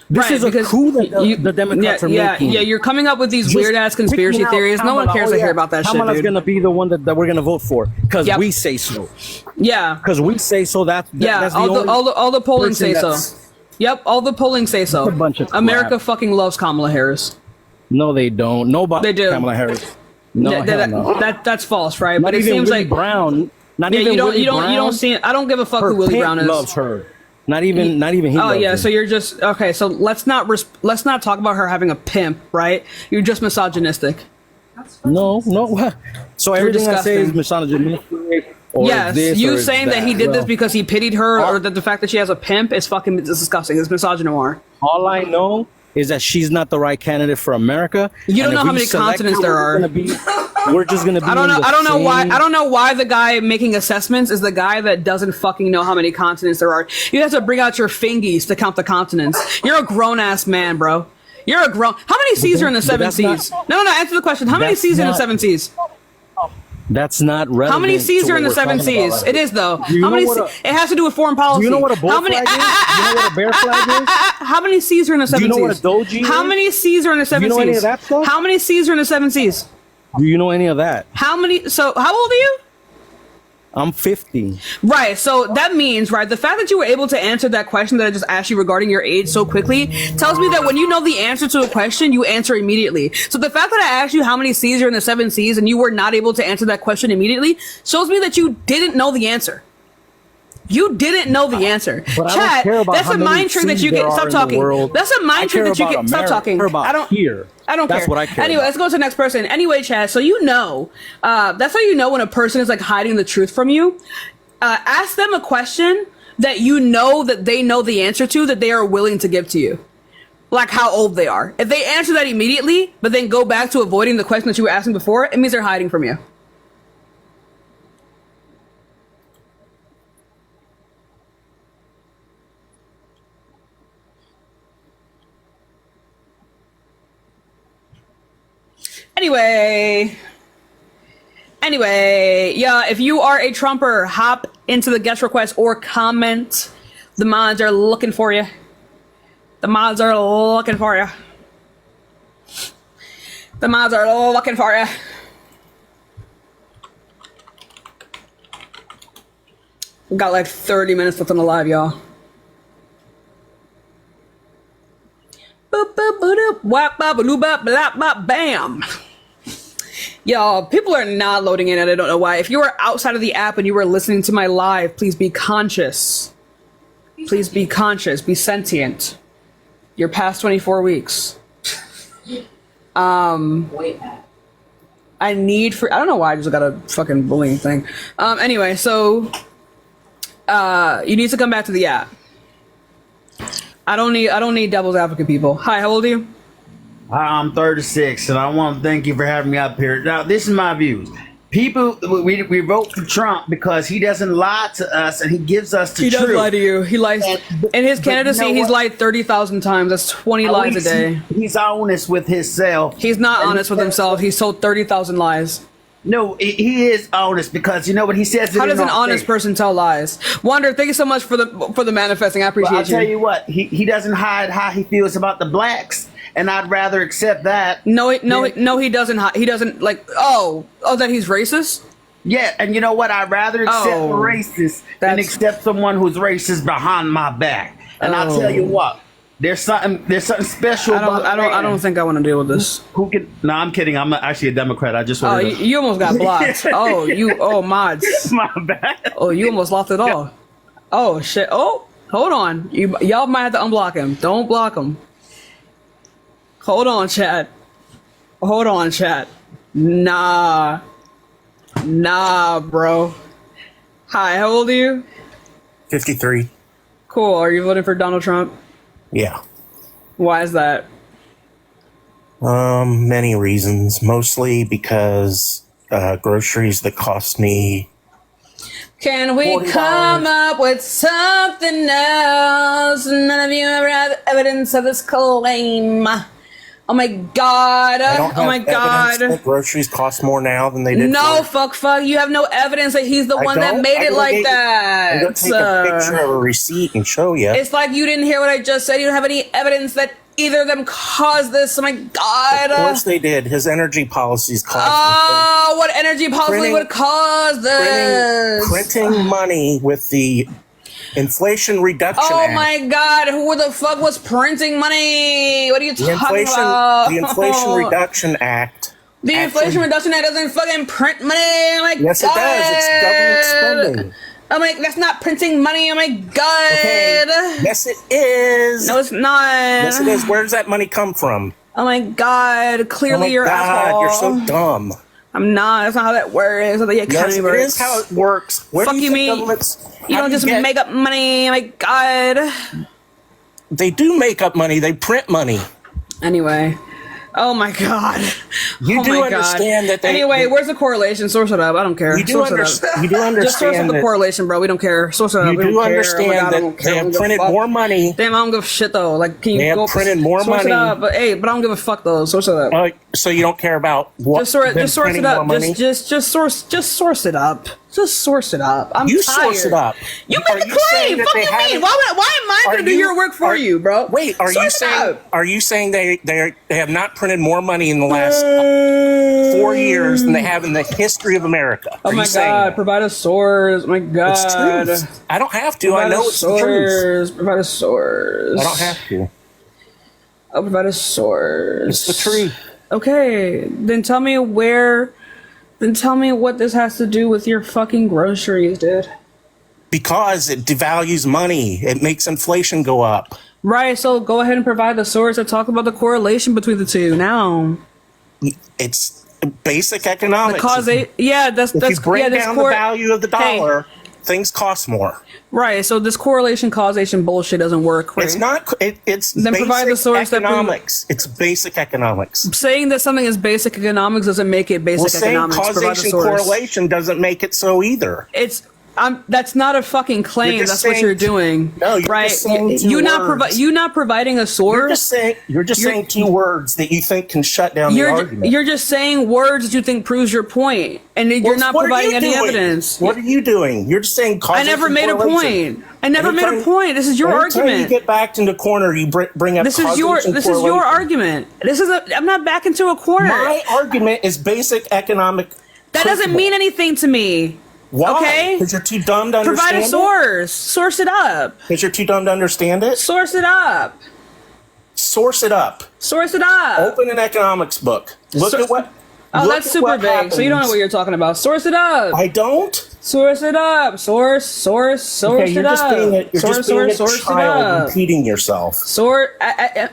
Speaker 14: This
Speaker 1: Right,
Speaker 14: is a
Speaker 1: because
Speaker 14: coup that the Democrats are making.
Speaker 1: Yeah, you're coming up with these
Speaker 14: Just
Speaker 1: weird ass conspiracy
Speaker 14: picking out
Speaker 1: theories. No one
Speaker 14: Kamala.
Speaker 1: cares
Speaker 14: Oh,
Speaker 1: to hear
Speaker 14: yeah,
Speaker 1: about that
Speaker 14: Kamala's
Speaker 1: shit, dude.
Speaker 14: gonna be the one that we're gonna vote for because
Speaker 1: Yep.
Speaker 14: we say so.
Speaker 1: Yeah,
Speaker 14: Because we say so. That's
Speaker 1: yeah.
Speaker 14: the only
Speaker 1: All the polling
Speaker 14: person
Speaker 1: say so.
Speaker 14: that's-
Speaker 1: Yep, all the polling say so.
Speaker 14: a bunch of crap.
Speaker 1: America fucking loves Kamala Harris.
Speaker 14: No, they don't. Nobody.
Speaker 1: They do.
Speaker 14: Kamala Harris. No, hell no.
Speaker 1: That's false, right?
Speaker 14: Not
Speaker 1: But it
Speaker 14: even
Speaker 1: seems
Speaker 14: Willie
Speaker 1: like
Speaker 14: Brown. Not
Speaker 1: yeah,
Speaker 14: even
Speaker 1: you don't
Speaker 14: Willie Brown,
Speaker 1: see. I don't give a fuck
Speaker 14: her
Speaker 1: who Willie
Speaker 14: pimp
Speaker 1: Brown is.
Speaker 14: loves her. Not even he.
Speaker 1: Oh
Speaker 14: loves
Speaker 1: yeah,
Speaker 14: her.
Speaker 1: so you're just okay. So let's not talk about her having a pimp, right? You're just misogynistic.
Speaker 14: No. So
Speaker 1: You're
Speaker 14: everything I say is
Speaker 1: disgusting.
Speaker 14: misogynistic. Or
Speaker 1: Yes,
Speaker 14: this,
Speaker 1: you
Speaker 14: or
Speaker 1: saying that he did this
Speaker 14: Well,
Speaker 1: because he pitied her, or that the fact that she has a pimp is fucking disgusting. It's misogynoir.
Speaker 14: all I know is that she's not the right candidate for America.
Speaker 1: You don't
Speaker 14: And
Speaker 1: know
Speaker 14: if
Speaker 1: how
Speaker 14: we
Speaker 1: many
Speaker 14: select
Speaker 1: continents
Speaker 14: her,
Speaker 1: there are.
Speaker 14: We're just gonna be.
Speaker 1: I don't know.
Speaker 14: in the
Speaker 1: I don't know why.
Speaker 14: same-
Speaker 1: I don't know why the guy making assessments is the guy that doesn't fucking know how many continents there are. You have to bring out your fingies to count the continents. You're a grown ass man, bro. You're a grown. How many seas are in the
Speaker 14: but
Speaker 1: seven
Speaker 14: that's
Speaker 1: seas?
Speaker 14: not-
Speaker 1: No. Answer the question. How many
Speaker 14: that's
Speaker 1: seas are in the
Speaker 14: not-
Speaker 1: seven seas?
Speaker 14: That's not relevant.
Speaker 1: How many seas
Speaker 14: to
Speaker 1: are in
Speaker 14: what
Speaker 1: the
Speaker 14: we're
Speaker 1: seven
Speaker 14: talking about
Speaker 1: seas?
Speaker 14: right
Speaker 1: It is though.
Speaker 14: Do you
Speaker 1: How
Speaker 14: know
Speaker 1: many?
Speaker 14: what
Speaker 1: It has to do with foreign policy.
Speaker 14: Do you know what a bull
Speaker 1: How many?
Speaker 14: flag is? Do you know what a bear flag is?
Speaker 1: How many seas are in the seven
Speaker 14: Do you know
Speaker 1: seas?
Speaker 14: what a doji
Speaker 1: How
Speaker 14: is?
Speaker 1: many seas are in the seven
Speaker 14: know any
Speaker 1: seas?
Speaker 14: of that stuff?
Speaker 1: How many seas are in the seven seas?
Speaker 14: Do you know any of that?
Speaker 1: How many? So how old are you?
Speaker 14: I'm 50.
Speaker 1: Right, so that means, right, the fact that you were able to answer that question that I just asked you regarding your age so quickly tells me that when you know the answer to a question, you answer immediately. So the fact that I asked you how many seas are in the seven seas and you were not able to answer that question immediately shows me that you didn't know the answer. You didn't know the answer.
Speaker 14: But I don't
Speaker 1: Chat,
Speaker 14: care about
Speaker 1: that's
Speaker 14: how
Speaker 1: a
Speaker 14: many
Speaker 1: mind trick that
Speaker 14: seas
Speaker 1: you
Speaker 14: there
Speaker 1: get.
Speaker 14: are
Speaker 1: Stop
Speaker 14: in the
Speaker 1: talking.
Speaker 14: world.
Speaker 1: That's a
Speaker 14: I
Speaker 1: mind trick
Speaker 14: care
Speaker 1: that you
Speaker 14: about
Speaker 1: get. Stop
Speaker 14: America.
Speaker 1: talking.
Speaker 14: I care about
Speaker 1: I don't
Speaker 14: here.
Speaker 1: I don't
Speaker 14: That's
Speaker 1: care.
Speaker 14: what I care
Speaker 1: Anyway,
Speaker 14: about.
Speaker 1: let's go to the next person. Anyway, Chad, so you know, that's how you know when a person is like hiding the truth from you. Ask them a question that you know that they know the answer to, that they are willing to give to you. Like how old they are. If they answer that immediately, but then go back to avoiding the question that you were asking before, it means they're hiding from you. Anyway, yeah, if you are a Trumper, hop into the guest request or comment. The mods are looking for you. The mods are looking for you. The mods are looking for you. We got like 30 minutes left on the live, y'all. Boop, boop, boop, boop, wap, bop, baloo, bop, blap, bop, bam. Y'all, people are not loading in and I don't know why. If you are outside of the app and you are listening to my live, please be conscious. Please be conscious. Be sentient. You're past 24 weeks. I don't know why I just got a fucking bullying thing. Anyway, so you need to come back to the app. I don't need devil's advocate people. Hi, how old are you?
Speaker 15: I'm 36, and I want to thank you for having me up here. Now, this is my views. People, we vote for Trump because he doesn't lie to us, and he gives us the truth.
Speaker 1: He does lie to you. He lies. In his candidacy, he's lied 30,000 times. That's 20 lies a day.
Speaker 15: He's honest with himself.
Speaker 1: He's not honest with himself. He's told 30,000 lies.
Speaker 15: No, he is honest because you know what he says.
Speaker 1: How does an honest person tell lies? Wonder, thank you so much for the manifesting. I appreciate
Speaker 15: Well,
Speaker 1: you.
Speaker 15: I'll tell you what, he doesn't hide how he feels about the blacks, and I'd rather accept that.
Speaker 1: No, he doesn't. He doesn't like. Oh, that he's racist.
Speaker 15: Yeah, and you know what? I'd rather accept a racist than accept someone who's racist behind my back. And I'll tell you what. There's something special.
Speaker 1: I don't think I want to deal with this.
Speaker 15: Who can? No, I'm kidding. I'm actually a Democrat. I just want to.
Speaker 1: You almost got blocked. Mods.
Speaker 15: My bad.
Speaker 1: Oh, you almost lost it all. Oh shit. Oh, hold on. Y'all might have to unblock him. Don't block him. Hold on, chat. Nah, bro. Hi, how old are you?
Speaker 16: 53.
Speaker 1: Cool. Are you voting for Donald Trump?
Speaker 16: Yeah.
Speaker 1: Why is that?
Speaker 16: Many reasons. Mostly because groceries that cost me.
Speaker 1: Can we come up with something else? None of you ever have evidence of this claim. Oh my god. Oh my god.
Speaker 16: That groceries cost more now than they did.
Speaker 1: No, fuck. You have no evidence that he's the one that made it like that.
Speaker 16: I'm going to take a picture of a receipt and show you.
Speaker 1: It's like you didn't hear what I just said. You don't have any evidence that either of them caused this. Oh my god.
Speaker 16: Of course they did. His energy policies caused
Speaker 1: Oh, what energy policy would cause this?
Speaker 16: Printing money with the Inflation Reduction Act.
Speaker 1: My god, who the fuck was printing money? What are you talking about?
Speaker 16: The Inflation Reduction Act.
Speaker 1: The Inflation Reduction Act doesn't fucking print money. Oh my god.
Speaker 16: Yes, it does. It's government spending.
Speaker 1: I'm like, that's not printing money. Oh my god.
Speaker 16: Okay. Yes, it is.
Speaker 1: No, it's not.
Speaker 16: Yes, it is. Where does that money come from?
Speaker 1: Oh my god. Clearly you're asshole.
Speaker 16: You're so dumb.
Speaker 1: I'm not. That's not how that works. That's how the economy works.
Speaker 16: It is how it works. Where
Speaker 1: Fuck
Speaker 16: do
Speaker 1: you,
Speaker 16: think
Speaker 1: me. You don't just make up money. Oh my god.
Speaker 16: They do make up money. They print money.
Speaker 1: Anyway. Oh my god.
Speaker 16: You do understand that they.
Speaker 1: Anyway, where's the correlation? Source it up. I don't care.
Speaker 16: You do
Speaker 1: Source it up.
Speaker 16: understand. You do understand.
Speaker 1: Just source up the
Speaker 16: that-
Speaker 1: correlation, bro. We don't care. Source it up.
Speaker 16: You
Speaker 1: We don't
Speaker 16: do
Speaker 1: care.
Speaker 16: understand
Speaker 1: Oh my God, I
Speaker 16: that
Speaker 1: don't care.
Speaker 16: they
Speaker 1: I don't
Speaker 16: have
Speaker 1: give a
Speaker 16: printed
Speaker 1: fuck.
Speaker 16: more money.
Speaker 1: Damn, I don't give a shit though. Like, can you
Speaker 16: They have
Speaker 1: go
Speaker 16: printed more
Speaker 1: source
Speaker 16: money.
Speaker 1: it up? But hey, but I don't give a fuck though. Source it up.
Speaker 16: So you don't care about what?
Speaker 1: Just source it
Speaker 16: printing
Speaker 1: up.
Speaker 16: more money?
Speaker 1: Just source it up. Just source it up. I'm
Speaker 16: You
Speaker 1: tired.
Speaker 16: source it up.
Speaker 1: You
Speaker 16: Are
Speaker 1: make the
Speaker 16: you saying
Speaker 1: claim.
Speaker 16: that
Speaker 1: Fuck
Speaker 16: they
Speaker 1: you
Speaker 16: haven't-
Speaker 1: mean? Why am I
Speaker 16: Are
Speaker 1: going to do
Speaker 16: you-
Speaker 1: your work for you, bro?
Speaker 16: Wait, are you
Speaker 1: Source it
Speaker 16: saying?
Speaker 1: up.
Speaker 16: Are you saying they have not printed more money in the last 4 years than they have in the history of America?
Speaker 1: Oh
Speaker 16: Are
Speaker 1: my
Speaker 16: you saying
Speaker 1: god!
Speaker 16: that?
Speaker 1: Provide a source. My god!
Speaker 16: It's truth. I don't have to.
Speaker 1: Provide
Speaker 16: I know
Speaker 1: a
Speaker 16: it's the truth.
Speaker 1: source. Provide a source.
Speaker 16: I don't have to.
Speaker 1: I'll provide a source.
Speaker 16: It's the truth.
Speaker 1: Okay, then tell me where. Then tell me what this has to do with your fucking groceries, dude.
Speaker 16: Because it devalues money. It makes inflation go up.
Speaker 1: Right, so go ahead and provide the source and talk about the correlation between the two now.
Speaker 16: It's basic economics.
Speaker 1: The cause, yeah, that's
Speaker 16: if you bring
Speaker 1: yeah, this
Speaker 16: down the value of the dollar, things cost more.
Speaker 1: Right, so this correlation causation bullshit doesn't work. Right?
Speaker 16: It's not. It's
Speaker 1: then
Speaker 16: basic
Speaker 1: provide the source
Speaker 16: economics. It's basic economics.
Speaker 1: Saying that something is basic economics doesn't make it basic economics.
Speaker 16: Saying causation correlation doesn't make it so either.
Speaker 1: It's that's not a fucking claim. That's what you're doing.
Speaker 16: No, you're
Speaker 1: right?
Speaker 16: just saying
Speaker 1: you not providing a source.
Speaker 16: You're just saying two words that you think can shut down the argument.
Speaker 1: You're just saying words that you think proves your point, and you're not providing any evidence.
Speaker 16: What are you doing? You're just saying causation.
Speaker 1: I never made a point. I never made a point. This is your argument.
Speaker 16: You get backed into a corner. You bring up.
Speaker 1: This is your argument. I'm not back into a corner.
Speaker 16: My argument is basic economic.
Speaker 1: That doesn't mean anything to me.
Speaker 16: Why?
Speaker 1: Okay?
Speaker 16: Because you're too dumb to understand
Speaker 1: Provide a source. Source it up.
Speaker 16: Because you're too dumb to understand it?
Speaker 1: Source it up.
Speaker 16: Source it up.
Speaker 1: Source it up.
Speaker 16: Open an economics book. Look at what.
Speaker 1: Oh, that's super vague. So you don't know what you're talking about. Source it up.
Speaker 16: I don't.
Speaker 1: Source it up. Source
Speaker 16: okay,
Speaker 1: it up.
Speaker 16: You're just being a child repeating yourself.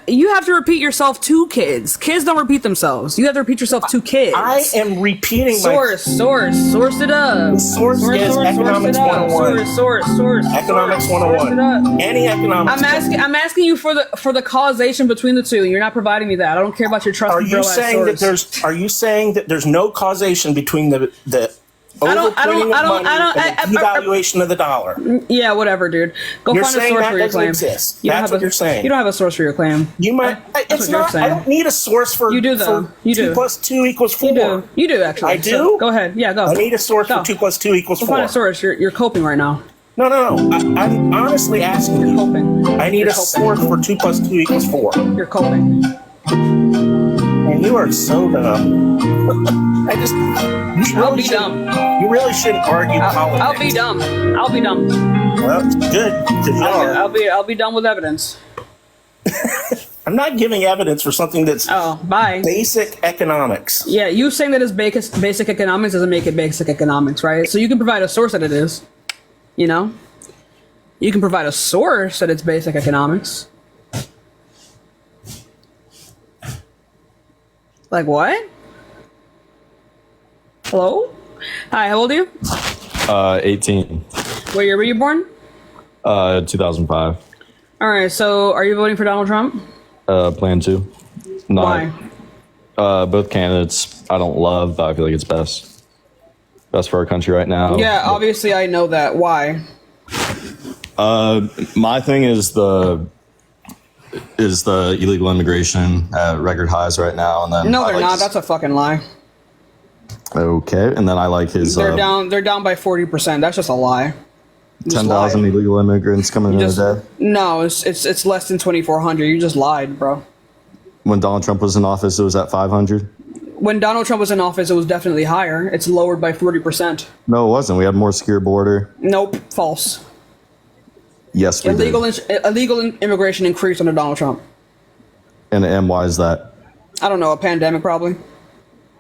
Speaker 1: You have to repeat yourself to kids. Kids don't repeat themselves. You have to repeat yourself to kids.
Speaker 16: I am repeating
Speaker 1: source it up.
Speaker 16: Source is economics 101.
Speaker 1: Source.
Speaker 16: Economics 101. Any economics.
Speaker 1: I'm asking you for the causation between the two. You're not providing me that. I don't care about your trust.
Speaker 16: Are you saying that there's no causation between the overprinting of money and the devaluation of the dollar?
Speaker 1: Yeah, whatever, dude. Go
Speaker 16: You're
Speaker 1: find a
Speaker 16: saying
Speaker 1: source
Speaker 16: that
Speaker 1: for your
Speaker 16: doesn't
Speaker 1: claim.
Speaker 16: exist. That's what you're saying.
Speaker 1: You don't have a source for your claim.
Speaker 16: You might. It's not. I don't need a source for.
Speaker 1: You do though. You do.
Speaker 16: 2 plus 2 equals 4.
Speaker 1: You do actually.
Speaker 16: I do.
Speaker 1: So go ahead. Yeah, go.
Speaker 16: I need a source for 2 plus 2 equals 4.
Speaker 1: Find a source. You're coping right now.
Speaker 16: No. I'm honestly asking you.
Speaker 1: You're coping.
Speaker 16: I need a source for 2 plus 2 equals 4.
Speaker 1: You're coping.
Speaker 16: And you are so dumb.
Speaker 1: I'll be dumb.
Speaker 16: You really shouldn't argue politics.
Speaker 1: I'll be dumb. I'll be dumb.
Speaker 16: Well, it's good.
Speaker 1: I'll be done with evidence.
Speaker 16: I'm not giving evidence for something that's basic economics.
Speaker 1: Yeah, you saying that it's basic economics doesn't make it basic economics, right? So you can provide a source that it is. You know? You can provide a source that it's basic economics. Like what? Hello? Hi, how old are you?
Speaker 17: 18.
Speaker 1: What year were you born?
Speaker 17: 2005.
Speaker 1: All right, so are you voting for Donald Trump?
Speaker 17: Plan to.
Speaker 1: Why?
Speaker 17: Both candidates I don't love, but I feel like it's best for our country right now.
Speaker 1: Yeah, obviously I know that. Why?
Speaker 17: My thing is the illegal immigration at record highs right now, and then
Speaker 1: no, they're not. That's a fucking lie.
Speaker 17: Okay, and then I like his.
Speaker 1: They're down. They're down by 40%. That's just a lie.
Speaker 17: 10,000 illegal immigrants coming in a day.
Speaker 1: No, it's less than 2,400. You just lied, bro.
Speaker 17: When Donald Trump was in office, it was at 500.
Speaker 1: When Donald Trump was in office, it was definitely higher. It's lowered by 40%.
Speaker 17: No, it wasn't. We had more secure border.
Speaker 1: Nope, false.
Speaker 17: Yes, we did.
Speaker 1: Illegal immigration increased under Donald Trump.
Speaker 17: And why is that?
Speaker 1: I don't know. A pandemic, probably.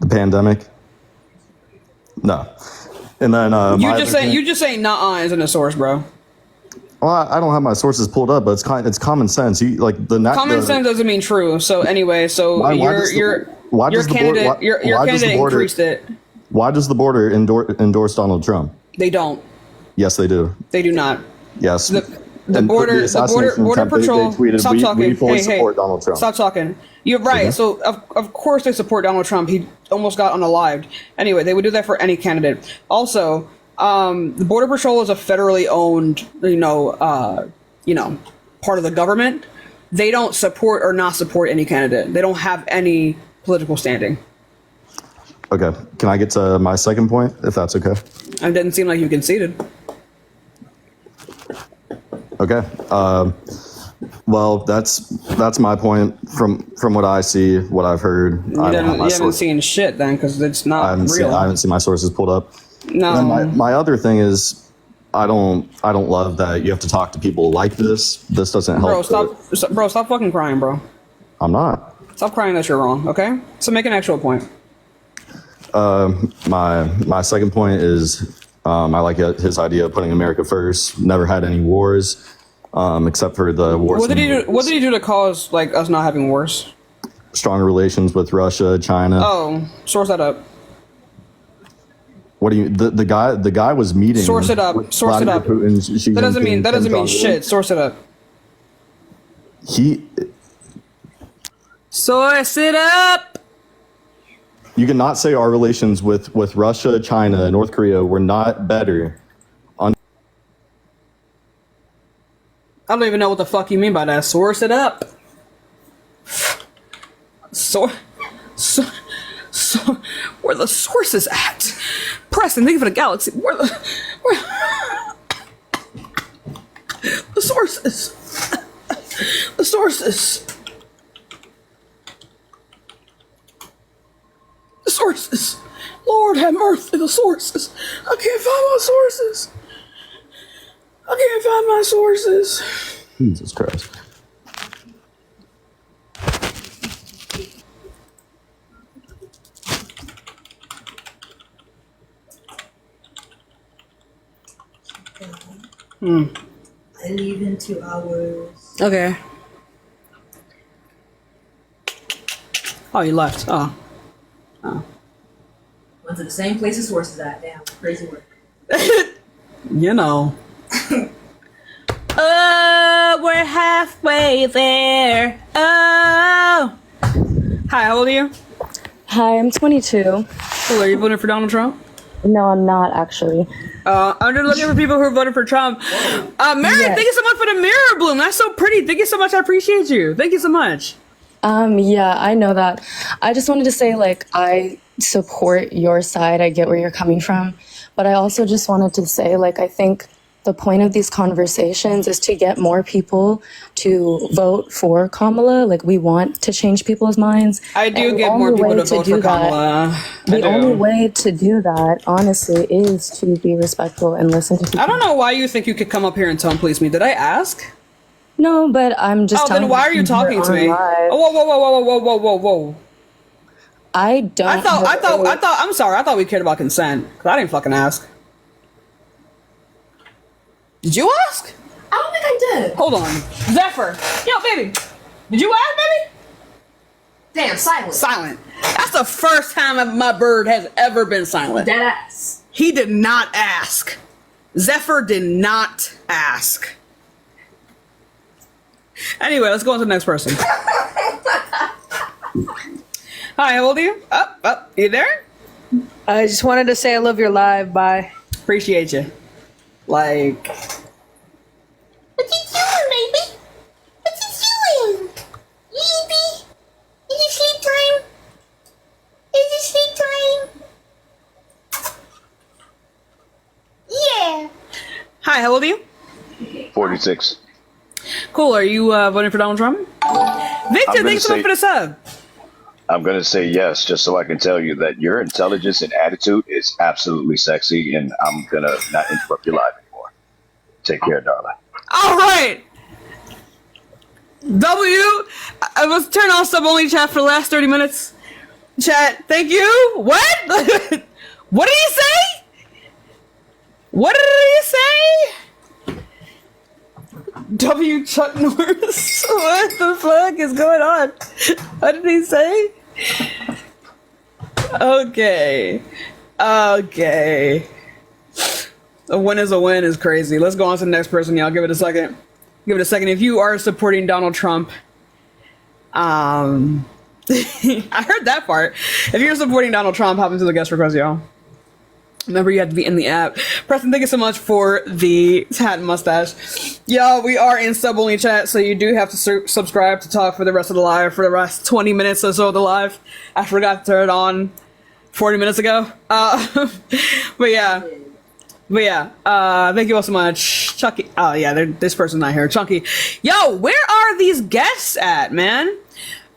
Speaker 17: The pandemic? No. And then
Speaker 1: you just saying nah isn't a source, bro.
Speaker 17: Well, I don't have my sources pulled up, but it's common sense.
Speaker 1: Common sense doesn't mean true. So anyway, your candidate increased it.
Speaker 17: Why does the border endorse Donald Trump?
Speaker 1: They don't.
Speaker 17: Yes, they do.
Speaker 1: They do not.
Speaker 17: Yes.
Speaker 1: the
Speaker 17: And
Speaker 1: border
Speaker 17: assassination
Speaker 1: border
Speaker 17: attempt, they
Speaker 1: patrol.
Speaker 17: tweeted,
Speaker 1: Stop talking.
Speaker 17: We fully
Speaker 1: Hey,
Speaker 17: support Donald Trump.
Speaker 1: stop talking. You're right.
Speaker 17: Okay.
Speaker 1: So of course they support Donald Trump. He almost got unalived. Anyway, they would do that for any candidate. Also, the border patrol is a federally owned, part of the government. They don't support or not support any candidate. They don't have any political standing.
Speaker 17: Okay. Can I get to my second point, if that's okay?
Speaker 1: It didn't seem like you conceded.
Speaker 17: Okay. Well, that's my point from what I see, what I've heard.
Speaker 1: You haven't seen shit then, because it's not real.
Speaker 17: I haven't seen my sources pulled up.
Speaker 1: No.
Speaker 17: And my other thing is, I don't love that you have to talk to people like this. This doesn't help.
Speaker 1: Bro, stop fucking crying, bro.
Speaker 17: I'm not.
Speaker 1: Stop crying that you're wrong, okay? So make an actual point.
Speaker 17: My second point is, I like his idea of putting America first. Never had any wars, except for the wars.
Speaker 1: What did he do to cause like us not having wars?
Speaker 17: Strong relations with Russia, China.
Speaker 1: Oh, source that up.
Speaker 17: What do you? The guy was meeting.
Speaker 1: Source it up. Source it up.
Speaker 17: Putin,
Speaker 1: that doesn't mean shit. Source it up. Source it up.
Speaker 17: You cannot say our relations with Russia, China, and North Korea were not better.
Speaker 1: I don't even know what the fuck you mean by that. Source it up. Where the sources at? Preston, think of it a galaxy. Where the sources? The sources. The sources. Lord have mercy, the sources. I can't find my sources. I can't find my sources.
Speaker 17: Jesus Christ.
Speaker 11: I leave in 2 hours.
Speaker 1: Okay. Oh, you left. Oh.
Speaker 11: Went to the same place as sources at. Damn, crazy work.
Speaker 1: You know. Oh, we're halfway there. Oh. Hi, how old are you?
Speaker 8: Hi, I'm 22.
Speaker 1: Cool, are you voting for Donald Trump?
Speaker 8: No, I'm not actually.
Speaker 1: I'm just looking for people who are voting for Trump. Mary,
Speaker 8: Yes.
Speaker 1: thank you so much for the mirror bloom. That's so pretty. Thank you so much. I appreciate you. Thank you so much.
Speaker 8: Yeah, I know that. I just wanted to say, like, I support your side. I get where you're coming from. But I also just wanted to say, like, I think the point of these conversations is to get more people to vote for Kamala. Like, we want to change people's minds.
Speaker 1: I do
Speaker 8: And the
Speaker 1: get more
Speaker 8: only
Speaker 1: people
Speaker 8: way
Speaker 1: to vote
Speaker 8: do
Speaker 1: for Kamala.
Speaker 8: The only way to do that, honestly, is to be respectful and listen to people.
Speaker 1: I don't know why you think you could come up here and tongue please me. Did I ask?
Speaker 8: No, but I'm just.
Speaker 1: Oh, then why are you talking to me? Oh, whoa.
Speaker 8: I don't.
Speaker 1: I thought. I'm sorry. I thought we cared about consent. 'Cause I didn't fucking ask. Did you ask?
Speaker 11: I don't think I did.
Speaker 1: Hold on, Zephyr. Yo, baby. Did you ask, baby?
Speaker 11: Damn, silent.
Speaker 1: Silent. That's the first time my bird has ever been silent.
Speaker 11: Dead ass.
Speaker 1: He did not ask. Zephyr did not ask. Anyway, let's go on to the next person. Hi, how old are you? Up. You there?
Speaker 18: I just wanted to say I love your live. Bye.
Speaker 1: Appreciate you. Like.
Speaker 11: What you doing, baby? What you doing? Baby? Is it sleep time? Is it sleep time? Yeah.
Speaker 1: Hi, how old are you?
Speaker 12: 46.
Speaker 1: Cool. Are you voting for Donald Trump? Victor, thanks so much for the sub.
Speaker 12: I'm going to say yes, just so I can tell you that your intelligence and attitude is absolutely sexy, and I'm going to not interrupt your live anymore. Take care, darling.
Speaker 1: All right. I was turn on sub only chat for the last 30 minutes. Chat, thank you. What? What did he say? What did he say? W. Chuck Norris. What the fuck is going on? What did he say? Okay. A win is a win is crazy. Let's go on to the next person, y'all. Give it a second. Give it a second. If you are supporting Donald Trump, I heard that part. If you're supporting Donald Trump, hop into the guest request, y'all. Remember, you have to be in the app. Preston, thank you so much for the hat and mustache. Y'all, we are in sub-only chat, so you do have to subscribe to talk for the rest of the live, for the rest 20 minutes or so of the live. I forgot to turn it on 40 minutes ago. But yeah, thank you all so much. Chucky, oh yeah, this person's not here. Chunky, yo, where are these guests at, man?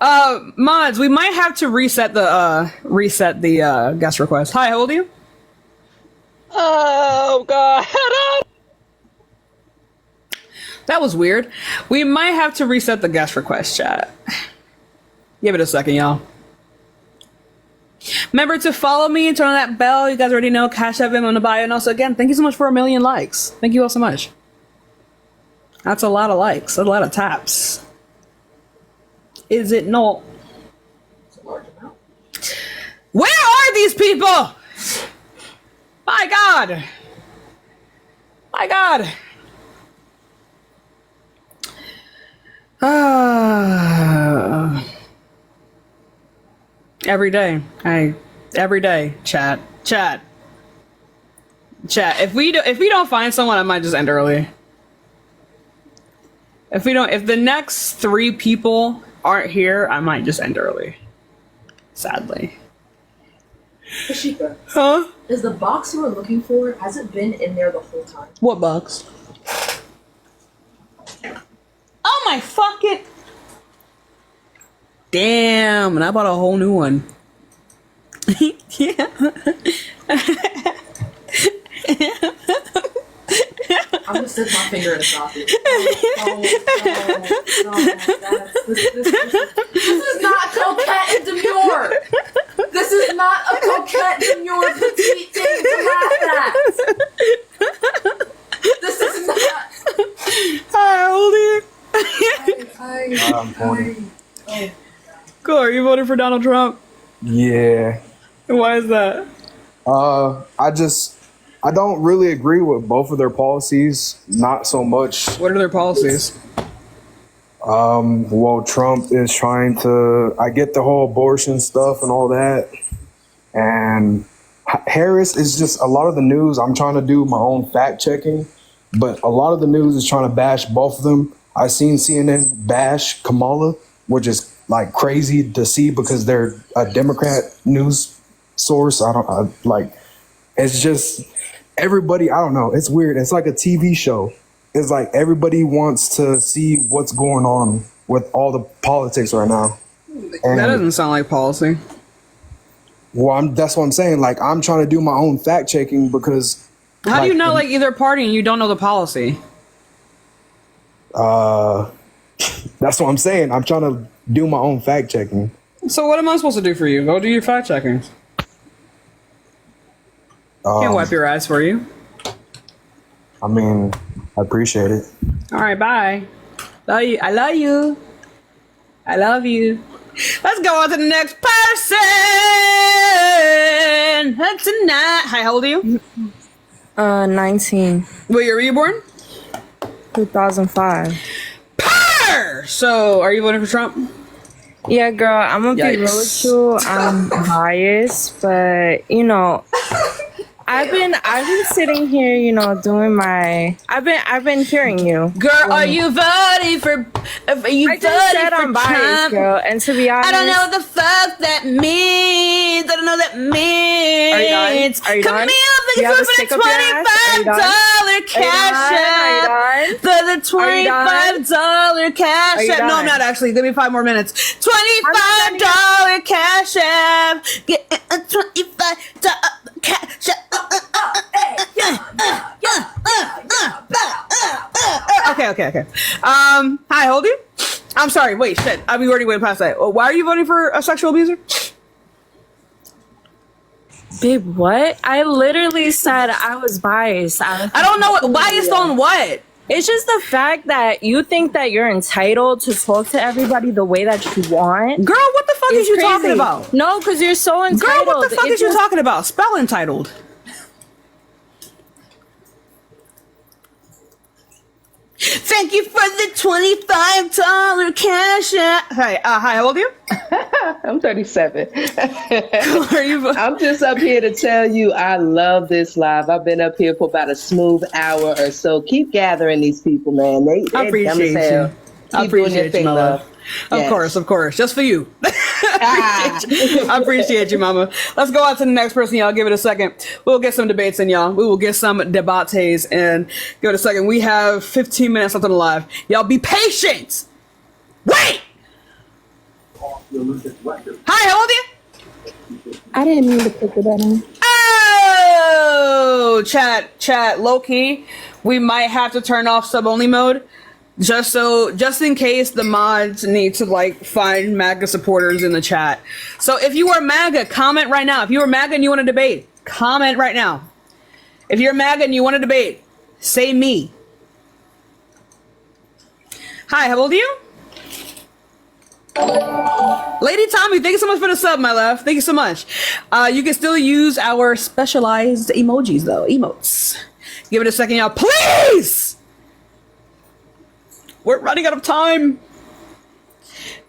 Speaker 1: Mods, we might have to reset the guest request. Hi, how old are you? Oh god. That was weird. We might have to reset the guest request chat. Give it a second, y'all. Remember to follow me and turn on that bell. You guys already know. Cash App him on the bio. And also, again, thank you so much for 1 million likes. Thank you all so much. That's a lot of likes. A lot of taps. Is it not? Where are these people? My God. My God. Every day. Every day. Chat. If we don't find someone, I might just end early. If the next 3 people aren't here, I might just end early. Sadly.
Speaker 3: Tashika.
Speaker 1: Huh?
Speaker 3: Is the box you were looking for, has it been in there the whole time?
Speaker 1: What box? Oh my fucking... Damn, and I bought a whole new one. Yeah.
Speaker 3: I'm gonna stick my finger in a socket. This is not coquette and demure. This is not a coquette, demure, petite thing to laugh at. This is not.
Speaker 1: How old are you?
Speaker 3: I'm
Speaker 20: 20.
Speaker 1: Cool, are you voting for Donald Trump?
Speaker 19: Yeah.
Speaker 1: Why is that?
Speaker 19: I don't really agree with both of their policies. Not so much.
Speaker 1: What are their policies?
Speaker 19: Well, Trump is trying to, I get the whole abortion stuff and all that. And Harris is just a lot of the news. I'm trying to do my own fact checking, but a lot of the news is trying to bash both of them. I seen CNN bash Kamala, which is like crazy to see because they're a Democrat news source. It's just everybody, I don't know. It's weird. It's like a TV show. It's like everybody wants to see what's going on with all the politics right now. And
Speaker 1: that doesn't sound like policy.
Speaker 19: Well, that's what I'm saying. Like, I'm trying to do my own fact checking because.
Speaker 1: How do you know like either party and you don't know the policy?
Speaker 19: That's what I'm saying. I'm trying to do my own fact checking.
Speaker 1: So what am I supposed to do for you? Go do your fact checking. Can't wipe your eyes for you.
Speaker 19: I mean, I appreciate it.
Speaker 1: All right, bye. Love you. I love you. I love you. Let's go on to the next person. Tonight. Hi, how old are you?
Speaker 21: 19.
Speaker 1: What year were you born?
Speaker 21: 2005.
Speaker 1: So, are you voting for Trump?
Speaker 21: Yeah, girl, I'm gonna be real with you. I'm biased, but you know, I've been sitting here, you know, doing my. I've been hearing you.
Speaker 1: Girl, are you voting for? Are you
Speaker 21: I just said I'm biased,
Speaker 1: Trump?
Speaker 21: girl. And to be honest,
Speaker 1: I don't know what the fuck that means. I don't know what that means.
Speaker 21: Are you done? Are you done?
Speaker 1: Camille,
Speaker 21: Do you have a
Speaker 1: thank you
Speaker 21: stick
Speaker 1: for
Speaker 21: up your ass? Are you done?
Speaker 1: $25 cash app. For the $25 cash app. No, I'm not actually. Give me 5 more minutes. $25 cash app. Get a $25 cash app. Okay. Hi, how old are you? I'm sorry. Wait, shit. We already went past that. Why are you voting for a sexual abuser?
Speaker 21: Babe, what? I literally said I was biased. I
Speaker 1: don't know what biased on what.
Speaker 21: It's just the fact that you think that you're entitled to talk to everybody the way that you want.
Speaker 1: Girl, what the fuck is you talking about?
Speaker 21: No, because you're so entitled.
Speaker 1: Girl, what the fuck is you talking about? Spell entitled. Thank you for the $25 cash app. Hi, how old are you?
Speaker 5: I'm 37.
Speaker 1: Are you?
Speaker 5: I'm just up here to tell you I love this live. I've been up here for about a smooth hour or so. Keep gathering these people, man.
Speaker 1: I appreciate you. I appreciate you, Mama. Of course. Just for you. I appreciate you, Mama. Let's go on to the next person, y'all. Give it a second. We'll get some debates in, y'all. We will get some debates and give it a second. We have 15 minutes left on the live. Y'all be patient. Wait. Hi, how old are you?
Speaker 21: I didn't mean to put the button.
Speaker 1: Oh, chat, low key. We might have to turn off sub-only mode. Just in case the mods need to find MAGA supporters in the chat. So if you are MAGA, comment right now. If you are MAGA and you want to debate, comment right now. If you're MAGA and you want to debate, say me. Hi, how old are you? Lady Tommy, thank you so much for the sub, my love. Thank you so much. You can still use our specialized emojis though, emotes. Give it a second, y'all, please. We're running out of time.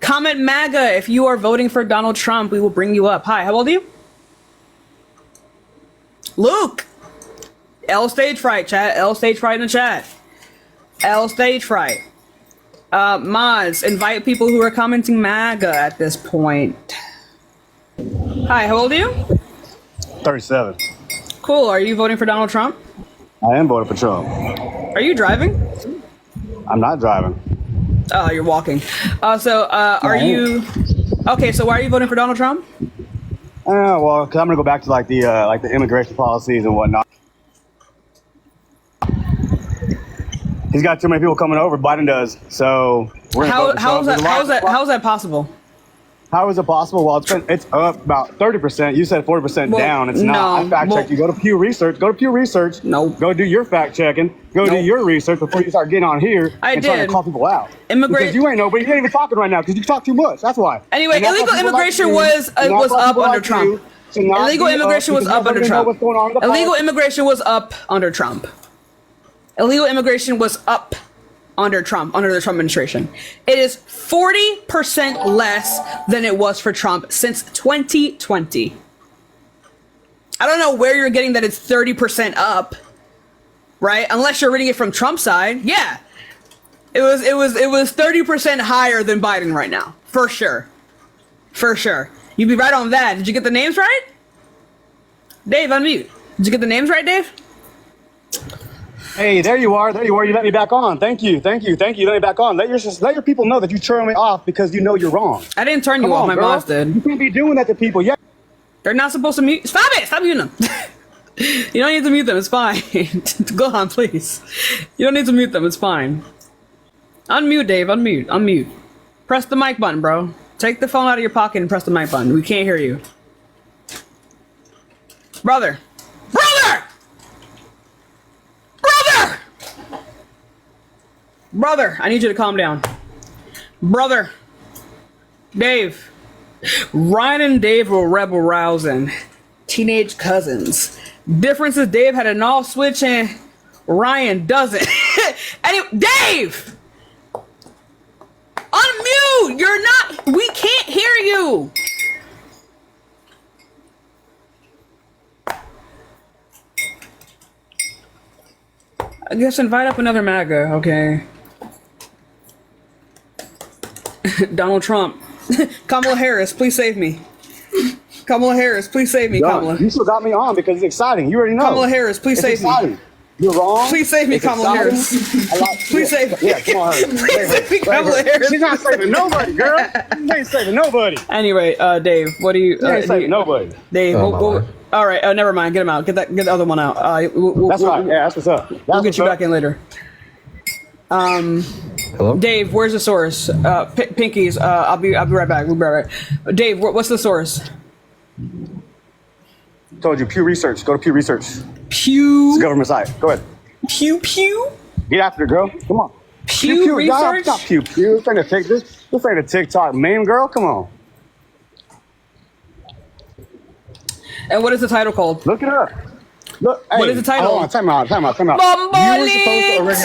Speaker 1: Comment MAGA if you are voting for Donald Trump. We will bring you up. Hi, how old are you? Luke. L stage fright, chat. L stage fright in the chat. L stage fright. Mods, invite people who are commenting MAGA at this point. Hi, how old are you?
Speaker 22: 37.
Speaker 1: Cool. Are you voting for Donald Trump?
Speaker 22: I am voting for Trump.
Speaker 1: Are you driving?
Speaker 22: I'm not driving.
Speaker 1: Oh, you're walking. Are you? Okay, so why are you voting for Donald Trump?
Speaker 22: Well, because I'm gonna go back to the immigration policies and whatnot. He's got too many people coming over. Biden does. So we're gonna
Speaker 1: How is that possible?
Speaker 22: How is it possible? Well, it's up about 30%. You said 40% down. It's not. I fact checked you. Go to Pew Research. No. Go do your fact checking. Do your research before you start getting on here and trying to call people out. Because you ain't nobody. You ain't even talking right now because you talk too much. That's why.
Speaker 1: Anyway, illegal immigration was up under Trump. Illegal immigration was up under Trump. Illegal immigration was up under Trump. Illegal immigration was up under Trump, under the Trump administration. It is 40% less than it was for Trump since 2020. I don't know where you're getting that it's 30% up, right? Unless you're reading it from Trump's side. Yeah. It was 30% higher than Biden right now. For sure. For sure. You'd be right on that. Did you get the names right? Dave, unmute. Did you get the names right, Dave?
Speaker 22: Hey, there you are. You let me back on. Thank you. Let me back on. Let your people know that you turn me off because you know you're wrong.
Speaker 1: I didn't turn you off. My boss did.
Speaker 22: You can't be doing that to people. Yeah.
Speaker 1: They're not supposed to mute. Stop it. Stop muting them. You don't need to mute them. It's fine. Go on, please. You don't need to mute them. It's fine. Unmute, Dave. Unmute. Press the mic button, bro. Take the phone out of your pocket and press the mic button. We can't hear you. Brother! Brother, I need you to calm down. Brother. Dave. Ryan and Dave were rebel rousing. Teenage cousins. Difference is Dave had an off switch and Ryan doesn't. Anyway, Dave! Unmute! You're not... We can't hear you! I guess invite up another MAGA, okay. Donald Trump. Kamala Harris, please save me. Kamala Harris, please save me, Kamala.
Speaker 22: You still got me on because it's exciting. You already know.
Speaker 1: Kamala Harris, please save me.
Speaker 22: You're wrong.
Speaker 1: Please save me, Kamala Harris. Please save me.
Speaker 22: Yeah, come on.
Speaker 1: Please save me, Kamala Harris.
Speaker 22: She's not saving nobody, girl. She ain't saving nobody.
Speaker 1: Anyway, Dave, what do you...
Speaker 22: She ain't saving nobody.
Speaker 1: Dave, all right, never mind. Get him out. Get the other one out.
Speaker 22: That's right. Yeah, that's what's up.
Speaker 1: We'll get you back in later. Hello? Dave, where's the source? Pinkies, I'll be right back. We'll be right back. Dave, what's the source?
Speaker 22: Told you, Pew Research. Go to Pew Research.
Speaker 1: Pew?
Speaker 22: It's a government site. Go ahead.
Speaker 1: Pew?
Speaker 22: Get after it, girl. Come on.
Speaker 1: Pew Research?
Speaker 22: Stop Pew. This ain't a TikTok meme, girl. Come on.
Speaker 1: And what is the title called?
Speaker 22: Look it up. Look,
Speaker 1: What
Speaker 22: hey,
Speaker 1: is the title?
Speaker 22: Hold on, time out. You were supposed to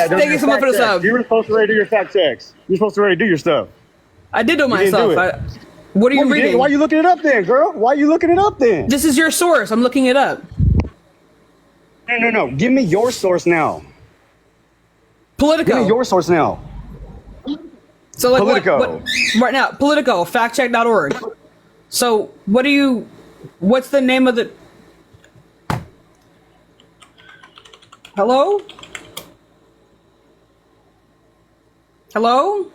Speaker 22: already
Speaker 1: Thank you so much for the sub.
Speaker 22: You were supposed to already do your fact checks. You're supposed to already do your stuff.
Speaker 1: I did do
Speaker 22: You didn't
Speaker 1: myself.
Speaker 22: do it.
Speaker 1: What are you reading?
Speaker 22: Why are you looking it up then, girl? Why are you looking it up then?
Speaker 1: This is your source. I'm looking it up.
Speaker 22: No. Give me your source now.
Speaker 1: Politico.
Speaker 22: Give me your source now.
Speaker 1: So like
Speaker 22: Politico.
Speaker 1: what right now? Politico, factcheck.org. So what's the name of the Hello? Hello?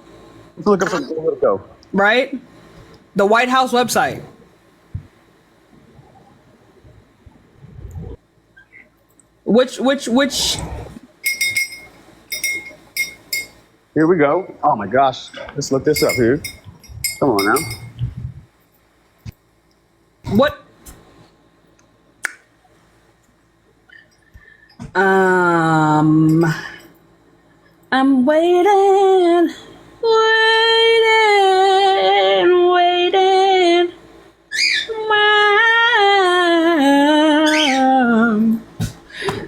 Speaker 22: Let's look up some Politico.
Speaker 1: Right? The White House website. Which
Speaker 22: Here we go. Oh my gosh. Let's look this up here. Come on now.
Speaker 1: what I'm waiting.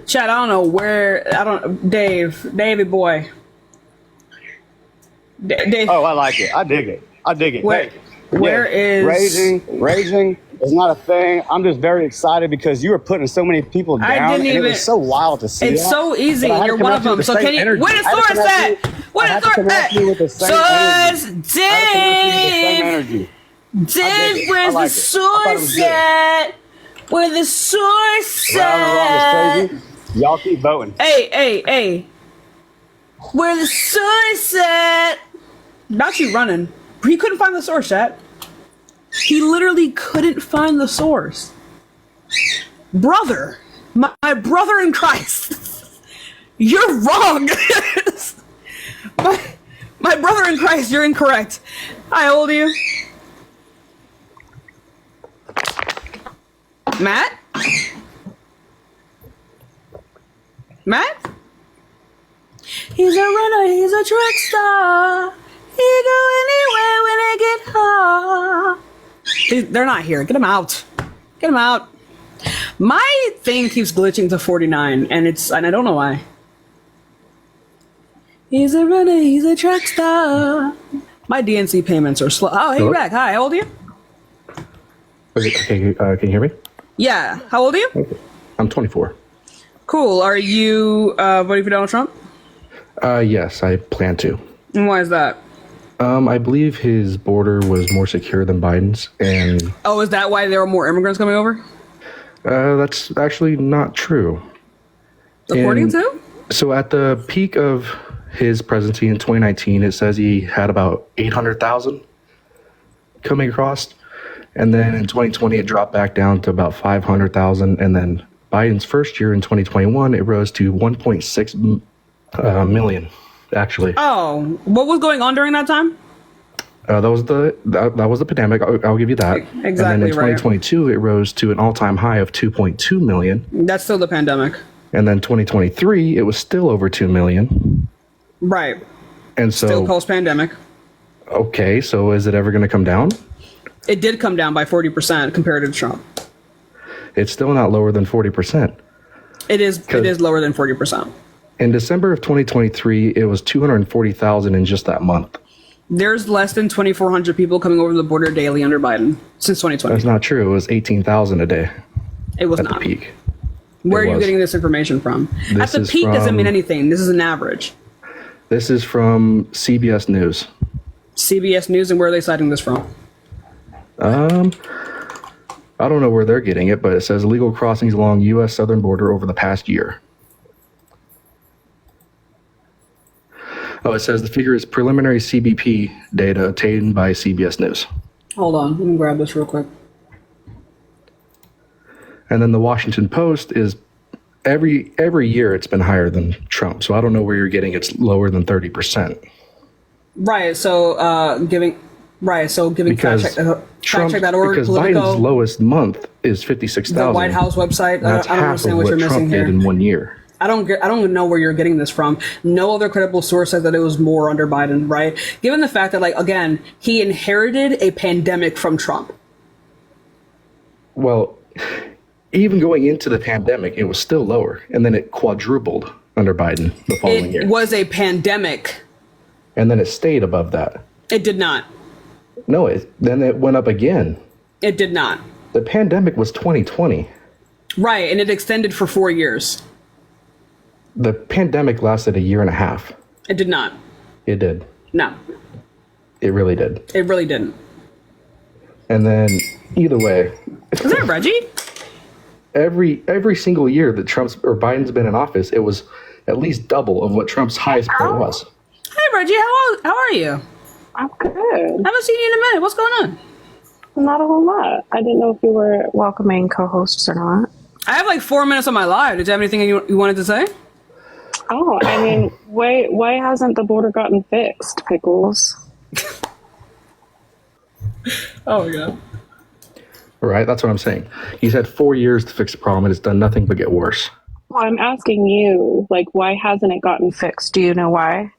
Speaker 1: Chad, I don't know where. Davey boy. Dave.
Speaker 22: Oh, I like it. I dig it.
Speaker 1: Where is
Speaker 22: raging is not a thing. I'm just very excited because you were putting so many people down.
Speaker 1: I didn't
Speaker 22: and
Speaker 1: even.
Speaker 22: it was so wild to see.
Speaker 1: It's
Speaker 22: that.
Speaker 1: so easy.
Speaker 22: But I had to
Speaker 1: You're one of
Speaker 22: connect you
Speaker 1: them.
Speaker 22: with
Speaker 1: So
Speaker 22: the
Speaker 1: can
Speaker 22: same
Speaker 1: you?
Speaker 22: energy.
Speaker 1: Where the
Speaker 22: I had to
Speaker 1: source
Speaker 22: connect
Speaker 1: at?
Speaker 22: you-
Speaker 1: Where
Speaker 22: I had
Speaker 1: the
Speaker 22: to
Speaker 1: source
Speaker 22: connect you with the same
Speaker 1: Source,
Speaker 22: energy. I had to connect you with the same energy.
Speaker 1: Dave, where's
Speaker 22: I like
Speaker 1: the
Speaker 22: it. I thought it was
Speaker 1: source
Speaker 22: good.
Speaker 1: at? Where the source
Speaker 22: Round and wrong
Speaker 1: at?
Speaker 22: is crazy. Y'all keep voting.
Speaker 1: Hey. Where the source at? Not you running. He couldn't find the source, chat. He literally couldn't find the source. Brother, my brother in Christ, you're wrong. my brother in Christ, you're incorrect. How old are you? Matt? He's a runner, he's a track star. He go anywhere when I get home. They're not here. Get them out. Get them out. My thing keeps glitching to 49, and I don't know why. He's a runner, he's a track star. My DNC payments are slow. Oh, hey, you're back. Hi, how old are you?
Speaker 6: Okay, can you hear me?
Speaker 1: Yeah. How old are you?
Speaker 6: Okay. I'm 24.
Speaker 1: Cool. Are you voting for Donald Trump?
Speaker 6: Yes, I plan to.
Speaker 1: And why is that?
Speaker 6: I believe his border was more secure than Biden's, and
Speaker 1: Oh, is that why there were more immigrants coming over?
Speaker 6: that's actually not true.
Speaker 1: According to?
Speaker 6: So at the peak of his presidency in 2019, it says he had about 800,000 coming across, and then in 2020 it dropped back down to about 500,000, and then Biden's first year in 2021 it rose to 1.6 million. Actually,
Speaker 1: Oh, what was going on during that time?
Speaker 6: that was the pandemic. I'll give you that.
Speaker 1: Exactly,
Speaker 6: And then in
Speaker 1: right.
Speaker 6: 2022, it rose to an all-time high of 2.2 million.
Speaker 1: That's still the pandemic.
Speaker 6: And then 2023, it was still over 2 million.
Speaker 1: Right.
Speaker 6: And so,
Speaker 1: Still post-pandemic.
Speaker 6: okay, so is it ever going to come down?
Speaker 1: It did come down by 40% compared to Trump.
Speaker 6: It's still not lower than 40%.
Speaker 1: It is lower than 40%.
Speaker 6: In December of 2023, it was 240,000 in just that month.
Speaker 1: There's less than 2,400 people coming over the border daily under Biden since 2020.
Speaker 6: That's not true. It was 18,000 a day.
Speaker 1: It was
Speaker 6: at
Speaker 1: not.
Speaker 6: the peak.
Speaker 1: Where are
Speaker 6: It
Speaker 1: you
Speaker 6: was.
Speaker 1: getting this information from? At
Speaker 6: This
Speaker 1: the
Speaker 6: is
Speaker 1: peak doesn't
Speaker 6: from-
Speaker 1: mean anything. This is an average.
Speaker 6: This is from CBS News.
Speaker 1: CBS News, and where are they citing this from?
Speaker 6: I don't know where they're getting it, but it says illegal crossings along U.S. southern border over the past year. Oh, it says the figure is preliminary CBP data obtained by CBS News.
Speaker 1: Hold on. Let me grab this real quick.
Speaker 6: And then the Washington Post is every year it's been higher than Trump. So I don't know where you're getting it's lower than 30%.
Speaker 1: Right. So giving
Speaker 6: Because Trump,
Speaker 1: factcheck.org,
Speaker 6: because
Speaker 1: Politico,
Speaker 6: Biden's lowest month is 56,000.
Speaker 1: the White House website.
Speaker 6: That's
Speaker 1: I don't
Speaker 6: half
Speaker 1: understand
Speaker 6: of
Speaker 1: what
Speaker 6: what
Speaker 1: you're missing
Speaker 6: Trump
Speaker 1: here.
Speaker 6: did in 1 year.
Speaker 1: I don't know where you're getting this from. No other credible source says that it was more under Biden, right? Given the fact that, like, again, he inherited a pandemic from Trump.
Speaker 6: Well, even going into the pandemic, it was still lower, and then it quadrupled under Biden the following year.
Speaker 1: It was a pandemic.
Speaker 6: And then it stayed above that.
Speaker 1: It did not.
Speaker 6: No, then it went up again.
Speaker 1: It did not.
Speaker 6: The pandemic was 2020.
Speaker 1: Right, and it extended for 4 years.
Speaker 6: The pandemic lasted a year and a half.
Speaker 1: It did not.
Speaker 6: It did.
Speaker 1: No.
Speaker 6: It really did.
Speaker 1: It really didn't.
Speaker 6: And then, either way...
Speaker 1: Is that Reggie?
Speaker 6: Every single year that Biden's been in office, it was at least double of what Trump's highest point was.
Speaker 1: Hey, Reggie, how are you?
Speaker 4: I'm good.
Speaker 1: Haven't seen you in a minute. What's going on?
Speaker 4: Not a whole lot. I didn't know if you were welcoming co-hosts or not.
Speaker 1: I have like 4 minutes on my live. Did you have anything you wanted to say?
Speaker 4: Oh, I mean, why hasn't the border gotten fixed, Pickles?
Speaker 1: Oh my god.
Speaker 6: Right, that's what I'm saying. He's had 4 years to fix the problem, and it's done nothing but get worse.
Speaker 4: Well, I'm asking you, like, why hasn't it gotten fixed? Do you know why?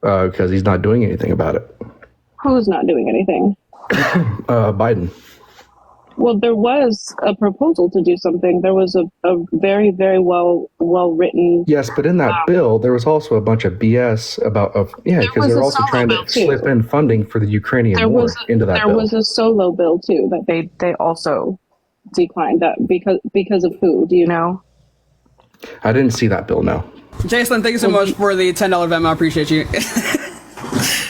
Speaker 6: Because he's not doing anything about it.
Speaker 4: Who's not doing anything?
Speaker 6: Biden.
Speaker 4: Well, there was a proposal to do something. There was a very, very well written.
Speaker 6: Yes, but in that bill, there was also a bunch of BS about because they're also trying to slip in funding for the Ukrainian war into that bill.
Speaker 4: There was a solo bill too that they also declined. That because of who? Do you know?
Speaker 6: I didn't see that bill. No.
Speaker 1: Jason, thank you so much for the $10 Venmo. I appreciate you.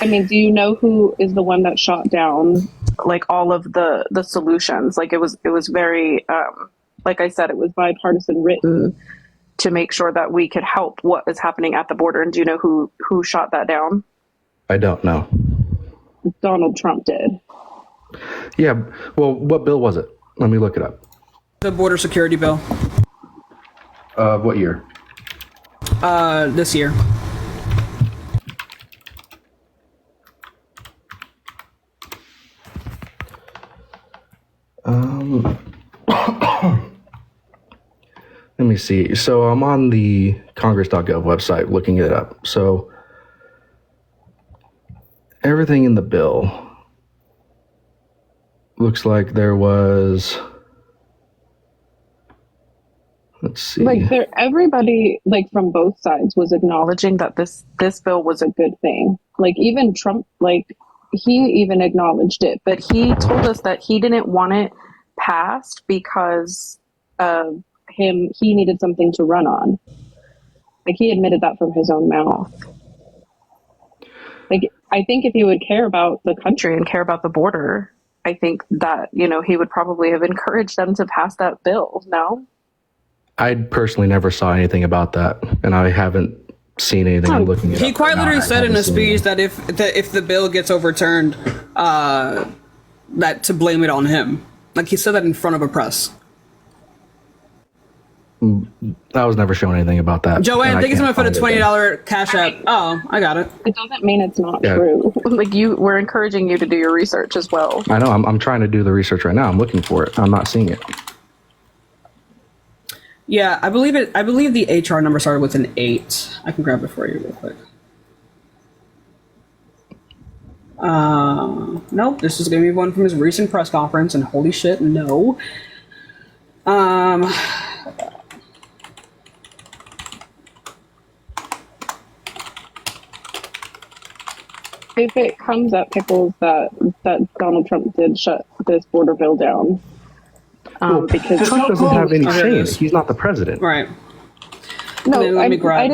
Speaker 4: I mean, do you know who is the one that shot down like all of the solutions? Like it was very like I said, it was bipartisan written to make sure that we could help what is happening at the border. And do you know who shot that down?
Speaker 6: I don't know.
Speaker 4: Donald Trump did.
Speaker 6: Yeah. Well, what bill was it? Let me look it up.
Speaker 1: The border security bill.
Speaker 6: What year?
Speaker 1: This year.
Speaker 6: Let me see. So I'm on the Congress.gov website looking it up. So everything in the bill looks like there was. Let's see.
Speaker 4: Like everybody, like from both sides, was acknowledging that this bill was a good thing. Like even Trump, like he even acknowledged it, but he told us that he didn't want it passed because of him. He needed something to run on. Like he admitted that from his own mouth. Like I think if he would care about the country and care about the border, I think that he would probably have encouraged them to pass that bill. No.
Speaker 6: I personally never saw anything about that, and I haven't seen anything. I'm looking at.
Speaker 1: He quite literally said in a speech that if the bill gets overturned, that to blame it on him. Like he said that in front of a press.
Speaker 6: I was never shown anything about that.
Speaker 1: Joanne, thank you so much for the $20 cash app. Oh, I got it.
Speaker 4: It doesn't mean it's not true. Like we're encouraging you to do your research as well.
Speaker 6: I know. I'm trying to do the research right now. I'm looking for it. I'm not seeing it.
Speaker 1: Yeah, I believe it. I believe the HR number started with an 8. I can grab it for you real quick. Nope, this is gonna be one from his recent press conference, and holy shit, no.
Speaker 4: If it comes up, Pickles, that Donald Trump did shut this border bill down. Because
Speaker 6: Trump doesn't have any say. He's not the president.
Speaker 1: Right.
Speaker 4: No,
Speaker 1: let me grab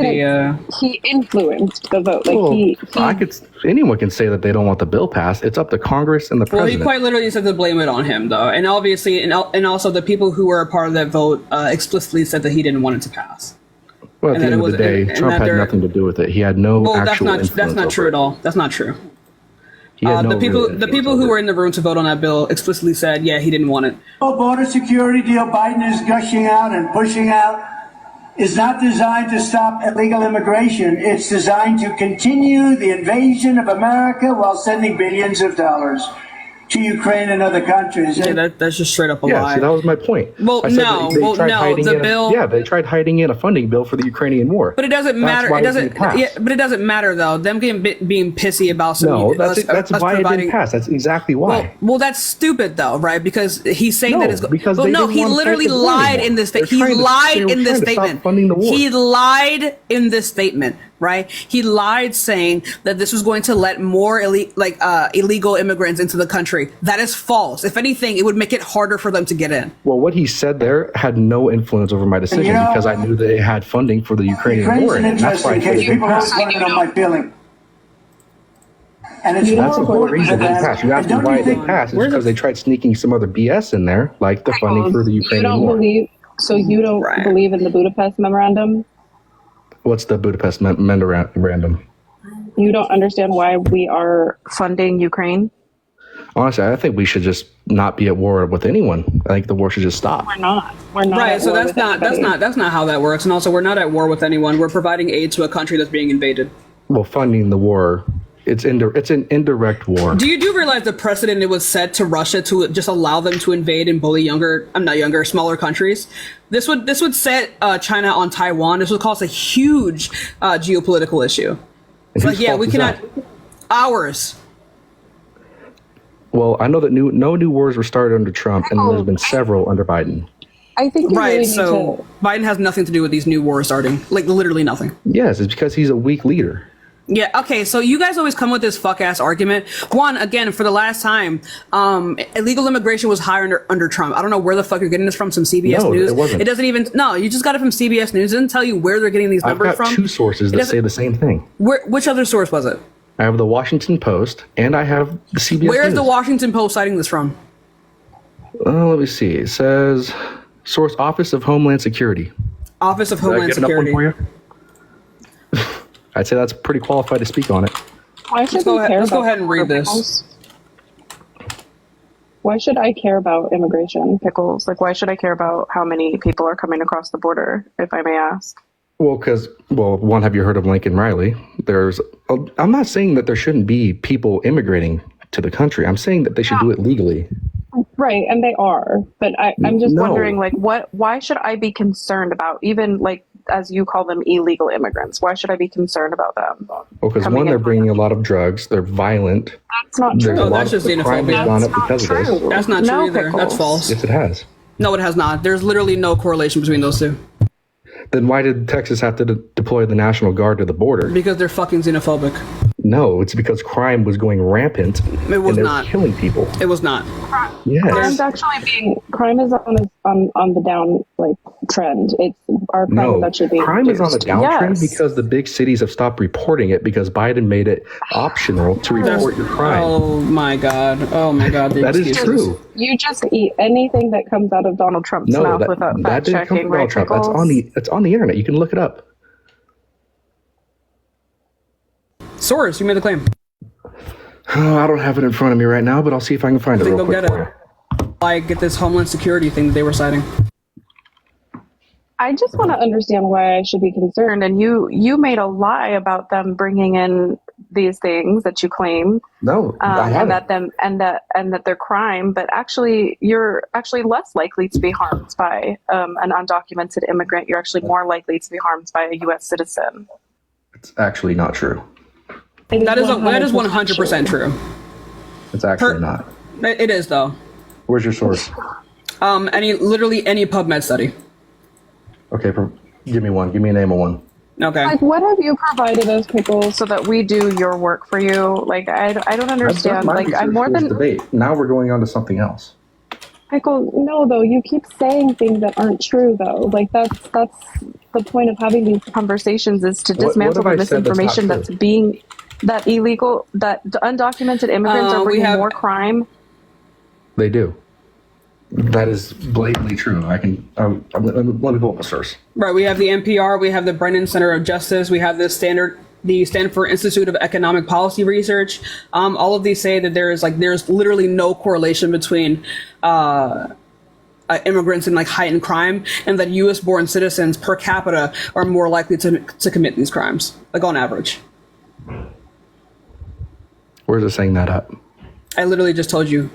Speaker 4: he influenced the vote. Like
Speaker 6: anyone can say that they don't want the bill passed. It's up to Congress and the president.
Speaker 1: Well, he quite literally said to blame it on him, though, and obviously, and also the people who were a part of that vote explicitly said that he didn't want it to pass.
Speaker 6: Well, at the end of the day, Trump had nothing to do with it. He had no actual influence.
Speaker 1: That's not true at all. That's not true.
Speaker 6: The
Speaker 1: people who were in the room to vote on that bill explicitly said, yeah, he didn't want it.
Speaker 7: The border security deal Biden is gushing out and pushing out is not designed to stop illegal immigration. It's designed to continue the invasion of America while sending billions of dollars to Ukraine and other countries.
Speaker 1: Yeah, that's just straight up a
Speaker 6: Yeah,
Speaker 1: lie.
Speaker 6: see, that was my point.
Speaker 1: Well,
Speaker 6: I said
Speaker 1: no,
Speaker 6: that they
Speaker 1: well,
Speaker 6: tried
Speaker 1: no,
Speaker 6: hiding
Speaker 1: the
Speaker 6: in
Speaker 1: bill.
Speaker 6: Yeah, they tried hiding in a funding bill for the Ukrainian war.
Speaker 1: But it doesn't
Speaker 6: That's
Speaker 1: matter.
Speaker 6: why
Speaker 1: It doesn't.
Speaker 6: didn't pass.
Speaker 1: Yeah, but it doesn't matter though. Them being pissy about some.
Speaker 6: No, that's
Speaker 1: us
Speaker 6: why it
Speaker 1: providing,
Speaker 6: didn't pass. That's exactly why.
Speaker 1: Well, that's stupid though, right? Because he's saying
Speaker 6: No,
Speaker 1: that it's.
Speaker 6: because
Speaker 1: Well,
Speaker 6: they
Speaker 1: no,
Speaker 6: didn't
Speaker 1: he
Speaker 6: want to
Speaker 1: literally
Speaker 6: fight the war
Speaker 1: lied
Speaker 6: anymore.
Speaker 1: in this statement.
Speaker 6: They're
Speaker 1: He
Speaker 6: trying to-
Speaker 1: lied
Speaker 6: they were
Speaker 1: in this
Speaker 6: trying to stop
Speaker 1: statement.
Speaker 6: funding the war.
Speaker 1: He lied in this statement, right? He lied saying that this was going to let more illegal immigrants into the country. That is false. If anything, it would make it harder for them to get in.
Speaker 6: Well, what he said there had no influence over my decision
Speaker 7: You know,
Speaker 6: because I knew they had funding for the Ukrainian
Speaker 7: Ukraine's
Speaker 6: war.
Speaker 7: an
Speaker 6: And that's why I
Speaker 7: interesting
Speaker 6: said it
Speaker 7: case.
Speaker 6: didn't
Speaker 7: People don't
Speaker 6: pass.
Speaker 7: want to know my feeling. And it's
Speaker 6: That's
Speaker 7: more
Speaker 6: the
Speaker 7: important
Speaker 6: reason
Speaker 7: for
Speaker 6: it didn't
Speaker 7: them.
Speaker 6: pass. You asked me
Speaker 7: And
Speaker 6: why
Speaker 7: don't
Speaker 6: it
Speaker 7: you
Speaker 6: didn't
Speaker 7: think
Speaker 6: pass. It's because they tried sneaking some other BS in there, like the funding for the
Speaker 4: You
Speaker 6: Ukrainian
Speaker 4: don't
Speaker 6: war.
Speaker 4: believe, so you don't believe in the Budapest Memorandum?
Speaker 6: What's the Budapest Memorandum?
Speaker 4: You don't understand why we are funding Ukraine?
Speaker 6: Honestly, I think we should just not be at war with anyone. I think the war should just stop.
Speaker 4: We're not. We're not.
Speaker 1: Right.
Speaker 4: at
Speaker 1: So
Speaker 4: war
Speaker 1: that's
Speaker 4: with
Speaker 1: not that's not how that works. And also, we're not at war with anyone. We're providing aid to a country that's being invaded.
Speaker 6: Well, funding the war, it's an indirect war.
Speaker 1: Do you realize the precedent it was set to Russia to just allow them to invade and bully smaller countries? This would set China on Taiwan. This would cause a huge geopolitical issue. It's like, yeah, we cannot. Ours.
Speaker 6: Well, I know that no new wars were started under Trump, and there's been several under Biden.
Speaker 4: I think you
Speaker 1: Right.
Speaker 4: really
Speaker 1: So
Speaker 4: need to.
Speaker 1: Biden has nothing to do with these new wars starting. Like literally nothing.
Speaker 6: Yes, it's because he's a weak leader.
Speaker 1: Yeah, okay, so you guys always come with this fuck-ass argument. One, again, for the last time, illegal immigration was higher under Trump. I don't know where the fuck you're getting this from, some CBS
Speaker 6: No,
Speaker 1: News.
Speaker 6: it wasn't.
Speaker 1: It doesn't even, no, you just got it from CBS News. It doesn't tell you where they're getting these
Speaker 6: I've
Speaker 1: numbers
Speaker 6: got
Speaker 1: from.
Speaker 6: two sources
Speaker 1: It
Speaker 6: that
Speaker 1: doesn't-
Speaker 6: say the same thing.
Speaker 1: Which other source was it?
Speaker 6: I have the Washington Post, and I have the CBS
Speaker 1: Where is
Speaker 6: News.
Speaker 1: the Washington Post citing this from?
Speaker 6: Let me see. It says, source Office of Homeland Security.
Speaker 1: Office of
Speaker 6: Did I
Speaker 1: Homeland
Speaker 6: get enough
Speaker 1: Security.
Speaker 6: one for you? I'd say that's pretty qualified to speak on it.
Speaker 4: Why should
Speaker 1: Let's go
Speaker 4: we
Speaker 1: ahead-
Speaker 4: care
Speaker 1: let's go
Speaker 4: about
Speaker 1: ahead and read this.
Speaker 4: Pickles? Why should I care about immigration, Pickles? Like, why should I care about how many people are coming across the border, if I may ask?
Speaker 6: Well, one, have you heard of Lincoln Riley? I'm not saying that there shouldn't be people immigrating to the country. I'm saying that they should do it legally.
Speaker 4: Right, and they are. But I'm just
Speaker 6: No.
Speaker 4: wondering, like, why should I be concerned about, even, like, as you call them, illegal immigrants? Why should I be concerned about them?
Speaker 6: Well, because
Speaker 4: coming
Speaker 6: one, they're
Speaker 4: in?
Speaker 6: bringing a lot of drugs. They're violent.
Speaker 4: That's not
Speaker 6: There's
Speaker 4: true.
Speaker 6: a lot of crime has gone up because of this.
Speaker 1: That's not true either. That's false.
Speaker 6: Yes, it has.
Speaker 1: No, it has not. There's literally no correlation between those two.
Speaker 6: Then why did Texas have to deploy the National Guard to the border?
Speaker 1: Because they're fucking xenophobic.
Speaker 6: No, it's because crime was going rampant.
Speaker 1: It was
Speaker 6: and they
Speaker 1: not.
Speaker 6: were killing people.
Speaker 1: It was not.
Speaker 6: Yes.
Speaker 4: Crime is on the down trend. It's our crime
Speaker 6: No,
Speaker 4: is actually being
Speaker 6: crime is on the
Speaker 4: reduced.
Speaker 6: downtrend
Speaker 4: Yes.
Speaker 6: because the big cities have stopped reporting it because Biden made it optional to report your crime.
Speaker 1: Oh my god. Oh my god.
Speaker 6: That is true.
Speaker 4: You just eat anything that comes out of Donald Trump's
Speaker 6: No,
Speaker 4: mouth without
Speaker 6: that
Speaker 4: fact
Speaker 6: didn't come
Speaker 4: checking,
Speaker 6: from
Speaker 4: right?
Speaker 6: Donald Trump.
Speaker 4: Pickles?
Speaker 6: That's on the internet. You can look it up.
Speaker 1: Source, you made the claim.
Speaker 6: Oh, I don't have it in front of me right now, but I'll see if I can find it
Speaker 1: Then
Speaker 6: real
Speaker 1: go
Speaker 6: quick
Speaker 1: get
Speaker 6: for
Speaker 1: it.
Speaker 6: you.
Speaker 1: I get this Homeland Security thing that they were citing.
Speaker 4: I just want to understand why I should be concerned. And you made a lie about them bringing in these things that you claim.
Speaker 6: No, I haven't.
Speaker 4: and that they're crime, but actually you're actually less likely to be harmed by an undocumented immigrant. You're actually more likely to be harmed by a U.S. citizen.
Speaker 6: It's actually not true.
Speaker 1: That is 100% true.
Speaker 6: It's actually not.
Speaker 1: It is though.
Speaker 6: Where's your source?
Speaker 1: Literally any PubMed study.
Speaker 6: Okay, give me one. Give me a name of one.
Speaker 1: Okay.
Speaker 4: Like, what have you provided us, Pickles, so that we do your work for you? Like, I don't understand. Like, I'm more than
Speaker 6: debate. Now we're going on to something else.
Speaker 4: Pickles. No, though, you keep saying things that aren't true, though. Like, that's the point of having these conversations, is to dismantle
Speaker 6: have
Speaker 4: the
Speaker 6: I said that's not
Speaker 4: misinformation
Speaker 6: true?
Speaker 4: that's being that illegal, that undocumented immigrants are bringing more crime.
Speaker 6: They do. That is blatantly true. I can. Let me pull up a source.
Speaker 1: Right. We have the NPR. We have the Brennan Center of Justice. We have the Stanford Institute of Economic Policy Research. All of these say that there's literally no correlation between immigrants and heightened crime, and that U.S. born citizens per capita are more likely to commit these crimes, on average.
Speaker 6: Where's it saying that at?
Speaker 1: I literally just told you.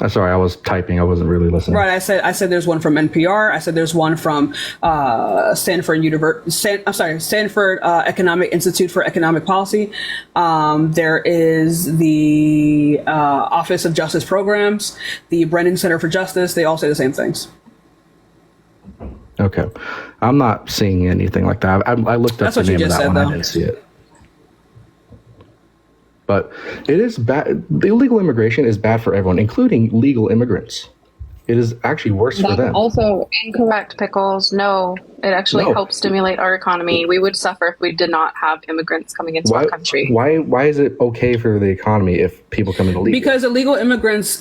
Speaker 6: Sorry, I was typing. I wasn't really listening.
Speaker 1: Right, I said there's one from NPR. I said there's one from Stanford Economic Institute for Economic Policy. There is the Office of Justice Programs, the Brennan Center for Justice. They all say the same things.
Speaker 6: Okay, I'm not seeing anything like that. I looked up the name of that one. I didn't see it. But it is bad. The illegal immigration is bad for everyone, including legal immigrants. It is actually worse for
Speaker 4: That's
Speaker 6: them.
Speaker 4: also incorrect, Pickles. No, it actually helps stimulate our economy. We would suffer if we did not have immigrants coming into our country.
Speaker 6: Why is it okay for the economy if people come in illegal?
Speaker 1: Because illegal immigrants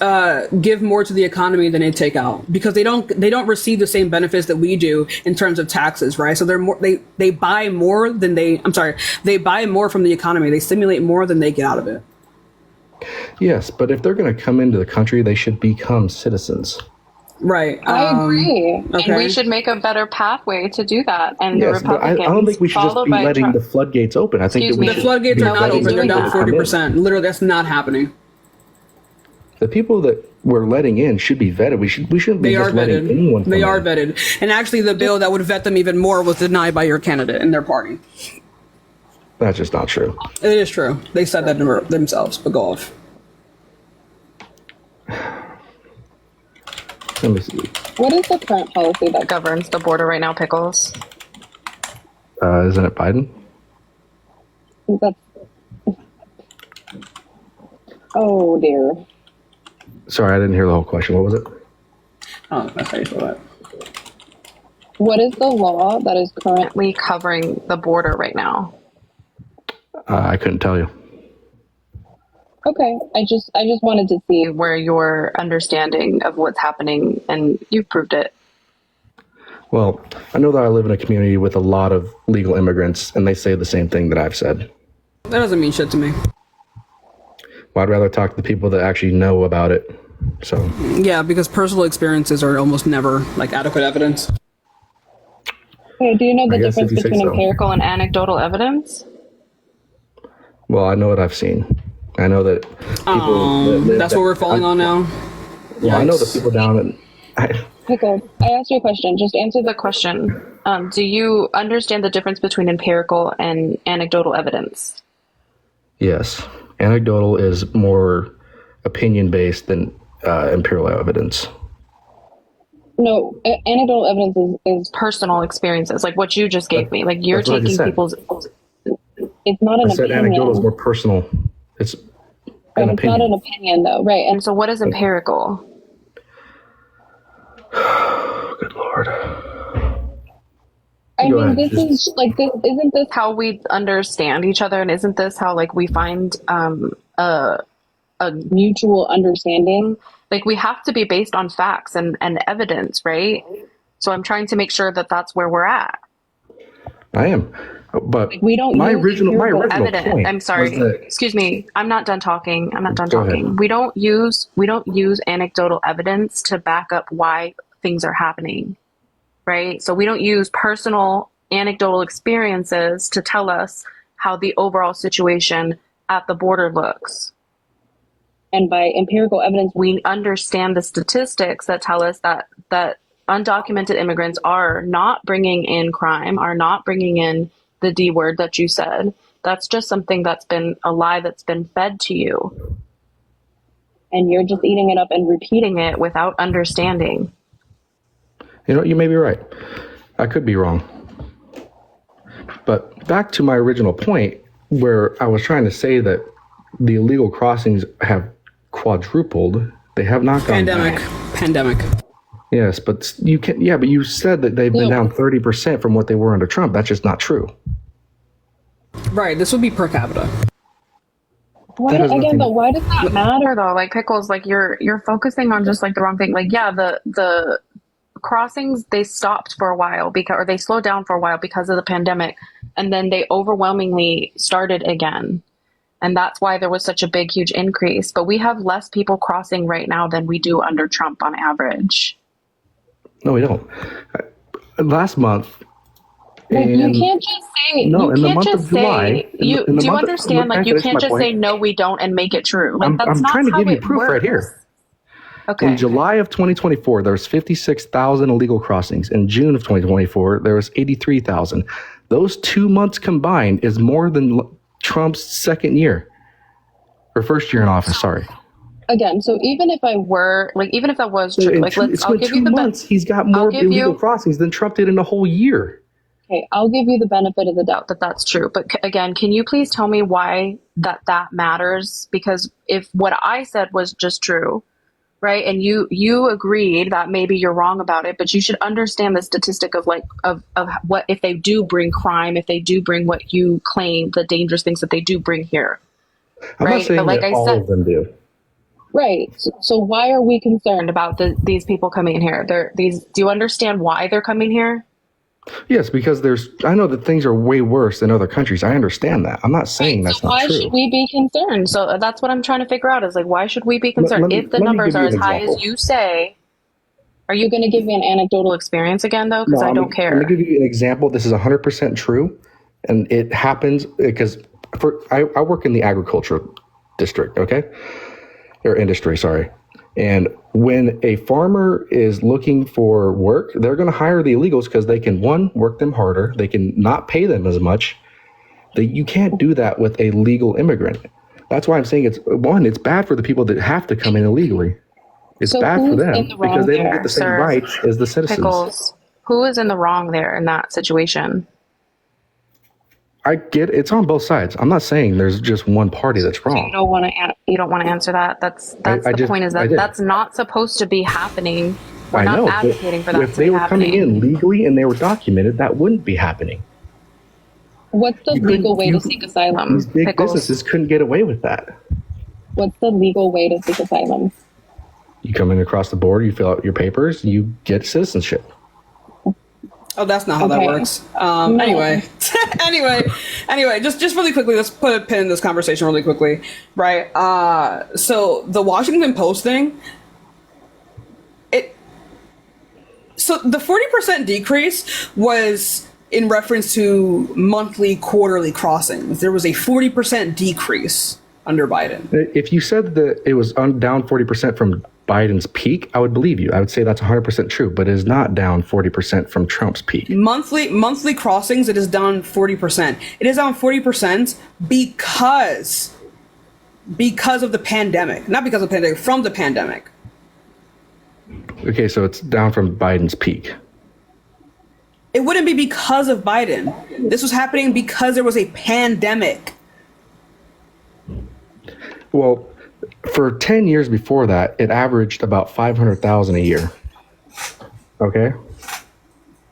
Speaker 1: give more to the economy than they take out. Because they don't receive the same benefits that we do in terms of taxes, right? So they buy more than they buy more from the economy. They stimulate more than they get out of it.
Speaker 6: Yes, but if they're going to come into the country, they should become citizens.
Speaker 1: Right.
Speaker 4: I agree.
Speaker 1: Okay.
Speaker 4: And we should make a better pathway to do that. And
Speaker 6: Yes,
Speaker 4: the
Speaker 6: but
Speaker 4: Republicans,
Speaker 6: I don't think we should just be letting the floodgates open. I think that we
Speaker 1: The
Speaker 6: should
Speaker 1: floodgates
Speaker 6: be
Speaker 1: are not
Speaker 6: letting
Speaker 1: open. They're
Speaker 6: people
Speaker 1: down
Speaker 6: come in.
Speaker 1: 40%. Literally, that's not happening.
Speaker 6: The people that we're letting in should be vetted. We shouldn't be
Speaker 1: They are
Speaker 6: just letting
Speaker 1: vetted.
Speaker 6: anyone come
Speaker 1: They
Speaker 6: in.
Speaker 1: are vetted. And actually, the bill that would vet them even more was denied by your candidate and their party.
Speaker 6: That's just not true.
Speaker 1: It is true. They said that themselves, but go off.
Speaker 6: Let me see.
Speaker 4: What is the current policy that governs the border right now, Pickles?
Speaker 6: Isn't it Biden?
Speaker 4: Oh, dear.
Speaker 6: Sorry, I didn't hear the whole question. What was it?
Speaker 1: Oh, that's how you feel that.
Speaker 4: What is the law that is currently covering the border right now?
Speaker 6: I couldn't tell you.
Speaker 4: Okay, I just wanted to see where your understanding of what's happening, and you've proved it.
Speaker 6: Well, I know that I live in a community with a lot of legal immigrants, and they say the same thing that I've said.
Speaker 1: That doesn't mean shit to me.
Speaker 6: Well, I'd rather talk to the people that actually know about it. So
Speaker 1: Yeah, because personal experiences are almost never like adequate evidence.
Speaker 4: Okay, do you know the
Speaker 6: I guess
Speaker 4: difference
Speaker 6: if you say
Speaker 4: between
Speaker 6: so.
Speaker 4: empirical and anecdotal evidence?
Speaker 6: Well, I know what I've seen. I know that people. that live
Speaker 1: That's what we're falling on now.
Speaker 6: Well, I know the people down in.
Speaker 4: Pickle, I asked you a question. Just answer the question. Do you understand the difference between empirical and anecdotal evidence?
Speaker 6: Yes, anecdotal is more opinion based than empirical evidence.
Speaker 4: No, anecdotal evidence is personal experiences, like what you just gave me. Like you're
Speaker 6: That's what I just
Speaker 4: taking
Speaker 6: said.
Speaker 4: people's. It's not an
Speaker 6: I said
Speaker 4: opinion.
Speaker 6: anecdotal is more personal. It's
Speaker 4: But
Speaker 6: an
Speaker 4: it's not
Speaker 6: opinion.
Speaker 4: an opinion, though, right? And so, what is empirical?
Speaker 6: Good Lord.
Speaker 4: I
Speaker 6: Go
Speaker 4: mean,
Speaker 6: ahead,
Speaker 4: this
Speaker 6: just-
Speaker 4: is like this. Isn't this how we understand each other? And isn't this how like we find a mutual understanding? Like we have to be based on facts and evidence, right? So I'm trying to make sure that that's where we're at.
Speaker 6: I am, but
Speaker 4: We don't
Speaker 6: my
Speaker 4: use
Speaker 6: original
Speaker 4: empirical
Speaker 6: point.
Speaker 4: I'm sorry.
Speaker 6: was that-
Speaker 4: Excuse me. I'm not done talking. I'm not done
Speaker 6: Go ahead.
Speaker 4: talking. We don't use anecdotal evidence to back up why things are happening. Right? So we don't use personal anecdotal experiences to tell us how the overall situation at the border looks. And by empirical evidence, we understand the statistics that tell us that undocumented immigrants are not bringing in crime, are not bringing in the D word that you said. That's just something that's been a lie that's been fed to you. And you're just eating it up and repeating it without understanding.
Speaker 6: You know, you may be right. I could be wrong. But back to my original point, where I was trying to say that the illegal crossings have quadrupled. They have not gone down.
Speaker 1: Pandemic.
Speaker 6: Yes, but you can. Yeah, but you said that they've been down 30% from what they were under Trump. That's just not true.
Speaker 1: Right. This would be per capita.
Speaker 4: Why, again, though, why does that matter, though? Like, Pickles, like, you're focusing on just, like, the wrong thing. Like, yeah, the crossings, they stopped for a while, or they slowed down for a while because of the pandemic, and then they overwhelmingly started again. And that's why there was such a big, huge increase. But we have less people crossing right now than we do under Trump on average.
Speaker 6: No, we don't. Last month,
Speaker 4: Like, you
Speaker 6: And
Speaker 4: can't just say,
Speaker 6: no,
Speaker 4: you
Speaker 6: in the
Speaker 4: can't
Speaker 6: month
Speaker 4: just
Speaker 6: of July,
Speaker 4: say, you, do you understand? Like, you
Speaker 6: finish
Speaker 4: can't
Speaker 6: my
Speaker 4: just
Speaker 6: point.
Speaker 4: say, no, we don't, and make it true. Like, that's
Speaker 6: I'm
Speaker 4: not
Speaker 6: trying to
Speaker 4: how
Speaker 6: give you
Speaker 4: it
Speaker 6: proof
Speaker 4: works.
Speaker 6: right here.
Speaker 4: Okay.
Speaker 6: In July of 2024, there was 56,000 illegal crossings. In June of 2024, there was 83,000. Those 2 months combined is more than Trump's second year, or first year in office. Sorry.
Speaker 4: Again, so even if I were, like, even if that was true, like, I'll give you the
Speaker 6: months, he's got more illegal crossings than Trump did in a whole year.
Speaker 4: Okay, I'll give you the benefit of the doubt that that's true. But again, can you please tell me why that matters? Because if what I said was just true, right, and you agreed that maybe you're wrong about it, but you should understand the statistic of what if they do bring crime, if they do bring what you claim, the dangerous things that they do bring here.
Speaker 6: I'm not saying that all of them do.
Speaker 4: Right. So why are we concerned about these people coming in here? Do you understand why they're coming here?
Speaker 6: Yes, because I know that things are way worse than other countries. I understand that. I'm not saying that's not true.
Speaker 4: Why should we be concerned? So that's what I'm trying to figure out is like, why should we be concerned? If the numbers are as high as you say, are you going to give me an anecdotal experience again, though? Because I don't care.
Speaker 6: Let me give you an example. This is 100% true. And it happens because I work in the agricultural district, okay? Or industry, sorry. And when a farmer is looking for work, they're going to hire the illegals because they can, one, work them harder. They can not pay them as much. You can't do that with a legal immigrant. That's why I'm saying it's bad for the people that have to come in illegally. It's bad for them because they don't get the same rights as the citizens.
Speaker 4: Pickles, who is in the wrong there in that situation?
Speaker 6: I get it. It's on both sides. I'm not saying there's just one party that's wrong.
Speaker 4: So you don't want to answer that. That's the point. Is that that's not supposed to be happening. We're not advocating for that to be happening.
Speaker 6: If they were coming in legally and they were documented, that wouldn't be happening.
Speaker 4: What's the legal way to seek asylum?
Speaker 6: These big businesses couldn't get away with that.
Speaker 4: What's the legal way to seek asylum?
Speaker 6: You come in across the border, you fill out your papers, you get citizenship.
Speaker 1: Oh, that's not how that works. Anyway, just really quickly, let's put a pin in this conversation really quickly, right? So the Washington Post thing, so the 40% decrease was in reference to monthly, quarterly crossings. There was a 40% decrease under Biden.
Speaker 6: If you said that it was down 40% from Biden's peak, I would believe you. I would say that's 100% true, but it is not down 40% from Trump's peak.
Speaker 1: Monthly crossings, it is down 40%. It is down 40% because of the pandemic. Not because of the pandemic, from the pandemic.
Speaker 6: Okay, so it's down from Biden's peak.
Speaker 1: It wouldn't be because of Biden. This was happening because there was a pandemic.
Speaker 6: Well, for 10 years before that, it averaged about 500,000 a year. Okay?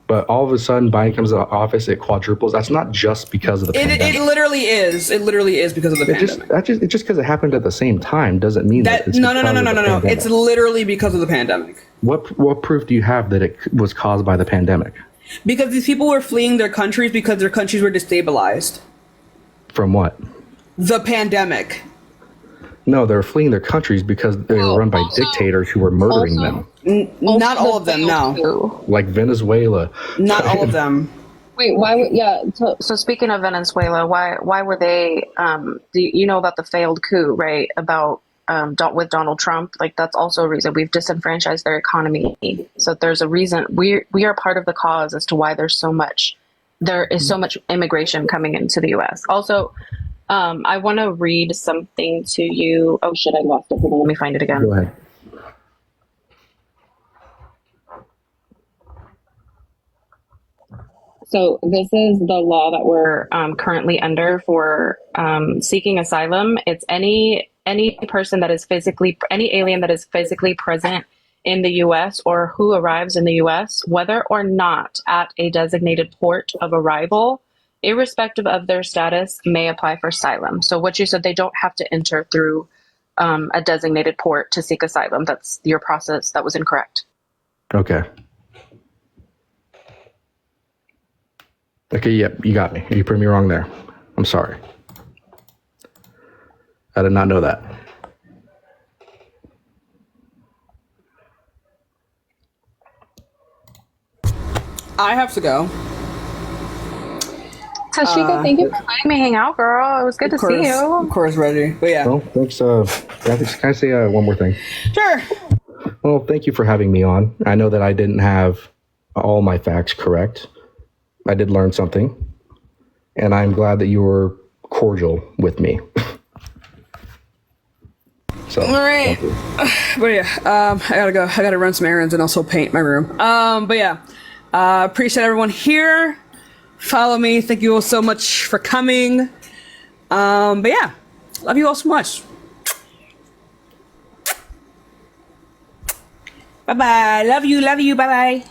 Speaker 6: But all of a sudden, Biden comes to office, it quadruples. That's not just because of the pandemic.
Speaker 1: It literally is. It literally is because of the pandemic.
Speaker 6: Just because it happened at the same time doesn't mean that it's
Speaker 1: No. It's literally because of the pandemic.
Speaker 6: What proof do you have that it was caused by the pandemic?
Speaker 1: Because these people were fleeing their countries because their countries were destabilized.
Speaker 6: From what?
Speaker 1: The pandemic.
Speaker 6: No, they're fleeing their countries because they were run by dictators who were murdering them.
Speaker 1: Not all of them, no.
Speaker 6: Like Venezuela.
Speaker 1: Not all of them.
Speaker 4: Wait, why? So speaking of Venezuela, why were they? You know about the failed coup, right? About with Donald Trump. Like that's also a reason we've disenfranchised their economy. So there's a reason we are part of the cause as to why there is so much immigration coming into the U.S. Also. I want to read something to you. Oh shit, I lost it. Hold on, let me find it again.
Speaker 6: Go ahead.
Speaker 4: So this is the law that we're currently under for seeking asylum. It's any person that is any alien that is physically present in the U.S. or who arrives in the U.S., whether or not at a designated port of arrival, irrespective of their status, may apply for asylum. So what you said, they don't have to enter through a designated port to seek asylum. That's your process. That was incorrect.
Speaker 6: Okay. Okay, yep, you got me. You proved me wrong there. I'm sorry. I did not know that.
Speaker 1: I have to go.
Speaker 4: Tashika, thank you for letting me hang out, girl. It was good to see you.
Speaker 1: Of course, Reggie. But yeah.
Speaker 6: Well, thanks. Can I say one more thing?
Speaker 1: Sure.
Speaker 6: Well, thank you for having me on. I know that I didn't have all my facts correct. I did learn something, and I'm glad that you were cordial with me. So,
Speaker 1: all right. But yeah, I gotta go. I gotta run some errands and also paint my room. But yeah, appreciate everyone here. Follow me. Thank you all so much for coming. But yeah, love you all so much. Bye bye. Love you. Bye bye.